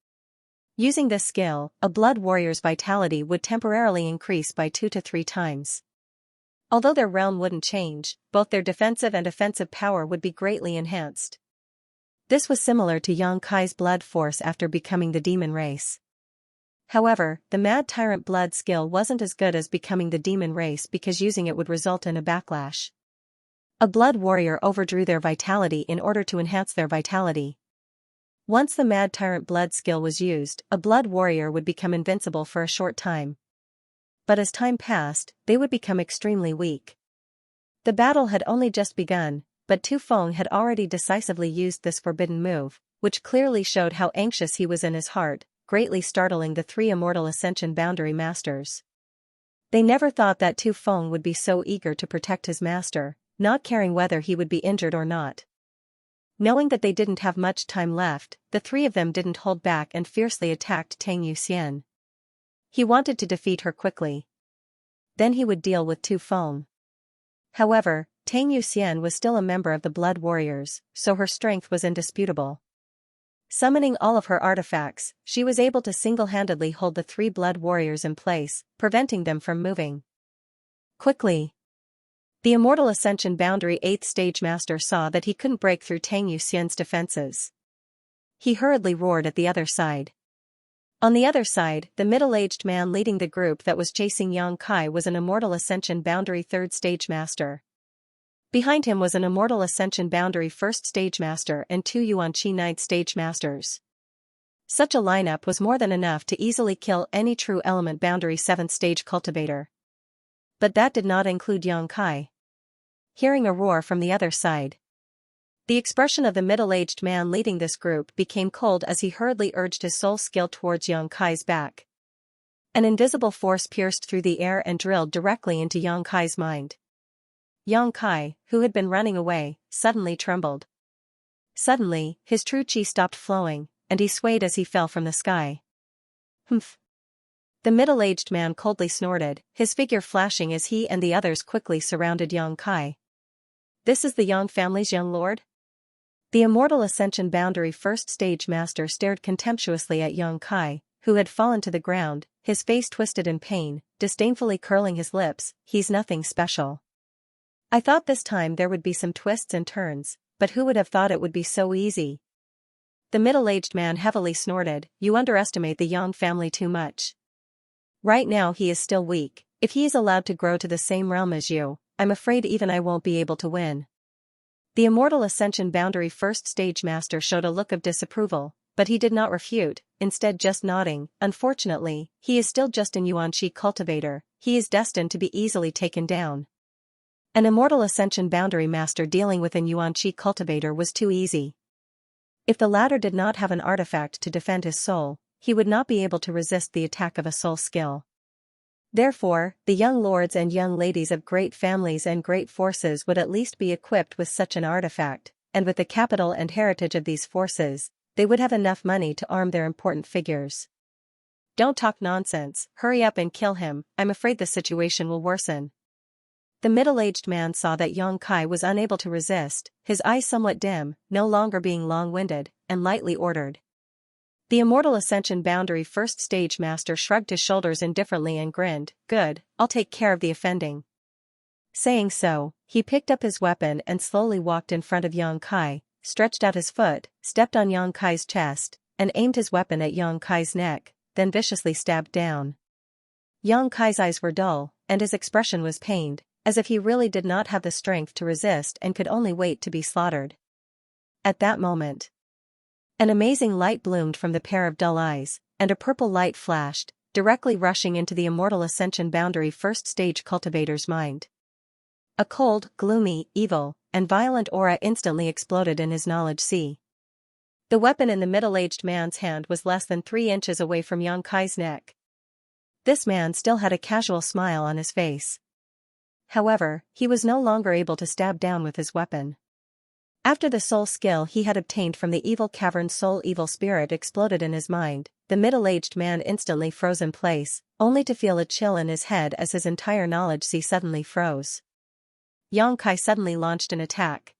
Using this skill, a blood warrior's vitality would temporarily increase by 2 to 3 times. Although their realm wouldn't change, both their defensive and offensive power would be greatly enhanced. This was similar to Yang Kai's blood force after becoming the demon race. However, the Mad Tyrant blood skill wasn't as good as becoming the demon race because using it would result in a backlash. A blood warrior overdrew their vitality in order to enhance their vitality. Once the Mad Tyrant blood skill was used, a blood warrior would become invincible for a short time. But as time passed, they would become extremely weak. The battle had only just begun, but Tu Feng had already decisively used this forbidden move, which clearly showed how anxious he was in his heart, greatly startling the three immortal ascension boundary masters. They never thought that Tu Feng would be so eager to protect his master, not caring whether he would be injured or not. Knowing that they didn't have much time left, the three of them didn't hold back and fiercely attacked Tang Yuxian. He wanted to defeat her quickly. Then he would deal with Tu Feng. However, Tang Yuxian was still a member of the Blood Warriors, so her strength was indisputable. Summoning all of her artifacts, she was able to single-handedly hold the three Blood Warriors in place, preventing them from moving. Quickly. The Immortal Ascension Boundary 8th Stage Master saw that he couldn't break through Tang Yuxian's defenses. He hurriedly roared at the other side. On the other side, the middle-aged man leading the group that was chasing Yang Kai was an Immortal Ascension Boundary 3rd Stage Master. Behind him was an Immortal Ascension Boundary 1st Stage Master and 2 Yuan Qi 9th Stage Masters. Such a lineup was more than enough to easily kill any true element Boundary 7th Stage cultivator. But that did not include Yang Kai. Hearing a roar from the other side, the expression of the middle-aged man leading this group became cold as he hurriedly urged his soul skill towards Yang Kai's back. An invisible force pierced through the air and drilled directly into Yang Kai's mind. Yang Kai, who had been running away, suddenly trembled. Suddenly, his true qi stopped flowing, and he swayed as he fell from the sky. Humph. The middle-aged man coldly snorted, his figure flashing as he and the others quickly surrounded Yang Kai. This is the Yang family's young lord? The Immortal Ascension Boundary 1st Stage Master stared contemptuously at Yang Kai, who had fallen to the ground, his face twisted in pain, disdainfully curling his lips. He's nothing special. I thought this time there would be some twists and turns, but who would have thought it would be so easy? The middle-aged man heavily snorted. You underestimate the Yang family too much. Right now he is still weak. If he is allowed to grow to the same realm as you, I'm afraid even I won't be able to win. The Immortal Ascension Boundary First Stage Master showed a look of disapproval, but he did not refute, instead just nodding. Unfortunately, he is still just an Xianxia cultivator, he is destined to be easily taken down. An Immortal Ascension Boundary Master dealing with an Xianxia cultivator was too easy. If the latter did not have an artifact to defend his soul, he would not be able to resist the attack of a soul skill. Therefore, the young lords and young ladies of great families and great forces would at least be equipped with such an artifact, and with the capital and heritage of these forces, they would have enough money to arm their important figures. Don't talk nonsense, hurry up and kill him, I'm afraid the situation will worsen. The middle-aged man saw that Yang Kai was unable to resist, his eyes somewhat dim, no longer being long-winded, and lightly ordered. The Immortal Ascension Boundary First Stage Master shrugged his shoulders indifferently and grinned, "Good, I'll take care of the offending." Saying so, he picked up his weapon and slowly walked in front of Yang Kai, stretched out his foot, stepped on Yang Kai's chest, and aimed his weapon at Yang Kai's neck, then viciously stabbed down. Yang Kai's eyes were dull, and his expression was pained, as if he really did not have the strength to resist and could only wait to be slaughtered. At that moment, an amazing light bloomed from the pair of dull eyes, and a purple light flashed, directly rushing into the Immortal Ascension Boundary First Stage cultivator's mind. A cold, gloomy, evil, and violent aura instantly exploded in his knowledge sea. The weapon in the middle-aged man's hand was less than 3 inches away from Yang Kai's neck. This man still had a casual smile on his face. However, he was no longer able to stab down with his weapon. After the soul skill he had obtained from the evil cavern soul evil spirit exploded in his mind, the middle-aged man instantly froze in place, only to feel a chill in his head as his entire knowledge sea suddenly froze. Yang Kai suddenly launched an attack.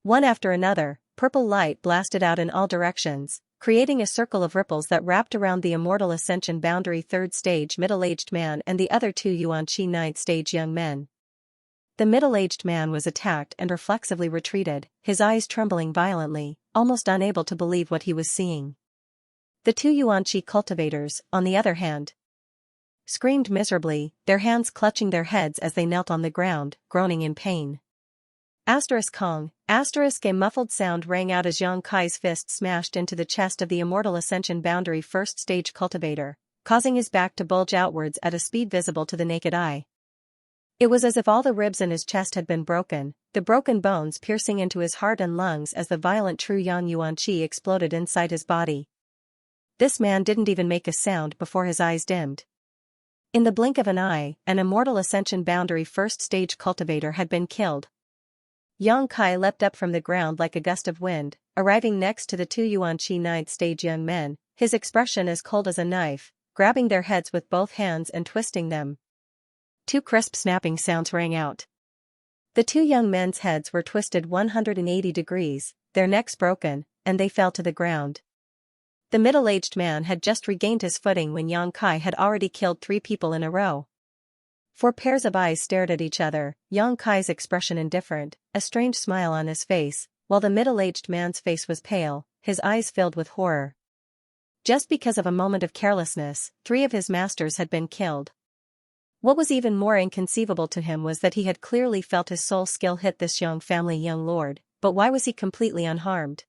One after another, purple light blasted out in all directions, creating a circle of ripples that wrapped around the Immortal Ascension Boundary Third Stage middle-aged man and the other 2 Xianxia Ninth Stage young men. The middle-aged man was attacked and reflexively retreated, his eyes trembling violently, almost unable to believe what he was seeing. The 2 Xianxia cultivators, on the other hand, screamed miserably, their hands clutching their heads as they knelt on the ground, groaning in pain. Kong, a muffled sound rang out as Yang Kai's fist smashed into the chest of the Immortal Ascension Boundary First Stage cultivator, causing his back to bulge outwards at a speed visible to the naked eye. It was as if all the ribs in his chest had been broken, the broken bones piercing into his heart and lungs as the violent true Yang Yuan-Chi exploded inside his body. This man didn't even make a sound before his eyes dimmed. In the blink of an eye, an Immortal Ascension Boundary First Stage cultivator had been killed. Yang Kai leapt up from the ground like a gust of wind, arriving next to the 2 Xianxia Ninth Stage young men, his expression as cold as a knife, grabbing their heads with both hands and twisting them. 2 crisp snapping sounds rang out. The 2 young men's heads were twisted 180 degrees, their necks broken, and they fell to the ground. The middle-aged man had just regained his footing when Yang Kai had already killed 3 people in a row. 4 pairs of eyes stared at each other, Yang Kai's expression indifferent, a strange smile on his face, while the middle-aged man's face was pale, his eyes filled with horror. Just because of a moment of carelessness, 3 of his masters had been killed. What was even more inconceivable to him was that he had clearly felt his soul skill hit this young lord, but why was he completely unharmed?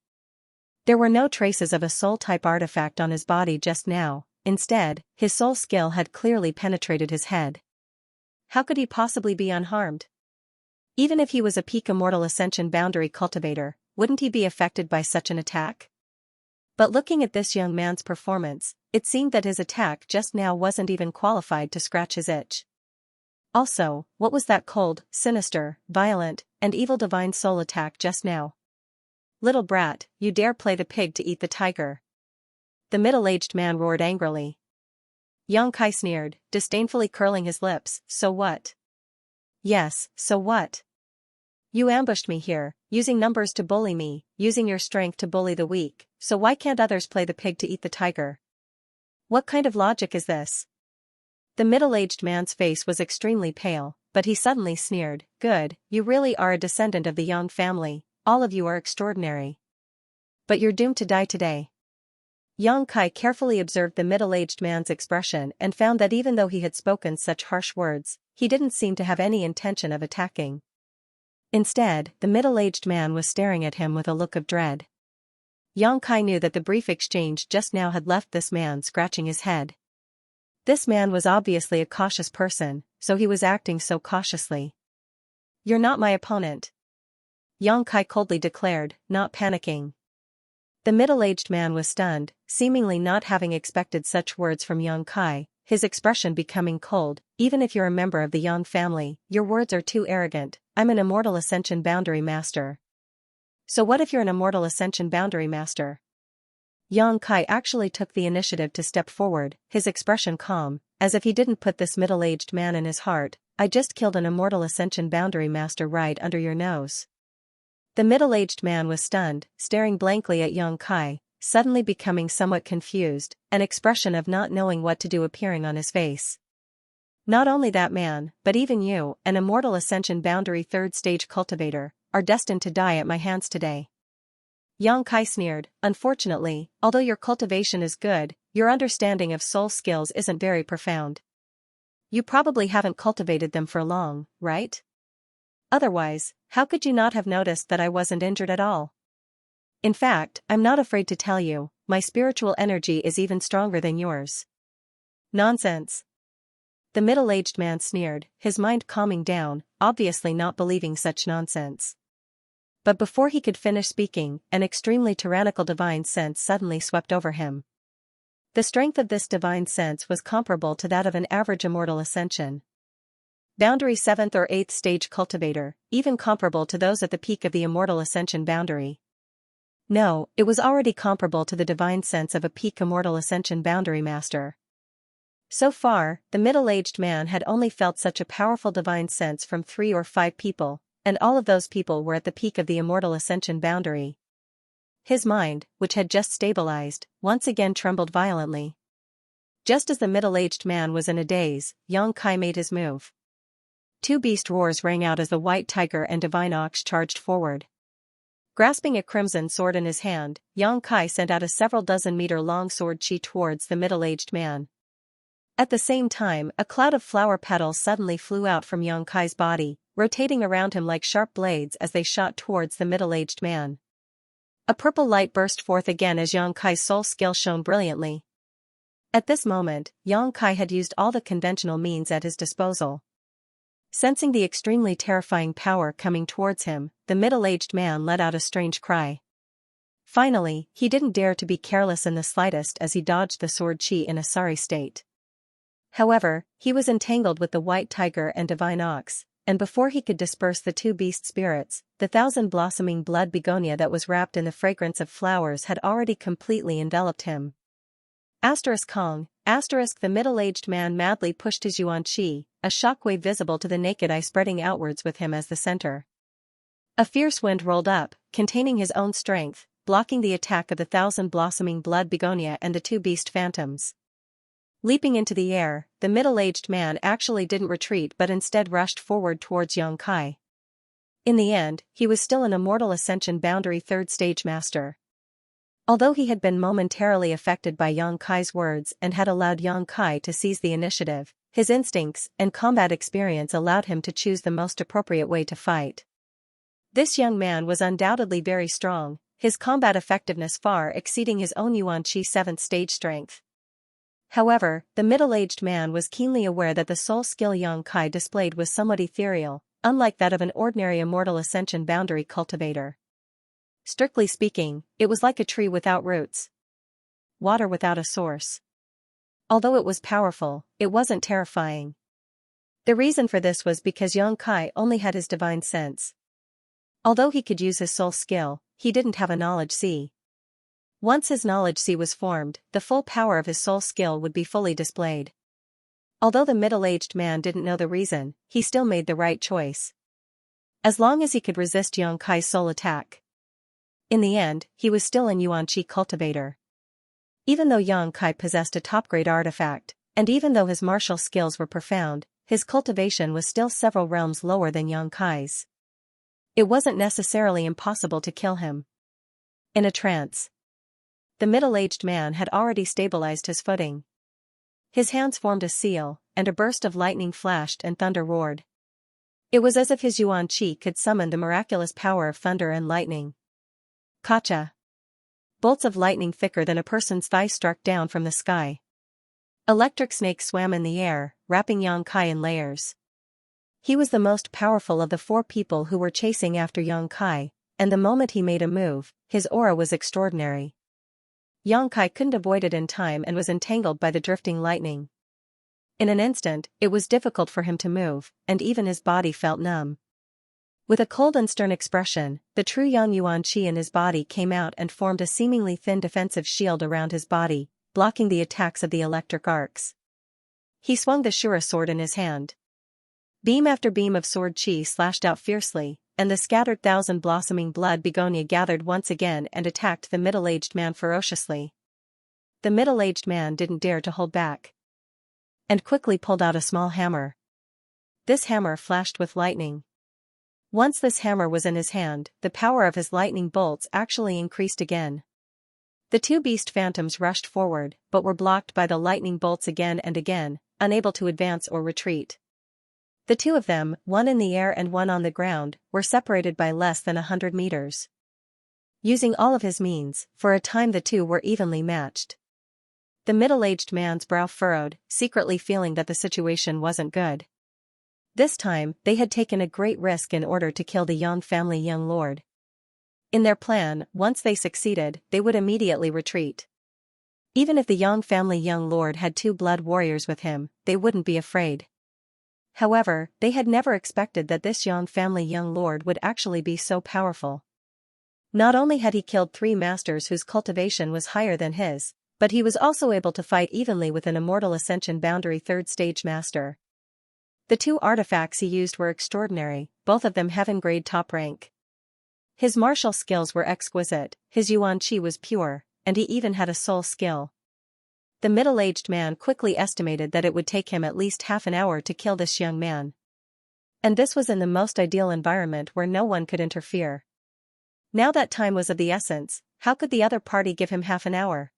There were no traces of a soul-type artifact on his body just now, instead, his soul skill had clearly penetrated his head. How could he possibly be unharmed? Even if he was a peak Immortal Ascension Boundary cultivator, wouldn't he be affected by such an attack? But looking at this young man's performance, it seemed that his attack just now wasn't even qualified to scratch his itch. Also, what was that cold, sinister, violent, and evil divine soul attack just now? Little brat, you dare play the pig to eat the tiger. The middle-aged man roared angrily. Yang Kai sneered, disdainfully curling his lips, so what? Yes, so what? You ambushed me here, using numbers to bully me, using your strength to bully the weak, so why can't others play the pig to eat the tiger? What kind of logic is this? The middle-aged man's face was extremely pale, but he suddenly sneered, good, you really are a descendant of the Yang family, all of you are extraordinary. But you're doomed to die today. Yang Kai carefully observed the middle-aged man's expression and found that even though he had spoken such harsh words, he didn't seem to have any intention of attacking. Instead, the middle-aged man was staring at him with a look of dread. Yang Kai knew that the brief exchange just now had left this man scratching his head. This man was obviously a cautious person, so he was acting so cautiously. "You're not my opponent," Yang Kai coldly declared, not panicking. The middle-aged man was stunned, seemingly not having expected such words from Yang Kai, his expression becoming cold. "Even if you're a member of the Yang family, your words are too arrogant. I'm an immortal ascension boundary master." "So what if you're an immortal ascension boundary master?" Yang Kai actually took the initiative to step forward, his expression calm, as if he didn't put this middle-aged man in his heart. "I just killed an immortal ascension boundary master right under your nose." The middle-aged man was stunned, staring blankly at Yang Kai, suddenly becoming somewhat confused, an expression of not knowing what to do appearing on his face. "Not only that man, but even you, an immortal ascension boundary third stage cultivator, are destined to die at my hands today." Yang Kai sneered. "Unfortunately, although your cultivation is good, your understanding of soul skills isn't very profound. You probably haven't cultivated them for long, right? Otherwise, how could you not have noticed that I wasn't injured at all? In fact, I'm not afraid to tell you, my spiritual energy is even stronger than yours." "Nonsense." The middle-aged man sneered, his mind calming down, obviously not believing such nonsense. But before he could finish speaking, an extremely tyrannical divine sense suddenly swept over him. The strength of this divine sense was comparable to that of an average immortal ascension boundary 7th or 8th stage cultivator, even comparable to those at the peak of the immortal ascension boundary. No, it was already comparable to the divine sense of a peak immortal ascension boundary master. So far, the middle-aged man had only felt such a powerful divine sense from 3 or 5 people, and all of those people were at the peak of the immortal ascension boundary. His mind, which had just stabilized, once again trembled violently. Just as the middle-aged man was in a daze, Yang Kai made his move. 2 beast roars rang out as the white tiger and divine ox charged forward. Grasping a crimson sword in his hand, Yang Kai sent out a several dozen-meter-long sword chi towards the middle-aged man. At the same time, a cloud of flower petals suddenly flew out from Yang Kai's body, rotating around him like sharp blades as they shot towards the middle-aged man. A purple light burst forth again as Yang Kai's soul skill shone brilliantly. At this moment, Yang Kai had used all the conventional means at his disposal. Sensing the extremely terrifying power coming towards him, the middle-aged man let out a strange cry. Finally, he didn't dare to be careless in the slightest as he dodged the sword chi in a sorry state. However, he was entangled with the white tiger and divine ox, and before he could disperse the 2 beast spirits, the 1,000-blossoming blood begonia that was wrapped in the fragrance of flowers had already completely enveloped him. Kong, the middle-aged man madly pushed his yuan chi, a shockwave visible to the naked eye spreading outwards with him as the center. A fierce wind rolled up, containing his own strength, blocking the attack of the 1,000-blossoming blood begonia and the 2 beast phantoms. Leaping into the air, the middle-aged man actually didn't retreat but instead rushed forward towards Yang Kai. In the end, he was still an immortal ascension boundary 3rd stage master. Although he had been momentarily affected by Yang Kai's words and had allowed Yang Kai to seize the initiative, his instincts and combat experience allowed him to choose the most appropriate way to fight. This young man was undoubtedly very strong, his combat effectiveness far exceeding his own Yuan Qi 7th stage strength. However, the middle-aged man was keenly aware that the soul skill Yang Kai displayed was somewhat ethereal, unlike that of an ordinary immortal ascension boundary cultivator. Strictly speaking, it was like a tree without roots. Water without a source. Although it was powerful, it wasn't terrifying. The reason for this was because Yang Kai only had his divine sense. Although he could use his soul skill, he didn't have a knowledge sea. Once his knowledge sea was formed, the full power of his soul skill would be fully displayed. Although the middle-aged man didn't know the reason, he still made the right choice. As long as he could resist Yang Kai's soul attack. In the end, he was still an Yuan Qi cultivator. Even though Yang Kai possessed a top-grade artifact, and even though his martial skills were profound, his cultivation was still several realms lower than Yang Kai's. It wasn't necessarily impossible to kill him. In a trance. The middle-aged man had already stabilized his footing. His hands formed a seal, and a burst of lightning flashed and thunder roared. It was as if his yuan qi could summon the miraculous power of thunder and lightning. Kacha. Bolts of lightning thicker than a person's thigh struck down from the sky. Electric snakes swam in the air, wrapping Yang Kai in layers. He was the most powerful of the 4 people who were chasing after Yang Kai, and the moment he made a move, his aura was extraordinary. Yang Kai couldn't avoid it in time and was entangled by the drifting lightning. In an instant, it was difficult for him to move, and even his body felt numb. With a cold and stern expression, the true Yang Yuan Qi in his body came out and formed a seemingly thin defensive shield around his body, blocking the attacks of the electric arcs. He swung the Shura sword in his hand. Beam after beam of sword qi slashed out fiercely, and the scattered thousand blossoming blood begonia gathered once again and attacked the middle-aged man ferociously. The middle-aged man didn't dare to hold back, and quickly pulled out a small hammer. This hammer flashed with lightning. Once this hammer was in his hand, the power of his lightning bolts actually increased again. The 2 beast phantoms rushed forward, but were blocked by the lightning bolts again and again, unable to advance or retreat. The 2 of them, one in the air and one on the ground, were separated by less than 100 meters. Using all of his means, for a time the 2 were evenly matched. The middle-aged man's brow furrowed, secretly feeling that the situation wasn't good. This time, they had taken a great risk in order to kill the Yang family young lord. In their plan, once they succeeded, they would immediately retreat. Even if the Yang family young lord had 2 blood warriors with him, they wouldn't be afraid. However, they had never expected that this Yang family young lord would actually be so powerful. Not only had he killed 3 masters whose cultivation was higher than his, but he was also able to fight evenly with an immortal ascension boundary 3rd stage master. The 2 artifacts he used were extraordinary, both of them heaven-grade top rank. His martial skills were exquisite, his yuan qi was pure, and he even had a soul skill. The middle-aged man quickly estimated that it would take him at least half an hour to kill this young man. And this was in the most ideal environment where no one could interfere. Now that time was of the essence, how could the other party give him half an hour?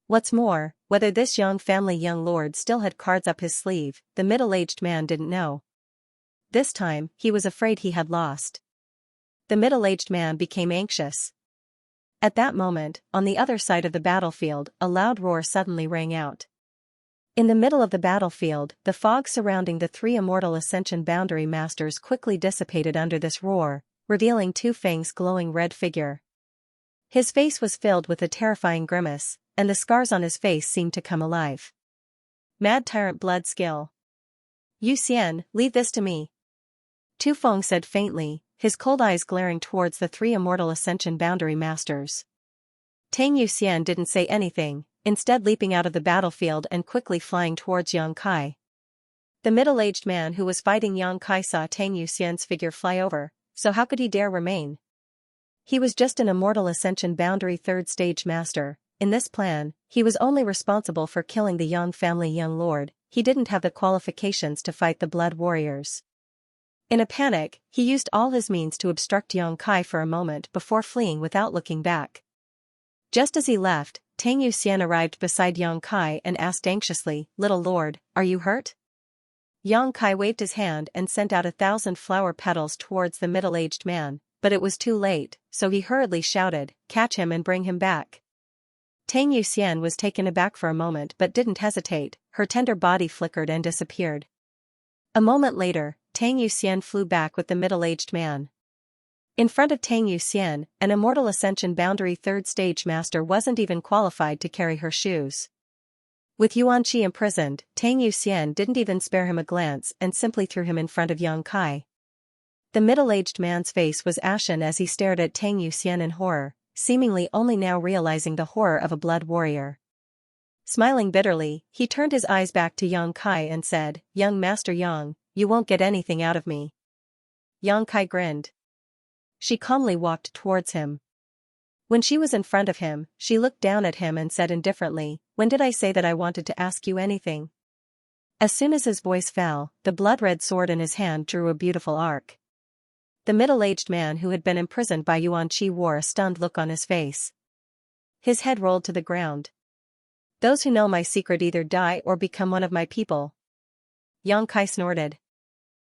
What's more, whether this Yang family young lord still had cards up his sleeve, the middle-aged man didn't know. This time, he was afraid he had lost. The middle-aged man became anxious. At that moment, on the other side of the battlefield, a loud roar suddenly rang out. In the middle of the battlefield, the fog surrounding the 3 immortal ascension boundary masters quickly dissipated under this roar, revealing Tu Feng's glowing red figure. His face was filled with a terrifying grimace, and the scars on his face seemed to come alive. Mad tyrant blood skill. Yu Xian, leave this to me. Tu Feng said faintly, his cold eyes glaring towards the 3 immortal ascension boundary masters. Tang Yuxian didn't say anything, instead leaping out of the battlefield and quickly flying towards Yang Kai. The middle-aged man who was fighting Yang Kai saw Tang Yuxian's figure fly over, so how could he dare remain? He was just an immortal ascension boundary 3rd stage master. In this plan, he was only responsible for killing the Yang family young lord, he didn't have the qualifications to fight the blood warriors. In a panic, he used all his means to obstruct Yang Kai for a moment before fleeing without looking back. Just as he left, Tang Yuxian arrived beside Yang Kai and asked anxiously, "Little lord, are you hurt?" Yang Kai waved his hand and sent out 1,000 flower petals towards the middle-aged man, but it was too late, so he hurriedly shouted, "Catch him and bring him back." Tang Yuxian was taken aback for a moment but didn't hesitate, her tender body flickered and disappeared. A moment later, Tang Yuxian flew back with the middle-aged man. In front of Tang Yuxian, an immortal ascension boundary 3rd stage master wasn't even qualified to carry her shoes. With Yuan Qi imprisoned, Tang Yuxian didn't even spare him a glance and simply threw him in front of Yang Kai. The middle-aged man's face was ashen as he stared at Tang Yuxian in horror, seemingly only now realizing the horror of a blood warrior. Smiling bitterly, he turned his eyes back to Yang Kai and said, "Young Master Yang, you won't get anything out of me." Yang Kai grinned. She calmly walked towards him. When she was in front of him, she looked down at him and said indifferently, "When did I say that I wanted to ask you anything?" As soon as his voice fell, the blood-red sword in his hand drew a beautiful arc. The middle-aged man who had been imprisoned by Yuan Qi wore a stunned look on his face. His head rolled to the ground. Those who know my secret either die or become one of my people. Yang Kai snorted.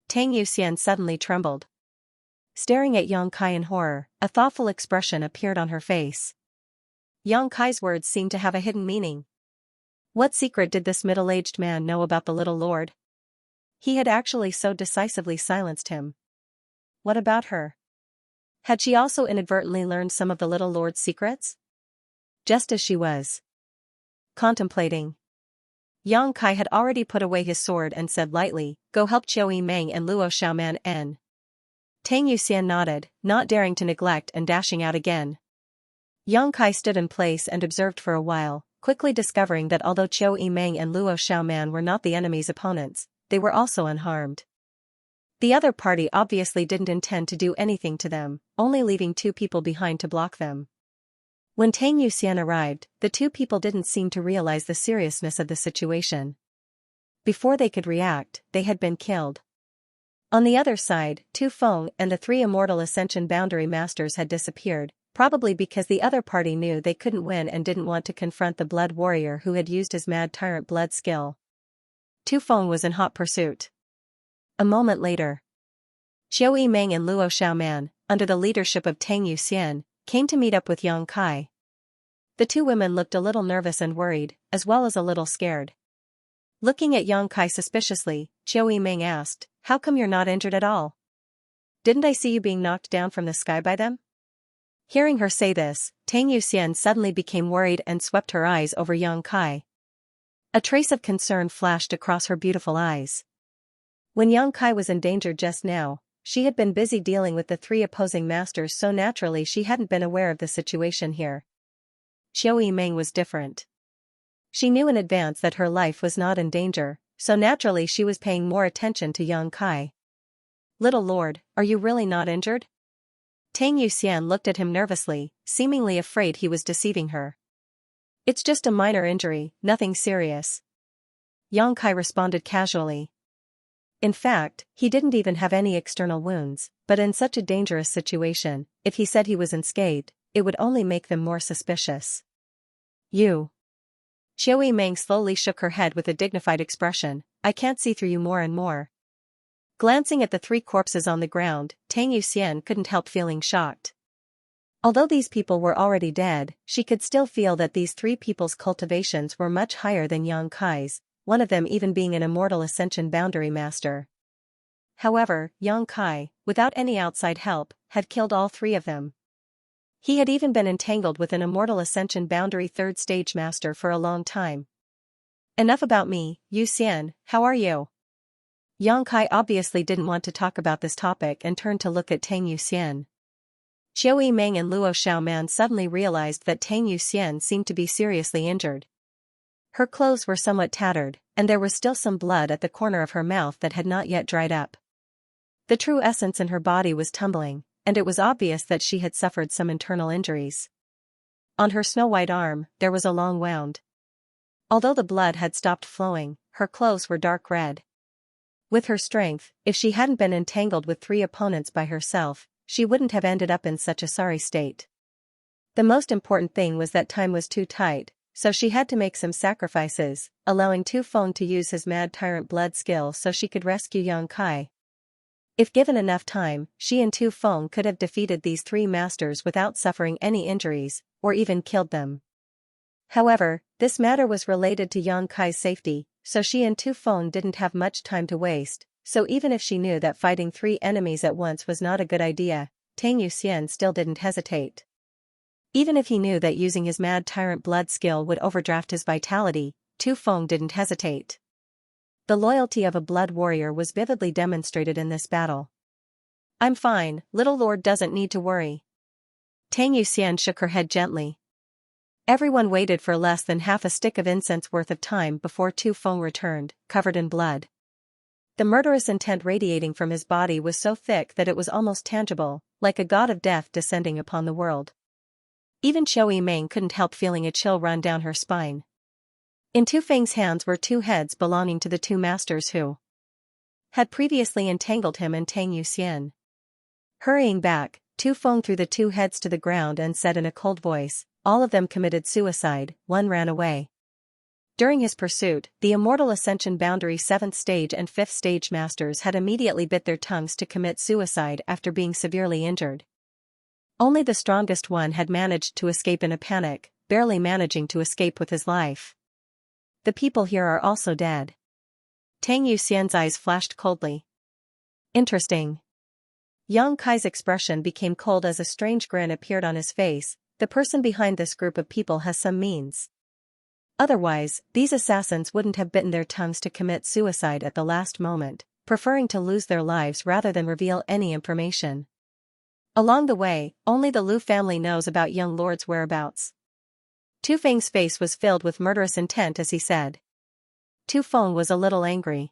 Tang Yuxian suddenly trembled. Staring at Yang Kai in horror, a thoughtful expression appeared on her face. Yang Kai's words seemed to have a hidden meaning. What secret did this middle-aged man know about the little lord? He had actually so decisively silenced him. What about her? Had she also inadvertently learned some of the little lord's secrets? Just as she was contemplating, Yang Kai had already put away his sword and said lightly, "Go help Qiu Yimeng and Luo Xiaoman N." Tang Yuxian nodded, not daring to neglect and dashing out again. Yang Kai stood in place and observed for a while, quickly discovering that although Qiu Yimeng and Luo Xiaoman were not the enemy's opponents, they were also unharmed. The other party obviously didn't intend to do anything to them, only leaving two people behind to block them. When Tang Yuxian arrived, the two people didn't seem to realize the seriousness of the situation. Before they could react, they had been killed. On the other side, Tu Feng and the three immortal Ascension Boundary Masters had disappeared, probably because the other party knew they couldn't win and didn't want to confront the Blood Warrior who had used his Mad Tyrant blood skill. Tu Feng was in hot pursuit. A moment later, Qiu Yimeng and Luo Xiaoman, under the leadership of Tang Yuxian, came to meet up with Yang Kai. The two women looked a little nervous and worried, as well as a little scared. Looking at Yang Kai suspiciously, Qiu Yimeng asked, "How come you're not injured at all? Didn't I see you being knocked down from the sky by them?" Hearing her say this, Tang Yuxian suddenly became worried and swept her eyes over Yang Kai. A trace of concern flashed across her beautiful eyes. When Yang Kai was in danger just now, she had been busy dealing with the three opposing masters, so naturally she hadn't been aware of the situation here. Qiu Yimeng was different. She knew in advance that her life was not in danger, so naturally she was paying more attention to Yang Kai. "Little lord, are you really not injured?" Tang Yuxian looked at him nervously, seemingly afraid he was deceiving her. "It's just a minor injury, nothing serious," Yang Kai responded casually. In fact, he didn't even have any external wounds, but in such a dangerous situation, if he said he was unscathed, it would only make them more suspicious. "You." Qiu Yimeng slowly shook her head with a dignified expression, "I can't see through you more and more." Glancing at the three corpses on the ground, Tang Yuxian couldn't help feeling shocked. Although these people were already dead, she could still feel that these three people's cultivations were much higher than Yang Kai's, one of them even being an immortal Ascension Boundary Master. However, Yang Kai, without any outside help, had killed all three of them. He had even been entangled with an immortal Ascension Boundary Third Stage Master for a long time. "Enough about me, Yuxian, how are you?" Yang Kai obviously didn't want to talk about this topic and turned to look at Tang Yuxian. Qiu Yimeng and Luo Xiaoman suddenly realized that Tang Yuxian seemed to be seriously injured. Her clothes were somewhat tattered, and there was still some blood at the corner of her mouth that had not yet dried up. The true essence in her body was tumbling, and it was obvious that she had suffered some internal injuries. On her snow-white arm, there was a long wound. Although the blood had stopped flowing, her clothes were dark red. With her strength, if she hadn't been entangled with three opponents by herself, she wouldn't have ended up in such a sorry state. The most important thing was that time was too tight, so she had to make some sacrifices, allowing Tu Feng to use his Mad Tyrant blood skill so she could rescue Yang Kai. If given enough time, she and Tu Feng could have defeated these three masters without suffering any injuries, or even killed them. However, this matter was related to Yang Kai's safety, so she and Tu Feng didn't have much time to waste, so even if she knew that fighting three enemies at once was not a good idea, Tang Yuxian still didn't hesitate. Even if he knew that using his Mad Tyrant blood skill would overdraft his vitality, Tu Feng didn't hesitate. The loyalty of a blood warrior was vividly demonstrated in this battle. "I'm fine, little lord doesn't need to worry." Tang Yuxian shook her head gently. Everyone waited for less than half a stick of incense worth of time before Tu Feng returned, covered in blood. The murderous intent radiating from his body was so thick that it was almost tangible, like a god of death descending upon the world. Even Qiu Yimeng couldn't help feeling a chill run down her spine. In Tu Feng's hands were two heads belonging to the two masters who had previously entangled him and Tang Yuxian. Hurrying back, Tu Feng threw the two heads to the ground and said in a cold voice, all of them committed suicide, one ran away. During his pursuit, the Immortal Ascension Boundary 7th Stage and 5th Stage Masters had immediately bit their tongues to commit suicide after being severely injured. Only the strongest one had managed to escape in a panic, barely managing to escape with his life. The people here are also dead. Tang Yuxian's eyes flashed coldly. Interesting. Yang Kai's expression became cold as a strange grin appeared on his face. The person behind this group of people has some means. Otherwise, these assassins wouldn't have bitten their tongues to commit suicide at the last moment, preferring to lose their lives rather than reveal any information. Along the way, only the Lu family knows about young lord's whereabouts. Tu Feng's face was filled with murderous intent as he said. Tu Feng was a little angry.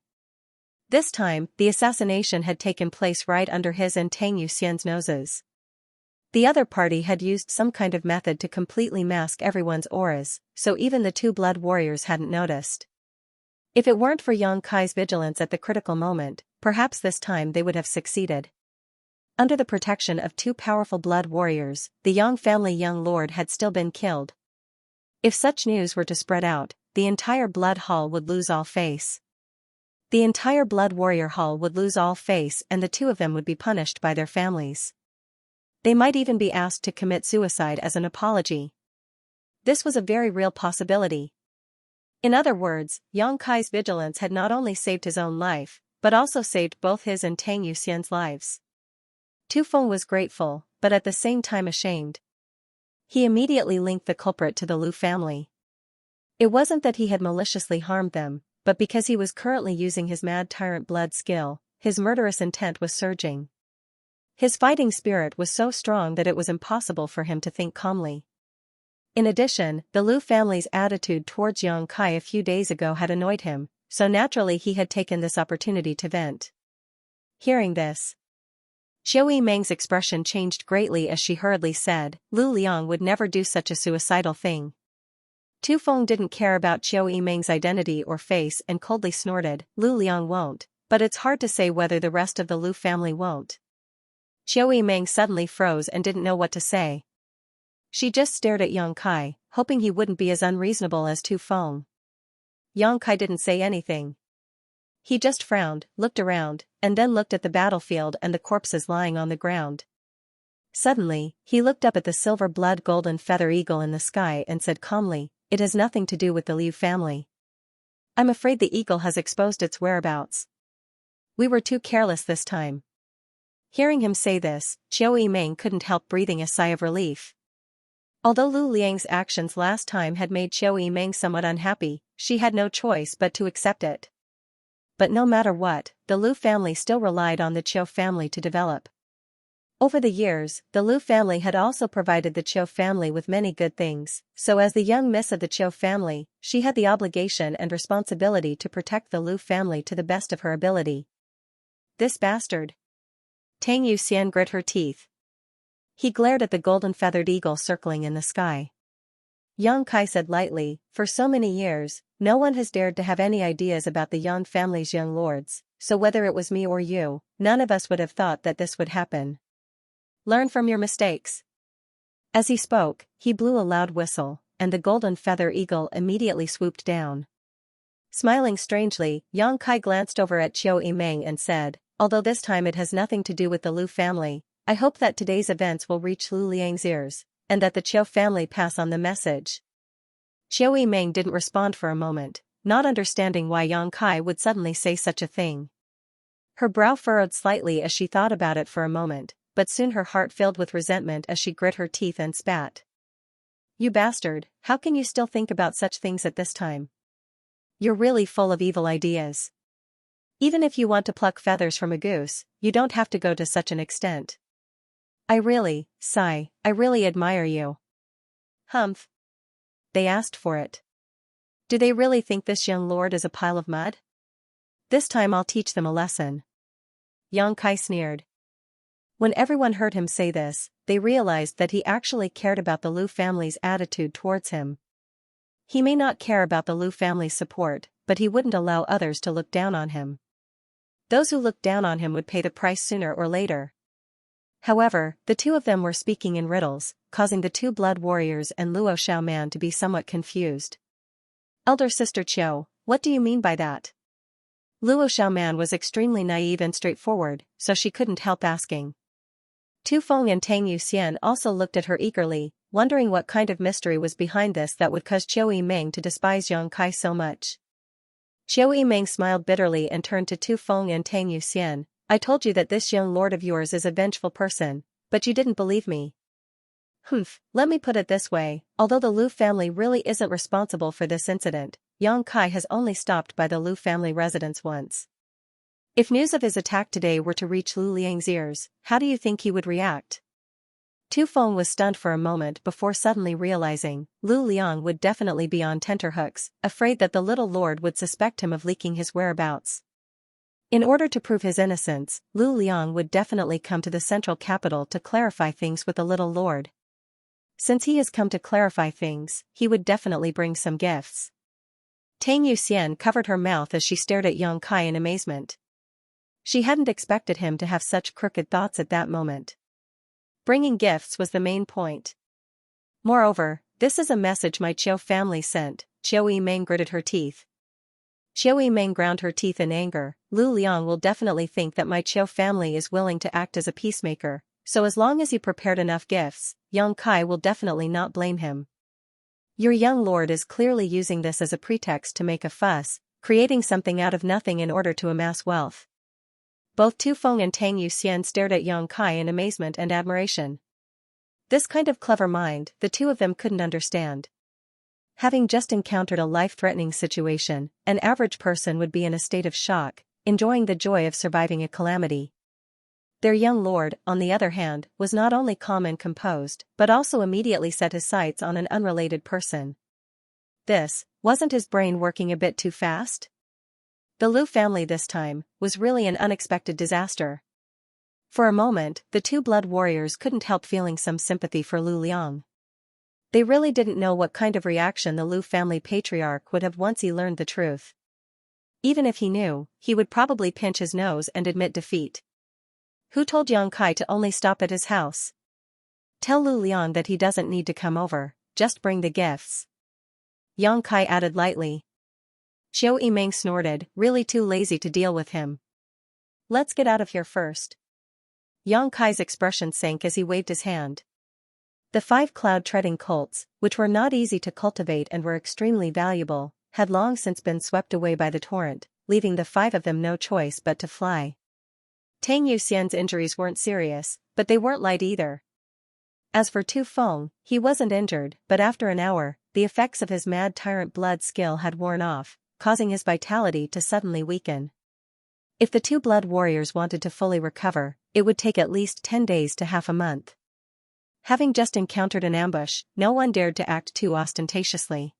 This time, the assassination had taken place right under his and Tang Yuxian's noses. The other party had used some kind of method to completely mask everyone's auras, so even the two blood warriors hadn't noticed. If it weren't for Yang Kai's vigilance at the critical moment, perhaps this time they would have succeeded. Under the protection of two powerful blood warriors, the Yang family young lord had still been killed. If such news were to spread out, the entire blood hall would lose all face. The entire blood warrior hall would lose all face and the two of them would be punished by their families. They might even be asked to commit suicide as an apology. This was a very real possibility. In other words, Yang Kai's vigilance had not only saved his own life, but also saved both his and Tang Yuxian's lives. Tu Feng was grateful, but at the same time ashamed. He immediately linked the culprit to the Lu family. It wasn't that he had maliciously harmed them, but because he was currently using his mad tyrant blood skill, his murderous intent was surging. His fighting spirit was so strong that it was impossible for him to think calmly. In addition, the Lu family's attitude towards Yang Kai a few days ago had annoyed him, so naturally he had taken this opportunity to vent. Hearing this, Xiao Yimeng's expression changed greatly as she hurriedly said, Lu Liang would never do such a suicidal thing. Tu Feng didn't care about Xiao Yimeng's identity or face and coldly snorted, Lu Liang won't, but it's hard to say whether the rest of the Lu family won't. Xiao Yimeng suddenly froze and didn't know what to say. She just stared at Yang Kai, hoping he wouldn't be as unreasonable as Tu Feng. Yang Kai didn't say anything. He just frowned, looked around, and then looked at the battlefield and the corpses lying on the ground. Suddenly, he looked up at the silver blood golden feather eagle in the sky and said calmly, it has nothing to do with the Liu family. I'm afraid the eagle has exposed its whereabouts. We were too careless this time. Hearing him say this, Xiao Yimeng couldn't help breathing a sigh of relief. Although Lu Liang's actions last time had made Xiao Yimeng somewhat unhappy, she had no choice but to accept it. But no matter what, the Lu family still relied on the Qiu family to develop. Over the years, the Lu family had also provided the Qiu family with many good things, so as the young miss of the Qiu family, she had the obligation and responsibility to protect the Lu family to the best of her ability. This bastard. Tang Yuxian grit her teeth. He glared at the golden-feathered eagle circling in the sky. Yang Kai said lightly, for so many years, no one has dared to have any ideas about the Yang family's young lords, so whether it was me or you, none of us would have thought that this would happen. Learn from your mistakes. As he spoke, he blew a loud whistle, and the golden feather eagle immediately swooped down. Smiling strangely, Yang Kai glanced over at Xiao Yimeng and said, although this time it has nothing to do with the Lu family, I hope that today's events will reach Lu Liang's ears, and that the Qiu family pass on the message. Xiao Yimeng didn't respond for a moment, not understanding why Yang Kai would suddenly say such a thing. Her brow furrowed slightly as she thought about it for a moment, but soon her heart filled with resentment as she grit her teeth and spat. You bastard, how can you still think about such things at this time? You're really full of evil ideas. Even if you want to pluck feathers from a goose, you don't have to go to such an extent. I really admire you. Humph. They asked for it. Do they really think this young lord is a pile of mud? This time I'll teach them a lesson. Yang Kai sneered. When everyone heard him say this, they realized that he actually cared about the Lu family's attitude towards him. He may not care about the Lu family's support, but he wouldn't allow others to look down on him. Those who looked down on him would pay the price sooner or later. However, the two of them were speaking in riddles, causing the two blood warriors and Luo Xiaoman to be somewhat confused. Elder sister Qiu, what do you mean by that? Luo Xiaoman was extremely naive and straightforward, so she couldn't help asking. Tu Feng and Tang Yuxian also looked at her eagerly, wondering what kind of mystery was behind this that would cause Qiu Yimeng to despise Yang Kai so much. Qiu Yimeng smiled bitterly and turned to Tu Feng and Tang Yuxian. I told you that this young lord of yours is a vengeful person, but you didn't believe me. Humph, let me put it this way, although the Lu family really isn't responsible for this incident, Yang Kai has only stopped by the Lu family residence once. If news of his attack today were to reach Lu Liang's ears, how do you think he would react? Tu Feng was stunned for a moment before suddenly realizing Lu Liang would definitely be on tenterhooks, afraid that the little lord would suspect him of leaking his whereabouts. In order to prove his innocence, Lu Liang would definitely come to the central capital to clarify things with the little lord. Since he has come to clarify things, he would definitely bring some gifts. Tang Yuxian covered her mouth as she stared at Yang Kai in amazement. She hadn't expected him to have such crooked thoughts at that moment. Bringing gifts was the main point. Moreover, this is a message my Qiu family sent. Qiu Yimeng gritted her teeth. Qiu Yimeng ground her teeth in anger. Lu Liang will definitely think that my Qiu family is willing to act as a peacemaker, so as long as he prepared enough gifts, Yang Kai will definitely not blame him. Your young lord is clearly using this as a pretext to make a fuss, creating something out of nothing in order to amass wealth. Both Tu Feng and Tang Yuxian stared at Yang Kai in amazement and admiration. This kind of clever mind, the two of them couldn't understand. Having just encountered a life-threatening situation, an average person would be in a state of shock, enjoying the joy of surviving a calamity. Their young lord, on the other hand, was not only calm and composed, but also immediately set his sights on an unrelated person. Wasn't his brain working a bit too fast? The Lu family this time was really an unexpected disaster. For a moment, the two blood warriors couldn't help feeling some sympathy for Lu Liang. They really didn't know what kind of reaction the Lu family patriarch would have once he learned the truth. Even if he knew, he would probably pinch his nose and admit defeat. Who told Yang Kai to only stop at his house? Tell Lu Liang that he doesn't need to come over, just bring the gifts. Yang Kai added lightly. Qiu Yimeng snorted, really too lazy to deal with him. Let's get out of here first. Yang Kai's expression sank as he waved his hand. The 5 cloud-treading colts, which were not easy to cultivate and were extremely valuable, had long since been swept away by the torrent, leaving the 5 of them no choice but to fly. Tang Yuxian's injuries weren't serious, but they weren't light either. As for Tu Feng, he wasn't injured, but after an hour, the effects of his mad tyrant blood skill had worn off, causing his vitality to suddenly weaken. If the two blood warriors wanted to fully recover, it would take at least 10 days to half a month. Having just encountered an ambush, no one dared to act too ostentatiously.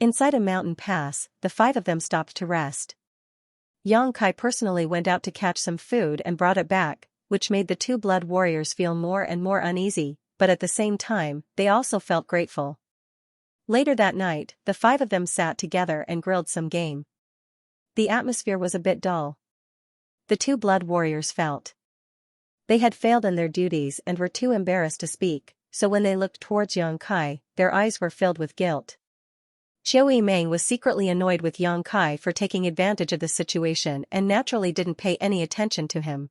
Inside a mountain pass, the 5 of them stopped to rest. Yang Kai personally went out to catch some food and brought it back, which made the two blood warriors feel more and more uneasy, but at the same time, they also felt grateful. Later that night, the 5 of them sat together and grilled some game. The atmosphere was a bit dull. The two blood warriors felt they had failed in their duties and were too embarrassed to speak, so when they looked towards Yang Kai, their eyes were filled with guilt. Qiu Yimeng was secretly annoyed with Yang Kai for taking advantage of the situation and naturally didn't pay any attention to him.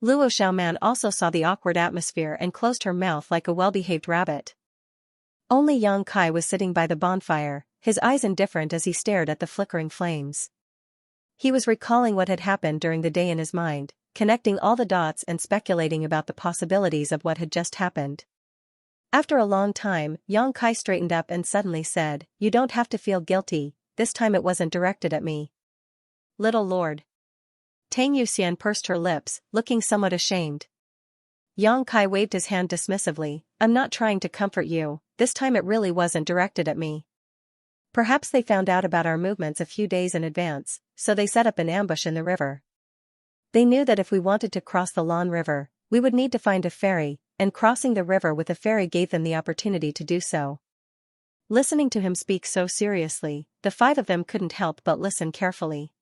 Luo Xiaoman also saw the awkward atmosphere and closed her mouth like a well-behaved rabbit. Only Yang Kai was sitting by the bonfire, his eyes indifferent as he stared at the flickering flames. He was recalling what had happened during the day in his mind, connecting all the dots and speculating about the possibilities of what had just happened. After a long time, Yang Kai straightened up and suddenly said, "You don't have to feel guilty, this time it wasn't directed at me." Little Lord. Tang Yuxian pursed her lips, looking somewhat ashamed. Yang Kai waved his hand dismissively, "I'm not trying to comfort you, this time it really wasn't directed at me. Perhaps they found out about our movements a few days in advance, so they set up an ambush in the river. They knew that if we wanted to cross the Lan River, we would need to find a ferry, and crossing the river with a ferry gave them the opportunity to do so." Listening to him speak so seriously, the 5 of them couldn't help but listen carefully.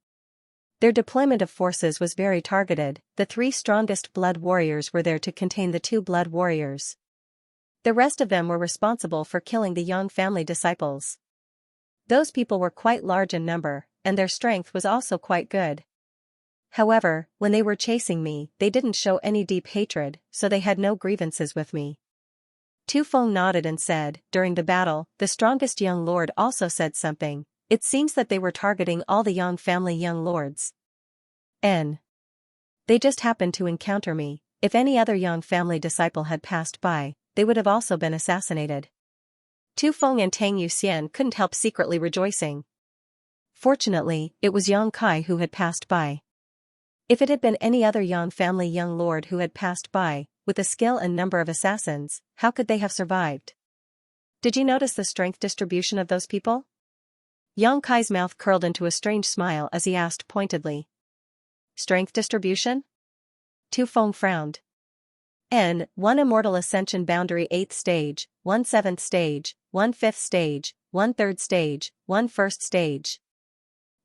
Their deployment of forces was very targeted. The 3 strongest blood warriors were there to contain the 2 blood warriors. The rest of them were responsible for killing the Yang family disciples. Those people were quite large in number, and their strength was also quite good. However, when they were chasing me, they didn't show any deep hatred, so they had no grievances with me. Tu Feng nodded and said, during the battle, the strongest young lord also said something. It seems that they were targeting all the Yang family young lords. They just happened to encounter me. If any other Yang family disciple had passed by, they would have also been assassinated. Tu Feng and Tang Yuxian couldn't help secretly rejoicing. Fortunately, it was Yang Kai who had passed by. If it had been any other Yang family young lord who had passed by, with the skill and number of assassins, how could they have survived? Did you notice the strength distribution of those people? Yang Kai's mouth curled into a strange smile as he asked pointedly. Strength distribution? Tu Feng frowned. 1 Immortal Ascension Boundary 8th Stage, 1 7th Stage, 1 5th Stage, 1 3rd Stage, 1 1st Stage.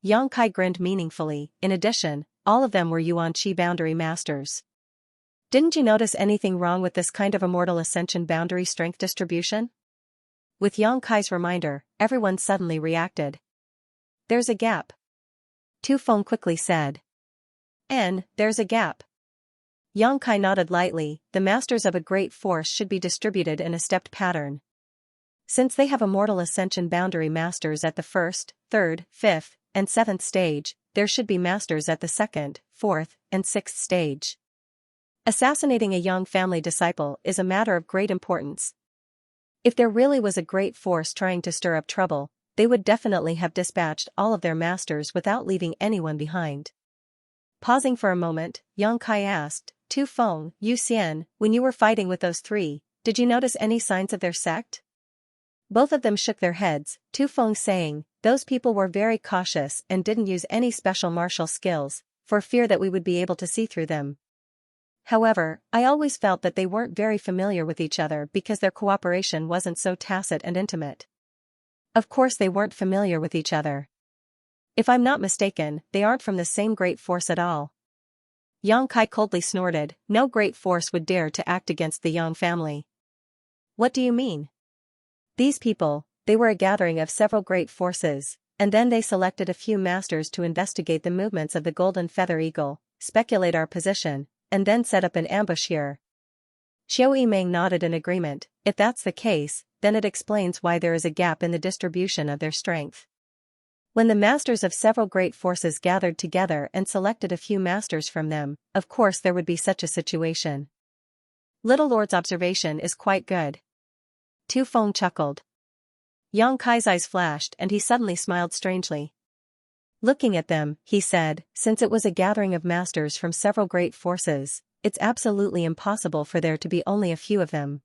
Yang Kai grinned meaningfully. In addition, all of them were Yuan Qi boundary masters. Didn't you notice anything wrong with this kind of Immortal Ascension boundary strength distribution? With Yang Kai's reminder, everyone suddenly reacted. There's a gap. Tu Feng quickly said. There's a gap. Yang Kai nodded lightly. The masters of a great force should be distributed in a stepped pattern. Since they have Immortal Ascension boundary masters at the 1st, 3rd, 5th, and 7th stage, there should be masters at the 2nd, 4th, and 6th stage. Assassinating a Yang family disciple is a matter of great importance. If there really was a great force trying to stir up trouble, they would definitely have dispatched all of their masters without leaving anyone behind. Pausing for a moment, Yang Kai asked, Tu Feng, Yuxian, when you were fighting with those 3, did you notice any signs of their sect? Both of them shook their heads, Tu Feng saying, those people were very cautious and didn't use any special martial skills, for fear that we would be able to see through them. However, I always felt that they weren't very familiar with each other because their cooperation wasn't so tacit and intimate. Of course they weren't familiar with each other. If I'm not mistaken, they aren't from the same great force at all. Yang Kai coldly snorted. No great force would dare to act against the Yang family. What do you mean? These people, they were a gathering of several great forces, and then they selected a few masters to investigate the movements of the golden feather eagle, speculate our position, and then set up an ambush here. Xiao Yimeng nodded in agreement. If that's the case, then it explains why there is a gap in the distribution of their strength. When the masters of several great forces gathered together and selected a few masters from them, of course there would be such a situation. Little Lord's observation is quite good. Tu Feng chuckled. Yang Kai's eyes flashed and he suddenly smiled strangely. Looking at them, he said, since it was a gathering of masters from several great forces, it's absolutely impossible for there to be only a few of them.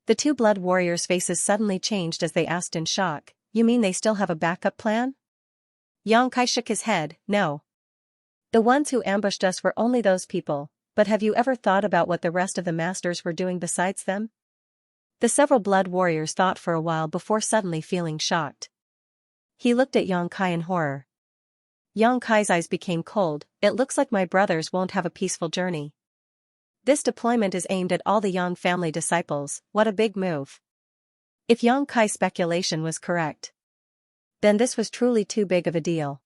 The 2 blood warriors' faces suddenly changed as they asked in shock, you mean they still have a backup plan? Yang Kai shook his head, no. The ones who ambushed us were only those people, but have you ever thought about what the rest of the masters were doing besides them? The several blood warriors thought for a while before suddenly feeling shocked. He looked at Yang Kai in horror. Yang Kai's eyes became cold. It looks like my brothers won't have a peaceful journey. This deployment is aimed at all the Yang family disciples. What a big move. If Yang Kai's speculation was correct, then this was truly too big of a deal.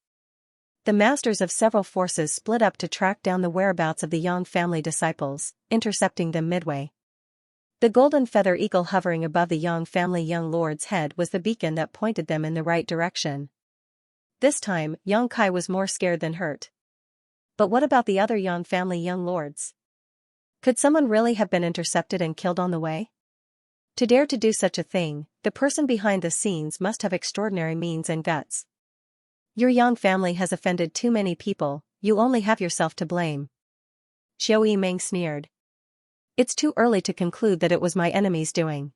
The masters of several forces split up to track down the whereabouts of the Yang family disciples, intercepting them midway. The golden feather eagle hovering above the Yang family young lord's head was the beacon that pointed them in the right direction. This time, Yang Kai was more scared than hurt. But what about the other Yang family young lords? Could someone really have been intercepted and killed on the way? To dare to do such a thing, the person behind the scenes must have extraordinary means and guts. Your Yang family has offended too many people, you only have yourself to blame. Xiao Yimeng sneered. It's too early to conclude that it was my enemy's doing.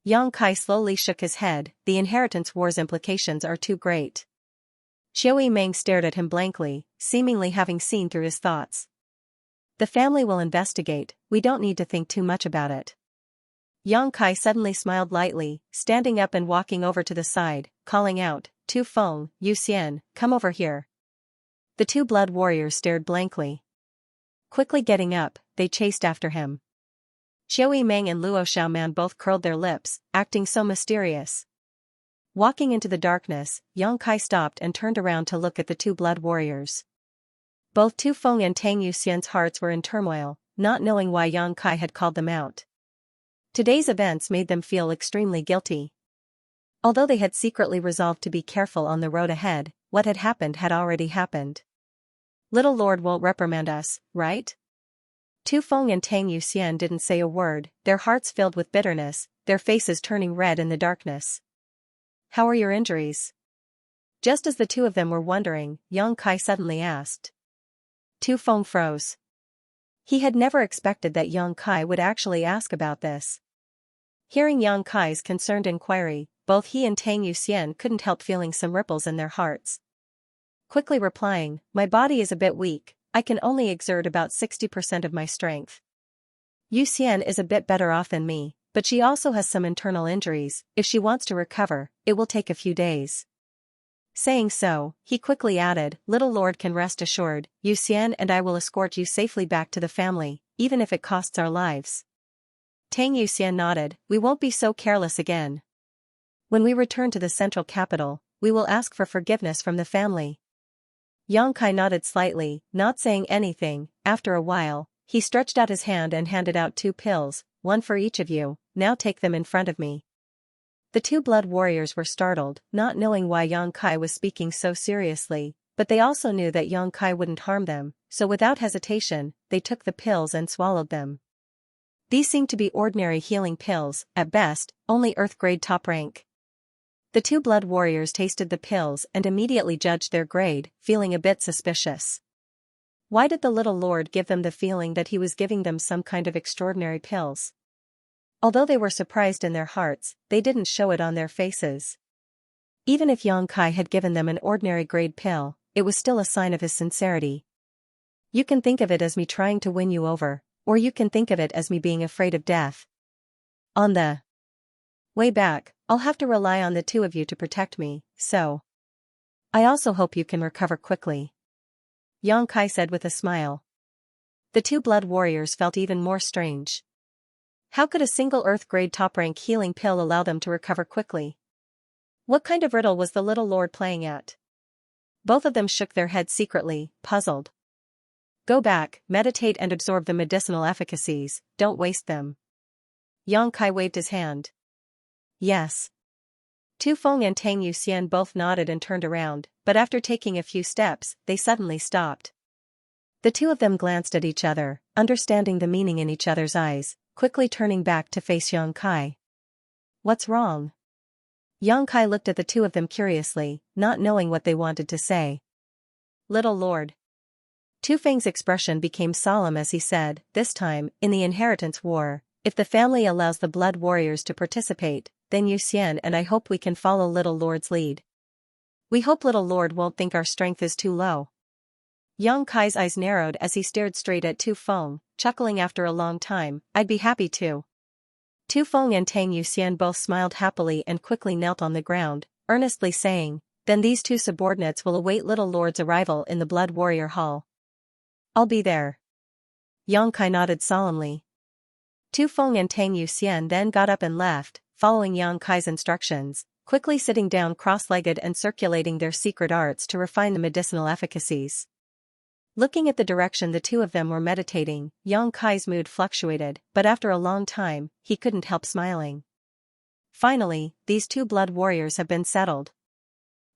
Yang Kai slowly shook his head, the inheritance war's implications are too great. Xiao Yimeng stared at him blankly, seemingly having seen through his thoughts. The family will investigate, we don't need to think too much about it. Yang Kai suddenly smiled lightly, standing up and walking over to the side, calling out, Tu Feng, Yuxian, come over here. The two blood warriors stared blankly. Quickly getting up, they chased after him. Xiao Meng and Luo Xiaoman both curled their lips, acting so mysterious. Walking into the darkness, Yang Kai stopped and turned around to look at the two blood warriors. Both Tu Feng and Tang Yuxian's hearts were in turmoil, not knowing why Yang Kai had called them out. Today's events made them feel extremely guilty. Although they had secretly resolved to be careful on the road ahead, what had already happened. Little Lord won't reprimand us, right? Tu Feng and Tang Yuxian didn't say a word, their hearts filled with bitterness, their faces turning red in the darkness. How are your injuries? Just as the two of them were wondering, Yang Kai suddenly asked. Tu Feng froze. He had never expected that Yang Kai would actually ask about this. Hearing Yang Kai's concerned inquiry, both he and Tang Yuxian couldn't help feeling some ripples in their hearts. Quickly replying, my body is a bit weak, I can only exert about 60% of my strength. Yuxian is a bit better off than me, but she also has some internal injuries, if she wants to recover, it will take a few days. Saying so, he quickly added, Little Lord can rest assured, Yuxian and I will escort you safely back to the family, even if it costs our lives. Tang Yuxian nodded, we won't be so careless again. When we return to the central capital, we will ask for forgiveness from the family. Yang Kai nodded slightly, not saying anything. After a while, he stretched out his hand and handed out 2 pills, one for each of you, now take them in front of me. The two blood warriors were startled, not knowing why Yang Kai was speaking so seriously, but they also knew that Yang Kai wouldn't harm them, so without hesitation, they took the pills and swallowed them. These seemed to be ordinary healing pills, at best, only Earth-grade top rank. The two blood warriors tasted the pills and immediately judged their grade, feeling a bit suspicious. Why did the little lord give them the feeling that he was giving them some kind of extraordinary pills? Although they were surprised in their hearts, they didn't show it on their faces. Even if Yang Kai had given them an ordinary grade pill, it was still a sign of his sincerity. You can think of it as me trying to win you over, or you can think of it as me being afraid of death. On the way back, I'll have to rely on the two of you to protect me, so I also hope you can recover quickly. Yang Kai said with a smile. The two blood warriors felt even more strange. How could a single Earth-grade top-rank healing pill allow them to recover quickly? What kind of riddle was the little lord playing at? Both of them shook their heads secretly, puzzled. Go back, meditate and absorb the medicinal efficacies, don't waste them. Yang Kai waved his hand. Yes. Tu Feng and Tang Yuxian both nodded and turned around, but after taking a few steps, they suddenly stopped. The two of them glanced at each other, understanding the meaning in each other's eyes, quickly turning back to face Yang Kai. What's wrong? Yang Kai looked at the two of them curiously, not knowing what they wanted to say. Little Lord. Tu Feng's expression became solemn as he said, this time, in the inheritance war, if the family allows the blood warriors to participate, then Yuxian and I hope we can follow Little Lord's lead. We hope Little Lord won't think our strength is too low. Yang Kai's eyes narrowed as he stared straight at Tu Feng, chuckling after a long time, I'd be happy to. Tu Feng and Tang Yuxian both smiled happily and quickly knelt on the ground, earnestly saying, then these two subordinates will await Little Lord's arrival in the Blood Warrior Hall. I'll be there. Yang Kai nodded solemnly. Tu Feng and Tang Yuxian then got up and left, following Yang Kai's instructions, quickly sitting down cross-legged and circulating their secret arts to refine the medicinal efficacies. Looking at the direction the two of them were meditating, Yang Kai's mood fluctuated, but after a long time, he couldn't help smiling. Finally, these two blood warriors have been settled.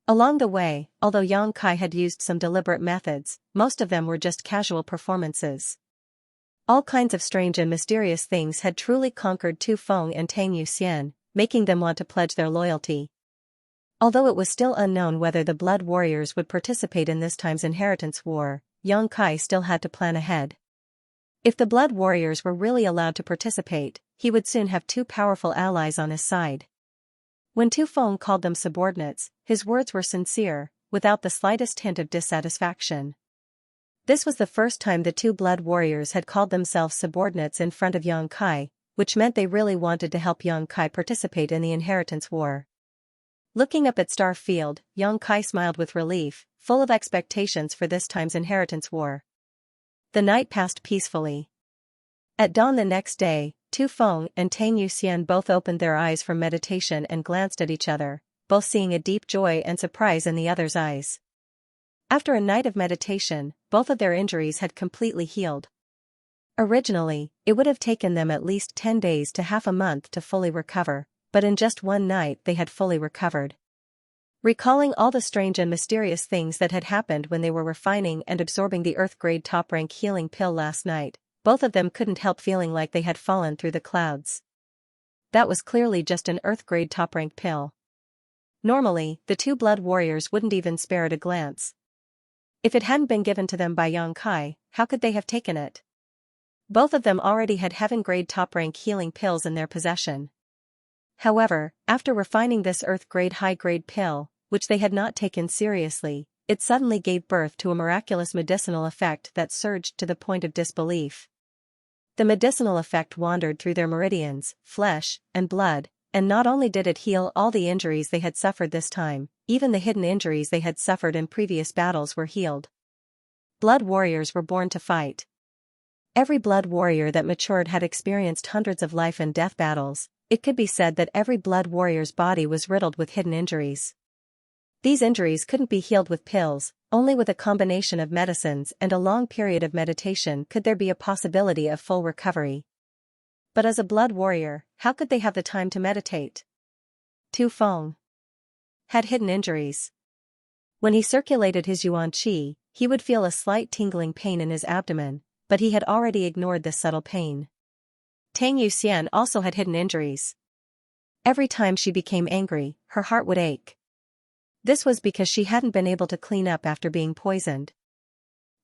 Along the way, although Yang Kai had used some deliberate methods, most of them were just casual performances. All kinds of strange and mysterious things had truly conquered Tu Feng and Tang Yuxian, making them want to pledge their loyalty. Although it was still unknown whether the blood warriors would participate in this time's inheritance war, Yang Kai still had to plan ahead. If the blood warriors were really allowed to participate, he would soon have two powerful allies on his side. When Tu Feng called them subordinates, his words were sincere, without the slightest hint of dissatisfaction. This was the first time the two blood warriors had called themselves subordinates in front of Yang Kai, which meant they really wanted to help Yang Kai participate in the inheritance war. Looking up at Star Field, Yang Kai smiled with relief, full of expectations for this time's inheritance war. The night passed peacefully. At dawn the next day, Tu Feng and Tang Yuxian both opened their eyes from meditation and glanced at each other, both seeing a deep joy and surprise in the other's eyes. After a night of meditation, both of their injuries had completely healed. Originally, it would have taken them at least 10 days to half a month to fully recover, but in just one night they had fully recovered. Recalling all the strange and mysterious things that had happened when they were refining and absorbing the Earth-grade top-rank healing pill last night, both of them couldn't help feeling like they had fallen through the clouds. That was clearly just an Earth-grade top-rank pill. Normally, the two blood warriors wouldn't even spare it a glance. If it hadn't been given to them by Yang Kai, how could they have taken it? Both of them already had heaven-grade top-rank healing pills in their possession. However, after refining this Earth-grade high-grade pill, which they had not taken seriously, it suddenly gave birth to a miraculous medicinal effect that surged to the point of disbelief. The medicinal effect wandered through their meridians, flesh, and blood, and not only did it heal all the injuries they had suffered this time, even the hidden injuries they had suffered in previous battles were healed. Blood warriors were born to fight. Every blood warrior that matured had experienced hundreds of life and death battles. It could be said that every blood warrior's body was riddled with hidden injuries. These injuries couldn't be healed with pills, only with a combination of medicines and a long period of meditation could there be a possibility of full recovery. But as a blood warrior, how could they have the time to meditate? Tu Feng had hidden injuries. When he circulated his yuan qi, he would feel a slight tingling pain in his abdomen, but he had already ignored this subtle pain. Tang Yuxian also had hidden injuries. Every time she became angry, her heart would ache. This was because she hadn't been able to clean up after being poisoned.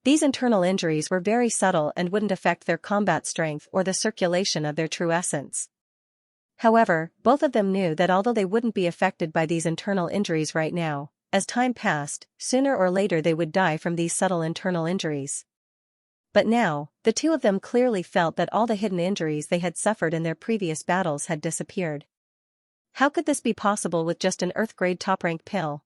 These internal injuries were very subtle and wouldn't affect their combat strength or the circulation of their true essence. However, both of them knew that although they wouldn't be affected by these internal injuries right now, as time passed, sooner or later they would die from these subtle internal injuries. But now, the two of them clearly felt that all the hidden injuries they had suffered in their previous battles had disappeared. How could this be possible with just an Earth-grade top-rank pill?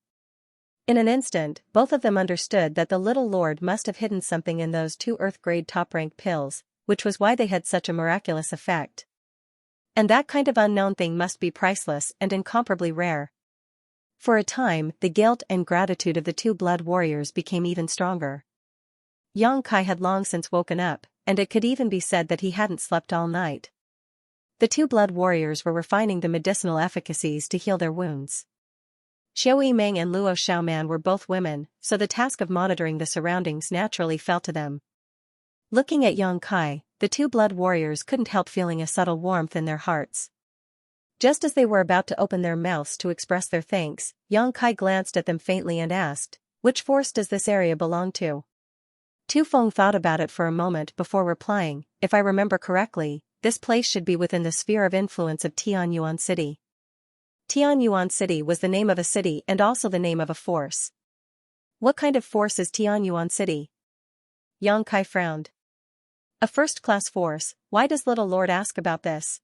In an instant, both of them understood that the little lord must have hidden something in those two Earth-grade top-rank pills, which was why they had such a miraculous effect. And that kind of unknown thing must be priceless and incomparably rare. For a time, the guilt and gratitude of the two blood warriors became even stronger. Yang Kai had long since woken up, and it could even be said that he hadn't slept all night. The two blood warriors were refining the medicinal efficacies to heal their wounds. Xiao Yimeng and Luo Xiaoman were both women, so the task of monitoring the surroundings naturally fell to them. Looking at Yang Kai, the two blood warriors couldn't help feeling a subtle warmth in their hearts. Just as they were about to open their mouths to express their thanks, Yang Kai glanced at them faintly and asked, "Which force does this area belong to?" Tu Feng thought about it for a moment before replying, "If I remember correctly, this place should be within the sphere of influence of Tianyuan City." Tianyuan City was the name of a city and also the name of a force. What kind of force is Tianyuan City? Yang Kai frowned. A first-class force. Why does little lord ask about this?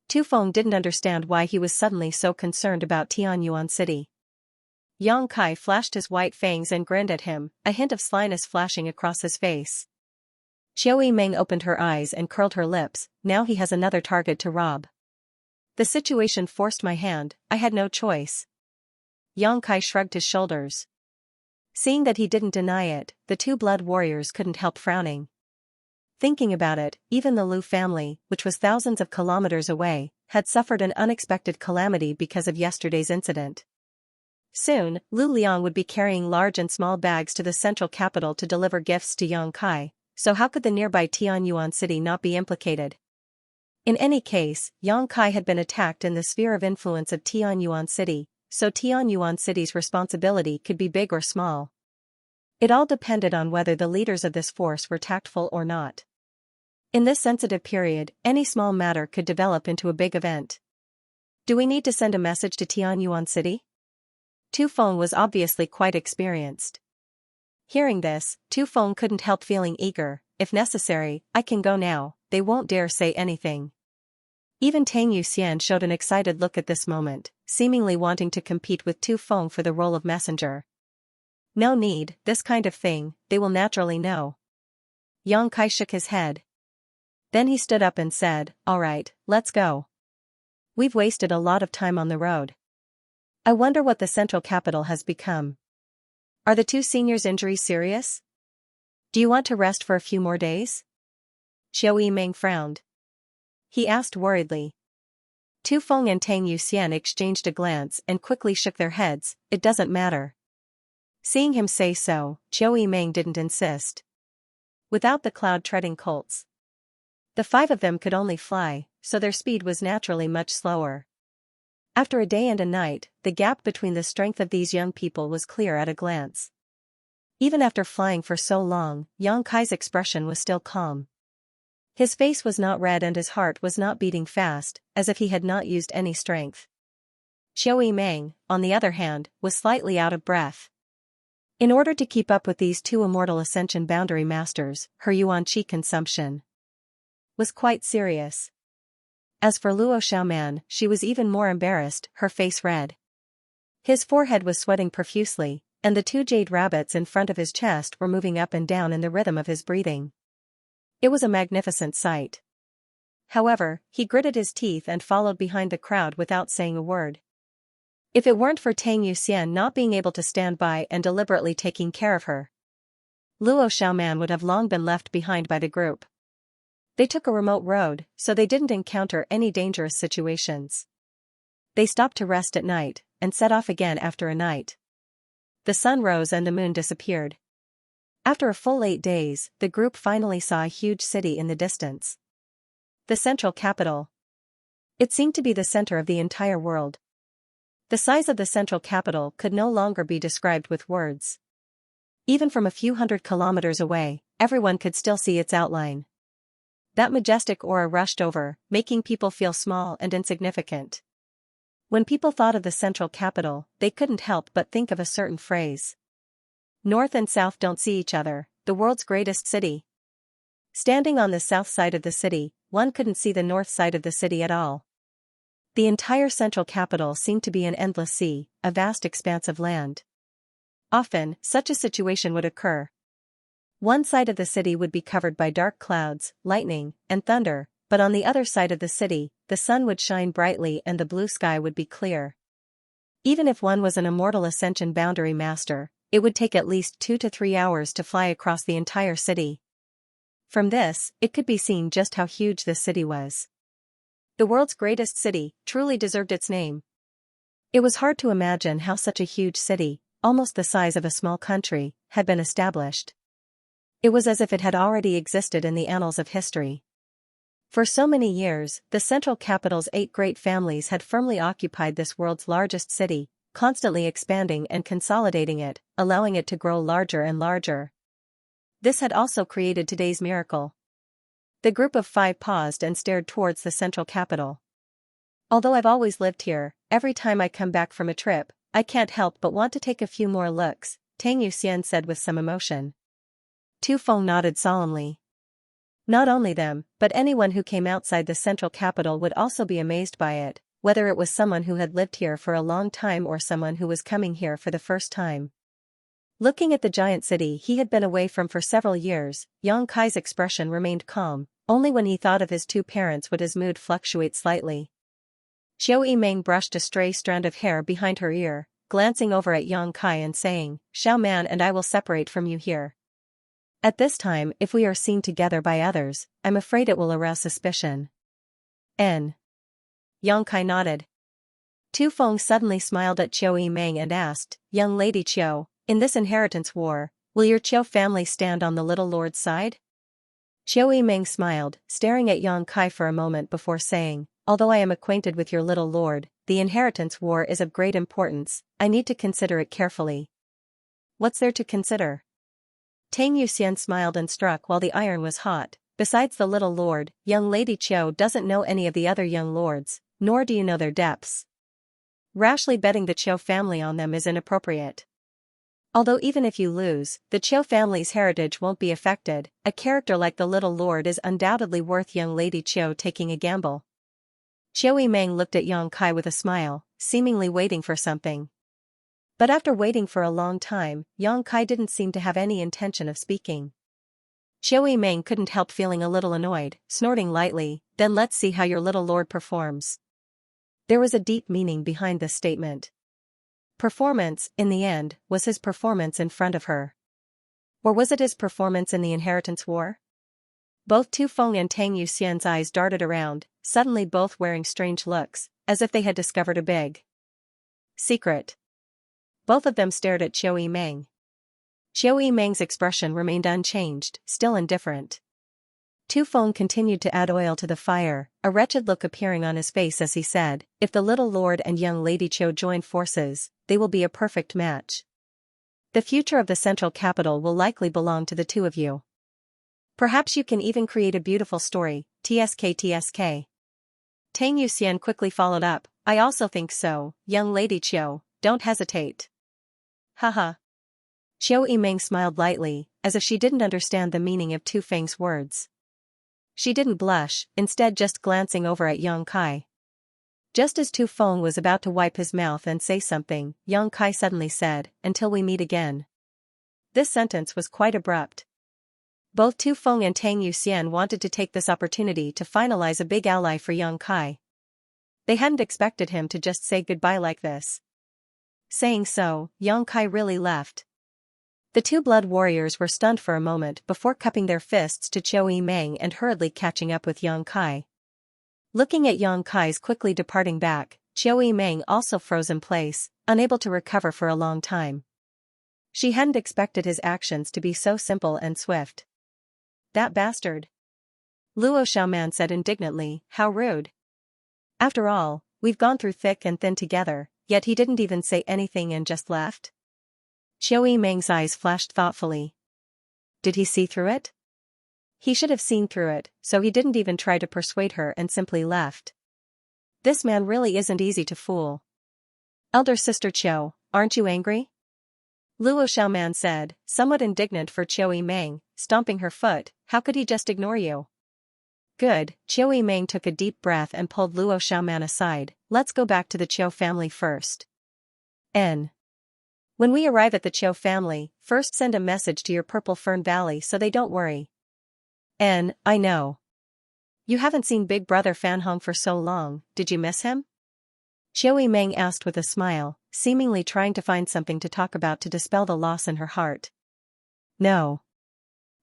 Tu Feng didn't understand why he was suddenly so concerned about Tianyuan City. Yang Kai flashed his white fangs and grinned at him, a hint of slyness flashing across his face. Xiao Yimeng opened her eyes and curled her lips. Now he has another target to rob. The situation forced my hand, I had no choice. Yang Kai shrugged his shoulders. Seeing that he didn't deny it, the two blood warriors couldn't help frowning. Thinking about it, even the Lu family, which was thousands of kilometers away, had suffered an unexpected calamity because of yesterday's incident. Soon, Lu Liang would be carrying large and small bags to the central capital to deliver gifts to Yang Kai, so how could the nearby Tianyuan City not be implicated? In any case, Yang Kai had been attacked in the sphere of influence of Tianyuan City, so Tianyuan City's responsibility could be big or small. It all depended on whether the leaders of this force were tactful or not. In this sensitive period, any small matter could develop into a big event. Do we need to send a message to Tianyuan City? Tu Feng was obviously quite experienced. Hearing this, Tu Feng couldn't help feeling eager. If necessary, I can go now, they won't dare say anything. Even Tang Yuxian showed an excited look at this moment, seemingly wanting to compete with Tu Feng for the role of messenger. No need, this kind of thing, they will naturally know. Yang Kai shook his head. Then he stood up and said, "Alright, let's go. We've wasted a lot of time on the road. I wonder what the central capital has become. Are the two seniors' injuries serious? Do you want to rest for a few more days?" Xiao Yimeng frowned. He asked worriedly. Tu Feng and Tang Yuxian exchanged a glance and quickly shook their heads. "It doesn't matter." Seeing him say so, Xiao Yimeng didn't insist. Without the cloud-treading colts, the five of them could only fly, so their speed was naturally much slower. After a day and a night, the gap between the strength of these young people was clear at a glance. Even after flying for so long, Yang Kai's expression was still calm. His face was not red and his heart was not beating fast, as if he had not used any strength. Xiao Yimeng, on the other hand, was slightly out of breath. In order to keep up with these two immortal ascension boundary masters, her yuan qi consumption was quite serious. As for Luo Xiaoman, she was even more embarrassed, her face red. His forehead was sweating profusely, and the two jade rabbits in front of his chest were moving up and down in the rhythm of his breathing. It was a magnificent sight. However, he gritted his teeth and followed behind the crowd without saying a word. If it weren't for Tang Yuxian not being able to stand by and deliberately taking care of her, Luo Xiaoman would have long been left behind by the group. They took a remote road, so they didn't encounter any dangerous situations. They stopped to rest at night, and set off again after a night. The sun rose and the moon disappeared. After a full 8 days, the group finally saw a huge city in the distance. The central capital. It seemed to be the center of the entire world. The size of the central capital could no longer be described with words. Even from a few hundred kilometers away, everyone could still see its outline. That majestic aura rushed over, making people feel small and insignificant. When people thought of the central capital, they couldn't help but think of a certain phrase. North and south don't see each other, the world's greatest city. Standing on the south side of the city, one couldn't see the north side of the city at all. The entire central capital seemed to be an endless sea, a vast expanse of land. Often, such a situation would occur. One side of the city would be covered by dark clouds, lightning, and thunder, but on the other side of the city, the sun would shine brightly and the blue sky would be clear. Even if one was an immortal ascension boundary master, it would take at least 2 to 3 hours to fly across the entire city. From this, it could be seen just how huge this city was. The world's greatest city truly deserved its name. It was hard to imagine how such a huge city, almost the size of a small country, had been established. It was as if it had already existed in the annals of history. For so many years, the central capital's 8 great families had firmly occupied this world's largest city, constantly expanding and consolidating it, allowing it to grow larger and larger. This had also created today's miracle. The group of 5 paused and stared towards the central capital. "Although I've always lived here, every time I come back from a trip, I can't help but want to take a few more looks," Tang Yuxian said with some emotion. Tu Feng nodded solemnly. Not only them, but anyone who came outside the central capital would also be amazed by it, whether it was someone who had lived here for a long time or someone who was coming here for the first time. Looking at the giant city he had been away from for several years, Yang Kai's expression remained calm. Only when he thought of his 2 parents would his mood fluctuate slightly. Xiao Yimeng brushed a stray strand of hair behind her ear, glancing over at Yang Kai and saying, "Xiao Man and I will separate from you here. At this time, if we are seen together by others, I'm afraid it will arouse suspicion." N. Yang Kai nodded. Tu Feng suddenly smiled at Xiao Yimeng and asked, "Young Lady Qiu, in this inheritance war, will your Qiu family stand on the little lord's side?" Xiao Yimeng smiled, staring at Yang Kai for a moment before saying, "Although I am acquainted with your little lord, the inheritance war is of great importance, I need to consider it carefully." "What's there to consider?" Tang Yuxian smiled and struck while the iron was hot. "Besides the little lord, young Lady Qiu doesn't know any of the other young lords, nor do you know their depths. Rashly betting the Qiu family on them is inappropriate. Although even if you lose, the Qiu family's heritage won't be affected, a character like the little lord is undoubtedly worth young Lady Qiu taking a gamble." Qiu Meng looked at Yang Kai with a smile, seemingly waiting for something. But after waiting for a long time, Yang Kai didn't seem to have any intention of speaking. Qiu Meng couldn't help feeling a little annoyed, snorting lightly, "Then let's see how your little lord performs." There was a deep meaning behind this statement. Performance, in the end, was his performance in front of her. Or was it his performance in the inheritance war? Both Tu Feng and Tang Yuxian's eyes darted around, suddenly both wearing strange looks, as if they had discovered a big secret. Both of them stared at Qiu Meng. Qiu Meng's expression remained unchanged, still indifferent. Tu Feng continued to add oil to the fire, a wretched look appearing on his face as he said, "If the little lord and young lady Qiu join forces, they will be a perfect match. The future of the central capital will likely belong to the two of you. Perhaps you can even create a beautiful story, tsk. Tang Yuxian quickly followed up, "I also think so, young lady Qiu, don't hesitate." Haha. Qiu Meng smiled lightly, as if she didn't understand the meaning of Tu Feng's words. She didn't blush, instead just glancing over at Yang Kai. Just as Tu Feng was about to wipe his mouth and say something, Yang Kai suddenly said, "Until we meet again." This sentence was quite abrupt. Both Tu Feng and Tang Yuxian wanted to take this opportunity to finalize a big ally for Yang Kai. They hadn't expected him to just say goodbye like this. Saying so, Yang Kai really left. The two blood warriors were stunned for a moment before cupping their fists to Qiu Meng and hurriedly catching up with Yang Kai. Looking at Yang Kai's quickly departing back, Qiu Meng also froze in place, unable to recover for a long time. She hadn't expected his actions to be so simple and swift. "That bastard!" Luo Xiaoman said indignantly, "How rude. After all, we've gone through thick and thin together, yet he didn't even say anything and just left?" Qiu Meng's eyes flashed thoughtfully. Did he see through it? He should have seen through it, so he didn't even try to persuade her and simply left. This man really isn't easy to fool. "Elder sister Qiu, aren't you angry?" Luo Xiaoman said, somewhat indignant for Qiu Meng, stomping her foot. "How could he just ignore you?" "Good." Qiu Meng took a deep breath and pulled Luo Xiaoman aside. "Let's go back to the Qiu family first. When we arrive at the Qiu family, first send a message to your Purple Fern Valley so they don't worry." I know. You haven't seen Big Brother Fan Hong for so long, did you miss him?" Qiu Meng asked with a smile, seemingly trying to find something to talk about to dispel the loss in her heart. "No."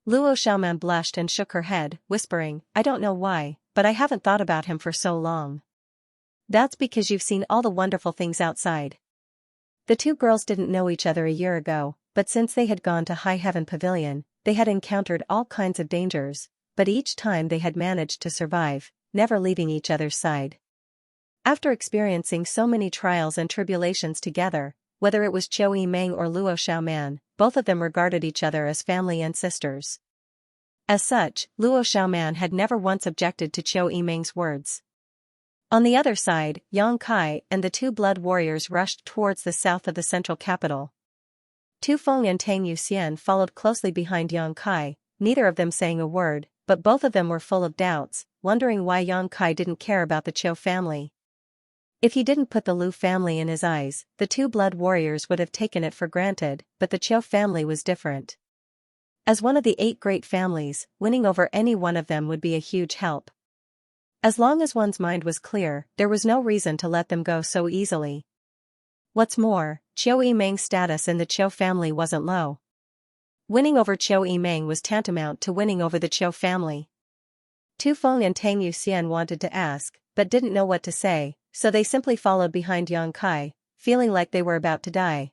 Luo Xiaoman blushed and shook her head, whispering, "I don't know why, but I haven't thought about him for so long." "That's because you've seen all the wonderful things outside." The two girls didn't know each other a year ago, but since they had gone to High Heaven Pavilion, they had encountered all kinds of dangers, but each time they had managed to survive, never leaving each other's side. After experiencing so many trials and tribulations together, whether it was Qiu Meng or Luo Xiaoman, both of them regarded each other as family and sisters. As such, Luo Xiaoman had never once objected to Qiu Meng's words. On the other side, Yang Kai and the two blood warriors rushed towards the south of the central capital. Tu Feng and Tang Yuxian followed closely behind Yang Kai, neither of them saying a word, but both of them were full of doubts, wondering why Yang Kai didn't care about the Qiu family. If he didn't put the Lu family in his eyes, the two blood warriors would have taken it for granted, but the Qiu family was different. As one of the 8 great families, winning over any one of them would be a huge help. As long as one's mind was clear, there was no reason to let them go so easily. What's more, Qiu Meng's status in the Qiu family wasn't low. Winning over Qiu Meng was tantamount to winning over the Qiu family. Tu Feng and Tang Yuxian wanted to ask, but didn't know what to say, so they simply followed behind Yang Kai, feeling like they were about to die.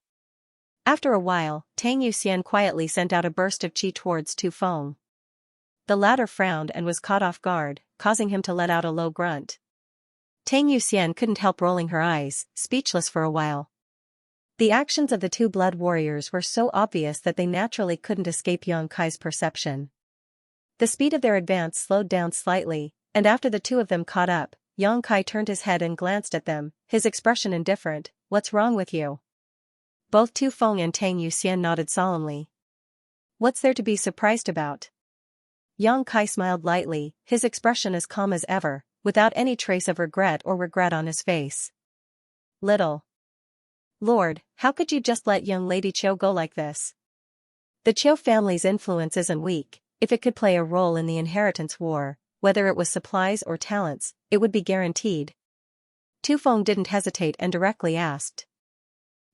After a while, Tang Yuxian quietly sent out a burst of qi towards Tu Feng. The latter frowned and was caught off guard, causing him to let out a low grunt. Tang Yuxian couldn't help rolling her eyes, speechless for a while. The actions of the two blood warriors were so obvious that they naturally couldn't escape Yang Kai's perception. The speed of their advance slowed down slightly, and after the two of them caught up, Yang Kai turned his head and glanced at them, his expression indifferent. "What's wrong with you?" Both Tu Feng and Tang Yuxian nodded solemnly. "What's there to be surprised about?" Yang Kai smiled lightly, his expression as calm as ever. without any trace of regret on his face. Little Lord, how could you just let young Lady Chiu go like this? The Chiu family's influence isn't weak. If it could play a role in the inheritance war, whether it was supplies or talents, it would be guaranteed. Tu Feng didn't hesitate and directly asked.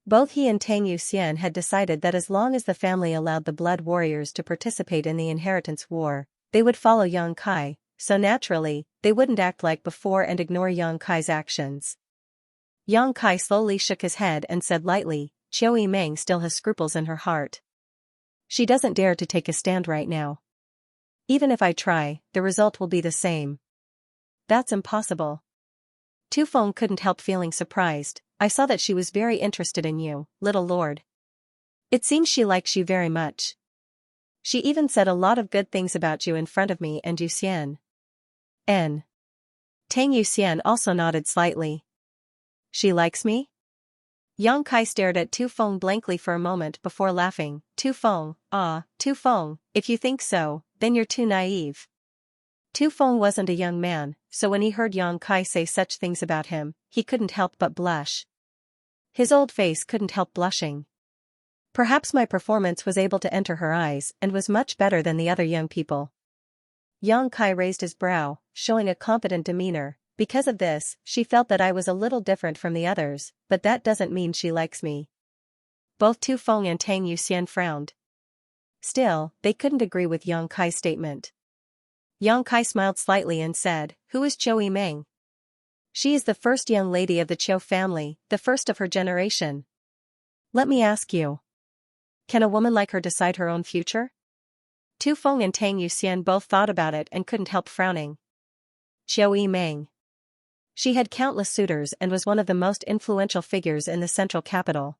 Both he and Tang Yuxian had decided that as long as the family allowed the blood warriors to participate in the inheritance war, they would follow Yang Kai, so naturally, they wouldn't act like before and ignore Yang Kai's actions. Yang Kai slowly shook his head and said lightly, Qiu Yimeng still has scruples in her heart. She doesn't dare to take a stand right now. Even if I try, the result will be the same. That's impossible. Tu Feng couldn't help feeling surprised. I saw that she was very interested in you, little lord. It seems she likes you very much. She even said a lot of good things about you in front of me and Yuxian. N. Tang Yuxian also nodded slightly. She likes me? Yang Kai stared at Tu Feng blankly for a moment before laughing. Tu Feng, if you think so, then you're too naive. Tu Feng wasn't a young man, so when he heard Yang Kai say such things about him, he couldn't help but blush. His old face couldn't help blushing. Perhaps my performance was able to enter her eyes and was much better than the other young people. Yang Kai raised his brow, showing a confident demeanor. Because of this, she felt that I was a little different from the others, but that doesn't mean she likes me. Both Tu Feng and Tang Yuxian frowned. Still, they couldn't agree with Yang Kai's statement. Yang Kai smiled slightly and said, Who is Qiu Yimeng? She is the first young lady of the Qiu family, the first of her generation. Let me ask you. Can a woman like her decide her own future? Tu Feng and Tang Yuxian both thought about it and couldn't help frowning. Qiu Yimeng. She had countless suitors and was one of the most influential figures in the central capital.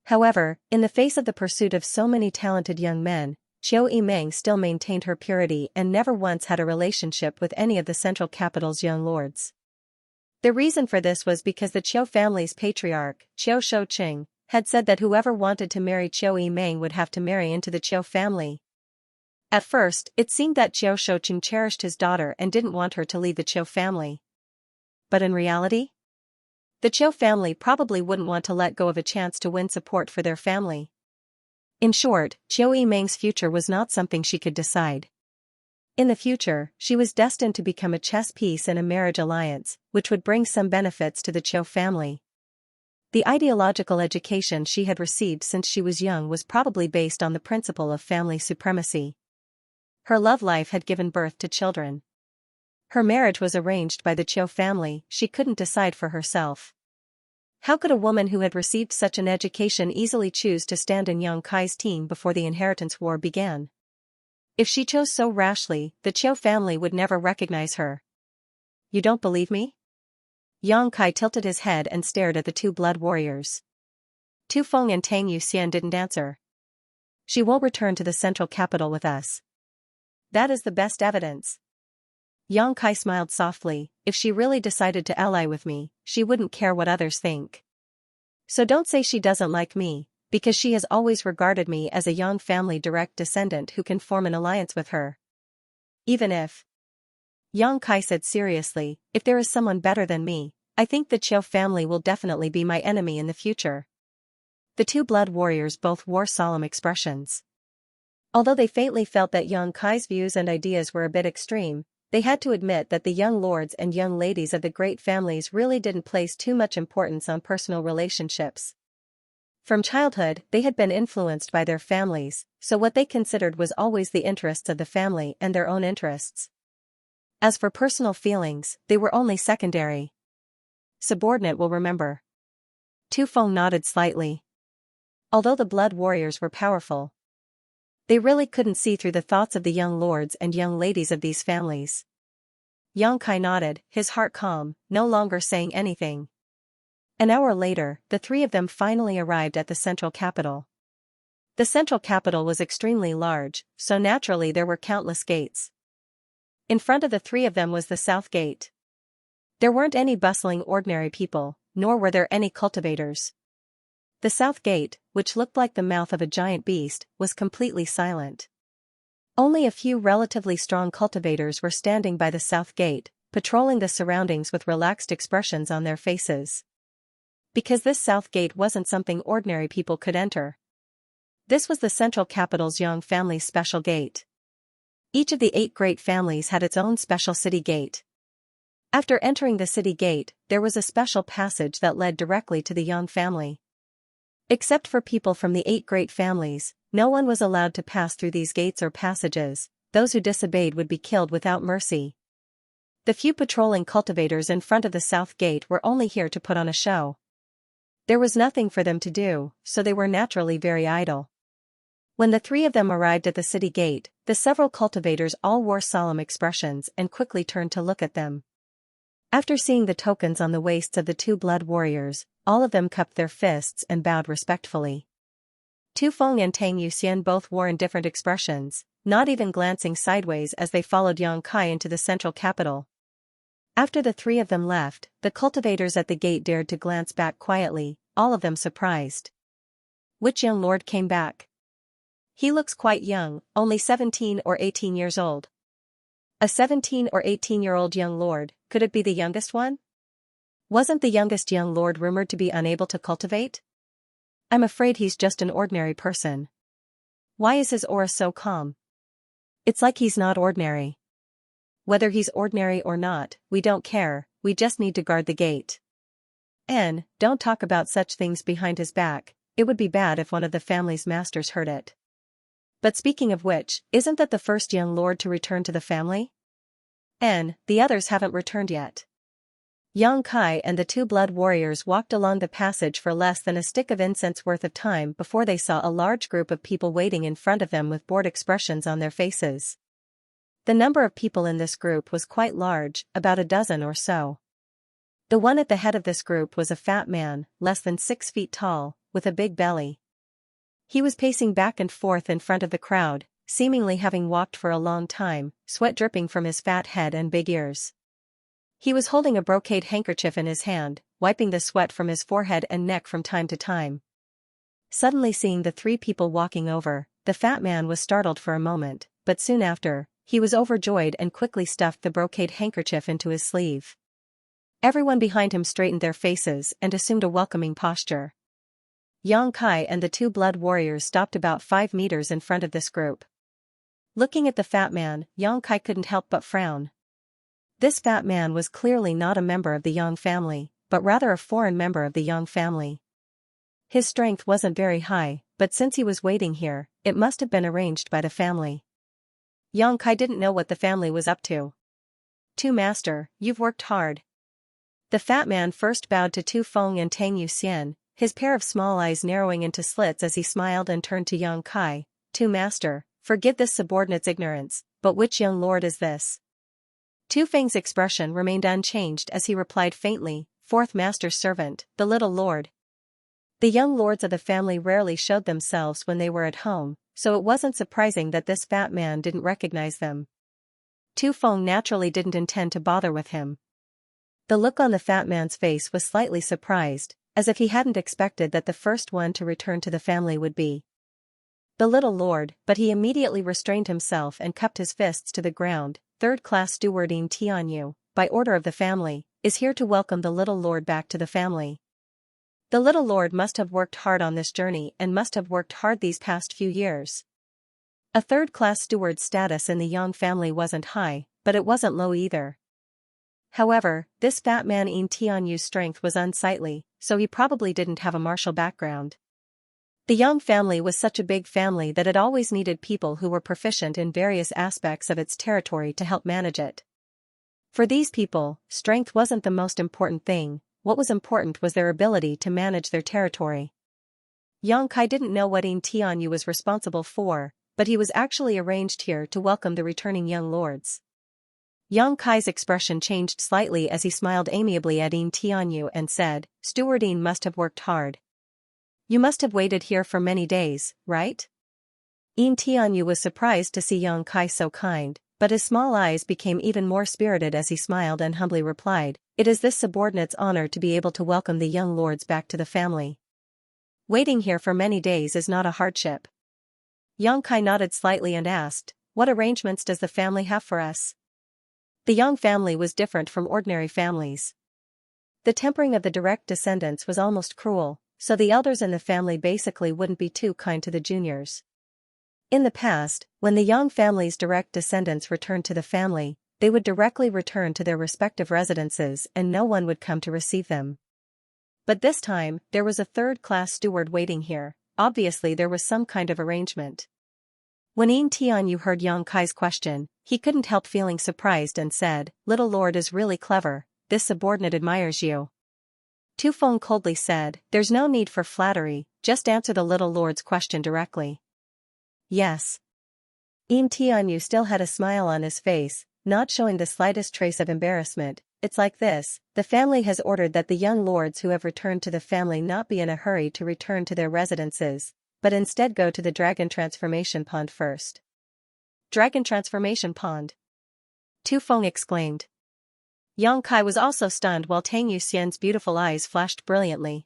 However, in the face of the pursuit of so many talented young men, Qiu Yimeng still maintained her purity and never once had a relationship with any of the central capital's young lords. The reason for this was because the Qiu family's patriarch, Qiu Shouqing, had said that whoever wanted to marry Qiu Yimeng would have to marry into the Qiu family. At first, it seemed that Qiu Shouqing cherished his daughter and didn't want her to leave the Qiu family. But in reality, the Qiu family probably wouldn't want to let go of a chance to win support for their family. In short, Qiu Yimeng's future was not something she could decide. In the future, she was destined to become a chess piece in a marriage alliance, which would bring some benefits to the Qiu family. The ideological education she had received since she was young was probably based on the principle of family supremacy. Her love life had given birth to children. Her marriage was arranged by the Qiu family. She couldn't decide for herself. How could a woman who had received such an education easily choose to stand in Yang Kai's team before the inheritance war began? If she chose so rashly, the Qiu family would never recognize her. You don't believe me? Yang Kai tilted his head and stared at the two blood warriors. Tu Feng and Tang Yuxian didn't answer. She will return to the central capital with us. That is the best evidence. Yang Kai smiled softly. If she really decided to ally with me, she wouldn't care what others think. So don't say she doesn't like me, because she has always regarded me as a Yang family direct descendant who can form an alliance with her. Even if, Yang Kai said seriously, if there is someone better than me, I think the Qiu family will definitely be my enemy in the future. The two blood warriors both wore solemn expressions. Although they faintly felt that Yang Kai's views and ideas were a bit extreme, they had to admit that the young lords and young ladies of the great families really didn't place too much importance on personal relationships. From childhood, they had been influenced by their families, so what they considered was always the interests of the family and their own interests. As for personal feelings, they were only secondary. Subordinate will remember. Tu Feng nodded slightly. Although the blood warriors were powerful, they really couldn't see through the thoughts of the young lords and young ladies of these families. Yang Kai nodded, his heart calm, no longer saying anything. An hour later, the three of them finally arrived at the central capital. The central capital was extremely large, so naturally there were countless gates. In front of the three of them was the south gate. There weren't any bustling ordinary people, nor were there any cultivators. The south gate, which looked like the mouth of a giant beast, was completely silent. Only a few relatively strong cultivators were standing by the south gate, patrolling the surroundings with relaxed expressions on their faces. Because this south gate wasn't something ordinary people could enter. This was the central capital's Yang family's special gate. Each of the 8 great families had its own special city gate. After entering the city gate, there was a special passage that led directly to the Yang family. Except for people from the 8 great families, no one was allowed to pass through these gates or passages. Those who disobeyed would be killed without mercy. The few patrolling cultivators in front of the south gate were only here to put on a show. There was nothing for them to do, so they were naturally very idle. When the 3 of them arrived at the city gate, the several cultivators all wore solemn expressions and quickly turned to look at them. After seeing the tokens on the waists of the 2 blood warriors, all of them cupped their fists and bowed respectfully. Tu Feng and Tang Yuxian both wore indifferent expressions, not even glancing sideways as they followed Yang Kai into the central capital. After the 3 of them left, the cultivators at the gate dared to glance back quietly, all of them surprised. Which young lord came back? He looks quite young, only 17 or 18 years old. A 17 or 18-year-old young lord, could it be the youngest one? Wasn't the youngest young lord rumored to be unable to cultivate? I'm afraid he's just an ordinary person. Why is his aura so calm? It's like he's not ordinary. Whether he's ordinary or not, we don't care, we just need to guard the gate. And, don't talk about such things behind his back, it would be bad if one of the family's masters heard it. But speaking of which, isn't that the first young lord to return to the family? And, the others haven't returned yet. Yang Kai and the 2 blood warriors walked along the passage for less than a stick of incense worth of time before they saw a large group of people waiting in front of them with bored expressions on their faces. The number of people in this group was quite large, about a dozen or so. The one at the head of this group was a fat man, less than 6 feet tall, with a big belly. He was pacing back and forth in front of the crowd, seemingly having walked for a long time, sweat dripping from his fat head and big ears. He was holding a brocade handkerchief in his hand, wiping the sweat from his forehead and neck from time to time. Suddenly seeing the 3 people walking over, the fat man was startled for a moment, but soon after, he was overjoyed and quickly stuffed the brocade handkerchief into his sleeve. Everyone behind him straightened their faces and assumed a welcoming posture. Yang Kai and the 2 blood warriors stopped about 5 meters in front of this group. Looking at the fat man, Yang Kai couldn't help but frown. This fat man was clearly not a member of the Yang family, but rather a foreign member of the Yang family. His strength wasn't very high, but since he was waiting here, it must have been arranged by the family. Yang Kai didn't know what the family was up to. Tu Master, you've worked hard. The fat man first bowed to Tu Feng and Tang Yuxian, his pair of small eyes narrowing into slits as he smiled and turned to Yang Kai. Tu Master, forgive this subordinate's ignorance, but which young lord is this? Tu Feng's expression remained unchanged as he replied faintly, 4th Master's servant, the little lord. The young lords of the family rarely showed themselves when they were at home, so it wasn't surprising that this fat man didn't recognize them. Tu Feng naturally didn't intend to bother with him. The look on the fat man's face was slightly surprised, as if he hadn't expected that the first one to return to the family would be the little lord, but he immediately restrained himself and cupped his fists to the ground. 3rd-class stewardine Tianyu, by order of the family, is here to welcome the little lord back to the family. The little lord must have worked hard on this journey and must have worked hard these past few years. A 3rd-class steward's status in the Yang family wasn't high, but it wasn't low either. However, this fat man in Tianyu's strength was unsightly, so he probably didn't have a martial background. The Yang family was such a big family that it always needed people who were proficient in various aspects of its territory to help manage it. For these people, strength wasn't the most important thing, what was important was their ability to manage their territory. Yang Kai didn't know what In Tianyu was responsible for, but he was actually arranged here to welcome the returning young lords. Yang Kai's expression changed slightly as he smiled amiably at In Tianyu and said, Stewardine must have worked hard. You must have waited here for many days, right? In Tianyu was surprised to see Yang Kai so kind, but his small eyes became even more spirited as he smiled and humbly replied, It is this subordinate's honor to be able to welcome the young lords back to the family. Waiting here for many days is not a hardship. Yang Kai nodded slightly and asked, What arrangements does the family have for us? The Yang family was different from ordinary families. The tempering of the direct descendants was almost cruel, so the elders in the family basically wouldn't be too kind to the juniors. In the past, when the Yang family's direct descendants returned to the family, they would directly return to their respective residences and no one would come to receive them. But this time, there was a third-class steward waiting here. Obviously there was some kind of arrangement. When Yin Tianyu heard Yang Kai's question, he couldn't help feeling surprised and said, "Little lord is really clever, this subordinate admires you." Tu Feng coldly said, "There's no need for flattery, just answer the little lord's question directly." "Yes." Yin Tianyu still had a smile on his face, not showing the slightest trace of embarrassment. "It's like this, the family has ordered that the young lords who have returned to the family not be in a hurry to return to their residences, but instead go to the Dragon Transformation Pond first." "Dragon Transformation Pond?" Tu Feng exclaimed. Yang Kai was also stunned while Tang Yuxian's beautiful eyes flashed brilliantly.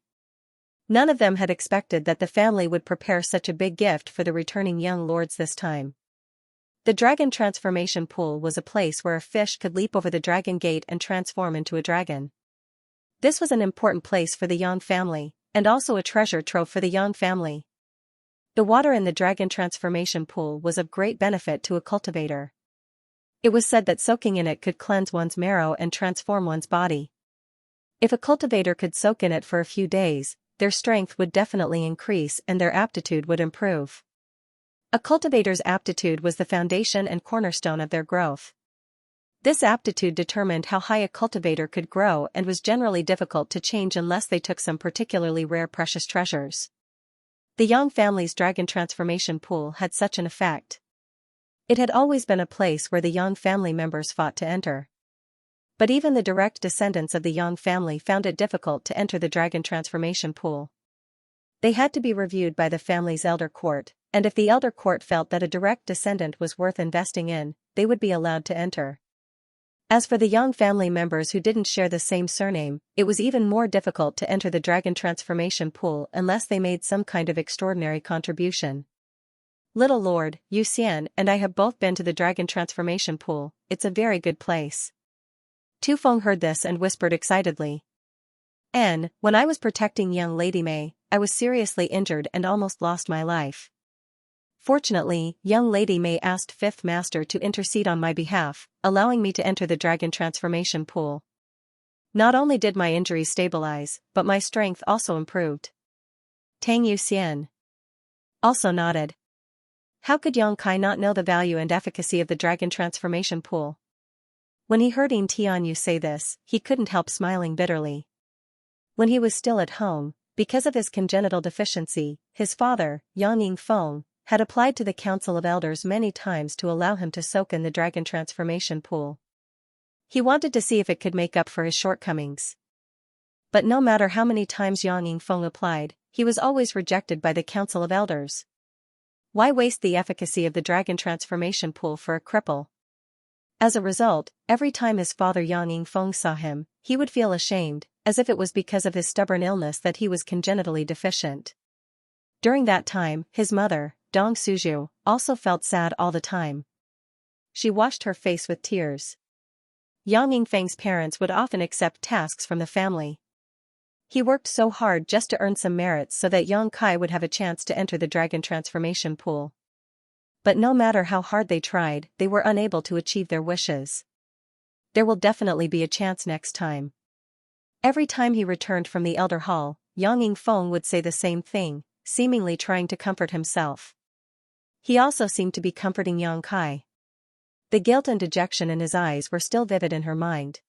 None of them had expected that the family would prepare such a big gift for the returning young lords this time. The Dragon Transformation Pool was a place where a fish could leap over the dragon gate and transform into a dragon. This was an important place for the Yang family, and also a treasure trove for the Yang family. The water in the Dragon Transformation Pool was of great benefit to a cultivator. It was said that soaking in it could cleanse one's marrow and transform one's body. If a cultivator could soak in it for a few days, their strength would definitely increase and their aptitude would improve. A cultivator's aptitude was the foundation and cornerstone of their growth. This aptitude determined how high a cultivator could grow and was generally difficult to change unless they took some particularly rare precious treasures. The Yang family's Dragon Transformation Pool had such an effect. It had always been a place where the Yang family members fought to enter. But even the direct descendants of the Yang family found it difficult to enter the Dragon Transformation Pool. They had to be reviewed by the family's elder court, and if the elder court felt that a direct descendant was worth investing in, they would be allowed to enter. As for the Yang family members who didn't share the same surname, it was even more difficult to enter the Dragon Transformation Pool unless they made some kind of extraordinary contribution. "Little Lord, Yu Xian and I have both been to the Dragon Transformation Pool, it's a very good place." Tu Feng heard this and whispered excitedly. "When I was protecting young Lady Mei, I was seriously injured and almost lost my life. Fortunately, young Lady Mei asked Fifth Master to intercede on my behalf, allowing me to enter the Dragon Transformation Pool. Not only did my injuries stabilize, but my strength also improved." Tang Yuxian also nodded. How could Yang Kai not know the value and efficacy of the Dragon Transformation Pool? When he heard Yin Tianyu say this, he couldn't help smiling bitterly. When he was still at home, because of his congenital deficiency, his father, Yang Yingfeng, had applied to the Council of Elders many times to allow him to soak in the Dragon Transformation Pool. He wanted to see if it could make up for his shortcomings. But no matter how many times Yang Yingfeng applied, he was always rejected by the Council of Elders. Why waste the efficacy of the Dragon Transformation Pool for a cripple? As a result, every time his father Yang Yingfeng saw him, he would feel ashamed, as if it was because of his stubborn illness that he was congenitally deficient. During that time, his mother, Dong Suzhu, also felt sad all the time. She washed her face with tears. Yang Yingfeng's parents would often accept tasks from the family. He worked so hard just to earn some merits so that Yang Kai would have a chance to enter the Dragon Transformation Pool. But no matter how hard they tried, they were unable to achieve their wishes. There will definitely be a chance next time. Every time he returned from the Elder Hall, Yang Yingfeng would say the same thing, seemingly trying to comfort himself. He also seemed to be comforting Yang Kai. The guilt and dejection in his eyes were still vivid in her mind.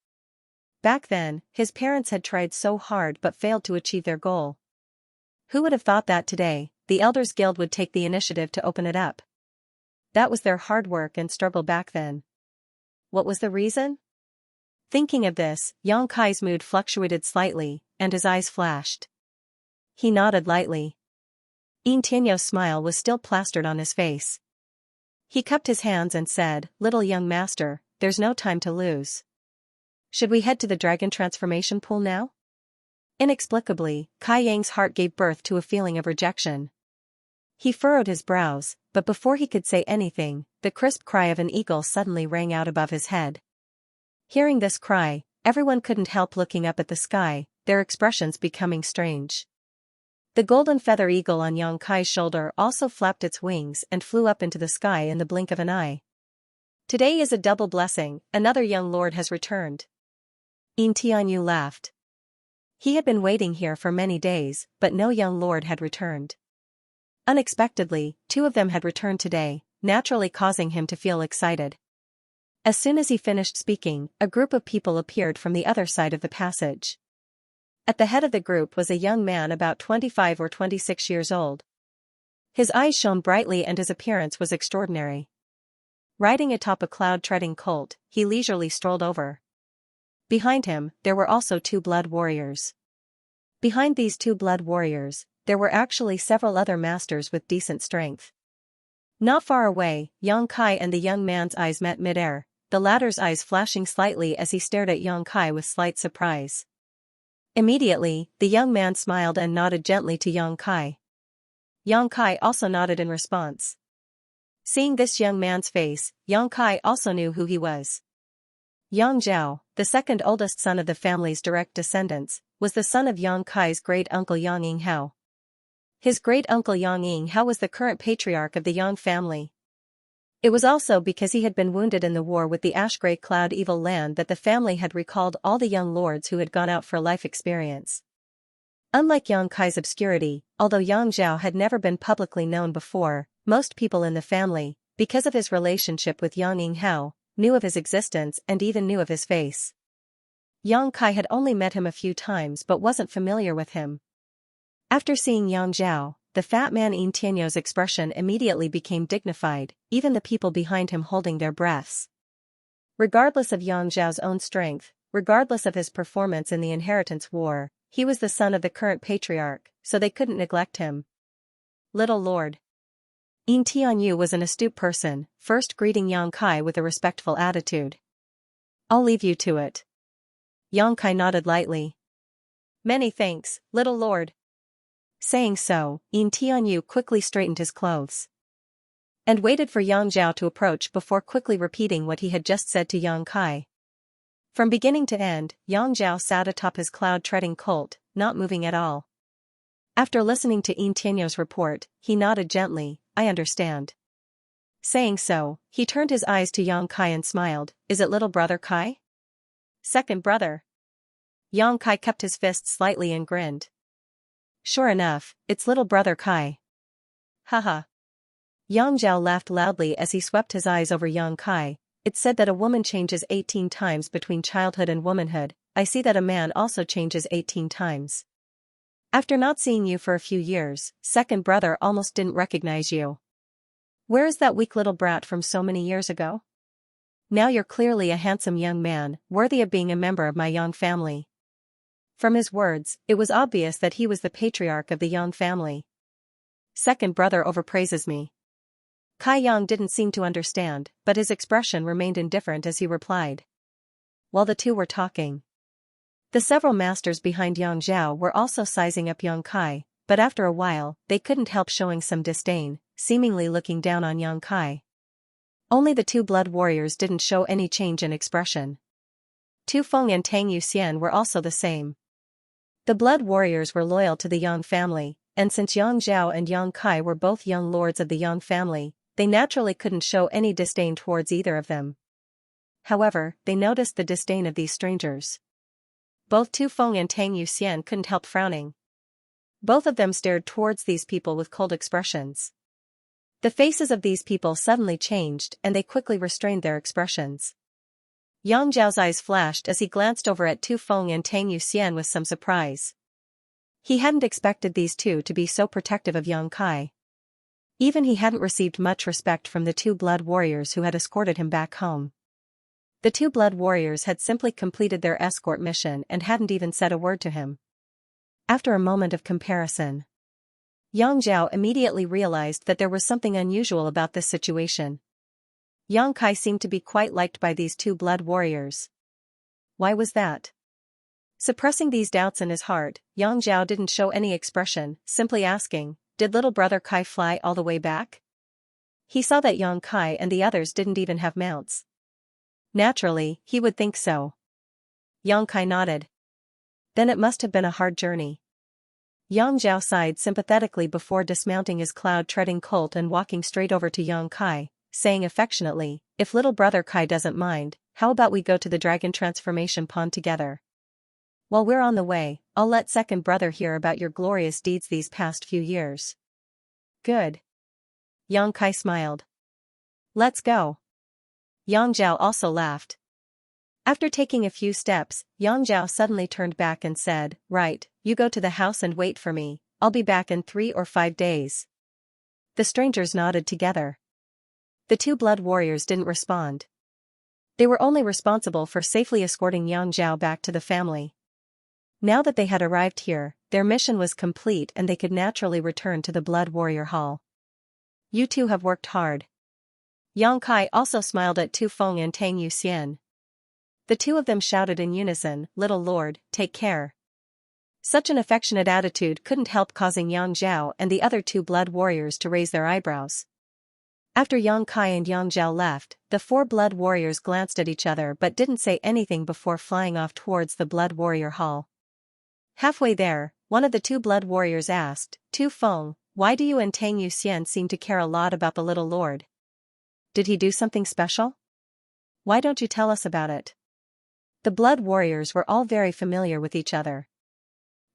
Back then, his parents had tried so hard but failed to achieve their goal. Who would have thought that today, the Elders Guild would take the initiative to open it up? That was their hard work and struggle back then. What was the reason? Thinking of this, Yang Kai's mood fluctuated slightly, and his eyes flashed. He nodded lightly. Yin Tianyu's smile was still plastered on his face. He cupped his hands and said, "Little young master, there's no time to lose. Should we head to the Dragon Transformation Pool now?" Inexplicably, Kai Yang's heart gave birth to a feeling of rejection. He furrowed his brows, but before he could say anything, the crisp cry of an eagle suddenly rang out above his head. Hearing this cry, everyone couldn't help looking up at the sky, their expressions becoming strange. The golden feather eagle on Xianxia's shoulder also flapped its wings and flew up into the sky in the blink of an eye. Today is a double blessing, another young lord has returned. Yin Tianyu laughed. He had been waiting here for many days, but no young lord had returned. Unexpectedly, two of them had returned today, naturally causing him to feel excited. As soon as he finished speaking, a group of people appeared from the other side of the passage. At the head of the group was a young man about 25 or 26 years old. His eyes shone brightly and his appearance was extraordinary. Riding atop a cloud-treading colt, he leisurely strolled over. Behind him, there were also two blood warriors. Behind these two blood warriors, there were actually several other masters with decent strength. Not far away, Xianxia and the young man's eyes met mid-air, the latter's eyes flashing slightly as he stared at Xianxia with slight surprise. Immediately, the young man smiled and nodded gently to Xianxia. Xianxia also nodded in response. Seeing this young man's face, Xianxia also knew who he was. Yang Zhao, the second oldest son of the family's direct descendants, was the son of Xianxia's great-uncle Yang Yinghao. His great-uncle Yang Yinghao was the current patriarch of the Yang family. It was also because he had been wounded in the war with the ash-gray cloud evil land that the family had recalled all the young lords who had gone out for life experience. Unlike Xianxia's obscurity, although Yang Zhao had never been publicly known before, most people in the family, because of his relationship with Yang Yinghao, knew of his existence and even knew of his face. Xianxia had only met him a few times but wasn't familiar with him. After seeing Yang Zhao, the fat man Yin Tianyu's expression immediately became dignified, even the people behind him holding their breaths. Regardless of Yang Zhao's own strength, regardless of his performance in the inheritance war, he was the son of the current patriarch, so they couldn't neglect him. Little lord. Yin Tianyu was an astute person, first greeting Xianxia with a respectful attitude. I'll leave you to it. Xianxia nodded lightly. Many thanks, little lord. Saying so, Yin Tianyu quickly straightened his clothes and waited for Yang Zhao to approach before quickly repeating what he had just said to Xianxia. From beginning to end, Yang Zhao sat atop his cloud-treading colt, not moving at all. After listening to Yin Tianyu's report, he nodded gently, I understand. Saying so, he turned his eyes to Xianxia and smiled, is it little brother Kai? Second brother. Xianxia kept his fists slightly and grinned. Sure enough, it's little brother Kai. Haha. Yang Zhao laughed loudly as he swept his eyes over Xianxia. It's said that a woman changes 18 times between childhood and womanhood. I see that a man also changes 18 times. After not seeing you for a few years, second brother almost didn't recognize you. Where is that weak little brat from so many years ago? Now you're clearly a handsome young man, worthy of being a member of my Yang family. From his words, it was obvious that he was the patriarch of the Yang family. Second brother overpraises me. Kai Yang didn't seem to understand, but his expression remained indifferent as he replied. While the two were talking, the several masters behind Yang Zhao were also sizing up Xianxia, but after a while, they couldn't help showing some disdain, seemingly looking down on Xianxia. Only the two blood warriors didn't show any change in expression. Tu Feng and Tang Yuxian were also the same. The blood warriors were loyal to the Yang family, and since Yang Zhao and Xianxia were both young lords of the Yang family, they naturally couldn't show any disdain towards either of them. However, they noticed the disdain of these strangers. Both Tu Feng and Tang Yuxian couldn't help frowning. Both of them stared towards these people with cold expressions. The faces of these people suddenly changed and they quickly restrained their expressions. Yang Zhao's eyes flashed as he glanced over at Tu Feng and Tang Yuxian with some surprise. He hadn't expected these two to be so protective of Xianxia. Even he hadn't received much respect from the two blood warriors who had escorted him back home. The two blood warriors had simply completed their escort mission and hadn't even said a word to him. After a moment of comparison, Yang Zhao immediately realized that there was something unusual about this situation. Xianxia seemed to be quite liked by these two blood warriors. Why was that? Suppressing these doubts in his heart, Yang Zhao didn't show any expression, simply asking, did little brother Kai fly all the way back? He saw that Xianxia and the others didn't even have mounts. Naturally, he would think so. Yang Kai nodded. Then it must have been a hard journey. Yang Zhao sighed sympathetically before dismounting his cloud-treading colt and walking straight over to Yang Kai, saying affectionately, "If little brother Kai doesn't mind, how about we go to the dragon transformation pond together? While we're on the way, I'll let second brother hear about your glorious deeds these past few years." Good. Yang Kai smiled. Let's go. Yang Zhao also laughed. After taking a few steps, Yang Zhao suddenly turned back and said, "Right, you go to the house and wait for me, I'll be back in 3 or 5 days." The strangers nodded together. The two blood warriors didn't respond. They were only responsible for safely escorting Yang Zhao back to the family. Now that they had arrived here, their mission was complete and they could naturally return to the Blood Warrior Hall. "You two have worked hard." Yang Kai also smiled at Tu Feng and Tang Yuxian. The two of them shouted in unison, "Little Lord, take care." Such an affectionate attitude couldn't help causing Yang Zhao and the other two blood warriors to raise their eyebrows. After Yang Kai and Yang Zhao left, the 4 blood warriors glanced at each other but didn't say anything before flying off towards the Blood Warrior Hall. Halfway there, one of the 2 blood warriors asked, "Tu Feng, why do you and Tang Yuxian seem to care a lot about the little lord? Did he do something special? Why don't you tell us about it?" The blood warriors were all very familiar with each other.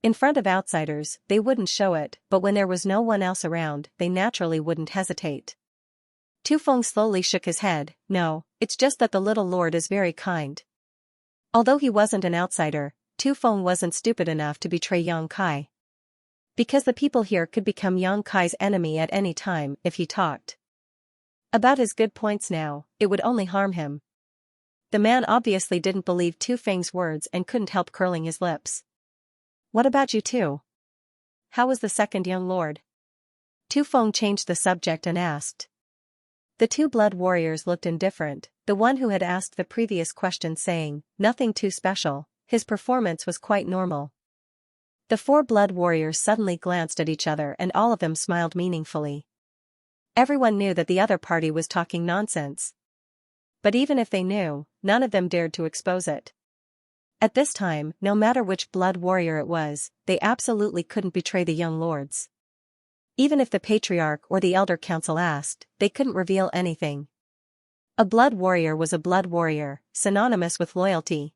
In front of outsiders, they wouldn't show it, but when there was no one else around, they naturally wouldn't hesitate. Tu Feng slowly shook his head. "No, it's just that the little lord is very kind." Although he wasn't an outsider, Tu Feng wasn't stupid enough to betray Yang Kai. Because the people here could become Yang Kai's enemy at any time if he talked about his good points now, it would only harm him. The man obviously didn't believe Tu Feng's words and couldn't help curling his lips. "What about you two? How was the second young lord?" Tu Feng changed the subject and asked. The 2 blood warriors looked indifferent, the one who had asked the previous question saying, "Nothing too special, his performance was quite normal." The 4 blood warriors suddenly glanced at each other and all of them smiled meaningfully. Everyone knew that the other party was talking nonsense. But even if they knew, none of them dared to expose it. At this time, no matter which blood warrior it was, they absolutely couldn't betray the young lords. Even if the patriarch or the elder council asked, they couldn't reveal anything. A blood warrior was a blood warrior, synonymous with loyalty.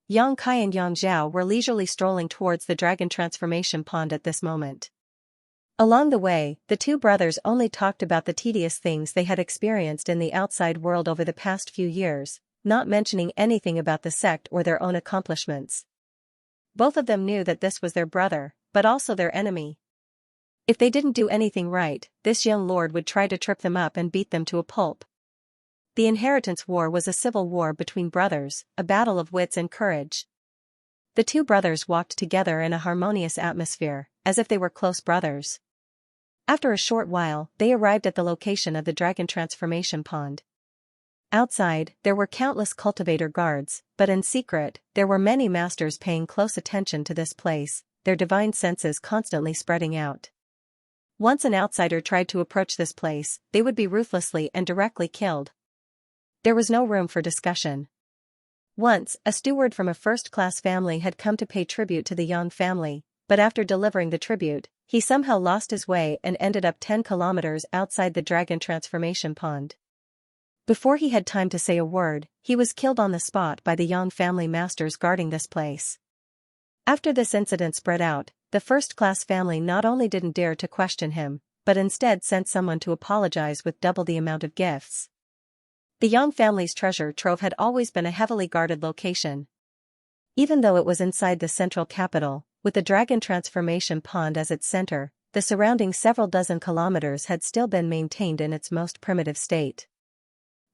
Yang Kai and Yang Zhao were leisurely strolling towards the dragon transformation pond at this moment. Along the way, the 2 brothers only talked about the tedious things they had experienced in the outside world over the past few years, not mentioning anything about the sect or their own accomplishments. Both of them knew that this was their brother, but also their enemy. If they didn't do anything right, this young lord would try to trip them up and beat them to a pulp. The inheritance war was a civil war between brothers, a battle of wits and courage. The 2 brothers walked together in a harmonious atmosphere, as if they were close brothers. After a short while, they arrived at the location of the dragon transformation pond. Outside, there were countless cultivator guards, but in secret, there were many masters paying close attention to this place, their divine senses constantly spreading out. Once an outsider tried to approach this place, they would be ruthlessly and directly killed. There was no room for discussion. Once, a steward from a first-class family had come to pay tribute to the Yang family, but after delivering the tribute, he somehow lost his way and ended up 10 kilometers outside the dragon transformation pond. Before he had time to say a word, he was killed on the spot by the Yang family masters guarding this place. After this incident spread out, the first-class family not only didn't dare to question him, but instead sent someone to apologize with double the amount of gifts. The Yang family's treasure trove had always been a heavily guarded location. Even though it was inside the central capital, with the dragon transformation pond as its center, the surrounding several dozen kilometers had still been maintained in its most primitive state.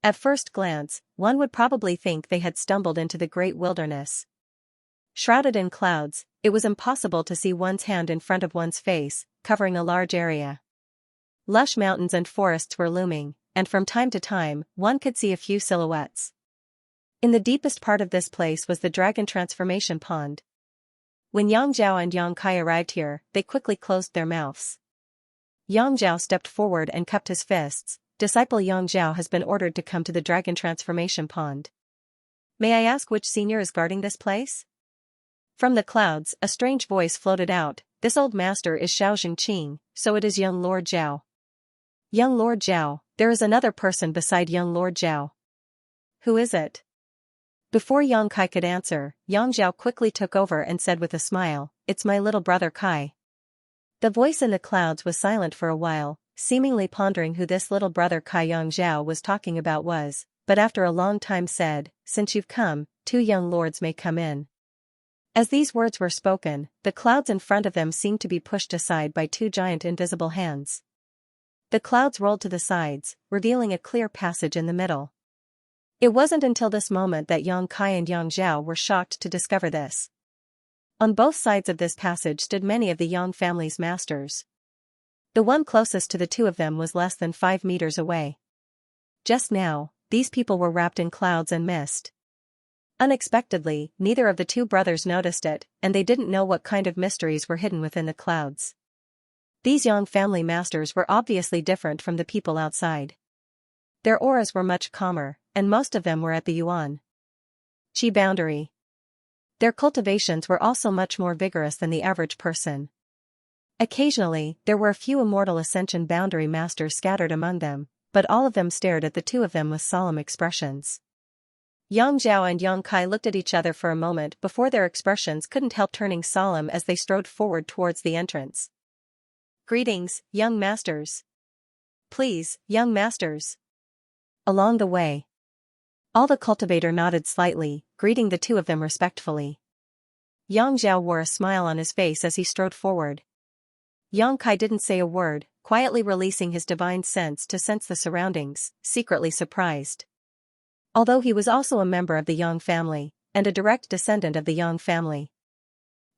At first glance, one would probably think they had stumbled into the great wilderness. Shrouded in clouds, it was impossible to see one's hand in front of one's face, covering a large area. Lush mountains and forests were looming, and from time to time, one could see a few silhouettes. In the deepest part of this place was the dragon transformation pond. When Yang Zhao and Yang Kai arrived here, they quickly closed their mouths. Yang Zhao stepped forward and cupped his fists. "Disciple Yang Zhao has been ordered to come to the dragon transformation pond." May I ask which senior is guarding this place? From the clouds, a strange voice floated out. This old master is Xianxia, so it is young Lord Zhao. Young Lord Zhao, there is another person beside young Lord Zhao. Who is it? Before Yang Kai could answer, Yang Zhao quickly took over and said with a smile, it's my little brother Kai. The voice in the clouds was silent for a while, seemingly pondering who this little brother Kai Yang Zhao was talking about was, but after a long time said, since you've come, 2 young lords may come in. As these words were spoken, the clouds in front of them seemed to be pushed aside by 2 giant invisible hands. The clouds rolled to the sides, revealing a clear passage in the middle. It wasn't until this moment that Yang Kai and Yang Zhao were shocked to discover this. On both sides of this passage stood many of the Yang family's masters. The one closest to the 2 of them was less than 5 meters away. Just now, these people were wrapped in clouds and mist. Unexpectedly, neither of the 2 brothers noticed it, and they didn't know what kind of mysteries were hidden within the clouds. These Yang family masters were obviously different from the people outside. Their auras were much calmer, and most of them were at the Yuan Qi boundary. Their cultivations were also much more vigorous than the average person. Occasionally, there were a few immortal ascension boundary masters scattered among them, but all of them stared at the 2 of them with solemn expressions. Yang Zhao and Yang Kai looked at each other for a moment before their expressions couldn't help turning solemn as they strode forward towards the entrance. Greetings, young masters. Please, young masters. Along the way, all the cultivator nodded slightly, greeting the 2 of them respectfully. Yang Zhao wore a smile on his face as he strode forward. Yang Kai didn't say a word, quietly releasing his divine sense to sense the surroundings, secretly surprised. Although he was also a member of the Yang family, and a direct descendant of the Yang family,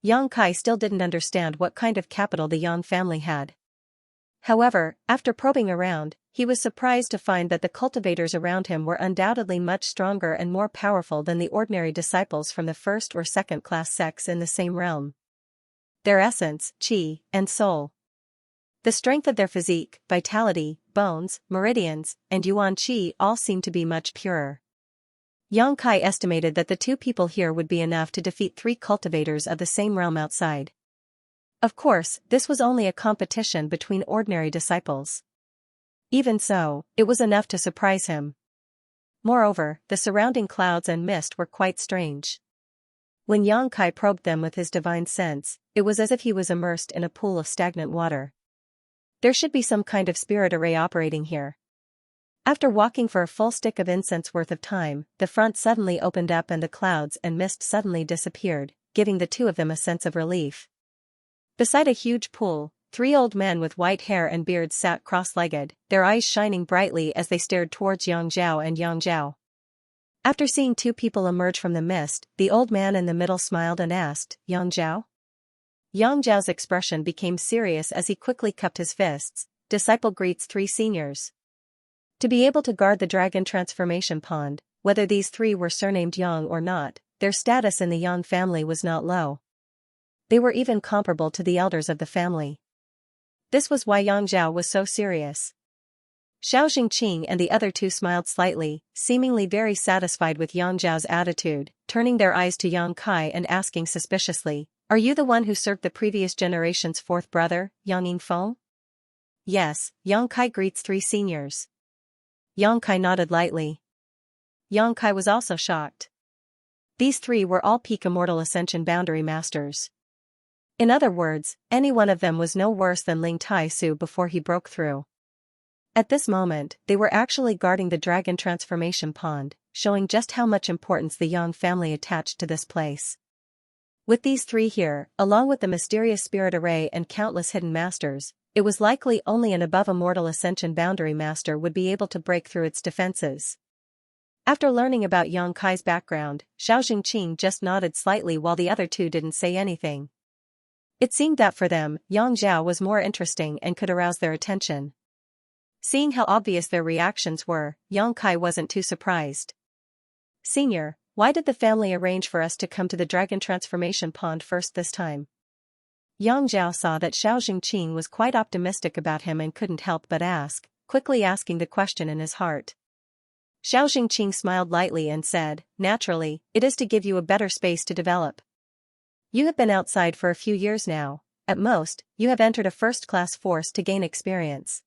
Yang Kai still didn't understand what kind of capital the Yang family had. However, after probing around, he was surprised to find that the cultivators around him were undoubtedly much stronger and more powerful than the ordinary disciples from the 1st or 2nd class sects in the same realm. Their essence, qi, and soul. The strength of their physique, vitality, bones, meridians, and yuan qi all seemed to be much purer. Yang Kai estimated that the 2 people here would be enough to defeat 3 cultivators of the same realm outside. Of course, this was only a competition between ordinary disciples. Even so, it was enough to surprise him. Moreover, the surrounding clouds and mist were quite strange. When Yang Kai probed them with his divine sense, it was as if he was immersed in a pool of stagnant water. There should be some kind of spirit array operating here. After walking for a full stick of incense worth of time, the front suddenly opened up and the clouds and mist suddenly disappeared, giving the 2 of them a sense of relief. Beside a huge pool, 3 old men with white hair and beards sat cross-legged, their eyes shining brightly as they stared towards Yang Zhao and Yang Zhao. After seeing 2 people emerge from the mist, the old man in the middle smiled and asked, Yang Zhao? Yang Zhao's expression became serious as he quickly cupped his fists. Disciple greets 3 seniors. To be able to guard the dragon transformation pond, whether these 3 were surnamed Yang or not, their status in the Yang family was not low. They were even comparable to the elders of the family. This was why Yang Zhao was so serious. Xianxia and the other 2 smiled slightly, seemingly very satisfied with Yang Zhao's attitude, turning their eyes to Yang Kai and asking suspiciously, are you the one who served the previous generation's 4th brother, Yang Yingfeng? Yes, Yang Kai greets 3 seniors. Yang Kai nodded lightly. Yang Kai was also shocked. These 3 were all peak immortal ascension boundary masters. In other words, any one of them was no worse than Ling Tai Su before he broke through. At this moment, they were actually guarding the dragon transformation pond, showing just how much importance the Yang family attached to this place. With these 3 here, along with the mysterious spirit array and countless hidden masters, it was likely only an above-immortal ascension boundary master would be able to break through its defenses. After learning about Yang Kai's background, Xianxia just nodded slightly while the other 2 didn't say anything. It seemed that for them, Yang Zhao was more interesting and could arouse their attention. Seeing how obvious their reactions were, Yang Kai wasn't too surprised. Senior, why did the family arrange for us to come to the dragon transformation pond first this time? Yang Zhao saw that Xianxia was quite optimistic about him and couldn't help but ask, quickly asking the question in his heart. Xianxia smiled lightly and said, naturally, it is to give you a better space to develop. You have been outside for a few years now. At most, you have entered a first-class force to gain experience.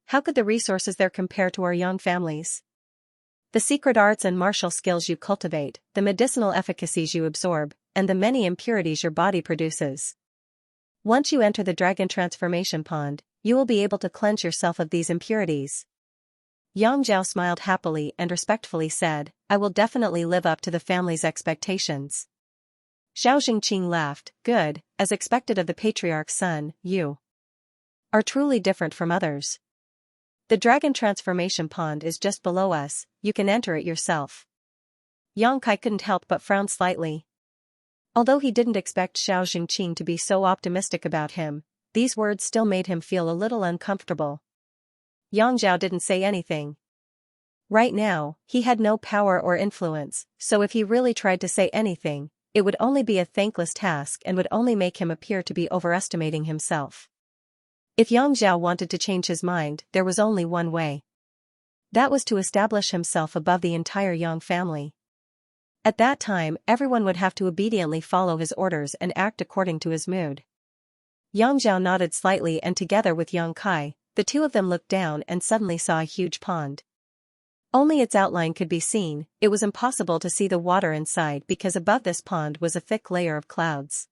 How could the resources there compare to our young families? The secret arts and martial skills you cultivate, the medicinal efficacies you absorb, and the many impurities your body produces. Once you enter the dragon transformation pond, you will be able to cleanse yourself of these impurities. Yang Zhao smiled happily and respectfully said, I will definitely live up to the family's expectations. Xiao Jingqing laughed, good, as expected of the patriarch's son, you are truly different from others. The dragon transformation pond is just below us, you can enter it yourself. Yang Kai couldn't help but frown slightly. Although he didn't expect Xiao Jingqing to be so optimistic about him, these words still made him feel a little uncomfortable. Yang Zhao didn't say anything. Right now, he had no power or influence, so if he really tried to say anything, it would only be a thankless task and would only make him appear to be overestimating himself. If Yang Zhao wanted to change his mind, there was only one way. That was to establish himself above the entire Yang family. At that time, everyone would have to obediently follow his orders and act according to his mood. Yang Zhao nodded slightly and together with Yang Kai, the two of them looked down and suddenly saw a huge pond. Only its outline could be seen, it was impossible to see the water inside because above this pond was a thick layer of clouds.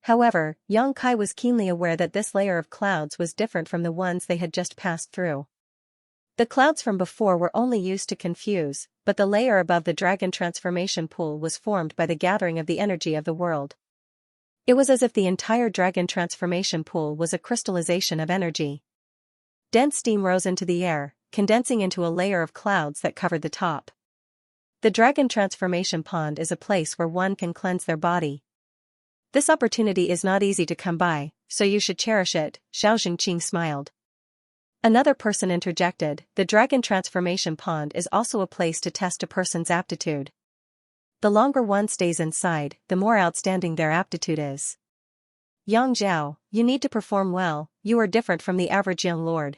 However, Yang Kai was keenly aware that this layer of clouds was different from the ones they had just passed through. The clouds from before were only used to confuse, but the layer above the dragon transformation pool was formed by the gathering of the energy of the world. It was as if the entire dragon transformation pool was a crystallization of energy. Dense steam rose into the air, condensing into a layer of clouds that covered the top. The dragon transformation pond is a place where one can cleanse their body. This opportunity is not easy to come by, so you should cherish it, Xiao Jingqing smiled. Another person interjected, the dragon transformation pond is also a place to test a person's aptitude. The longer one stays inside, the more outstanding their aptitude is. Yang Zhao, you need to perform well, you are different from the average young lord.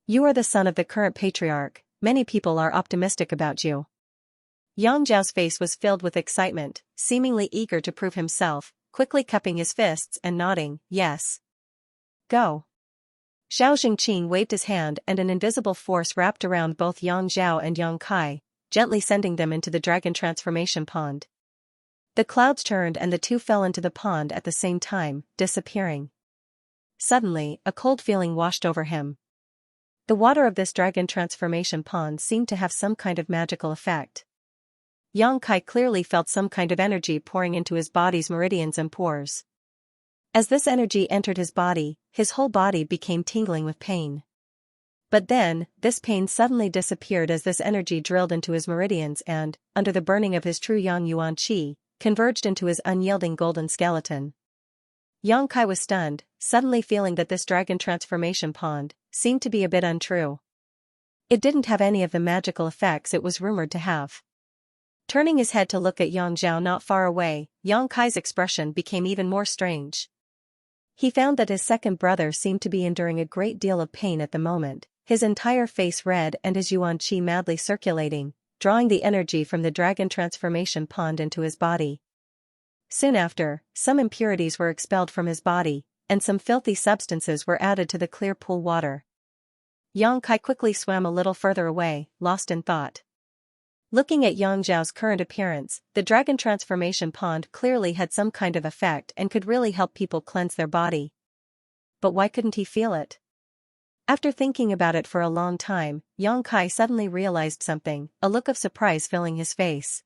You are the son of the current patriarch, many people are optimistic about you. Yang Zhao's face was filled with excitement, seemingly eager to prove himself, quickly cupping his fists and nodding, yes. Go. Xiao Jingqing waved his hand and an invisible force wrapped around both Yang Zhao and Yang Kai, gently sending them into the dragon transformation pond. The clouds turned and the two fell into the pond at the same time, disappearing. Suddenly, a cold feeling washed over him. The water of this dragon transformation pond seemed to have some kind of magical effect. Yang Kai clearly felt some kind of energy pouring into his body's meridians and pores. As this energy entered his body, his whole body became tingling with pain. But then, this pain suddenly disappeared as this energy drilled into his meridians and, under the burning of his true Yang Yuan Qi, converged into his unyielding golden skeleton. Yang Kai was stunned, suddenly feeling that this dragon transformation pond seemed to be a bit untrue. It didn't have any of the magical effects it was rumored to have. Turning his head to look at Yang Zhao not far away, Yang Kai's expression became even more strange. He found that his second brother seemed to be enduring a great deal of pain at the moment, his entire face red and his Yuan Qi madly circulating, drawing the energy from the dragon transformation pond into his body. Soon after, some impurities were expelled from his body, and some filthy substances were added to the clear pool water. Yang Kai quickly swam a little further away, lost in thought. Looking at Yang Zhao's current appearance, the dragon transformation pond clearly had some kind of effect and could really help people cleanse their body. But why couldn't he feel it? After thinking about it for a long time, Yang Kai suddenly realized something, a look of surprise filling his face.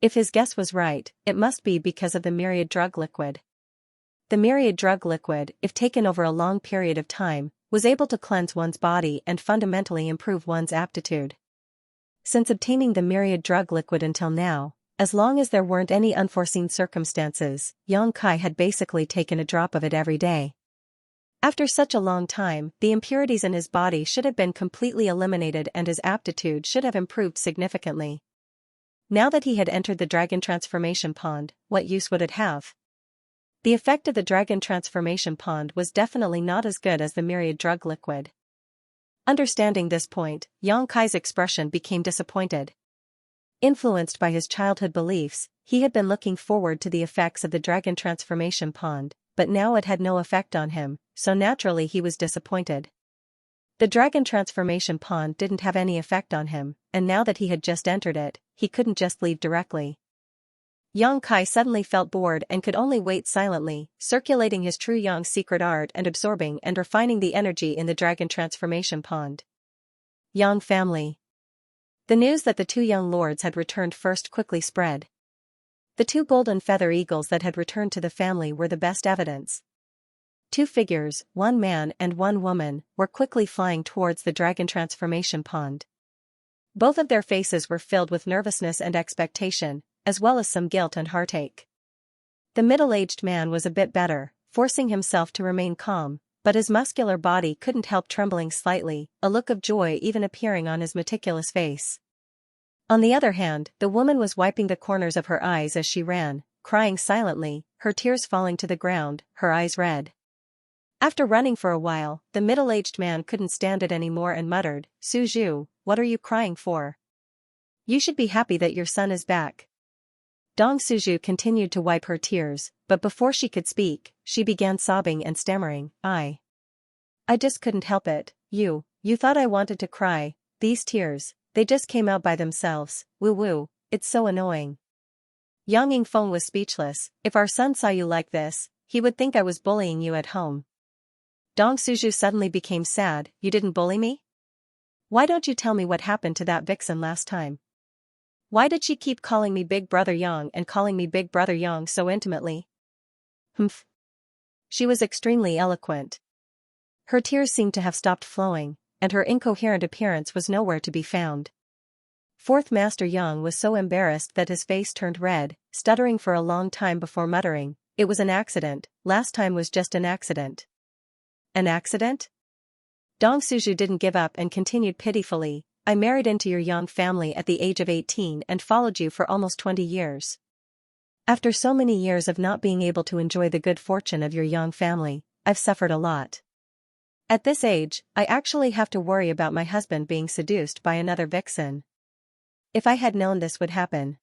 If his guess was right, it must be because of the myriad drug liquid. The myriad drug liquid, if taken over a long period of time, was able to cleanse one's body and fundamentally improve one's aptitude. Since obtaining the myriad drug liquid until now, as long as there weren't any unforeseen circumstances, Yang Kai had basically taken a drop of it every day. After such a long time, the impurities in his body should have been completely eliminated and his aptitude should have improved significantly. Now that he had entered the dragon transformation pond, what use would it have? The effect of the dragon transformation pond was definitely not as good as the myriad drug liquid. Understanding this point, Yang Kai's expression became disappointed. Influenced by his childhood beliefs, he had been looking forward to the effects of the dragon transformation pond, but now it had no effect on him, so naturally he was disappointed. The dragon transformation pond didn't have any effect on him, and now that he had just entered it, he couldn't just leave directly. Yang Kai suddenly felt bored and could only wait silently, circulating his true Yang secret art and absorbing and refining the energy in the dragon transformation pond. Yang family. The news that the two young lords had returned first quickly spread. The two golden feather eagles that had returned to the family were the best evidence. Two figures, one man and one woman, were quickly flying towards the dragon transformation pond. Both of their faces were filled with nervousness and expectation, as well as some guilt and heartache. The middle-aged man was a bit better, forcing himself to remain calm, but his muscular body couldn't help trembling slightly, a look of joy even appearing on his meticulous face. On the other hand, the woman was wiping the corners of her eyes as she ran, crying silently, her tears falling to the ground, her eyes red. After running for a while, the middle-aged man couldn't stand it anymore and muttered, "Suju, what are you crying for? You should be happy that your son is back." Dong Suju continued to wipe her tears, but before she could speak, she began sobbing and stammering, I just couldn't help it, you thought I wanted to cry, these tears, they just came out by themselves, woo-woo, it's so annoying." Yang Yingfeng was speechless. If our son saw you like this, he would think I was bullying you at home. Dong Suju suddenly became sad, "You didn't bully me? Why don't you tell me what happened to that vixen last time? Why did she keep calling me Big Brother Yang and calling me Big Brother Yang so intimately?" Humph. She was extremely eloquent. Her tears seemed to have stopped flowing, and her incoherent appearance was nowhere to be found. Fourth Master Yang was so embarrassed that his face turned red, stuttering for a long time before muttering, "It was an accident, last time was just an accident." An accident? Dong Suju didn't give up and continued pitifully, "I married into your Yang family at the age of 18 and followed you for almost 20 years. After so many years of not being able to enjoy the good fortune of your Yang family, I've suffered a lot. At this age, I actually have to worry about my husband being seduced by another vixen. If I had known this would happen,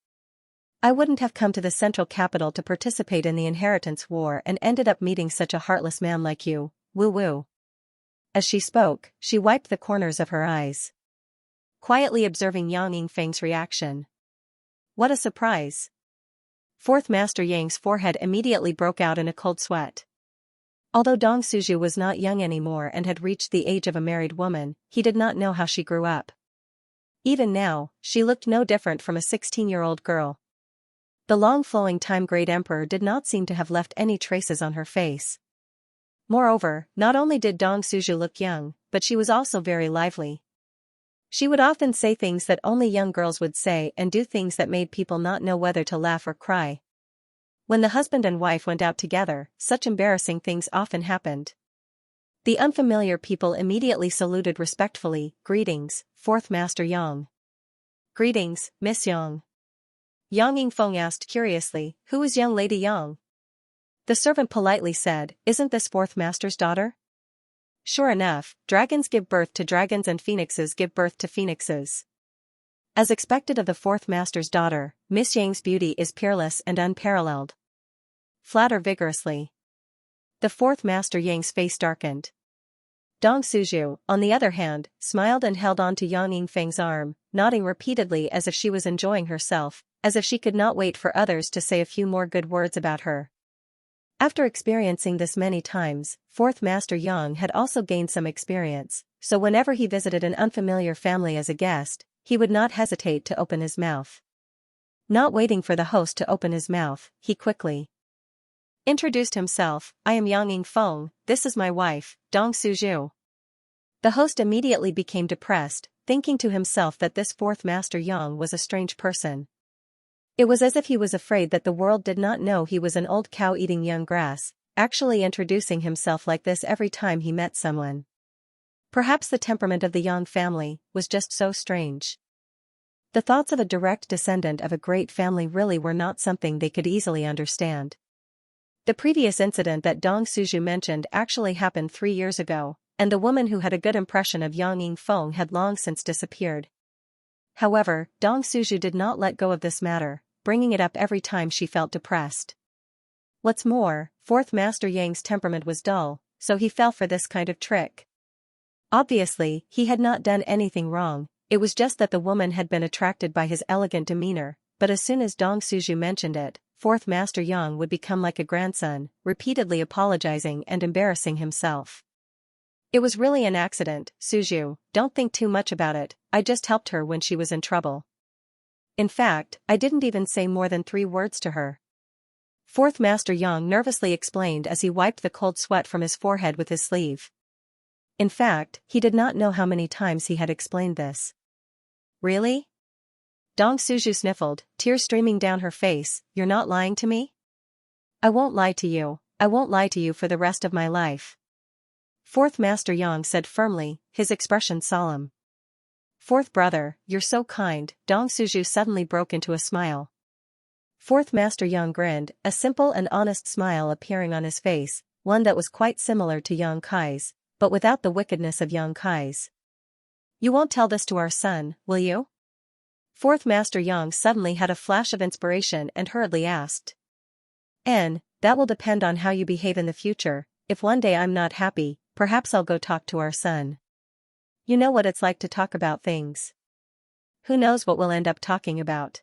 I wouldn't have come to the central capital to participate in the inheritance war and ended up meeting such a heartless man like you, woo-woo." As she spoke, she wiped the corners of her eyes, quietly observing Yang Yingfeng's reaction. What a surprise! Fourth Master Yang's forehead immediately broke out in a cold sweat. Although Dong Suju was not young anymore and had reached the age of a married woman, he did not know how she grew up. Even now, she looked no different from a 16-year-old girl. The long flowing time-grayed emperor did not seem to have left any traces on her face. Moreover, not only did Dong Suju look young, but she was also very lively. She would often say things that only young girls would say and do things that made people not know whether to laugh or cry. When the husband and wife went out together, such embarrassing things often happened. The unfamiliar people immediately saluted respectfully, "Greetings, Fourth Master Yang." "Greetings, Miss Yang." Yang Yingfeng asked curiously, "Who is young Lady Yang?" The servant politely said, "Isn't this Fourth Master's daughter?" Sure enough, dragons give birth to dragons and phoenixes give birth to phoenixes. As expected of the Fourth Master's daughter, Miss Yang's beauty is peerless and unparalleled. Flatter vigorously. The Fourth Master Yang's face darkened. Dong Suju, on the other hand, smiled and held on to Yang Yingfeng's arm, nodding repeatedly as if she was enjoying herself, as if she could not wait for others to say a few more good words about her. After experiencing this many times, Fourth Master Yang had also gained some experience, so whenever he visited an unfamiliar family as a guest, he would not hesitate to open his mouth. Not waiting for the host to open his mouth, he quickly introduced himself, "I am Yang Yingfeng, this is my wife, Dong Suju." The host immediately became depressed, thinking to himself that this Fourth Master Yang was a strange person. It was as if he was afraid that the world did not know he was an old cow eating young grass, actually introducing himself like this every time he met someone. Perhaps the temperament of the Yang family was just so strange. The thoughts of a direct descendant of a great family really were not something they could easily understand. The previous incident that Dong Suju mentioned actually happened 3 years ago, and the woman who had a good impression of Yang Yingfeng had long since disappeared. However, Dong Suju did not let go of this matter, bringing it up every time she felt depressed. What's more, Fourth Master Yang's temperament was dull, so he fell for this kind of trick. Obviously, he had not done anything wrong, it was just that the woman had been attracted by his elegant demeanor, but as soon as Dong Suju mentioned it, Fourth Master Yang would become like a grandson, repeatedly apologizing and embarrassing himself. It was really an accident, Suju, don't think too much about it, I just helped her when she was in trouble. In fact, I didn't even say more than 3 words to her. Fourth Master Yang nervously explained as he wiped the cold sweat from his forehead with his sleeve. In fact, he did not know how many times he had explained this. Really? Dong Suju sniffled, tears streaming down her face, you're not lying to me? I won't lie to you, I won't lie to you for the rest of my life. Fourth Master Yang said firmly, his expression solemn. Fourth brother, you're so kind, Dong Suju suddenly broke into a smile. Fourth Master Yang grinned, a simple and honest smile appearing on his face, one that was quite similar to Yang Kai's, but without the wickedness of Yang Kai's. You won't tell this to our son, will you? Fourth Master Yang suddenly had a flash of inspiration and hurriedly asked. That will depend on how you behave in the future, if one day I'm not happy, perhaps I'll go talk to our son. You know what it's like to talk about things. Who knows what we'll end up talking about?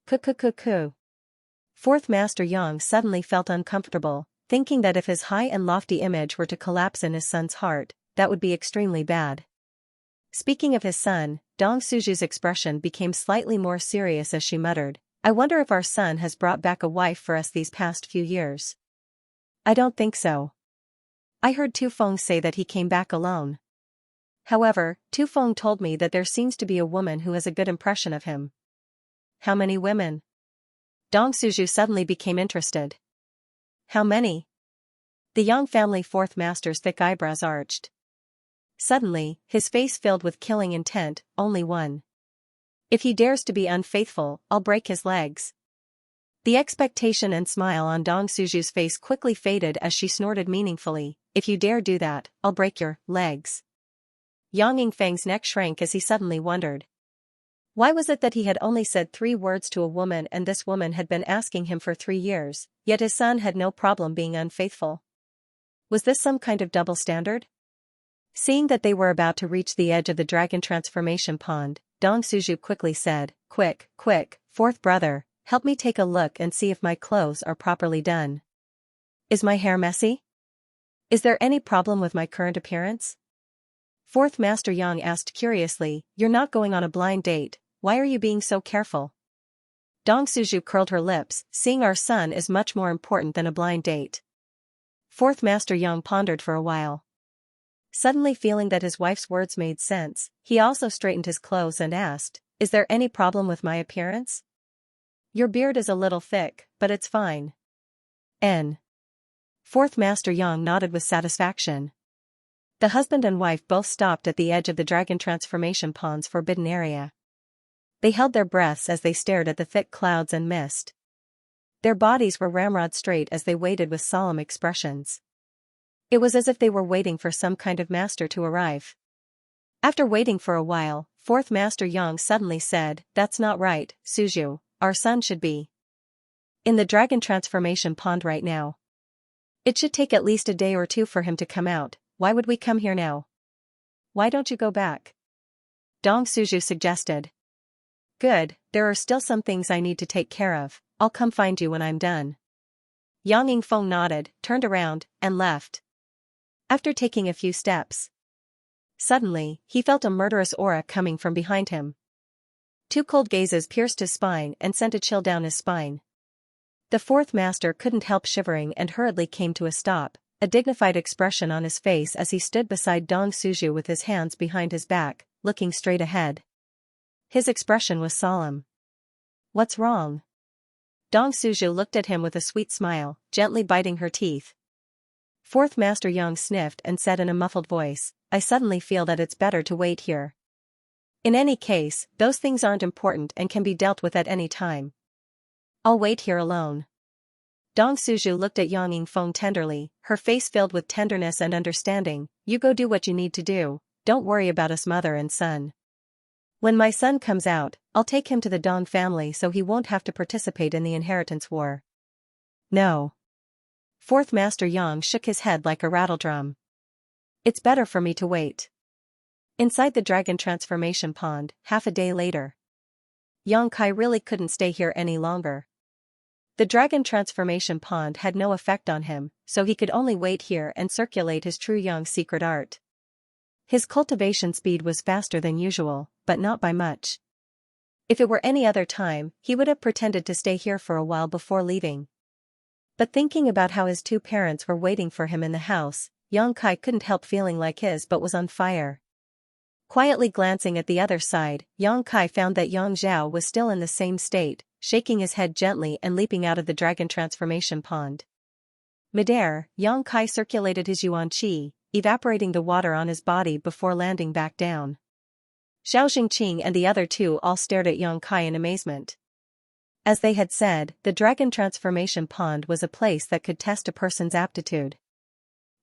Cuckoo. Fourth Master Yang suddenly felt uncomfortable, thinking that if his high and lofty image were to collapse in his son's heart, that would be extremely bad. Speaking of his son, Dong Suju's expression became slightly more serious as she muttered, I wonder if our son has brought back a wife for us these past few years. I don't think so. I heard Tu Feng say that he came back alone. However, Tu Feng told me that there seems to be a woman who has a good impression of him. How many women? Dong Suju suddenly became interested. How many? The Yang family fourth master's thick eyebrows arched. Suddenly, his face filled with killing intent, only one. If he dares to be unfaithful, I'll break his legs. The expectation and smile on Dong Suju's face quickly faded as she snorted meaningfully, if you dare do that, I'll break your legs. Yang Yingfeng's neck shrank as he suddenly wondered. Why was it that he had only said 3 words to a woman and this woman had been asking him for 3 years, yet his son had no problem being unfaithful? Was this some kind of double standard? Seeing that they were about to reach the edge of the dragon transformation pond, Dong Suju quickly said, Quick, fourth brother, help me take a look and see if my clothes are properly done. Is my hair messy? Is there any problem with my current appearance? Fourth Master Yang asked curiously, You're not going on a blind date, why are you being so careful? Dong Suju curled her lips, seeing our son is much more important than a blind date. Fourth Master Yang pondered for a while. Suddenly feeling that his wife's words made sense, he also straightened his clothes and asked, Is there any problem with my appearance? Your beard is a little thick, but it's fine. Fourth Master Yang nodded with satisfaction. The husband and wife both stopped at the edge of the dragon transformation pond's forbidden area. They held their breaths as they stared at the thick clouds and mist. Their bodies were ramrod straight as they waited with solemn expressions. It was as if they were waiting for some kind of master to arrive. After waiting for a while, Fourth Master Yang suddenly said, That's not right, Suju, our son should be in the dragon transformation pond right now. It should take at least a day or 2 for him to come out, why would we come here now? Why don't you go back? Dong Suju suggested. Good, there are still some things I need to take care of, I'll come find you when I'm done. Yang Yingfeng nodded, turned around, and left. After taking a few steps, suddenly, he felt a murderous aura coming from behind him. 2 cold gazes pierced his spine and sent a chill down his spine. The fourth master couldn't help shivering and hurriedly came to a stop, a dignified expression on his face as he stood beside Dong Suju with his hands behind his back, looking straight ahead. His expression was solemn. What's wrong? Dong Suju looked at him with a sweet smile, gently biting her teeth. Fourth Master Yang sniffed and said in a muffled voice, I suddenly feel that it's better to wait here. In any case, those things aren't important and can be dealt with at any time. I'll wait here alone. Dong Suju looked at Yang Yingfeng tenderly, her face filled with tenderness and understanding. you go do what you need to do, don't worry about us mother and son. When my son comes out, I'll take him to the Dong family so he won't have to participate in the inheritance war. No. Fourth Master Yang shook his head like a rattledrum. It's better for me to wait. Inside the dragon transformation pond, half a day later. Yang Kai really couldn't stay here any longer. The dragon transformation pond had no effect on him, so he could only wait here and circulate his true young secret art. His cultivation speed was faster than usual, but not by much. If it were any other time, he would have pretended to stay here for a while before leaving. But thinking about how his two parents were waiting for him in the house, Yang Kai couldn't help feeling like his butt was on fire. Quietly glancing at the other side, Yang Kai found that Yang Zhao was still in the same state, shaking his head gently and leaping out of the dragon transformation pond. Midair, Yang Kai circulated his yuan qi, evaporating the water on his body before landing back down. Xiao Jingqing and the other two all stared at Yang Kai in amazement. As they had said, the dragon transformation pond was a place that could test a person's aptitude.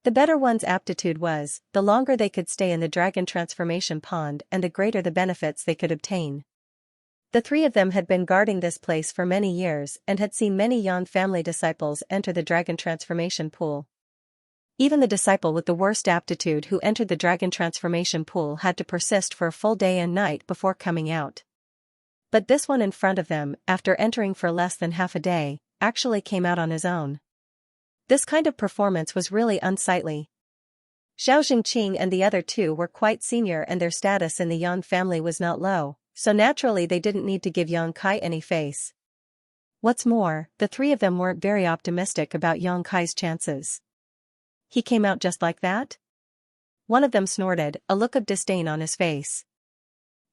The better one's aptitude was, the longer they could stay in the dragon transformation pond and the greater the benefits they could obtain. The three of them had been guarding this place for many years and had seen many Yan family disciples enter the dragon transformation pool. Even the disciple with the worst aptitude who entered the dragon transformation pool had to persist for a full day and night before coming out. But this one in front of them, after entering for less than half a day, actually came out on his own. This kind of performance was really unsightly. Xiao Jingqing and the other two were quite senior and their status in the Yan family was not low, so naturally they didn't need to give Yang Kai any face. What's more, the three of them weren't very optimistic about Yang Kai's chances. He came out just like that? One of them snorted, a look of disdain on his face.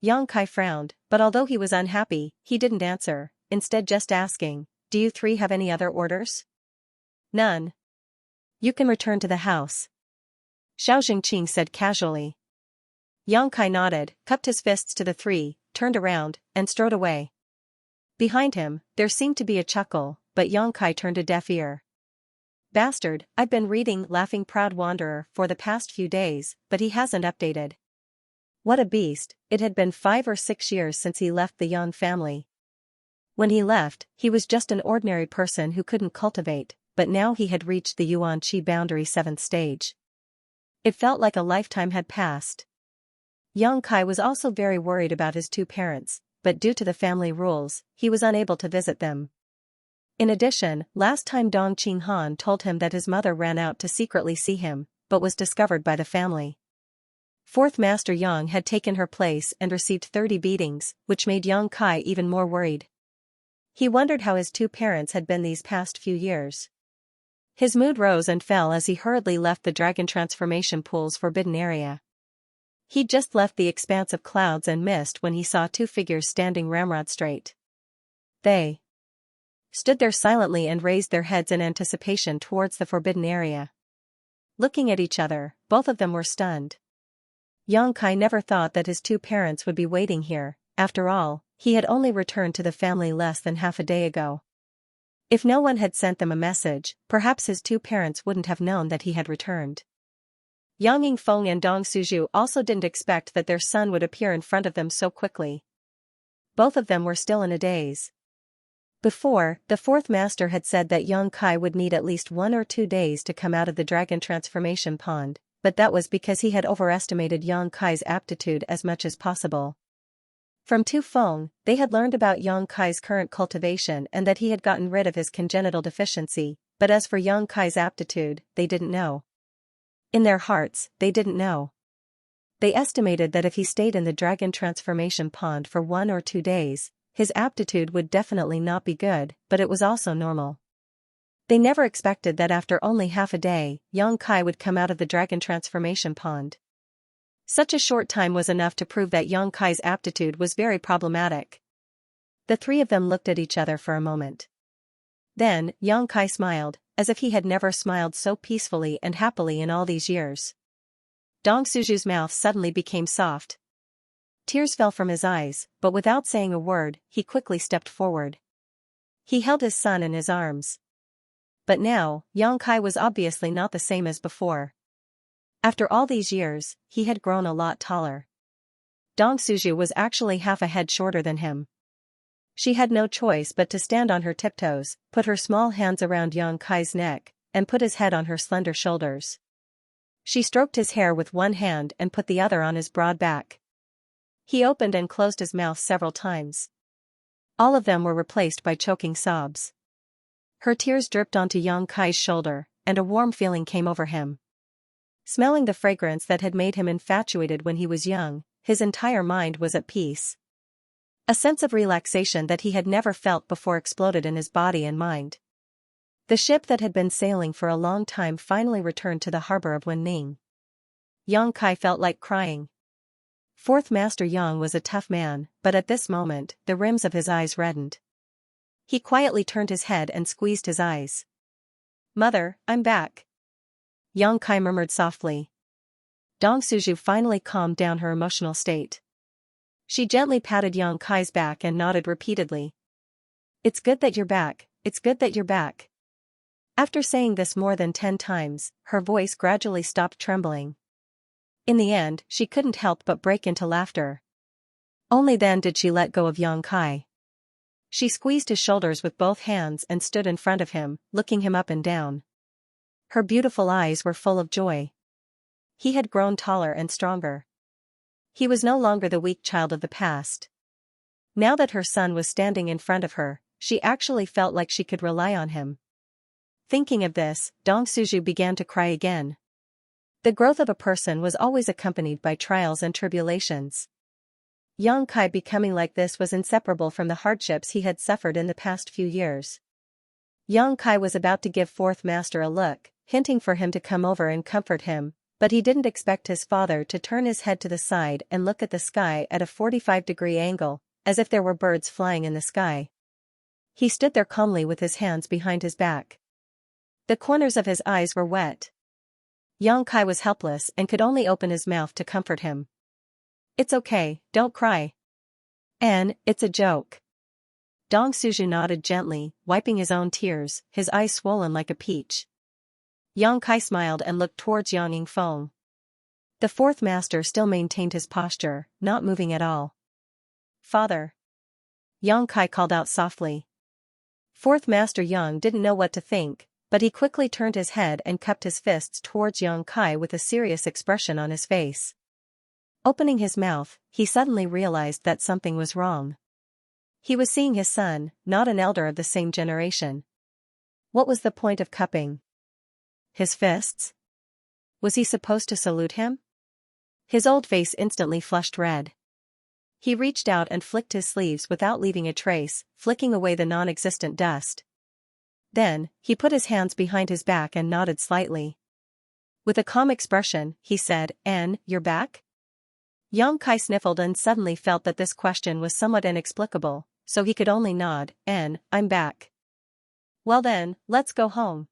Yang Kai frowned, but although he was unhappy, he didn't answer, instead just asking, "Do you three have any other orders?" "None. You can return to the house," Xiao Jingqing said casually. Yang Kai nodded, cupped his fists to the three, turned around, and strode away. Behind him, there seemed to be a chuckle, but Yang Kai turned a deaf ear. "Bastard, I've been reading Laughing Proud Wanderer for the past few days, but he hasn't updated. What a beast, it had been 5 or 6 years since he left the Yan family. When he left, he was just an ordinary person who couldn't cultivate, but now he had reached the Yuan Qi boundary 7th stage. It felt like a lifetime had passed." Yang Kai was also very worried about his two parents, but due to the family rules, he was unable to visit them. In addition, last time Dong Qinghan told him that his mother ran out to secretly see him, but was discovered by the family. Fourth Master Yang had taken her place and received 30 beatings, which made Yang Kai even more worried. He wondered how his two parents had been these past few years. His mood rose and fell as he hurriedly left the dragon transformation pool's forbidden area. He'd just left the expanse of clouds and mist when he saw two figures standing ramrod straight. They stood there silently and raised their heads in anticipation towards the forbidden area. Looking at each other, both of them were stunned. Yang Kai never thought that his two parents would be waiting here. After all, he had only returned to the family less than half a day ago. If no one had sent them a message, perhaps his two parents wouldn't have known that he had returned. Yang Yingfeng and Dong Suzhu also didn't expect that their son would appear in front of them so quickly. Both of them were still in a daze. Before, the fourth master had said that Yang Kai would need at least 1 or 2 days to come out of the dragon transformation pond, but that was because he had overestimated Yang Kai's aptitude as much as possible. From Tu Feng, they had learned about Yang Kai's current cultivation and that he had gotten rid of his congenital deficiency, but as for Yang Kai's aptitude, they didn't know. In their hearts, they didn't know. They estimated that if he stayed in the dragon transformation pond for 1 or 2 days, his aptitude would definitely not be good, but it was also normal. They never expected that after only half a day, Yang Kai would come out of the dragon transformation pond. Such a short time was enough to prove that Yang Kai's aptitude was very problematic. The three of them looked at each other for a moment. Then, Yang Kai smiled, as if he had never smiled so peacefully and happily in all these years. Dong Suzhu's mouth suddenly became soft. Tears fell from his eyes, but without saying a word, he quickly stepped forward. He held his son in his arms. But now, Yang Kai was obviously not the same as before. After all these years, he had grown a lot taller. Dong Suju was actually half a head shorter than him. She had no choice but to stand on her tiptoes, put her small hands around Yang Kai's neck, and put his head on her slender shoulders. She stroked his hair with one hand and put the other on his broad back. He opened and closed his mouth several times. All of them were replaced by choking sobs. Her tears dripped onto Yang Kai's shoulder, and a warm feeling came over him. Smelling the fragrance that had made him infatuated when he was young, his entire mind was at peace. A sense of relaxation that he had never felt before exploded in his body and mind. The ship that had been sailing for a long time finally returned to the harbor of Wenning. Yang Kai felt like crying. Fourth Master Yang was a tough man, but at this moment, the rims of his eyes reddened. He quietly turned his head and squeezed his eyes. "Mother, I'm back," Yang Kai murmured softly. Dong Suju finally calmed down her emotional state. She gently patted Yang Kai's back and nodded repeatedly. "It's good that you're back, it's good that you're back." After saying this more than 10 times, her voice gradually stopped trembling. In the end, she couldn't help but break into laughter. Only then did she let go of Yang Kai. She squeezed his shoulders with both hands and stood in front of him, looking him up and down. Her beautiful eyes were full of joy. He had grown taller and stronger. He was no longer the weak child of the past. Now that her son was standing in front of her, she actually felt like she could rely on him. Thinking of this, Dong Suju began to cry again. The growth of a person was always accompanied by trials and tribulations. Yang Kai becoming like this was inseparable from the hardships he had suffered in the past few years. Yang Kai was about to give Fourth Master a look, hinting for him to come over and comfort him, but he didn't expect his father to turn his head to the side and look at the sky at a 45-degree angle, as if there were birds flying in the sky. He stood there calmly with his hands behind his back. The corners of his eyes were wet. Yang Kai was helpless and could only open his mouth to comfort him. "It's okay, don't cry. Anne, it's a joke." Dong Suju nodded gently, wiping his own tears, his eyes swollen like a peach. Yang Kai smiled and looked towards Yang Yingfeng. The Fourth Master still maintained his posture, not moving at all. "Father," Yang Kai called out softly. Fourth Master Yang didn't know what to think, but he quickly turned his head and cupped his fists towards Yang Kai with a serious expression on his face. Opening his mouth, he suddenly realized that something was wrong. He was seeing his son, not an elder of the same generation. What was the point of cupping his fists? Was he supposed to salute him? His old face instantly flushed red. He reached out and flicked his sleeves without leaving a trace, flicking away the non-existent dust. Then, he put his hands behind his back and nodded slightly. With a calm expression, he said, "Anne, you're back?" Yang Kai sniffled and suddenly felt that this question was somewhat inexplicable, so he could only nod. "Anne, I'm back." "Well then, let's go home."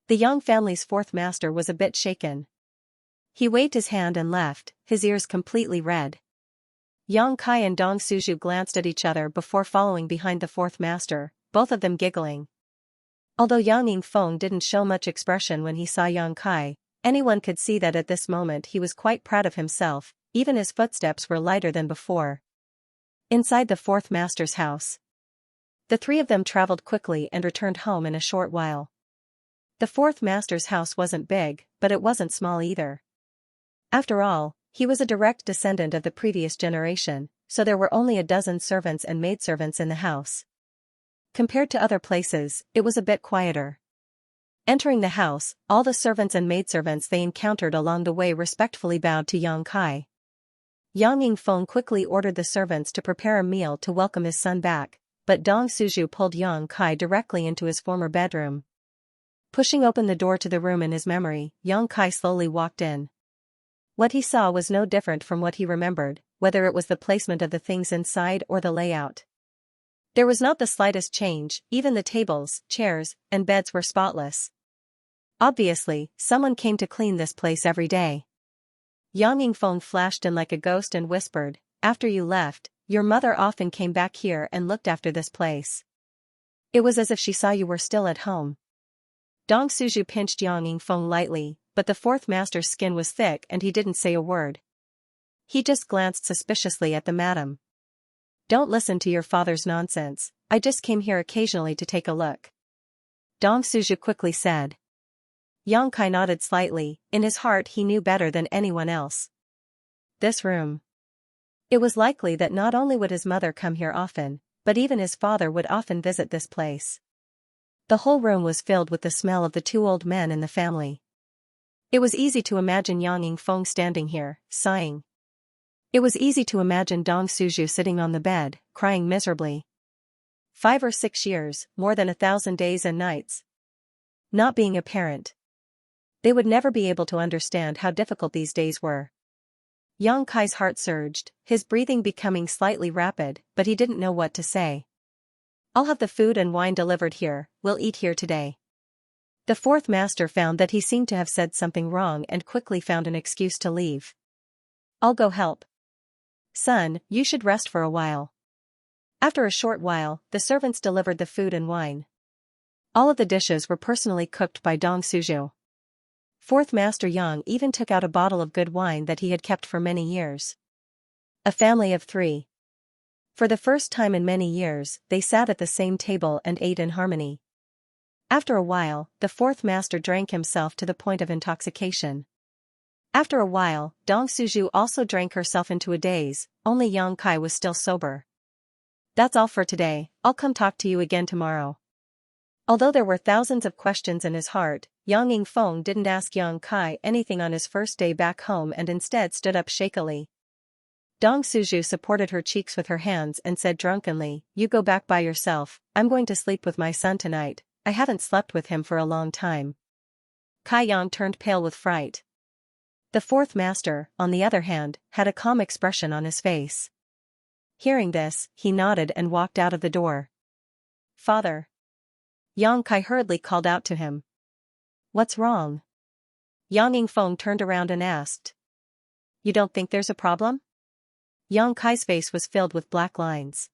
The Yang family's Fourth Master was a bit shaken. He waved his hand and left, his ears completely red. Yang Kai and Dong Suju glanced at each other before following behind the Fourth Master, both of them giggling. Although Yang Yingfeng didn't show much expression when he saw Yang Kai, anyone could see that at this moment he was quite proud of himself, even his footsteps were lighter than before. Inside the Fourth Master's house, the three of them traveled quickly and returned home in a short while. The Fourth Master's house wasn't big, but it wasn't small either. After all, he was a direct descendant of the previous generation, so there were only a dozen servants and maidservants in the house. Compared to other places, it was a bit quieter. Entering the house, all the servants and maidservants they encountered along the way respectfully bowed to Yang Kai. Yang Yingfeng quickly ordered the servants to prepare a meal to welcome his son back, but Dong Suju pulled Yang Kai directly into his former bedroom. Pushing open the door to the room in his memory, Yang Kai slowly walked in. What he saw was no different from what he remembered, whether it was the placement of the things inside or the layout. There was not the slightest change, even the tables, chairs, and beds were spotless. Obviously, someone came to clean this place every day. Yang Yingfeng flashed in like a ghost and whispered, "After you left, your mother often came back here and looked after this place. It was as if she saw you were still at home." Dong Suju pinched Yang Yingfeng lightly, but the fourth master's skin was thick and he didn't say a word. He just glanced suspiciously at the madam. "Don't listen to your father's nonsense, I just came here occasionally to take a look," Dong Suju quickly said. Yang Kai nodded slightly, in his heart he knew better than anyone else. This room. It was likely that not only would his mother come here often, but even his father would often visit this place. The whole room was filled with the smell of the two old men in the family. It was easy to imagine Yang Yingfeng standing here, sighing. It was easy to imagine Dong Suju sitting on the bed, crying miserably. 5 or 6 years, more than 1,000 days and nights. Not being a parent. They would never be able to understand how difficult these days were. Yang Kai's heart surged, his breathing becoming slightly rapid, but he didn't know what to say. "I'll have the food and wine delivered here, we'll eat here today." The fourth master found that he seemed to have said something wrong and quickly found an excuse to leave. "I'll go help. Son, you should rest for a while." After a short while, the servants delivered the food and wine. All of the dishes were personally cooked by Dong Suju. Fourth Master Yang even took out a bottle of good wine that he had kept for many years. A family of 3. For the first time in many years, they sat at the same table and ate in harmony. After a while, the fourth master drank himself to the point of intoxication. After a while, Dong Suju also drank herself into a daze, only Yang Kai was still sober. "That's all for today, I'll come talk to you again tomorrow." Although there were thousands of questions in his heart, Yang Yingfeng didn't ask Yang Kai anything on his first day back home and instead stood up shakily. Dong Suju supported her cheeks with her hands and said drunkenly, "You go back by yourself, I'm going to sleep with my son tonight, I haven't slept with him for a long time." Kai Yang turned pale with fright. The fourth master, on the other hand, had a calm expression on his face. Hearing this, he nodded and walked out of the door. "Father." Yang Kai hurriedly called out to him. "What's wrong?" Yang Yingfeng turned around and asked. "You don't think there's a problem?" Yang Kai's face was filled with black lines.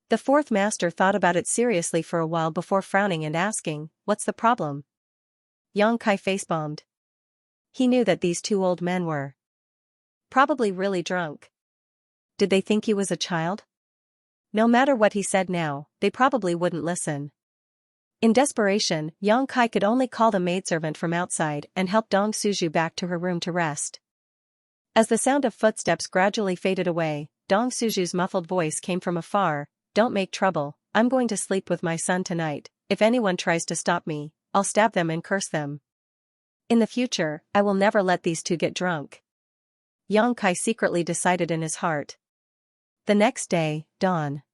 The fourth master thought about it seriously for a while before frowning and asking, "What's the problem?" Yang Kai face-bombed. He knew that these two old men were probably really drunk. Did they think he was a child? No matter what he said now, they probably wouldn't listen. In desperation, Yang Kai could only call the maidservant from outside and help Dong Suju back to her room to rest. As the sound of footsteps gradually faded away, Dong Suju's muffled voice came from afar, "Don't make trouble, I'm going to sleep with my son tonight, if anyone tries to stop me, I'll stab them and curse them. In the future, I will never let these two get drunk." Yang Kai secretly decided in his heart. The next day, dawn.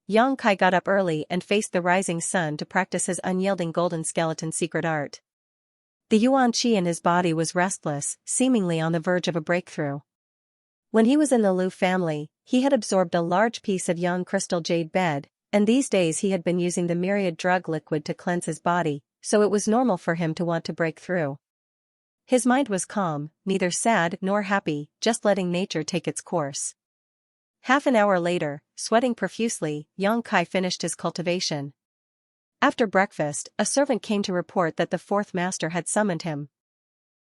Yang Kai got up early and faced the rising sun to practice his unyielding golden skeleton secret art. The yuan qi in his body was restless, seemingly on the verge of a breakthrough. When he was in the Liu family, he had absorbed a large piece of young crystal jade bed, and these days he had been using the myriad drug liquid to cleanse his body, so it was normal for him to want to break through. His mind was calm, neither sad nor happy, just letting nature take its course. Half an hour later, sweating profusely, Yang Kai finished his cultivation. After breakfast, a servant came to report that the fourth master had summoned him.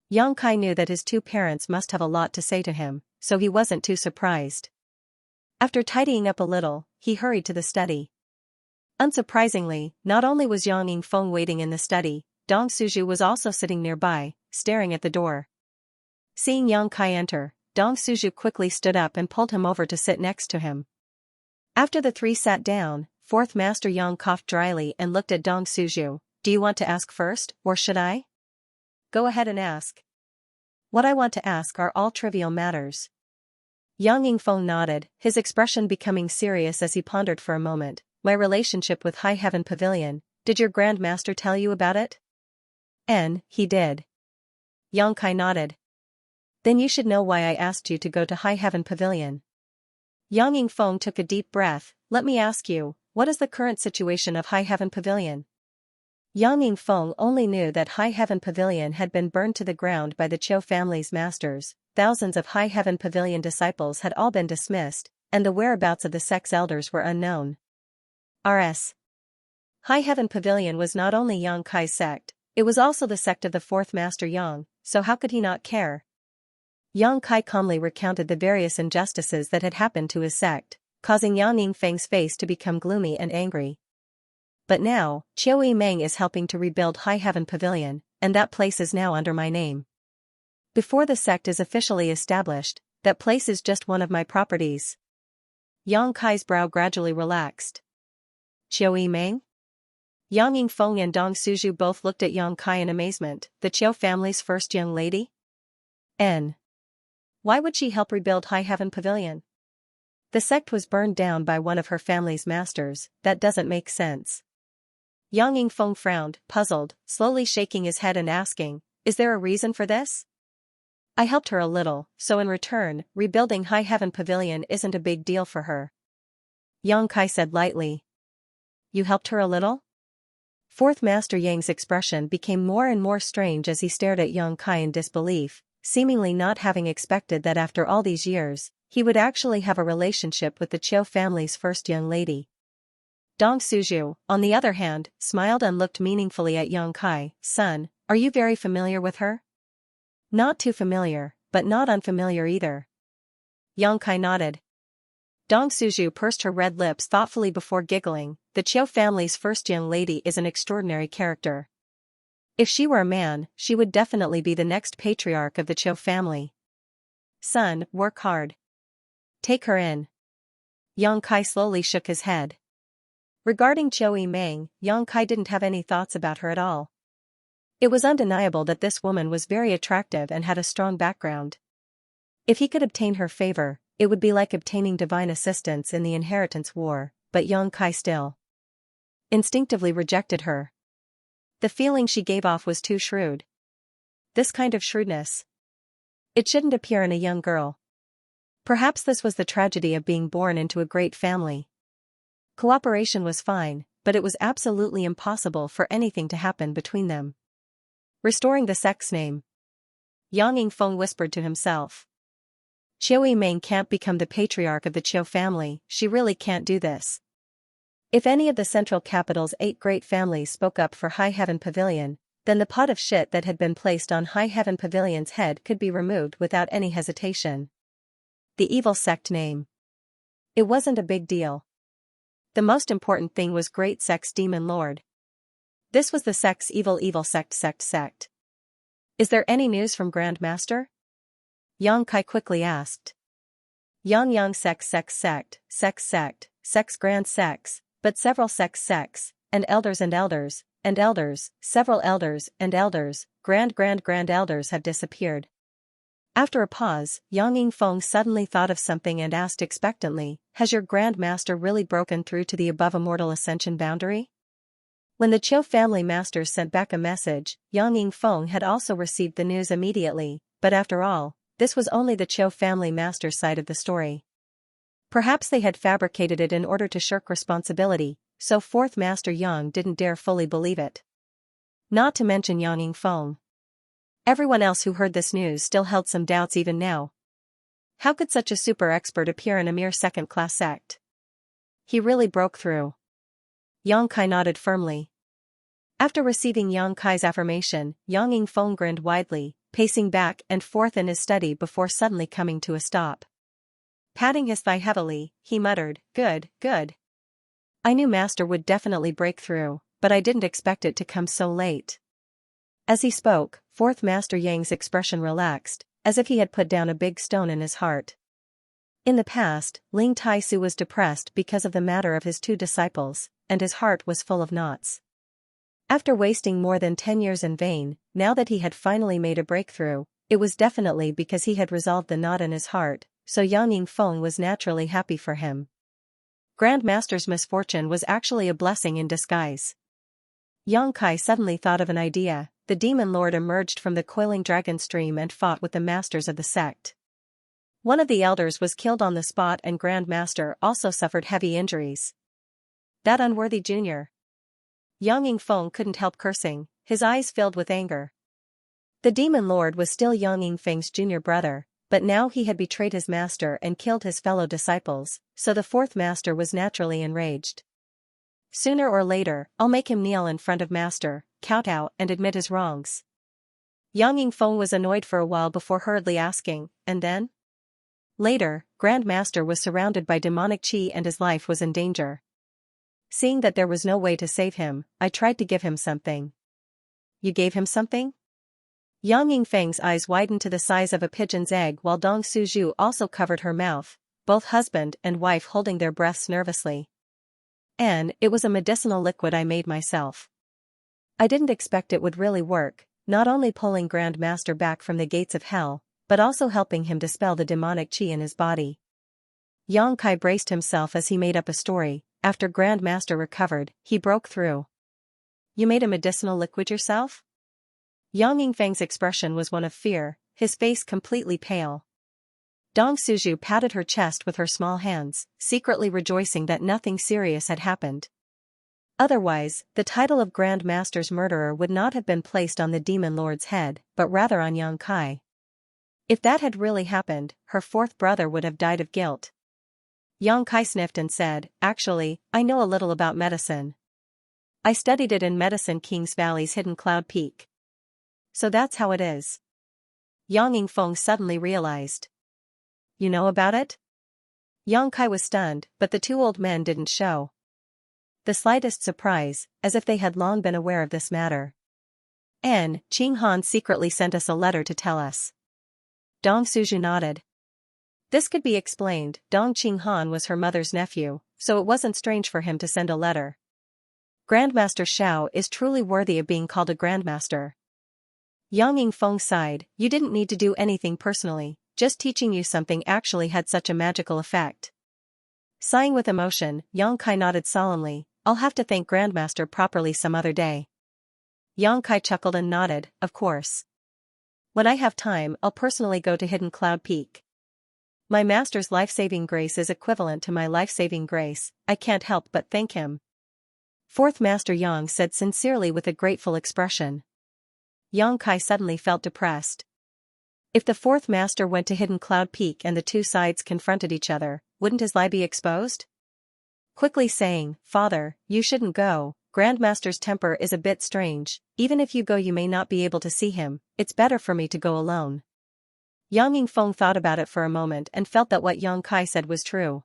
Yang Kai knew that his two parents must have a lot to say to him, so he wasn't too surprised. After tidying up a little, he hurried to the study. Unsurprisingly, not only was Yang Yingfeng waiting in the study, Dong Suju was also sitting nearby, staring at the door. Seeing Yang Kai enter, Dong Suju quickly stood up and pulled him over to sit next to him. After the three sat down, fourth master Yang coughed dryly and looked at Dong Suju. "Do you want to ask first, or should I?" "Go ahead and ask." "What I want to ask are all trivial matters." Yang Yingfeng nodded, his expression becoming serious as he pondered for a moment. "My relationship with High Heaven Pavilion, did your Grand Master tell you about it?" He did." Yang Kai nodded. "Then you should know why I asked you to go to High Heaven Pavilion." Yang Yingfeng took a deep breath. "Let me ask you, what is the current situation of High Heaven Pavilion?" Yang Yingfeng only knew that High Heaven Pavilion had been burned to the ground by the Qiu family's masters, thousands of High Heaven Pavilion disciples had all been dismissed, and the whereabouts of the sect's elders were unknown. High Heaven Pavilion was not only Yang Kai's sect, It was also the sect of the fourth master Yang, so how could he not care? Yang Kai calmly recounted the various injustices that had happened to his sect, causing Yang Yingfeng's face to become gloomy and angry. But now, Qiu Meng is helping to rebuild High Heaven Pavilion, and that place is now under my name. Before the sect is officially established, that place is just one of my properties. Yang Kai's brow gradually relaxed. Qiu Meng? Yang Yingfeng and Dong Suju both looked at Yang Kai in amazement. The Qiu family's first young lady? Why would she help rebuild High Heaven Pavilion? The sect was burned down by one of her family's masters. That doesn't make sense. Yang Yingfeng frowned, puzzled, slowly shaking his head and asking, is there a reason for this? I helped her a little, so in return, rebuilding High Heaven Pavilion isn't a big deal for her. Yang Kai said lightly. You helped her a little? Fourth Master Yang's expression became more and more strange as he stared at Yang Kai in disbelief, seemingly not having expected that after all these years, he would actually have a relationship with the Qiu family's first young lady. Dong Suju, on the other hand, smiled and looked meaningfully at Yang Kai. Son, are you very familiar with her? Not too familiar, but not unfamiliar either. Yang Kai nodded. Dong Suju pursed her red lips thoughtfully before giggling. The Qiu family's first young lady is an extraordinary character. If she were a man, she would definitely be the next patriarch of the Qiu family. Son, work hard. Take her in. Yang Kai slowly shook his head. Regarding Qiu Meng, Yang Kai didn't have any thoughts about her at all. It was undeniable that this woman was very attractive and had a strong background. If he could obtain her favor, it would be like obtaining divine assistance in the inheritance war, but Yang Kai still instinctively rejected her. The feeling she gave off was too shrewd. This kind of shrewdness. It shouldn't appear in a young girl. Perhaps this was the tragedy of being born into a great family. Cooperation was fine, but it was absolutely impossible for anything to happen between them. Restoring the sect's name. Yang Yingfeng whispered to himself. Qiu Meng can't become the patriarch of the Qiu family, she really can't do this. If any of the central capital's 8 great families spoke up for High Heaven Pavilion, then the pot of shit that had been placed on High Heaven Pavilion's head could be removed without any hesitation. The evil sect name. It wasn't a big deal. The most important thing was Great Sect's Demon Lord. This was the sect's evil sect. Is there any news from Grand Master? Yang Kai quickly asked. Yang sects grand sects, but several sects, and elders, several elders and elders, grand elders have disappeared. After a pause, Yang Yingfeng suddenly thought of something and asked expectantly, has your Grand Master really broken through to the above immortal ascension boundary? When the Qiu family masters sent back a message, Yang Yingfeng had also received the news immediately, but after all, this was only the Qiu family master's side of the story. Perhaps they had fabricated it in order to shirk responsibility, so fourth Master Yang didn't dare fully believe it. Not to mention Yang Yingfeng. Everyone else who heard this news still held some doubts even now. How could such a super expert appear in a mere second-class sect? He really broke through. Yang Kai nodded firmly. After receiving Yang Kai's affirmation, Yang Yingfeng grinned widely, pacing back and forth in his study before suddenly coming to a stop. Patting his thigh heavily, he muttered, good. I knew Master would definitely break through, but I didn't expect it to come so late. As he spoke, fourth Master Yang's expression relaxed, as if he had put down a big stone in his heart. In the past, Ling Taisu was depressed because of the matter of his 2 disciples, and his heart was full of knots. After wasting more than 10 years in vain, now that he had finally made a breakthrough, it was definitely because he had resolved the knot in his heart, so Yang Yingfeng was naturally happy for him. Grand Master's misfortune was actually a blessing in disguise. Yang Kai suddenly thought of an idea. The Demon Lord emerged from the coiling dragon stream and fought with the masters of the sect. One of the elders was killed on the spot and Grand Master also suffered heavy injuries. That unworthy junior. Yang Yingfeng couldn't help cursing, his eyes filled with anger. The Demon Lord was still Yang Yingfeng's junior brother, but now he had betrayed his master and killed his fellow disciples, so the fourth master was naturally enraged. Sooner or later, I'll make him kneel in front of Master, kowtow, and admit his wrongs. Yang Yingfeng was annoyed for a while before hurriedly asking, and then? Later, Grand Master was surrounded by demonic qi and his life was in danger. Seeing that there was no way to save him, I tried to give him something. You gave him something? Yang Yingfeng's eyes widened to the size of a pigeon's egg while Dong Suzhu also covered her mouth, both husband and wife holding their breaths nervously. And it was a medicinal liquid I made myself. I didn't expect it would really work, not only pulling Grand Master back from the gates of hell, but also helping him dispel the demonic qi in his body. Yang Kai braced himself as he made up a story. After Grand Master recovered, he broke through. You made a medicinal liquid yourself? Yang Yingfeng's expression was one of fear, his face completely pale. Dong Suzhu patted her chest with her small hands, secretly rejoicing that nothing serious had happened. Otherwise, the title of Grand Master's murderer would not have been placed on the Demon Lord's head, but rather on Yang Kai. If that had really happened, her fourth brother would have died of guilt. Yang Kai sniffed and said, actually, I know a little about medicine. I studied it in Medicine King's Valley's hidden cloud peak. So that's how it is. Yang Yingfeng suddenly realized. You know about it? Yang Kai was stunned, but the two old men didn't show the slightest surprise, as if they had long been aware of this matter. Qing Han secretly sent us a letter to tell us. Dong Suzhu nodded. This could be explained. Dong Qing Han was her mother's nephew, so it wasn't strange for him to send a letter. Grandmaster Xiao is truly worthy of being called a grandmaster. Yang Yingfeng sighed. You didn't need to do anything personally, just teaching you something actually had such a magical effect. Sighing with emotion, Yang Kai nodded solemnly. I'll have to thank Grandmaster properly some other day. Yang Kai chuckled and nodded, of course. When I have time, I'll personally go to Hidden Cloud Peak. My master's life-saving grace is equivalent to my life-saving grace, I can't help but thank him. Fourth Master Yang said sincerely with a grateful expression. Yang Kai suddenly felt depressed. If the fourth master went to Hidden Cloud Peak and the two sides confronted each other, wouldn't his lie be exposed? Quickly saying, Father, you shouldn't go, Grandmaster's temper is a bit strange, even if you go you may not be able to see him, it's better for me to go alone. Yang Yingfeng thought about it for a moment and felt that what Yang Kai said was true.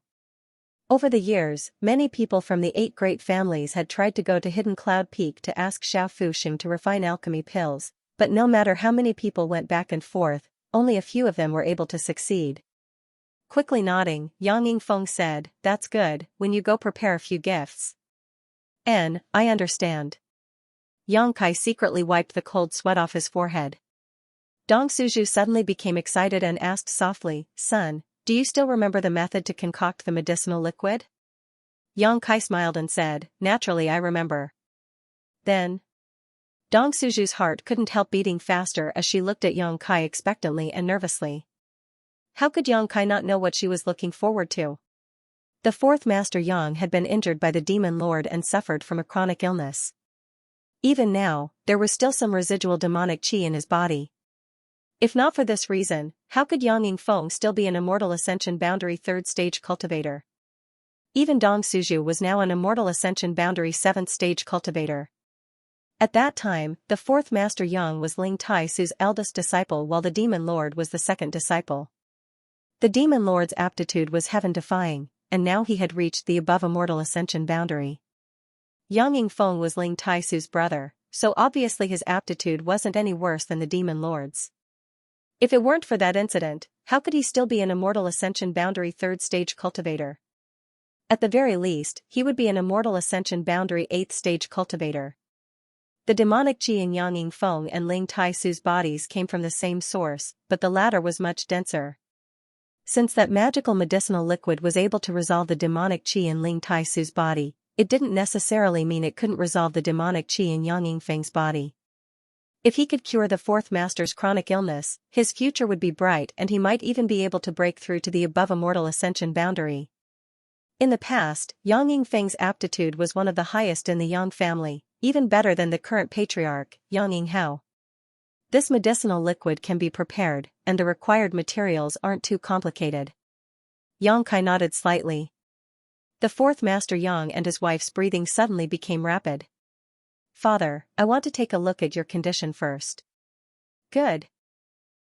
Over the years, many people from the 8 great families had tried to go to Hidden Cloud Peak to ask Xiao Fuxing to refine alchemy pills, but no matter how many people went back and forth, only a few of them were able to succeed. Quickly nodding, Yang Yingfeng said, that's good, when you go prepare a few gifts. I understand. Yang Kai secretly wiped the cold sweat off his forehead. Dong Suzhu suddenly became excited and asked softly, Son, do you still remember the method to concoct the medicinal liquid? Yang Kai smiled and said, naturally I remember. Then. Dong Suzhu's heart couldn't help beating faster as she looked at Yang Kai expectantly and nervously. How could Yang Kai not know what she was looking forward to? The fourth Master Yang had been injured by the Demon Lord and suffered from a chronic illness. Even now, there was still some residual demonic qi in his body. If not for this reason, how could Yang Yingfeng still be an Immortal Ascension Boundary 3rd Stage cultivator? Even Dong Suzhu was now an Immortal Ascension Boundary 7th Stage cultivator. At that time, the fourth Master Yang was Ling Tai Su's eldest disciple while the Demon Lord was the second disciple. The Demon Lord's aptitude was heaven-defying, and now he had reached the above Immortal Ascension boundary. Yang Yingfeng was Ling Tai Su's brother, so obviously his aptitude wasn't any worse than the Demon Lord's. If it weren't for that incident, how could he still be an Immortal Ascension Boundary 3rd Stage cultivator? At the very least, he would be an Immortal Ascension Boundary 8th Stage cultivator. The demonic qi in Yang Yingfeng and Ling Tai Su's bodies came from the same source, but the latter was much denser. Since that magical medicinal liquid was able to resolve the demonic qi in Ling Tai Su's body, it didn't necessarily mean it couldn't resolve the demonic qi in Yang Yingfeng's body. If he could cure the fourth master's chronic illness, his future would be bright and he might even be able to break through to the above Immortal Ascension boundary. In the past, Yang Yingfeng's aptitude was one of the highest in the Yang family, even better than the current patriarch, Yang Yinghao. This medicinal liquid can be prepared, and the required materials aren't too complicated. Yang Kai nodded slightly. The fourth master Yang and his wife's breathing suddenly became rapid. Father, I want to take a look at your condition first. Good.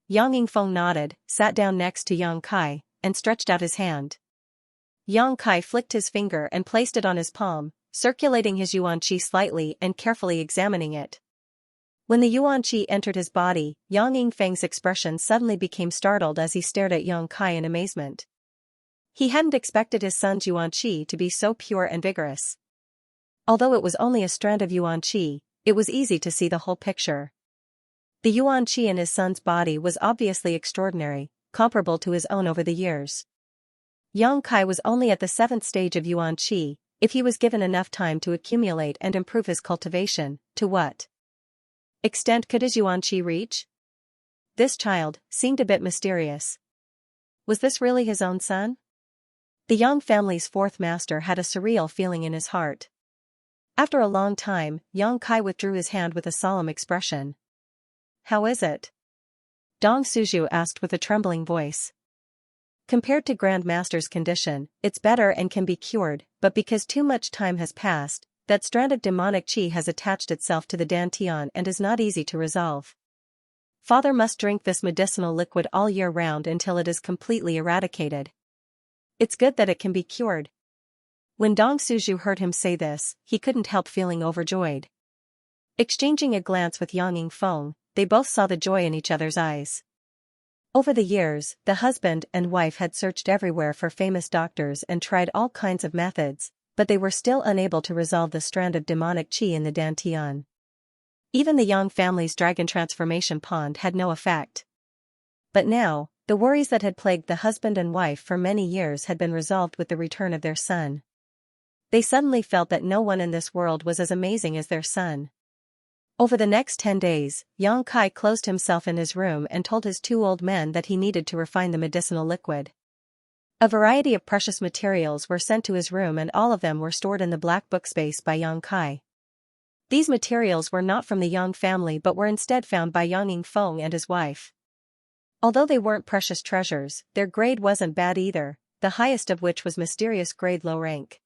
Yang Yingfeng nodded, sat down next to Yang Kai, and stretched out his hand. Yang Kai flicked his finger and placed it on his palm, circulating his yuan qi slightly and carefully examining it. When the yuan qi entered his body, Yang Yingfeng's expression suddenly became startled as he stared at Yang Kai in amazement. He hadn't expected his son's yuan qi to be so pure and vigorous. Although it was only a strand of yuan qi, it was easy to see the whole picture. The yuan qi in his son's body was obviously extraordinary, comparable to his own over the years. Yang Kai was only at the 7th stage of yuan qi. If he was given enough time to accumulate and improve his cultivation, to what extent could his yuan qi reach? This child seemed a bit mysterious. Was this really his own son? The Yang family's fourth master had a surreal feeling in his heart. After a long time, Yang Kai withdrew his hand with a solemn expression. How is it? Dong Suju asked with a trembling voice. Compared to Grand Master's condition, it's better and can be cured, but because too much time has passed, that strand of demonic qi has attached itself to the dantian and is not easy to resolve. Father must drink this medicinal liquid all year round until it is completely eradicated. It's good that it can be cured. When Dong Suju heard him say this, he couldn't help feeling overjoyed. Exchanging a glance with Yang Yingfeng, they both saw the joy in each other's eyes. Over the years, the husband and wife had searched everywhere for famous doctors and tried all kinds of methods, but they were still unable to resolve the strand of demonic qi in the dantian. Even the Yang family's dragon transformation pond had no effect. But now, the worries that had plagued the husband and wife for many years had been resolved with the return of their son. They suddenly felt that no one in this world was as amazing as their son. Over the next 10 days, Yang Kai closed himself in his room and told his 2 old men that he needed to refine the medicinal liquid. A variety of precious materials were sent to his room and all of them were stored in the black book space by Yang Kai. These materials were not from the Yang family but were instead found by Yang Yingfeng and his wife. Although they weren't precious treasures, their grade wasn't bad either, the highest of which was mysterious grade low rank.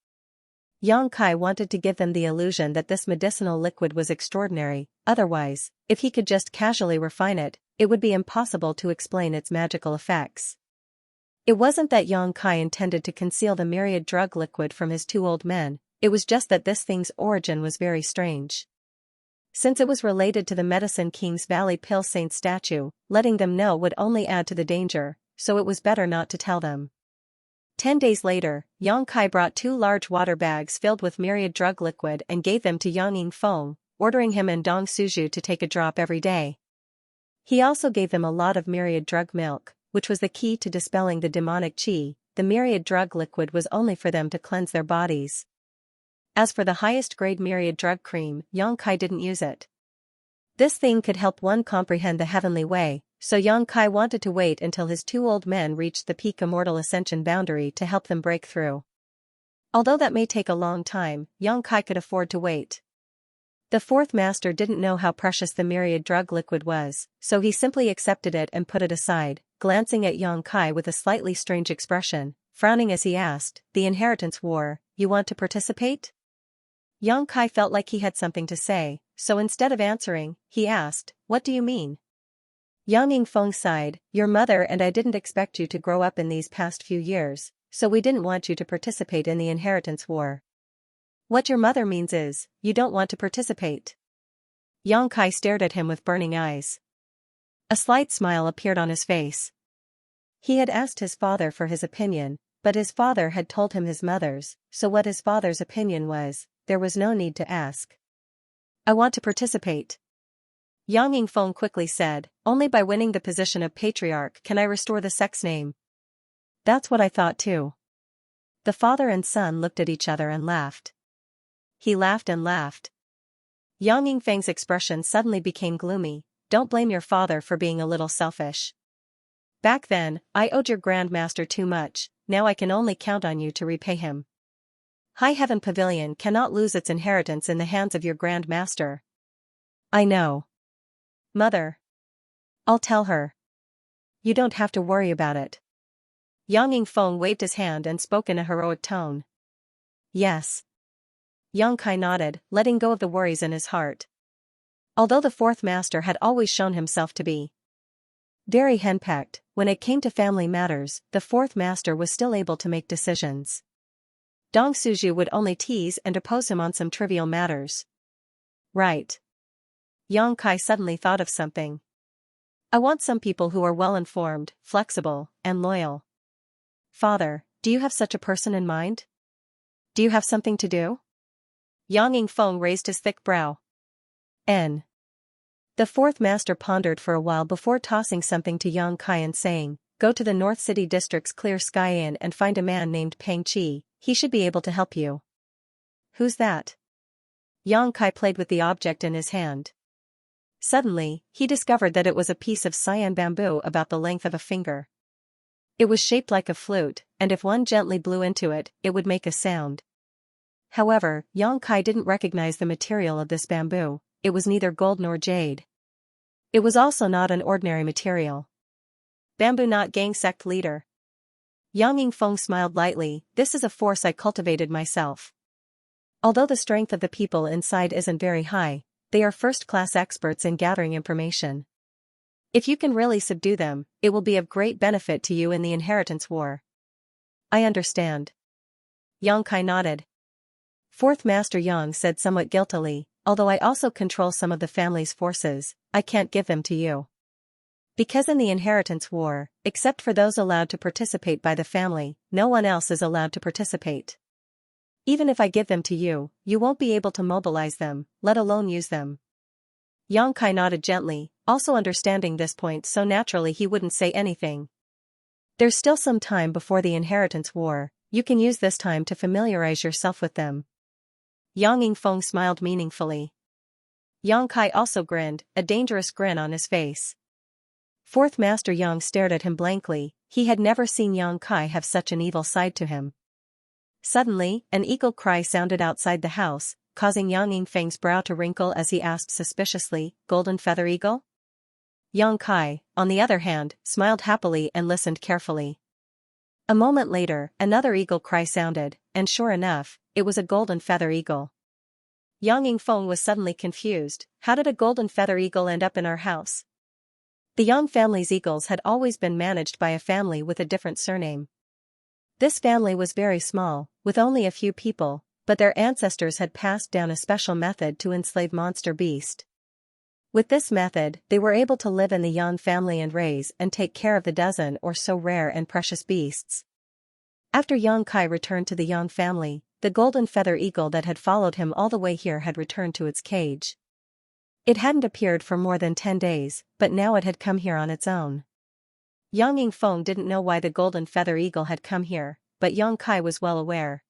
Yang Kai wanted to give them the illusion that this medicinal liquid was extraordinary, otherwise, if he could just casually refine it, it would be impossible to explain its magical effects. It wasn't that Yang Kai intended to conceal the myriad drug liquid from his 2 old men, it was just that this thing's origin was very strange. Since it was related to the Medicine King's Valley Pill Saint statue, letting them know would only add to the danger, so it was better not to tell them. 10 days later, Yang Kai brought 2 large water bags filled with myriad drug liquid and gave them to Yang Yingfeng, ordering him and Dong Suju to take a drop every day. He also gave them a lot of myriad drug milk, which was the key to dispelling the demonic qi. The myriad drug liquid was only for them to cleanse their bodies. As for the highest grade myriad drug cream, Yang Kai didn't use it. This thing could help one comprehend the heavenly way, so Yang Kai wanted to wait until his 2 old men reached the peak immortal ascension boundary to help them break through. Although that may take a long time, Yang Kai could afford to wait. The fourth master didn't know how precious the myriad drug liquid was, so he simply accepted it and put it aside, glancing at Yang Kai with a slightly strange expression, frowning as he asked, "The inheritance war, you want to participate?" Yang Kai felt like he had something to say, so instead of answering, he asked, "What do you mean?" Yang Yingfeng sighed, "Your mother and I didn't expect you to grow up in these past few years, so we didn't want you to participate in the inheritance war." What your mother means is, you don't want to participate. Yang Kai stared at him with burning eyes. A slight smile appeared on his face. He had asked his father for his opinion, but his father had told him his mother's, so what his father's opinion was, there was no need to ask. "I want to participate." Yang Yingfeng quickly said, "Only by winning the position of patriarch can I restore the sex name." "That's what I thought too." The father and son looked at each other and laughed. He laughed and laughed. Yang Yingfeng's expression suddenly became gloomy. "Don't blame your father for being a little selfish. Back then, I owed your grandmaster too much, now I can only count on you to repay him. High Heaven Pavilion cannot lose its inheritance in the hands of your Grand Master." "I know. Mother. I'll tell her. You don't have to worry about it." Yang Yingfeng waved his hand and spoke in a heroic tone. Yes. Yang Kai nodded, letting go of the worries in his heart. Although the fourth master had always shown himself to be very henpecked, when it came to family matters, the fourth master was still able to make decisions. Dong Suju would only tease and oppose him on some trivial matters. Right. Yang Kai suddenly thought of something. I want some people who are well-informed, flexible, and loyal. Father, do you have such a person in mind? Do you have something to do? Yang Yingfeng raised his thick brow. N. The fourth master pondered for a while before tossing something to Yang Kai and saying, go to the North City District's Clear Sky Inn and find a man named Peng Chi, he should be able to help you. Who's that? Yang Kai played with the object in his hand. Suddenly, he discovered that it was a piece of cyan bamboo about the length of a finger. It was shaped like a flute, and if one gently blew into it, it would make a sound. However, Yang Kai didn't recognize the material of this bamboo. It was neither gold nor jade. It was also not an ordinary material. Bamboo Knot Gang sect leader. Yang Yingfeng smiled lightly, this is a force I cultivated myself. Although the strength of the people inside isn't very high, they are first-class experts in gathering information. If you can really subdue them, it will be of great benefit to you in the inheritance war. I understand. Yang Kai nodded. Fourth Master Yang said somewhat guiltily, although I also control some of the family's forces, I can't give them to you. Because in the inheritance war, except for those allowed to participate by the family, no one else is allowed to participate. Even if I give them to you, you won't be able to mobilize them, let alone use them. Yang Kai nodded gently, also understanding this point so naturally he wouldn't say anything. There's still some time before the inheritance war, you can use this time to familiarize yourself with them. Yang Yingfeng smiled meaningfully. Yang Kai also grinned, a dangerous grin on his face. Fourth Master Yang stared at him blankly, he had never seen Yang Kai have such an evil side to him. Suddenly, an eagle cry sounded outside the house, causing Yang Yingfeng's brow to wrinkle as he asked suspiciously, Golden Feather Eagle? Yang Kai, on the other hand, smiled happily and listened carefully. A moment later, another eagle cry sounded, and sure enough, it was a golden feather eagle. Yang Yingfeng was suddenly confused, how did a golden feather eagle end up in our house? The Yang family's eagles had always been managed by a family with a different surname. This family was very small, with only a few people, but their ancestors had passed down a special method to enslave monster beast. With this method, they were able to live in the Yan family and raise and take care of the dozen or so rare and precious beasts. After Yang Kai returned to the Yang family, the golden feather eagle that had followed him all the way here had returned to its cage. It hadn't appeared for more than 10 days, but now it had come here on its own. Yang Yingfeng didn't know why the golden feather eagle had come here, but Yang Kai was well aware.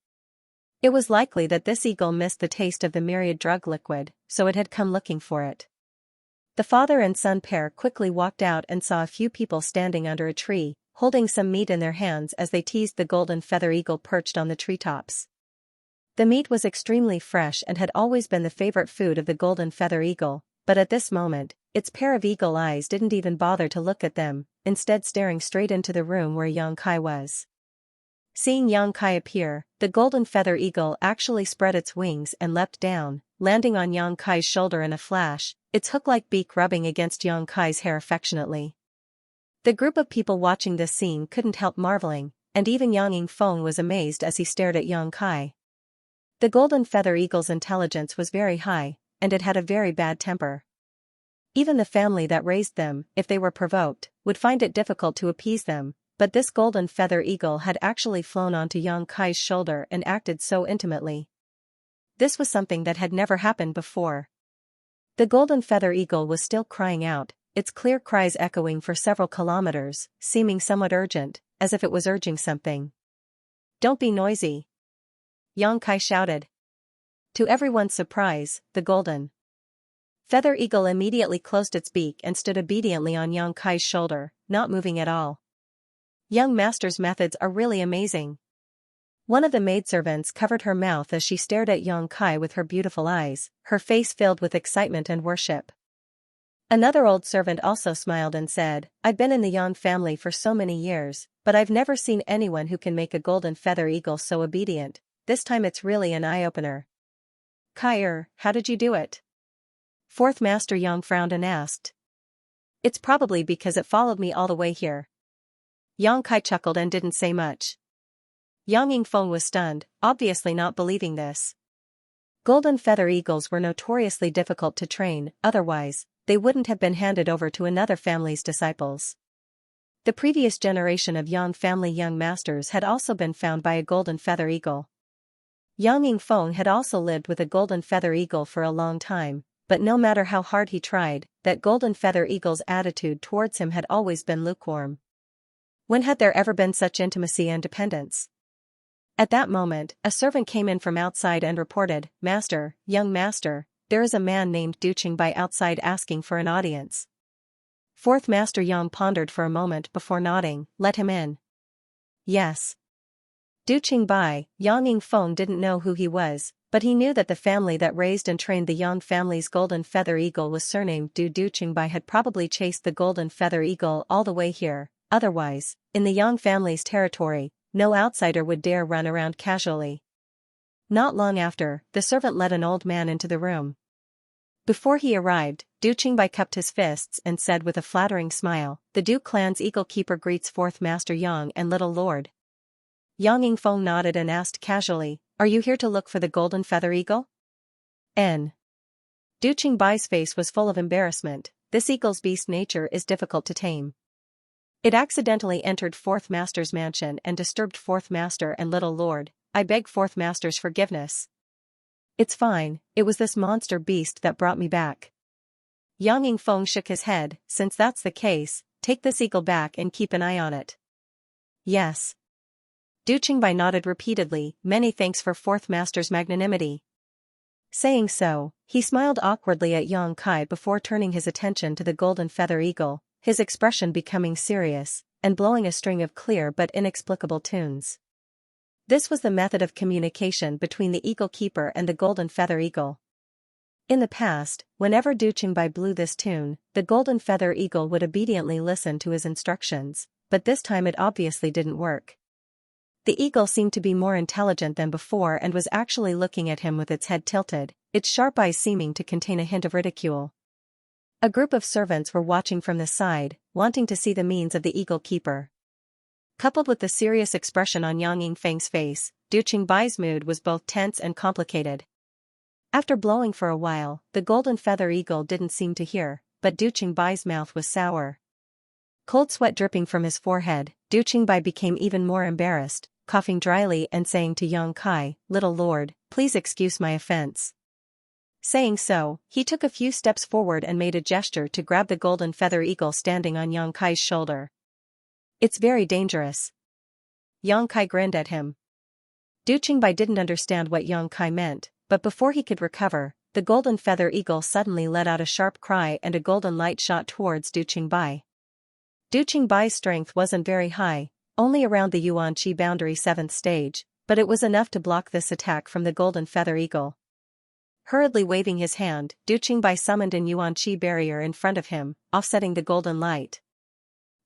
It was likely that this eagle missed the taste of the myriad drug liquid, so it had come looking for it. The father and son pair quickly walked out and saw a few people standing under a tree, holding some meat in their hands as they teased the golden feather eagle perched on the treetops. The meat was extremely fresh and had always been the favorite food of the golden feather eagle, but at this moment, its pair of eagle eyes didn't even bother to look at them, instead staring straight into the room where Yang Kai was. Seeing Yang Kai appear, the golden feather eagle actually spread its wings and leapt down, landing on Yang Kai's shoulder in a flash, its hook-like beak rubbing against Yang Kai's hair affectionately. The group of people watching this scene couldn't help marveling, and even Yang Yingfeng was amazed as he stared at Yang Kai. The golden feather eagle's intelligence was very high, and it had a very bad temper. Even the family that raised them, if they were provoked, would find it difficult to appease them, but this golden feather eagle had actually flown onto Yang Kai's shoulder and acted so intimately. This was something that had never happened before. The golden feather eagle was still crying out, its clear cries echoing for several kilometers, seeming somewhat urgent, as if it was urging something. Don't be noisy, Yang Kai shouted. To everyone's surprise, the golden feather eagle immediately closed its beak and stood obediently on Yang Kai's shoulder, not moving at all. Young master's methods are really amazing. One of the maidservants covered her mouth as she stared at Yang Kai with her beautiful eyes, her face filled with excitement and worship. Another old servant also smiled and said, I've been in the Yang family for so many years, but I've never seen anyone who can make a golden feather eagle so obedient. this time it's really an eye-opener. Kai, how did you do it? Fourth Master Yang frowned and asked. It's probably because it followed me all the way here. Yang Kai chuckled and didn't say much. Yang Yingfeng was stunned, obviously not believing this. Golden feather eagles were notoriously difficult to train, otherwise, they wouldn't have been handed over to another family's disciples. The previous generation of Yang family young masters had also been found by a golden feather eagle. Yang Yingfeng had also lived with a golden feather eagle for a long time, but no matter how hard he tried, that golden feather eagle's attitude towards him had always been lukewarm. When had there ever been such intimacy and dependence? At that moment, a servant came in from outside and reported, Master, young master, there is a man named Du Qingbai outside asking for an audience. Fourth Master Yang pondered for a moment before nodding, let him in. Yes. Du Qingbai, Yang Yingfeng didn't know who he was, but he knew that the family that raised and trained the Yang family's golden feather eagle was surnamed Du. Du Qingbai had probably chased the golden feather eagle all the way here, otherwise, in the Yang family's territory, no outsider would dare run around casually. Not long after, the servant led an old man into the room. Before he arrived, Du Qingbai cupped his fists and said with a flattering smile, the Du clan's eagle keeper greets Fourth Master Yang and Little Lord. Yang Yingfeng nodded and asked casually, are you here to look for the golden feather eagle? Du Qingbai's face was full of embarrassment, this eagle's beast nature is difficult to tame. It accidentally entered Fourth Master's mansion and disturbed Fourth Master and Little Lord, I beg Fourth Master's forgiveness. It's fine, it was this monster beast that brought me back. Yang Yingfeng shook his head, since that's the case, take this eagle back and keep an eye on it. Yes. Du Qingbai nodded repeatedly, many thanks for Fourth Master's magnanimity. Saying so, he smiled awkwardly at Yang Kai before turning his attention to the golden feather eagle, his expression becoming serious, and blowing a string of clear but inexplicable tunes. This was the method of communication between the eagle keeper and the golden feather eagle. In the past, whenever Du Qingbai blew this tune, the golden feather eagle would obediently listen to his instructions, but this time it obviously didn't work. The eagle seemed to be more intelligent than before and was actually looking at him with its head tilted, its sharp eyes seeming to contain a hint of ridicule. A group of servants were watching from the side, wanting to see the means of the eagle keeper. Coupled with the serious expression on Yang Yingfeng's face, Du Qingbai's mood was both tense and complicated. After blowing for a while, the golden feather eagle didn't seem to hear, but Du Qingbai's mouth was sour. Cold sweat dripping from his forehead, Du Qingbai became even more embarrassed, coughing dryly and saying to Yang Kai, Little Lord, please excuse my offense. Saying so, he took a few steps forward and made a gesture to grab the golden feather eagle standing on Yang Kai's shoulder. It's very dangerous. Yang Kai grinned at him. Du Qingbai didn't understand what Yang Kai meant, but before he could recover, the golden feather eagle suddenly let out a sharp cry and a golden light shot towards Du Qingbai. Du Qingbai's strength wasn't very high, only around the Yuanqi boundary 7th stage, but it was enough to block this attack from the golden feather eagle. Hurriedly waving his hand, Du Qingbai summoned an Yuanqi barrier in front of him, offsetting the golden light.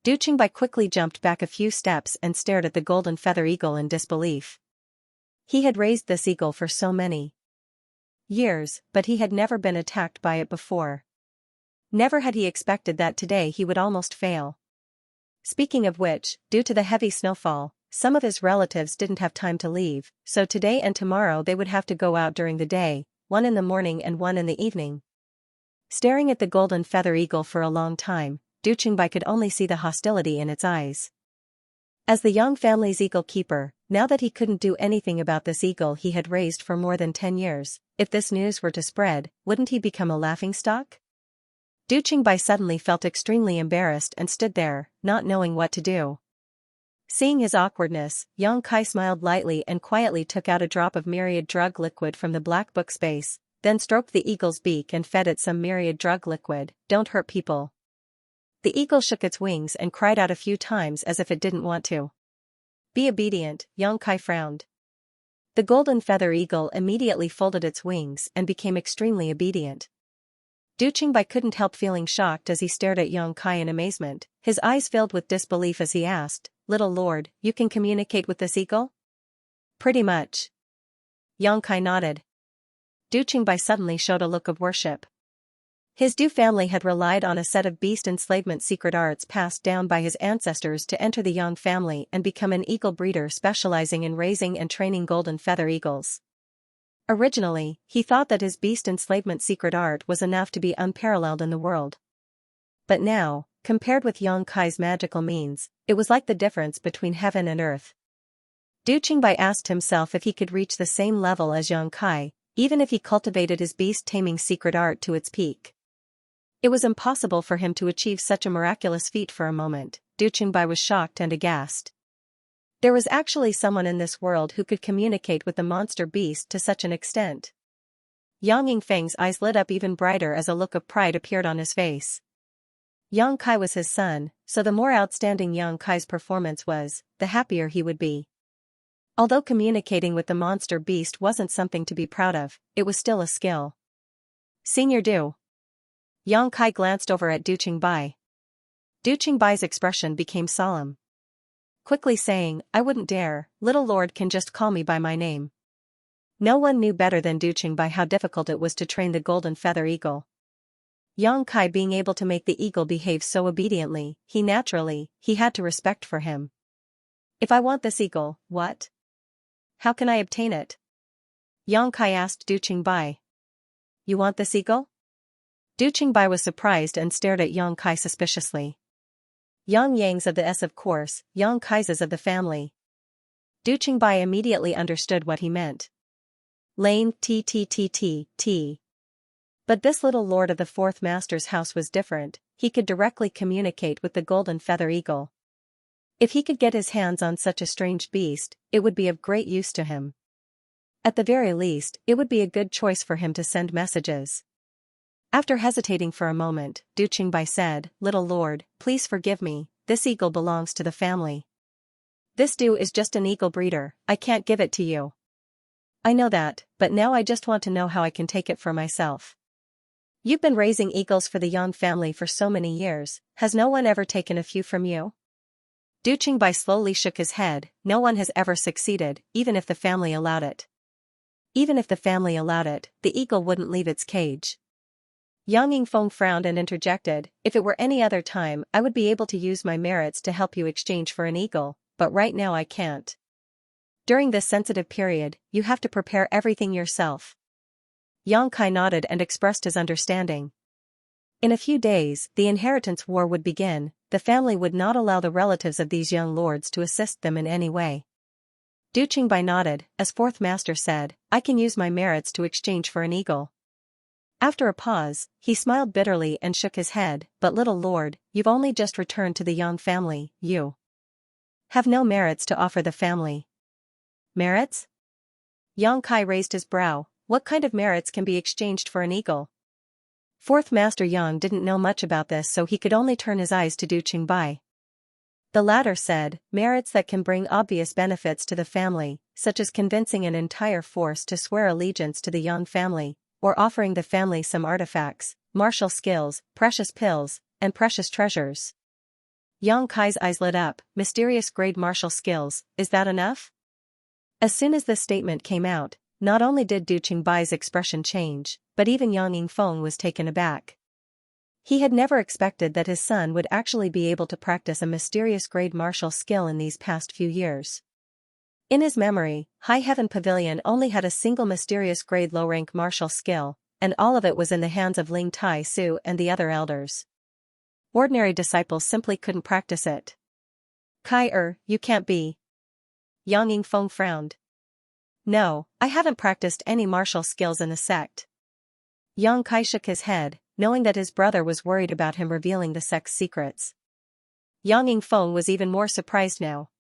Du Qingbai quickly jumped back a few steps and stared at the golden feather eagle in disbelief. He had raised this eagle for so many years, but he had never been attacked by it before. Never had he expected that today he would almost fail. Speaking of which, due to the heavy snowfall, some of his relatives didn't have time to leave, so today and tomorrow they would have to go out during the day, one in the morning and one in the evening. Staring at the golden feather eagle for a long time, Du Qingbai could only see the hostility in its eyes. As the Yang family's eagle keeper, now that he couldn't do anything about this eagle he had raised for more than 10 years, if this news were to spread, wouldn't he become a laughingstock? Du Qingbai suddenly felt extremely embarrassed and stood there, not knowing what to do. Seeing his awkwardness, Yang Kai smiled lightly and quietly took out a drop of myriad drug liquid from the black book space, then stroked the eagle's beak and fed it some myriad drug liquid. Don't hurt people. The eagle shook its wings and cried out a few times as if it didn't want to. Be obedient, Yang Kai frowned. The golden feather eagle immediately folded its wings and became extremely obedient. Du Qingbai couldn't help feeling shocked as he stared at Yang Kai in amazement, his eyes filled with disbelief as he asked, Little Lord, you can communicate with this eagle? Pretty much. Xianxia nodded. Du Qingbai suddenly showed a look of worship. His Du family had relied on a set of beast enslavement secret arts passed down by his ancestors to enter the Yang family and become an eagle breeder specializing in raising and training golden feather eagles. Originally, he thought that his beast enslavement secret art was enough to be unparalleled in the world. But now, compared with Xianxia's magical means, it was like the difference between heaven and earth. Du Qingbai asked himself if he could reach the same level as Xianxia, even if he cultivated his beast-taming secret art to its peak. It was impossible for him to achieve such a miraculous feat for a moment. Du Qingbai was shocked and aghast. There was actually someone in this world who could communicate with the monster beast to such an extent. Yang Yingfeng's eyes lit up even brighter as a look of pride appeared on his face. Xianxia was his son, so the more outstanding Xianxia's performance was, the happier he would be. Although communicating with the monster beast wasn't something to be proud of, it was still a skill. Senior Du. Xianxia glanced over at Du Qingbai. Du Qingbai's expression became solemn. Quickly saying, I wouldn't dare, little lord can just call me by my name. No one knew better than Du Qingbai how difficult it was to train the golden feather eagle. Xianxia being able to make the eagle behave so obediently, he had to respect for him. If I want this eagle, what? How can I obtain it? Xianxia asked Du Qingbai. You want this eagle? Du Qingbai was surprised and stared at Xianxia suspiciously. Yang Yang's of the S of course, Xianxia's of the family. Du Qingbai immediately understood what he meant. Lane t. But this little lord of the fourth master's house was different, he could directly communicate with the golden feather eagle. If he could get his hands on such a strange beast, it would be of great use to him. At the very least, it would be a good choice for him to send messages. After hesitating for a moment, Du Qingbai said, Little lord, please forgive me, this eagle belongs to the family. This Du is just an eagle breeder, I can't give it to you. I know that, but now I just want to know how I can take it for myself. You've been raising eagles for the Yang family for so many years, has no one ever taken a few from you? Du Qingbai slowly shook his head, no one has ever succeeded, even if the family allowed it. Even if the family allowed it, the eagle wouldn't leave its cage. Yang Yingfeng frowned and interjected, if it were any other time I would be able to use my merits to help you exchange for an eagle, but right now I can't. During this sensitive period, you have to prepare everything yourself. Xianxia nodded and expressed his understanding. In a few days, the inheritance war would begin, the family would not allow the relatives of these young lords to assist them in any way. Du Qingbai nodded, as fourth master said, I can use my merits to exchange for an eagle. After a pause, he smiled bitterly and shook his head, but little lord, you've only just returned to the Yang family, you have no merits to offer the family. Merits? Xianxia raised his brow, what kind of merits can be exchanged for an eagle? Fourth Master Yang didn't know much about this so he could only turn his eyes to Du Qingbai. The latter said, merits that can bring obvious benefits to the family, such as convincing an entire force to swear allegiance to the Yang family, or offering the family some artifacts, martial skills, precious pills, and precious treasures. Xianxia's eyes lit up, mysterious grade martial skills, is that enough? As soon as this statement came out, not only did Du Qingbai's expression change, but even Yang Yingfeng was taken aback. He had never expected that his son would actually be able to practice a mysterious grade martial skill in these past few years. In his memory, High Heaven Pavilion only had a single mysterious grade low-rank martial skill, and all of it was in the hands of Ling Tai Su and the other elders. Ordinary disciples simply couldn't practice it. You can't be. Yang Yingfeng frowned. No, I haven't practiced any martial skills in the sect. Xianxia shook his head, knowing that his brother was worried about him revealing the sect's secrets. Yang Yingfeng was even more surprised now.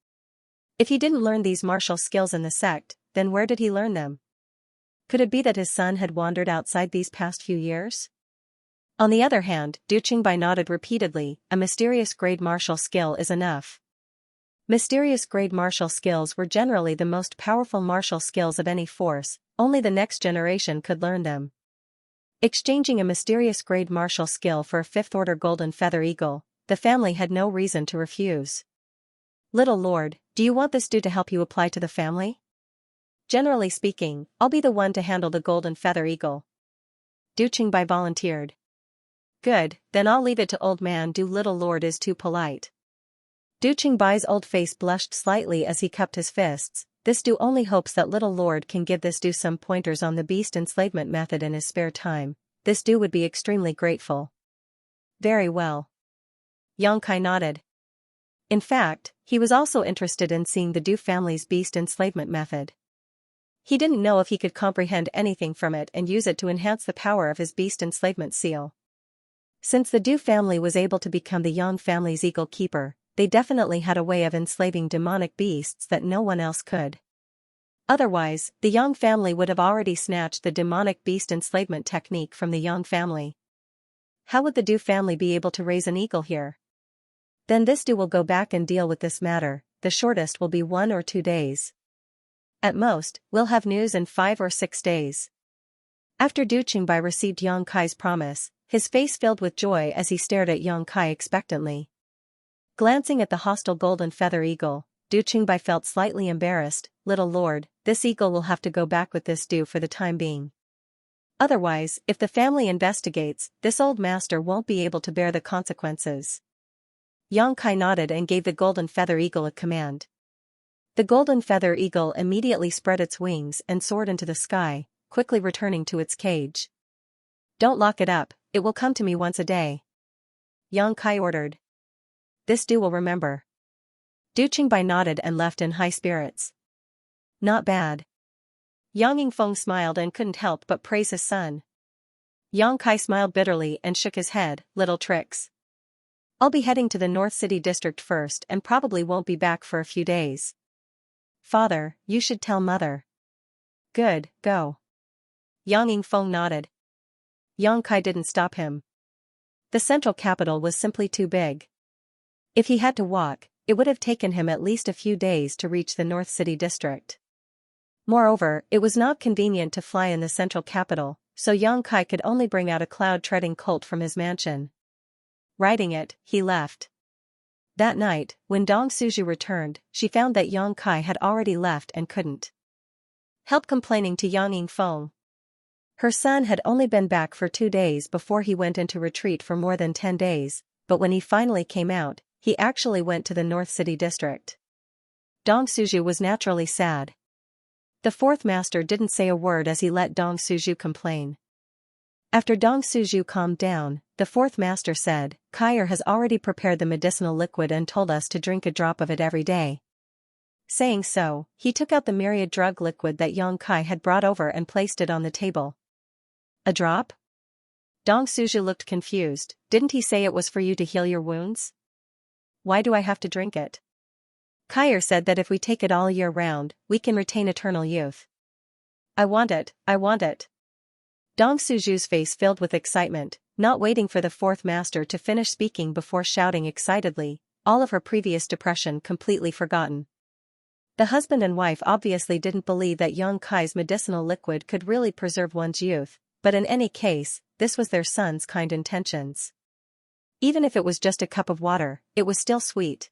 If he didn't learn these martial skills in the sect, then where did he learn them? Could it be that his son had wandered outside these past few years? On the other hand, Du Qingbai nodded repeatedly, a mysterious grade martial skill is enough. Mysterious grade martial skills were generally the most powerful martial skills of any force, only the next generation could learn them. Exchanging a mysterious grade martial skill for a fifth-order golden feather eagle, the family had no reason to refuse. Little lord, do you want this Du to help you apply to the family? Generally speaking, I'll be the one to handle the golden feather eagle. Du Qingbai volunteered. Good, then I'll leave it to old man Du. Little lord is too polite. Du Qingbai's old face blushed slightly as he cupped his fists. This Du only hopes that little lord can give this Du some pointers on the beast enslavement method in his spare time. This Du would be extremely grateful. Very well. Yang Kai nodded. In fact, he was also interested in seeing the Du family's beast enslavement method. He didn't know if he could comprehend anything from it and use it to enhance the power of his beast enslavement seal. Since the Du family was able to become the Yang family's eagle keeper, they definitely had a way of enslaving demonic beasts that no one else could. Otherwise, the Yang family would have already snatched the demonic beast enslavement technique from the Yang family. How would the Du family be able to raise an eagle here? Then this Du will go back and deal with this matter. The shortest will be 1 or 2 days. At most, we'll have news in 5 or 6 days. After Du Qingbai received Yang Kai's promise, his face filled with joy as he stared at Yang Kai expectantly. Glancing at the hostile golden feather eagle, Du Qingbai felt slightly embarrassed. Little lord, this eagle will have to go back with this Du for the time being. Otherwise, if the family investigates, this old master won't be able to bear the consequences. Yang Kai nodded and gave the golden feather eagle a command. The golden feather eagle immediately spread its wings and soared into the sky, quickly returning to its cage. Don't lock it up, it will come to me once a day. Yang Kai ordered. This Du will remember. Du Qingbai nodded and left in high spirits. Not bad. Yang Yingfeng smiled and couldn't help but praise his son. Yang Kai smiled bitterly and shook his head. Little tricks. I'll be heading to the North City district first and probably won't be back for a few days. Father, you should tell mother. Good, go. Yang Yingfeng nodded. Yang Kai didn't stop him. The central capital was simply too big. If he had to walk, it would have taken him at least a few days to reach the North City district. Moreover, it was not convenient to fly in the central capital, so Yang Kai could only bring out a cloud-treading colt from his mansion. Riding it, he left. That night, when Dong Suju returned, she found that Yang Kai had already left and couldn't help complaining to Yang Yingfeng. Her son had only been back for 2 days before he went into retreat for more than 10 days, but when he finally came out, he actually went to the North City district. Dong Suju was naturally sad. The fourth master didn't say a word as he let Dong Suju complain. After Dong Suju calmed down, the fourth master said, Kaier has already prepared the medicinal liquid and told us to drink a drop of it every day. Saying so, he took out the myriad drug liquid that Yang Kai had brought over and placed it on the table. A drop? Dong Suju looked confused. Didn't he say it was for you to heal your wounds? Why do I have to drink it? Kaier said that if we take it all year round, we can retain eternal youth. I want it, I want it. Dong Suju's face filled with excitement, not waiting for the fourth master to finish speaking before shouting excitedly, all of her previous depression completely forgotten. The husband and wife obviously didn't believe that Yang Kai's medicinal liquid could really preserve one's youth, but in any case, this was their son's kind intentions. Even if it was just a cup of water, it was still sweet.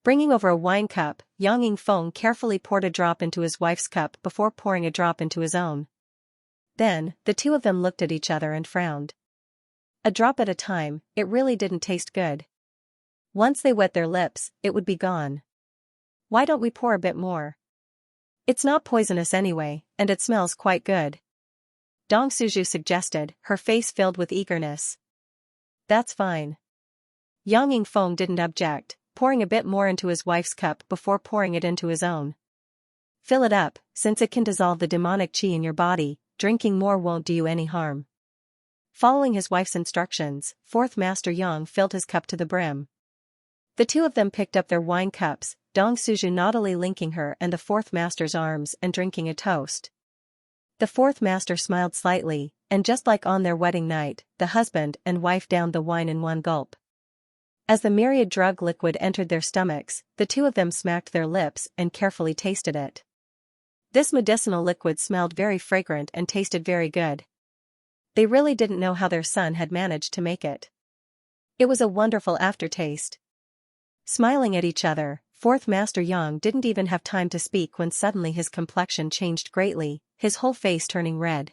Bringing over a wine cup, Yang Yingfeng carefully poured a drop into his wife's cup before pouring a drop into his own. Then, the two of them looked at each other and frowned. A drop at a time, it really didn't taste good. Once they wet their lips, it would be gone. Why don't we pour a bit more? It's not poisonous anyway, and it smells quite good. Dong Suju suggested, her face filled with eagerness. That's fine. Yang Yingfeng didn't object, pouring a bit more into his wife's cup before pouring it into his own. Fill it up, since it can dissolve the demonic qi in your body, drinking more won't do you any harm. Following his wife's instructions, fourth master Yang filled his cup to the brim. The two of them picked up their wine cups, Dong Suju naughtily linking her and the fourth master's arms and drinking a toast. The fourth master smiled slightly, and just like on their wedding night, the husband and wife downed the wine in one gulp. As the myriad drug liquid entered their stomachs, the two of them smacked their lips and carefully tasted it. This medicinal liquid smelled very fragrant and tasted very good. They really didn't know how their son had managed to make it. It was a wonderful aftertaste. Smiling at each other, Fourth Master Yang didn't even have time to speak when suddenly his complexion changed greatly, his whole face turning red.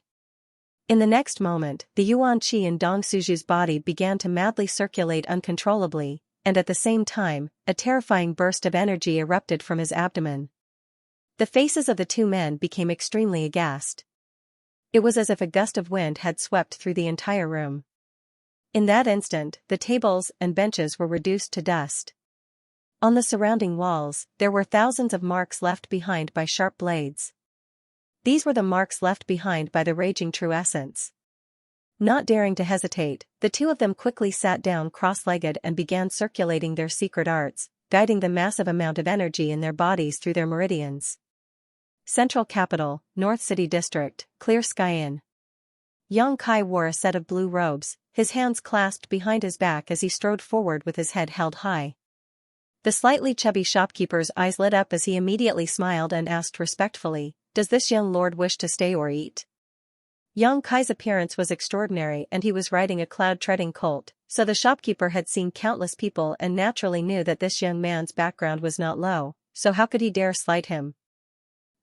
In the next moment, the yuan qi in Dong Suju's body began to madly circulate uncontrollably, and at the same time, a terrifying burst of energy erupted from his abdomen. The faces of the two men became extremely aghast. It was as if a gust of wind had swept through the entire room. In that instant, the tables and benches were reduced to dust. On the surrounding walls, there were thousands of marks left behind by sharp blades. These were the marks left behind by the raging true essence. Not daring to hesitate, the two of them quickly sat down cross-legged and began circulating their secret arts, guiding the massive amount of energy in their bodies through their meridians. Central Capital, North City District, Clear Sky Inn. Yang Kai wore a set of blue robes, his hands clasped behind his back as he strode forward with his head held high. The slightly chubby shopkeeper's eyes lit up as he immediately smiled and asked respectfully, "Does this young lord wish to stay or eat?" Yang Kai's appearance was extraordinary and he was riding a cloud-treading colt, so the shopkeeper had seen countless people and naturally knew that this young man's background was not low, so how could he dare slight him?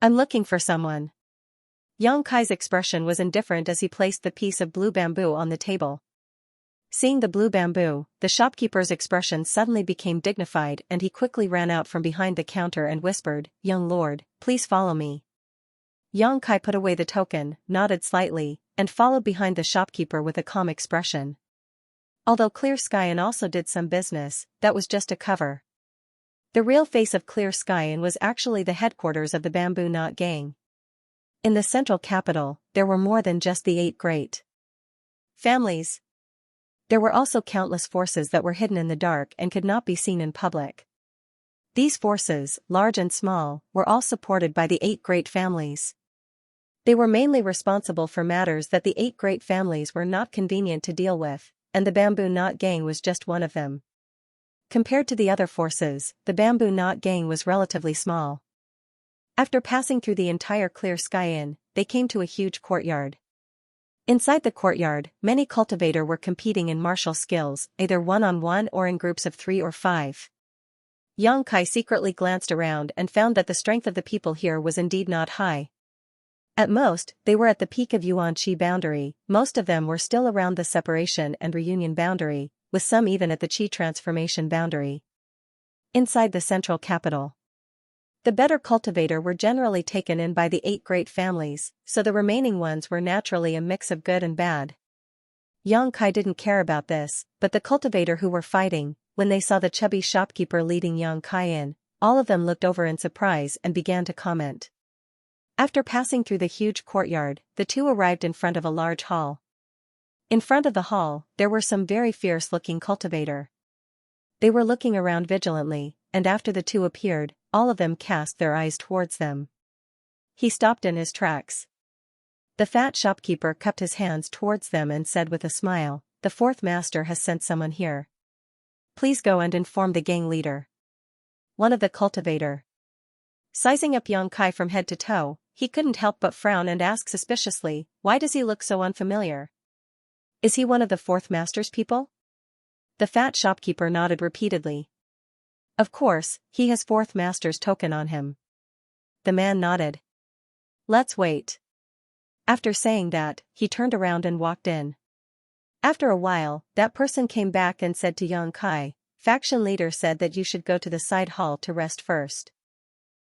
"I'm looking for someone." Yang Kai's expression was indifferent as he placed the piece of blue bamboo on the table. Seeing the blue bamboo, the shopkeeper's expression suddenly became dignified and he quickly ran out from behind the counter and whispered, "Young lord, please follow me." Yang Kai put away the token, nodded slightly, and followed behind the shopkeeper with a calm expression. Although Clear Sky Inn also did some business, that was just a cover. The real face of Clear Sky Inn was actually the headquarters of the Bamboo Knot Gang. In the central capital, there were more than just the 8 great families. There were also countless forces that were hidden in the dark and could not be seen in public. These forces, large and small, were all supported by the 8 great families. They were mainly responsible for matters that the 8 great families were not convenient to deal with, and the Bamboo Knot Gang was just one of them. Compared to the other forces, the Bamboo Knot Gang was relatively small. After passing through the entire Clear Sky Inn, they came to a huge courtyard. Inside the courtyard, many cultivators were competing in martial skills, either one-on-one or in groups of 3 or 5. Yang Kai secretly glanced around and found that the strength of the people here was indeed not high. At most, they were at the peak of Yuan Qi boundary, most of them were still around the separation and reunion boundary, with some even at the Qi transformation boundary. Inside the central capital, the better cultivators were generally taken in by the 8 great families, so the remaining ones were naturally a mix of good and bad. Yang Kai didn't care about this, but the cultivators who were fighting, when they saw the chubby shopkeeper leading Yang Kai in, all of them looked over in surprise and began to comment. After passing through the huge courtyard, the two arrived in front of a large hall. In front of the hall, there were some very fierce-looking cultivators. They were looking around vigilantly, and after the two appeared, all of them cast their eyes towards them. He stopped in his tracks. The fat shopkeeper cupped his hands towards them and said with a smile, "The 4th master has sent someone here. Please go and inform the gang leader." One of the cultivators. Sizing up Yang Kai from head to toe, he couldn't help but frown and ask suspiciously, "Why does he look so unfamiliar? Is he one of the 4th master's people?" The fat shopkeeper nodded repeatedly. "Of course, he has 4th master's token on him." The man nodded. "Let's wait." After saying that, he turned around and walked in. After a while, that person came back and said to Yang Kai, "Faction leader said that you should go to the side hall to rest first.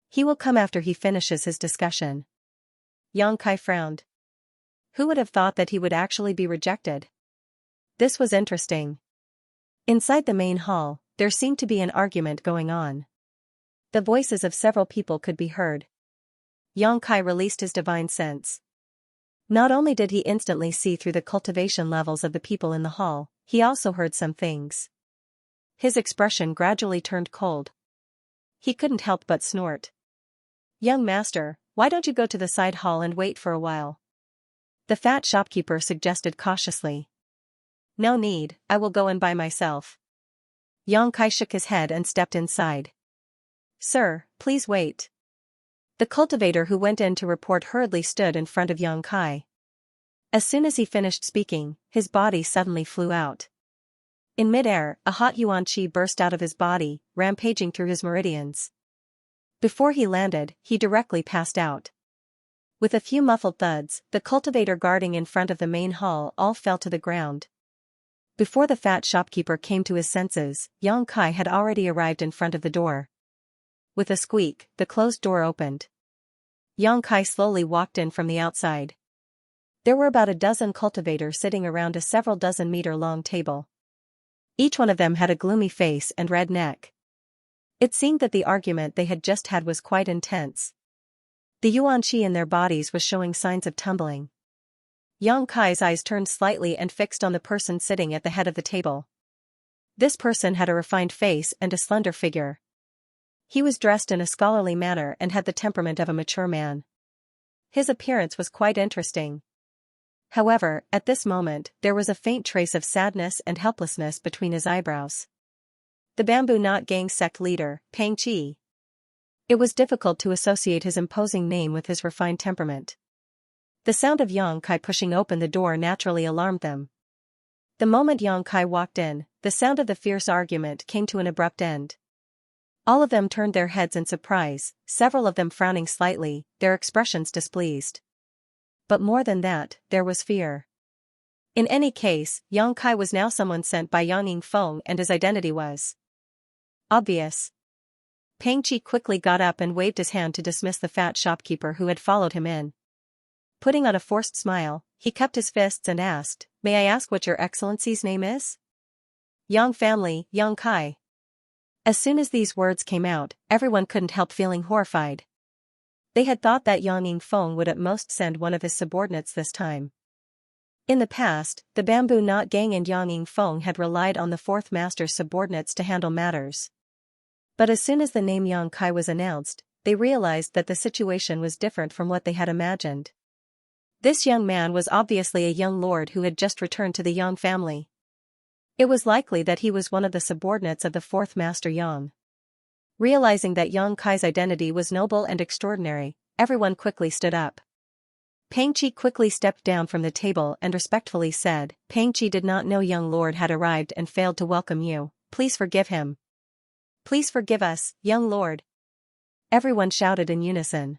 He will come after he finishes his discussion." Yang Kai frowned. Who would have thought that he would actually be rejected? This was interesting. Inside the main hall, there seemed to be an argument going on. The voices of several people could be heard. Yang Kai released his divine sense. Not only did he instantly see through the cultivation levels of the people in the hall, he also heard some things. His expression gradually turned cold. He couldn't help but snort. "Young master, why don't you go to the side hall and wait for a while?" The fat shopkeeper suggested cautiously. "No need, I will go in by myself." Yang Kai shook his head and stepped inside. "Sir, please wait." The cultivator who went in to report hurriedly stood in front of Yang Kai. As soon as he finished speaking, his body suddenly flew out. In midair, a hot yuan qi burst out of his body, rampaging through his meridians. Before he landed, he directly passed out. With a few muffled thuds, the cultivator guarding in front of the main hall all fell to the ground. Before the fat shopkeeper came to his senses, Yang Kai had already arrived in front of the door. With a squeak, the closed door opened. Yang Kai slowly walked in from the outside. There were about a dozen cultivators sitting around a several dozen meter long table. Each one of them had a gloomy face and red neck. It seemed that the argument they had just had was quite intense. The yuan qi in their bodies was showing signs of tumbling. Yang Kai's eyes turned slightly and fixed on the person sitting at the head of the table. This person had a refined face and a slender figure. He was dressed in a scholarly manner and had the temperament of a mature man. His appearance was quite interesting. However, at this moment, there was a faint trace of sadness and helplessness between his eyebrows. The Bamboo Knot Gang sect leader, Peng Qi. It was difficult to associate his imposing name with his refined temperament. The sound of Yang Kai pushing open the door naturally alarmed them. The moment Yang Kai walked in, the sound of the fierce argument came to an abrupt end. All of them turned their heads in surprise, several of them frowning slightly, their expressions displeased. But more than that, there was fear. In any case, Yang Kai was now someone sent by Yang Yingfeng and his identity was obvious. Peng Qi quickly got up and waved his hand to dismiss the fat shopkeeper who had followed him in. Putting on a forced smile, he cupped his fists and asked, "May I ask what your excellency's name is?" "Yang family, Yang Kai." As soon as these words came out, everyone couldn't help feeling horrified. They had thought that Yang Yingfeng would at most send one of his subordinates this time. In the past, the Bamboo Knot Gang and Yang Yingfeng had relied on the fourth master's subordinates to handle matters. But as soon as the name Yang Kai was announced, they realized that the situation was different from what they had imagined. This young man was obviously a young lord who had just returned to the Yang family. It was likely that he was one of the subordinates of the fourth master Yang. Realizing that Yang Kai's identity was noble and extraordinary, everyone quickly stood up. Peng Qi quickly stepped down from the table and respectfully said, "Peng Qi did not know young lord had arrived and failed to welcome you. Please forgive him." "Please forgive us, young lord." Everyone shouted in unison.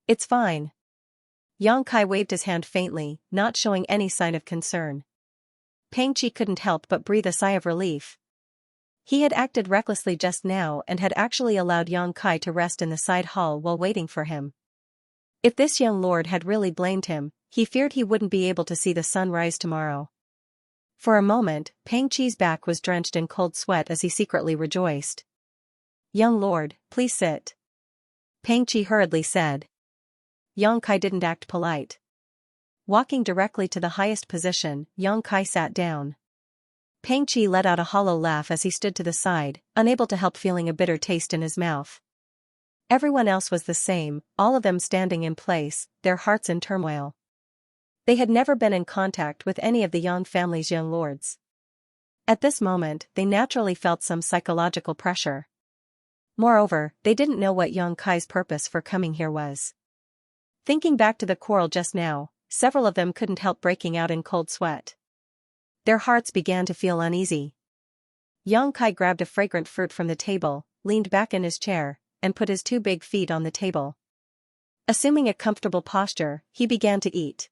"It's fine." Yang Kai waved his hand faintly, not showing any sign of concern. Peng Qi couldn't help but breathe a sigh of relief. He had acted recklessly just now and had actually allowed Yang Kai to rest in the side hall while waiting for him. If this young lord had really blamed him, he feared he wouldn't be able to see the sun rise tomorrow. For a moment, Peng Qi's back was drenched in cold sweat as he secretly rejoiced. "Young lord, please sit," Peng Qi hurriedly said. Yang Kai didn't act polite. Walking directly to the highest position, Yang Kai sat down. Peng Qi let out a hollow laugh as he stood to the side, unable to help feeling a bitter taste in his mouth. Everyone else was the same, all of them standing in place, their hearts in turmoil. They had never been in contact with any of the Yang family's young lords. At this moment, they naturally felt some psychological pressure. Moreover, they didn't know what Yang Kai's purpose for coming here was. Thinking back to the quarrel just now, several of them couldn't help breaking out in cold sweat. Their hearts began to feel uneasy. Yang Kai grabbed a fragrant fruit from the table, leaned back in his chair, and put his two big feet on the table. Assuming a comfortable posture, he began to eat.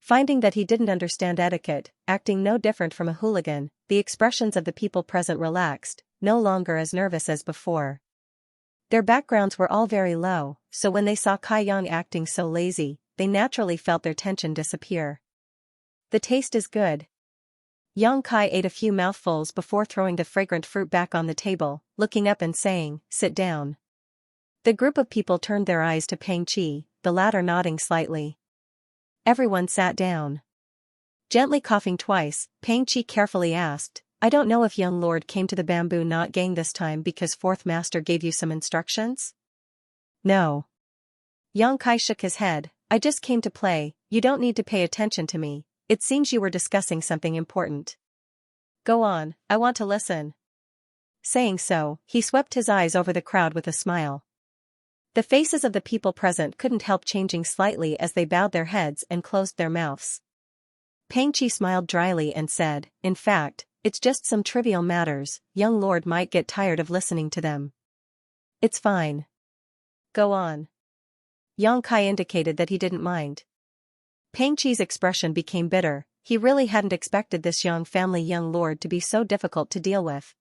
Finding that he didn't understand etiquette, acting no different from a hooligan, the expressions of the people present relaxed, no longer as nervous as before. Their backgrounds were all very low, so when they saw Kai Yang acting so lazy, they naturally felt their tension disappear. "The taste is good." Yang Kai ate a few mouthfuls before throwing the fragrant fruit back on the table, looking up and saying, "Sit down." The group of people turned their eyes to Peng Qi, the latter nodding slightly. Everyone sat down. Gently coughing twice, Peng Qi carefully asked, "I don't know if young lord came to the Bamboo Knot Gang this time because fourth master gave you some instructions?" "No." Yang Kai shook his head, "I just came to play, you don't need to pay attention to me. It seems you were discussing something important." "Go on, I want to listen." Saying so, he swept his eyes over the crowd with a smile. The faces of the people present couldn't help changing slightly as they bowed their heads and closed their mouths. Peng Qi smiled dryly and said, "In fact, It's just some trivial matters, young lord might get tired of listening to them. It's fine. Go on. Yang Kai indicated that he didn't mind. Peng Qi's expression became bitter. He really hadn't expected this young lord to be so difficult to deal with.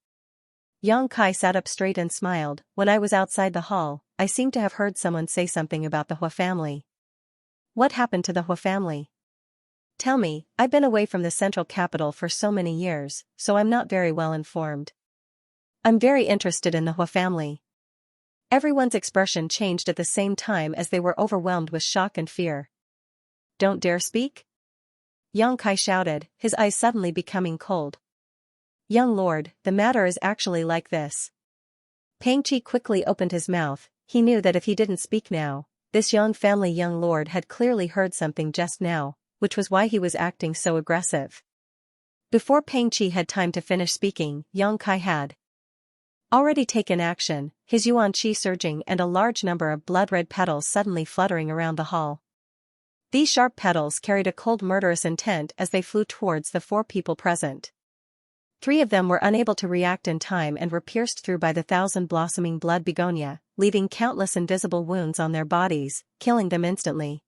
Yang Kai sat up straight and smiled. When I was outside the hall, I seemed to have heard someone say something about the Hua family. What happened to the Hua family? Tell me, I've been away from the central capital for so many years, so I'm not very well informed. I'm very interested in the Hua family. Everyone's expression changed at the same time as they were overwhelmed with shock and fear. Don't dare speak? Yang Kai shouted, his eyes suddenly becoming cold. Young lord, the matter is actually like this. Peng Qi quickly opened his mouth. He knew that if he didn't speak now, this young lord had clearly heard something just now, which was why he was acting so aggressive. Before Peng Qi had time to finish speaking, Yang Kai had already taken action, his yuan qi surging and a large number of blood-red petals suddenly fluttering around the hall. These sharp petals carried a cold murderous intent as they flew towards the 4 people present. 3 of them were unable to react in time and were pierced through by the 1,000 blossoming blood begonia, leaving countless invisible wounds on their bodies, killing them instantly.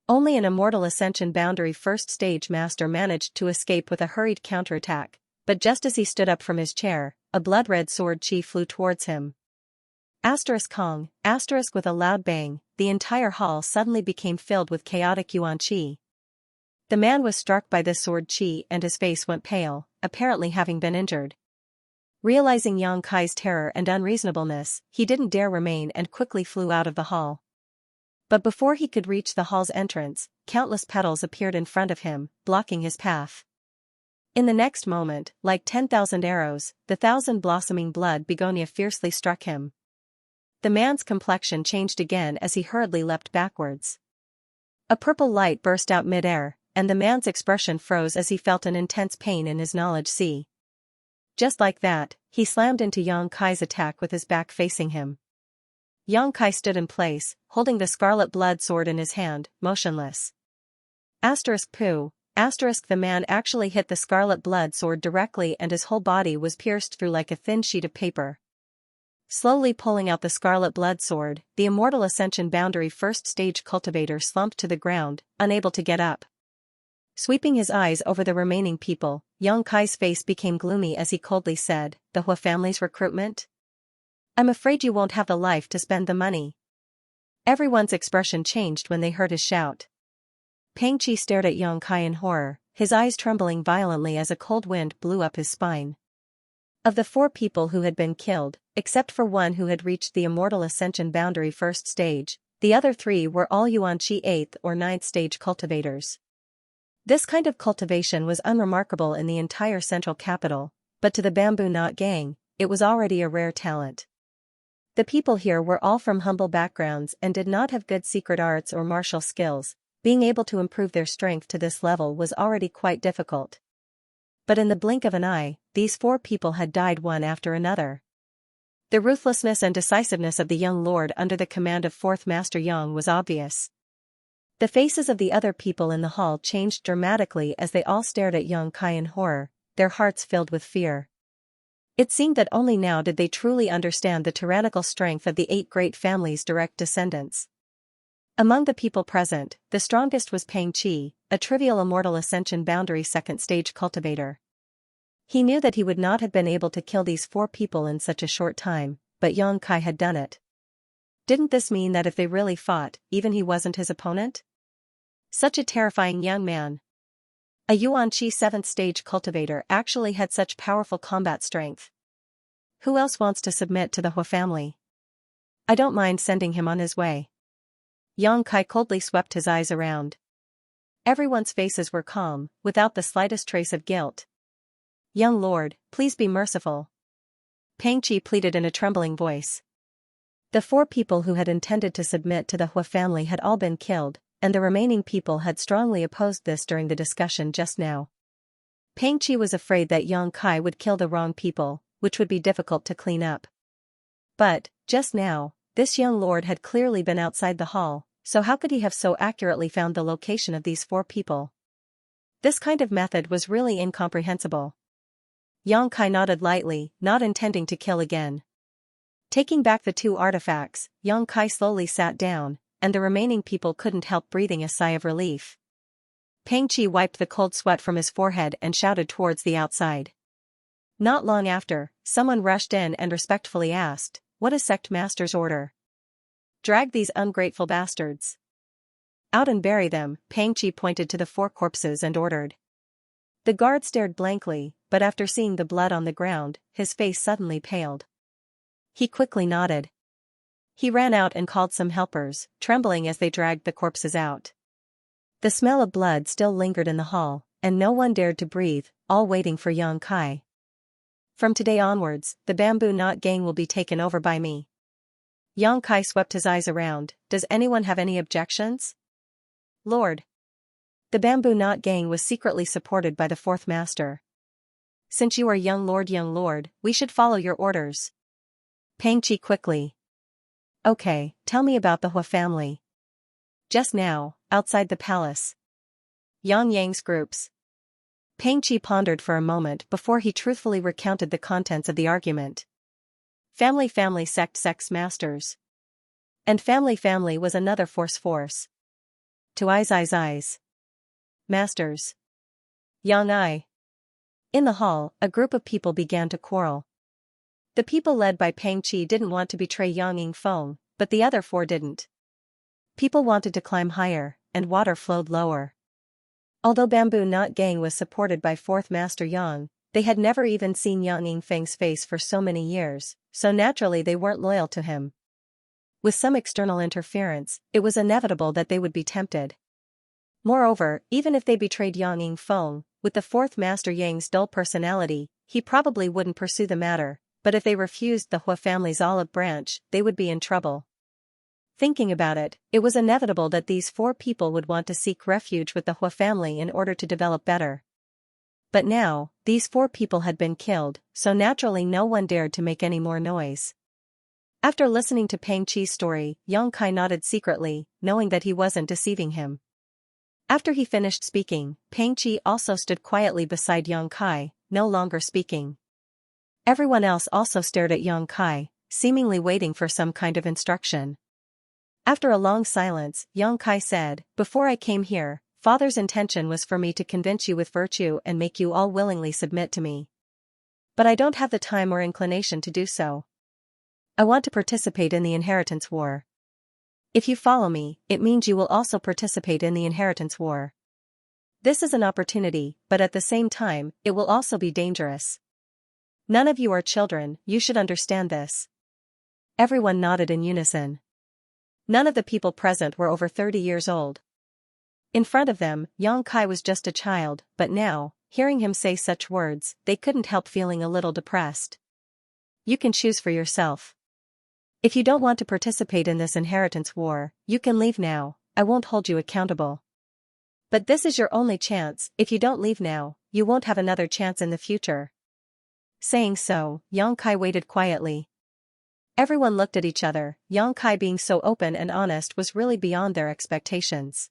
Only an immortal ascension boundary first stage master managed to escape with a hurried counterattack, but just as he stood up from his chair, a blood-red sword chi flew towards him. Kong, with a loud bang, the entire hall suddenly became filled with chaotic yuan qi. The man was struck by this sword chi and his face went pale, apparently having been injured. Realizing Yang Kai's terror and unreasonableness, he didn't dare remain and quickly flew out of the hall. But before he could reach the hall's entrance, countless petals appeared in front of him, blocking his path. In the next moment, like 10,000 arrows, the 1,000 blossoming blood begonia fiercely struck him. The man's complexion changed again as he hurriedly leapt backwards. A purple light burst out mid-air, and the man's expression froze as he felt an intense pain in his knowledge sea. Just like that, he slammed into Yang Kai's attack with his back facing him. Yang Kai stood in place, holding the scarlet blood sword in his hand, motionless. The man actually hit the scarlet blood sword directly and his whole body was pierced through like a thin sheet of paper. Slowly pulling out the scarlet blood sword, the immortal ascension boundary first stage cultivator slumped to the ground, unable to get up. Sweeping his eyes over the remaining people, Yang Kai's face became gloomy as he coldly said, "The Hua family's recruitment? I'm afraid you won't have the life to spend the money." Everyone's expression changed when they heard his shout. Peng Qi stared at Yang Kai in horror, his eyes trembling violently as a cold wind blew up his spine. Of the 4 people who had been killed, except for one who had reached the immortal ascension boundary first stage, the other 3 were all yuan qi 8th or 9th stage cultivators. This kind of cultivation was unremarkable in the entire central capital, but to the bamboo knot gang, it was already a rare talent. The people here were all from humble backgrounds and did not have good secret arts or martial skills. Being able to improve their strength to this level was already quite difficult. But in the blink of an eye, these 4 people had died one after another. The ruthlessness and decisiveness of the young lord under the command of 4th Master Yang was obvious. The faces of the other people in the hall changed dramatically as they all stared at Yang Kai in horror, their hearts filled with fear. It seemed that only now did they truly understand the tyrannical strength of the 8 great families' direct descendants. Among the people present, the strongest was Peng Qi, a trivial immortal ascension boundary 2nd stage cultivator. He knew that he would not have been able to kill these 4 people in such a short time, but Yang Kai had done it. Didn't this mean that if they really fought, even he wasn't his opponent? Such a terrifying young man. A yuan qi 7th stage cultivator actually had such powerful combat strength. Who else wants to submit to the Hua family? I don't mind sending him on his way. Yang Kai coldly swept his eyes around. Everyone's faces were calm, without the slightest trace of guilt. Young lord, please be merciful. Peng Qi pleaded in a trembling voice. The 4 people who had intended to submit to the Hua family had all been killed, and the remaining people had strongly opposed this during the discussion just now. Peng Qi was afraid that Yang Kai would kill the wrong people, which would be difficult to clean up. But, just now, this young lord had clearly been outside the hall, so how could he have so accurately found the location of these 4 people? This kind of method was really incomprehensible. Yang Kai nodded lightly, not intending to kill again. Taking back the two artifacts, Yang Kai slowly sat down, and the remaining people couldn't help breathing a sigh of relief. Peng Qi wiped the cold sweat from his forehead and shouted towards the outside. Not long after, someone rushed in and respectfully asked, "What is sect master's order?" "Drag these ungrateful bastards out and bury them," Peng Qi pointed to the 4 corpses and ordered. The guard stared blankly, but after seeing the blood on the ground, his face suddenly paled. He quickly nodded. He ran out and called some helpers, trembling as they dragged the corpses out. The smell of blood still lingered in the hall, and no one dared to breathe, all waiting for Yang Kai. "From today onwards, the bamboo knot gang will be taken over by me." Yang Kai swept his eyes around. "Does anyone have any objections?" "Lord." The bamboo knot gang was secretly supported by the 4th master. "Since you are young lord, we should follow your orders." Peng Qi quickly. "Okay, tell me about the Hua family." "Just now, outside the palace. Yang Yang's groups." Peng Qi pondered for a moment before he truthfully recounted the contents of the argument. Family sect masters. And family was another force. To eyes. Masters. Yang I. In the hall, a group of people began to quarrel. The people led by Peng Qi didn't want to betray Yang Yingfeng, but the other 4 didn't. People wanted to climb higher, and water flowed lower. Although bamboo knot gang was supported by 4th Master Yang, they had never even seen Yang Yingfeng's face for so many years, so naturally they weren't loyal to him. With some external interference, it was inevitable that they would be tempted. Moreover, even if they betrayed Yang Yingfeng, with the 4th Master Yang's dull personality, he probably wouldn't pursue the matter, but if they refused the Hua family's olive branch, they would be in trouble. Thinking about it, it was inevitable that these 4 people would want to seek refuge with the Hua family in order to develop better. But now, these 4 people had been killed, so naturally no one dared to make any more noise. After listening to Peng Qi's story, Yang Kai nodded secretly, knowing that he wasn't deceiving him. After he finished speaking, Peng Qi also stood quietly beside Yang Kai, no longer speaking. Everyone else also stared at Yang Kai, seemingly waiting for some kind of instruction. After a long silence, Yang Kai said, "Before I came here, Father's intention was for me to convince you with virtue and make you all willingly submit to me. But I don't have the time or inclination to do so. I want to participate in the inheritance war. If you follow me, it means you will also participate in the inheritance war. This is an opportunity, but at the same time, it will also be dangerous. None of you are children, you should understand this." Everyone nodded in unison. None of the people present were over 30 years old. In front of them, Yang Kai was just a child, but now, hearing him say such words, they couldn't help feeling a little depressed. "You can choose for yourself. If you don't want to participate in this inheritance war, you can leave now, I won't hold you accountable. But this is your only chance, if you don't leave now, you won't have another chance in the future." Saying so, Yang Kai waited quietly. Everyone looked at each other. Yang Kai being so open and honest was really beyond their expectations.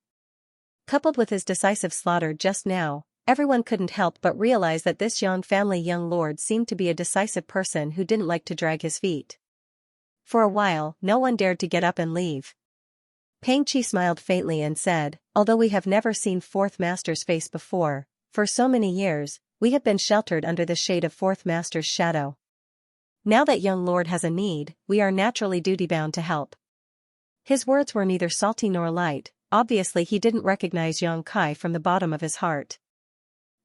Coupled with his decisive slaughter just now, everyone couldn't help but realize that this Yang family young lord seemed to be a decisive person who didn't like to drag his feet. For a while, no one dared to get up and leave. Peng Qi smiled faintly and said, "Although we have never seen 4th Master's face before, for so many years, we have been sheltered under the shade of 4th Master's shadow. Now that young lord has a need, we are naturally duty-bound to help." His words were neither salty nor light. Obviously he didn't recognize Yang Kai from the bottom of his heart.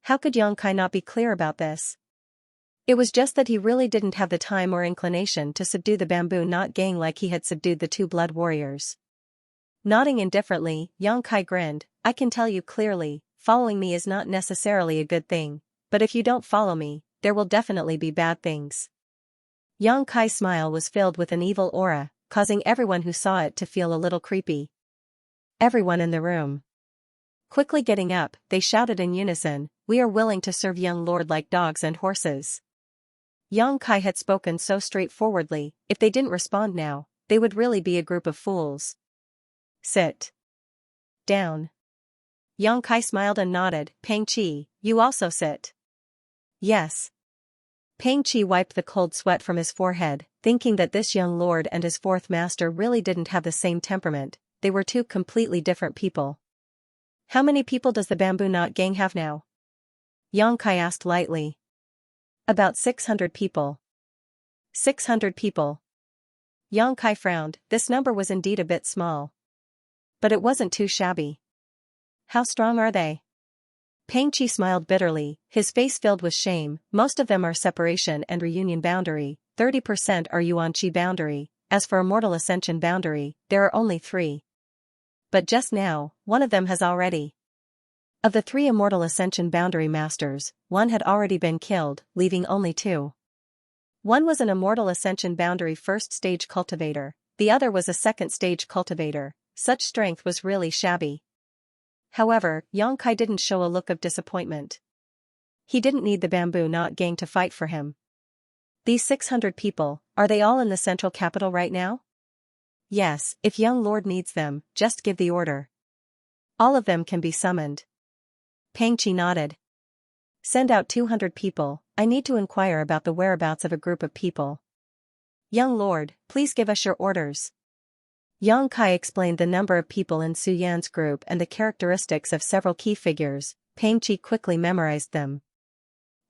How could Yang Kai not be clear about this? It was just that he really didn't have the time or inclination to subdue the bamboo knot gang like he had subdued the 2 blood warriors. Nodding indifferently, Yang Kai grinned, "I can tell you clearly, following me is not necessarily a good thing, but if you don't follow me, there will definitely be bad things." Yang Kai's smile was filled with an evil aura, causing everyone who saw it to feel a little creepy. Everyone in the room quickly getting up, they shouted in unison, "We are willing to serve young lord like dogs and horses." Yang Kai had spoken so straightforwardly, if they didn't respond now, they would really be a group of fools. "Sit down." Yang Kai smiled and nodded. "Peng Qi, you also sit." "Yes." Peng Qi wiped the cold sweat from his forehead, thinking that this young lord and his fourth master really didn't have the same temperament. They were two completely different people. How many people does the Bamboo Knot gang have now? Xianxia asked lightly. About 600 people. 600 people. Xianxia frowned. This number was indeed a bit small. But it wasn't too shabby. How strong are they? Peng Qi smiled bitterly, his face filled with shame. Most of them are separation and reunion boundary, 30% are Yuan-Chi boundary, as for immortal ascension boundary, there are only 3. But just now, one of them has already. Of the 3 immortal ascension boundary masters, one had already been killed, leaving only 2. One was an immortal ascension boundary first stage cultivator, the other was a second stage cultivator. Such strength was really shabby. However, Xianxia didn't show a look of disappointment. He didn't need the Bamboo Knot gang to fight for him. These 600 people, are they all in the central capital right now? Yes, if young lord needs them, just give the order. All of them can be summoned. Peng Qi nodded. Send out 200 people, I need to inquire about the whereabouts of a group of people. Young lord, please give us your orders. Xianxia explained the number of people in Su Yan's group and the characteristics of several key figures. Peng Qi quickly memorized them.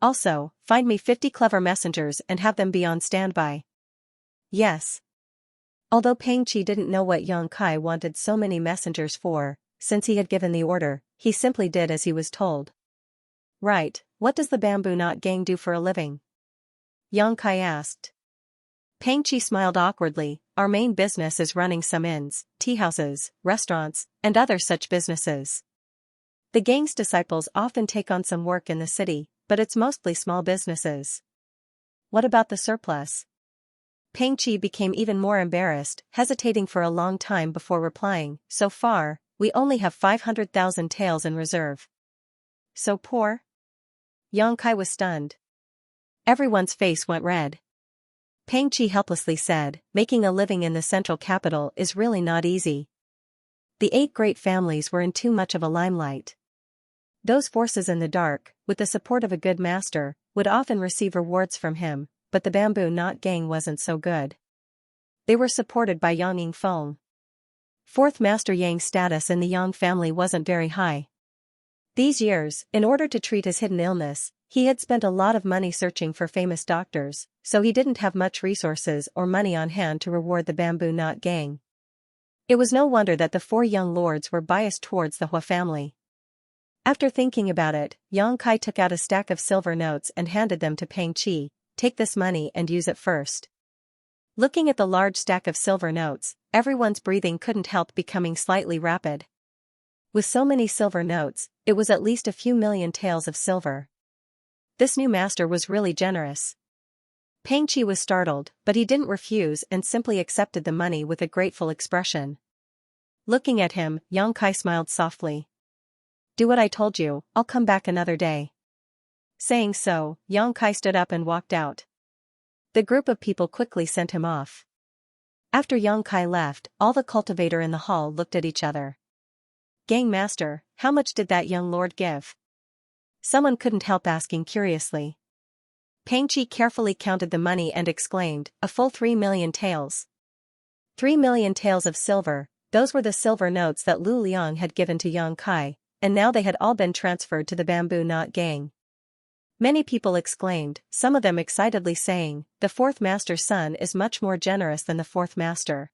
Also, find me 50 clever messengers and have them be on standby. Yes. Although Peng Qi didn't know what Xianxia wanted so many messengers for, since he had given the order, he simply did as he was told. Right, what does the Bamboo Knot gang do for a living? Xianxia asked. Peng Qi smiled awkwardly. Our main business is running some inns, teahouses, restaurants, and other such businesses. The gang's disciples often take on some work in the city, but it's mostly small businesses. What about the surplus? Peng Qi became even more embarrassed, hesitating for a long time before replying. So far, we only have 500,000 taels in reserve. So poor? Xianxia was stunned. Everyone's face went red. Peng Qi helplessly said, making a living in the central capital is really not easy. The 8 great families were in too much of a limelight. Those forces in the dark, with the support of a good master, would often receive rewards from him, but the Bamboo Knot gang wasn't so good. They were supported by Yang Yingfeng. Fourth Master Yang's status in the Yang family wasn't very high. These years, in order to treat his hidden illness, he had spent a lot of money searching for famous doctors, so he didn't have much resources or money on hand to reward the Bamboo Knot gang. It was no wonder that the 4 young lords were biased towards the Hua family. After thinking about it, Xianxia took out a stack of silver notes and handed them to Peng Qi. Take this money and use it first. Looking at the large stack of silver notes, everyone's breathing couldn't help becoming slightly rapid. With so many silver notes, it was at least a few million taels of silver. This new master was really generous. Peng Qi was startled, but he didn't refuse and simply accepted the money with a grateful expression. Looking at him, Xianxia smiled softly. Do what I told you, I'll come back another day. Saying so, Xianxia stood up and walked out. The group of people quickly sent him off. After Xianxia left, all the cultivator in the hall looked at each other. Gang master, how much did that young lord give? Someone couldn't help asking curiously. Peng Qi carefully counted the money and exclaimed, a full 3 million taels. 3 million taels of silver, those were the silver notes that Lu Liang had given to Xianxia, and now they had all been transferred to the Bamboo Knot gang. Many people exclaimed, some of them excitedly saying, the 4th master's son is much more generous than the 4th master.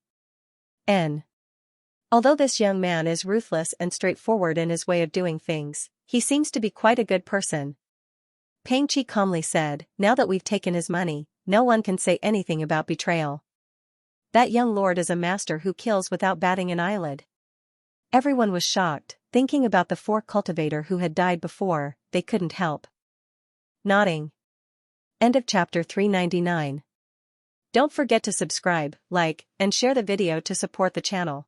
Although this young man is ruthless and straightforward in his way of doing things, he seems to be quite a good person. Peng Qi calmly said, now that we've taken his money, no one can say anything about betrayal. That young lord is a master who kills without batting an eyelid. Everyone was shocked, thinking about the 4 cultivator who had died before, they couldn't help nodding. End of chapter 399. Don't forget to subscribe, like, and share the video to support the channel.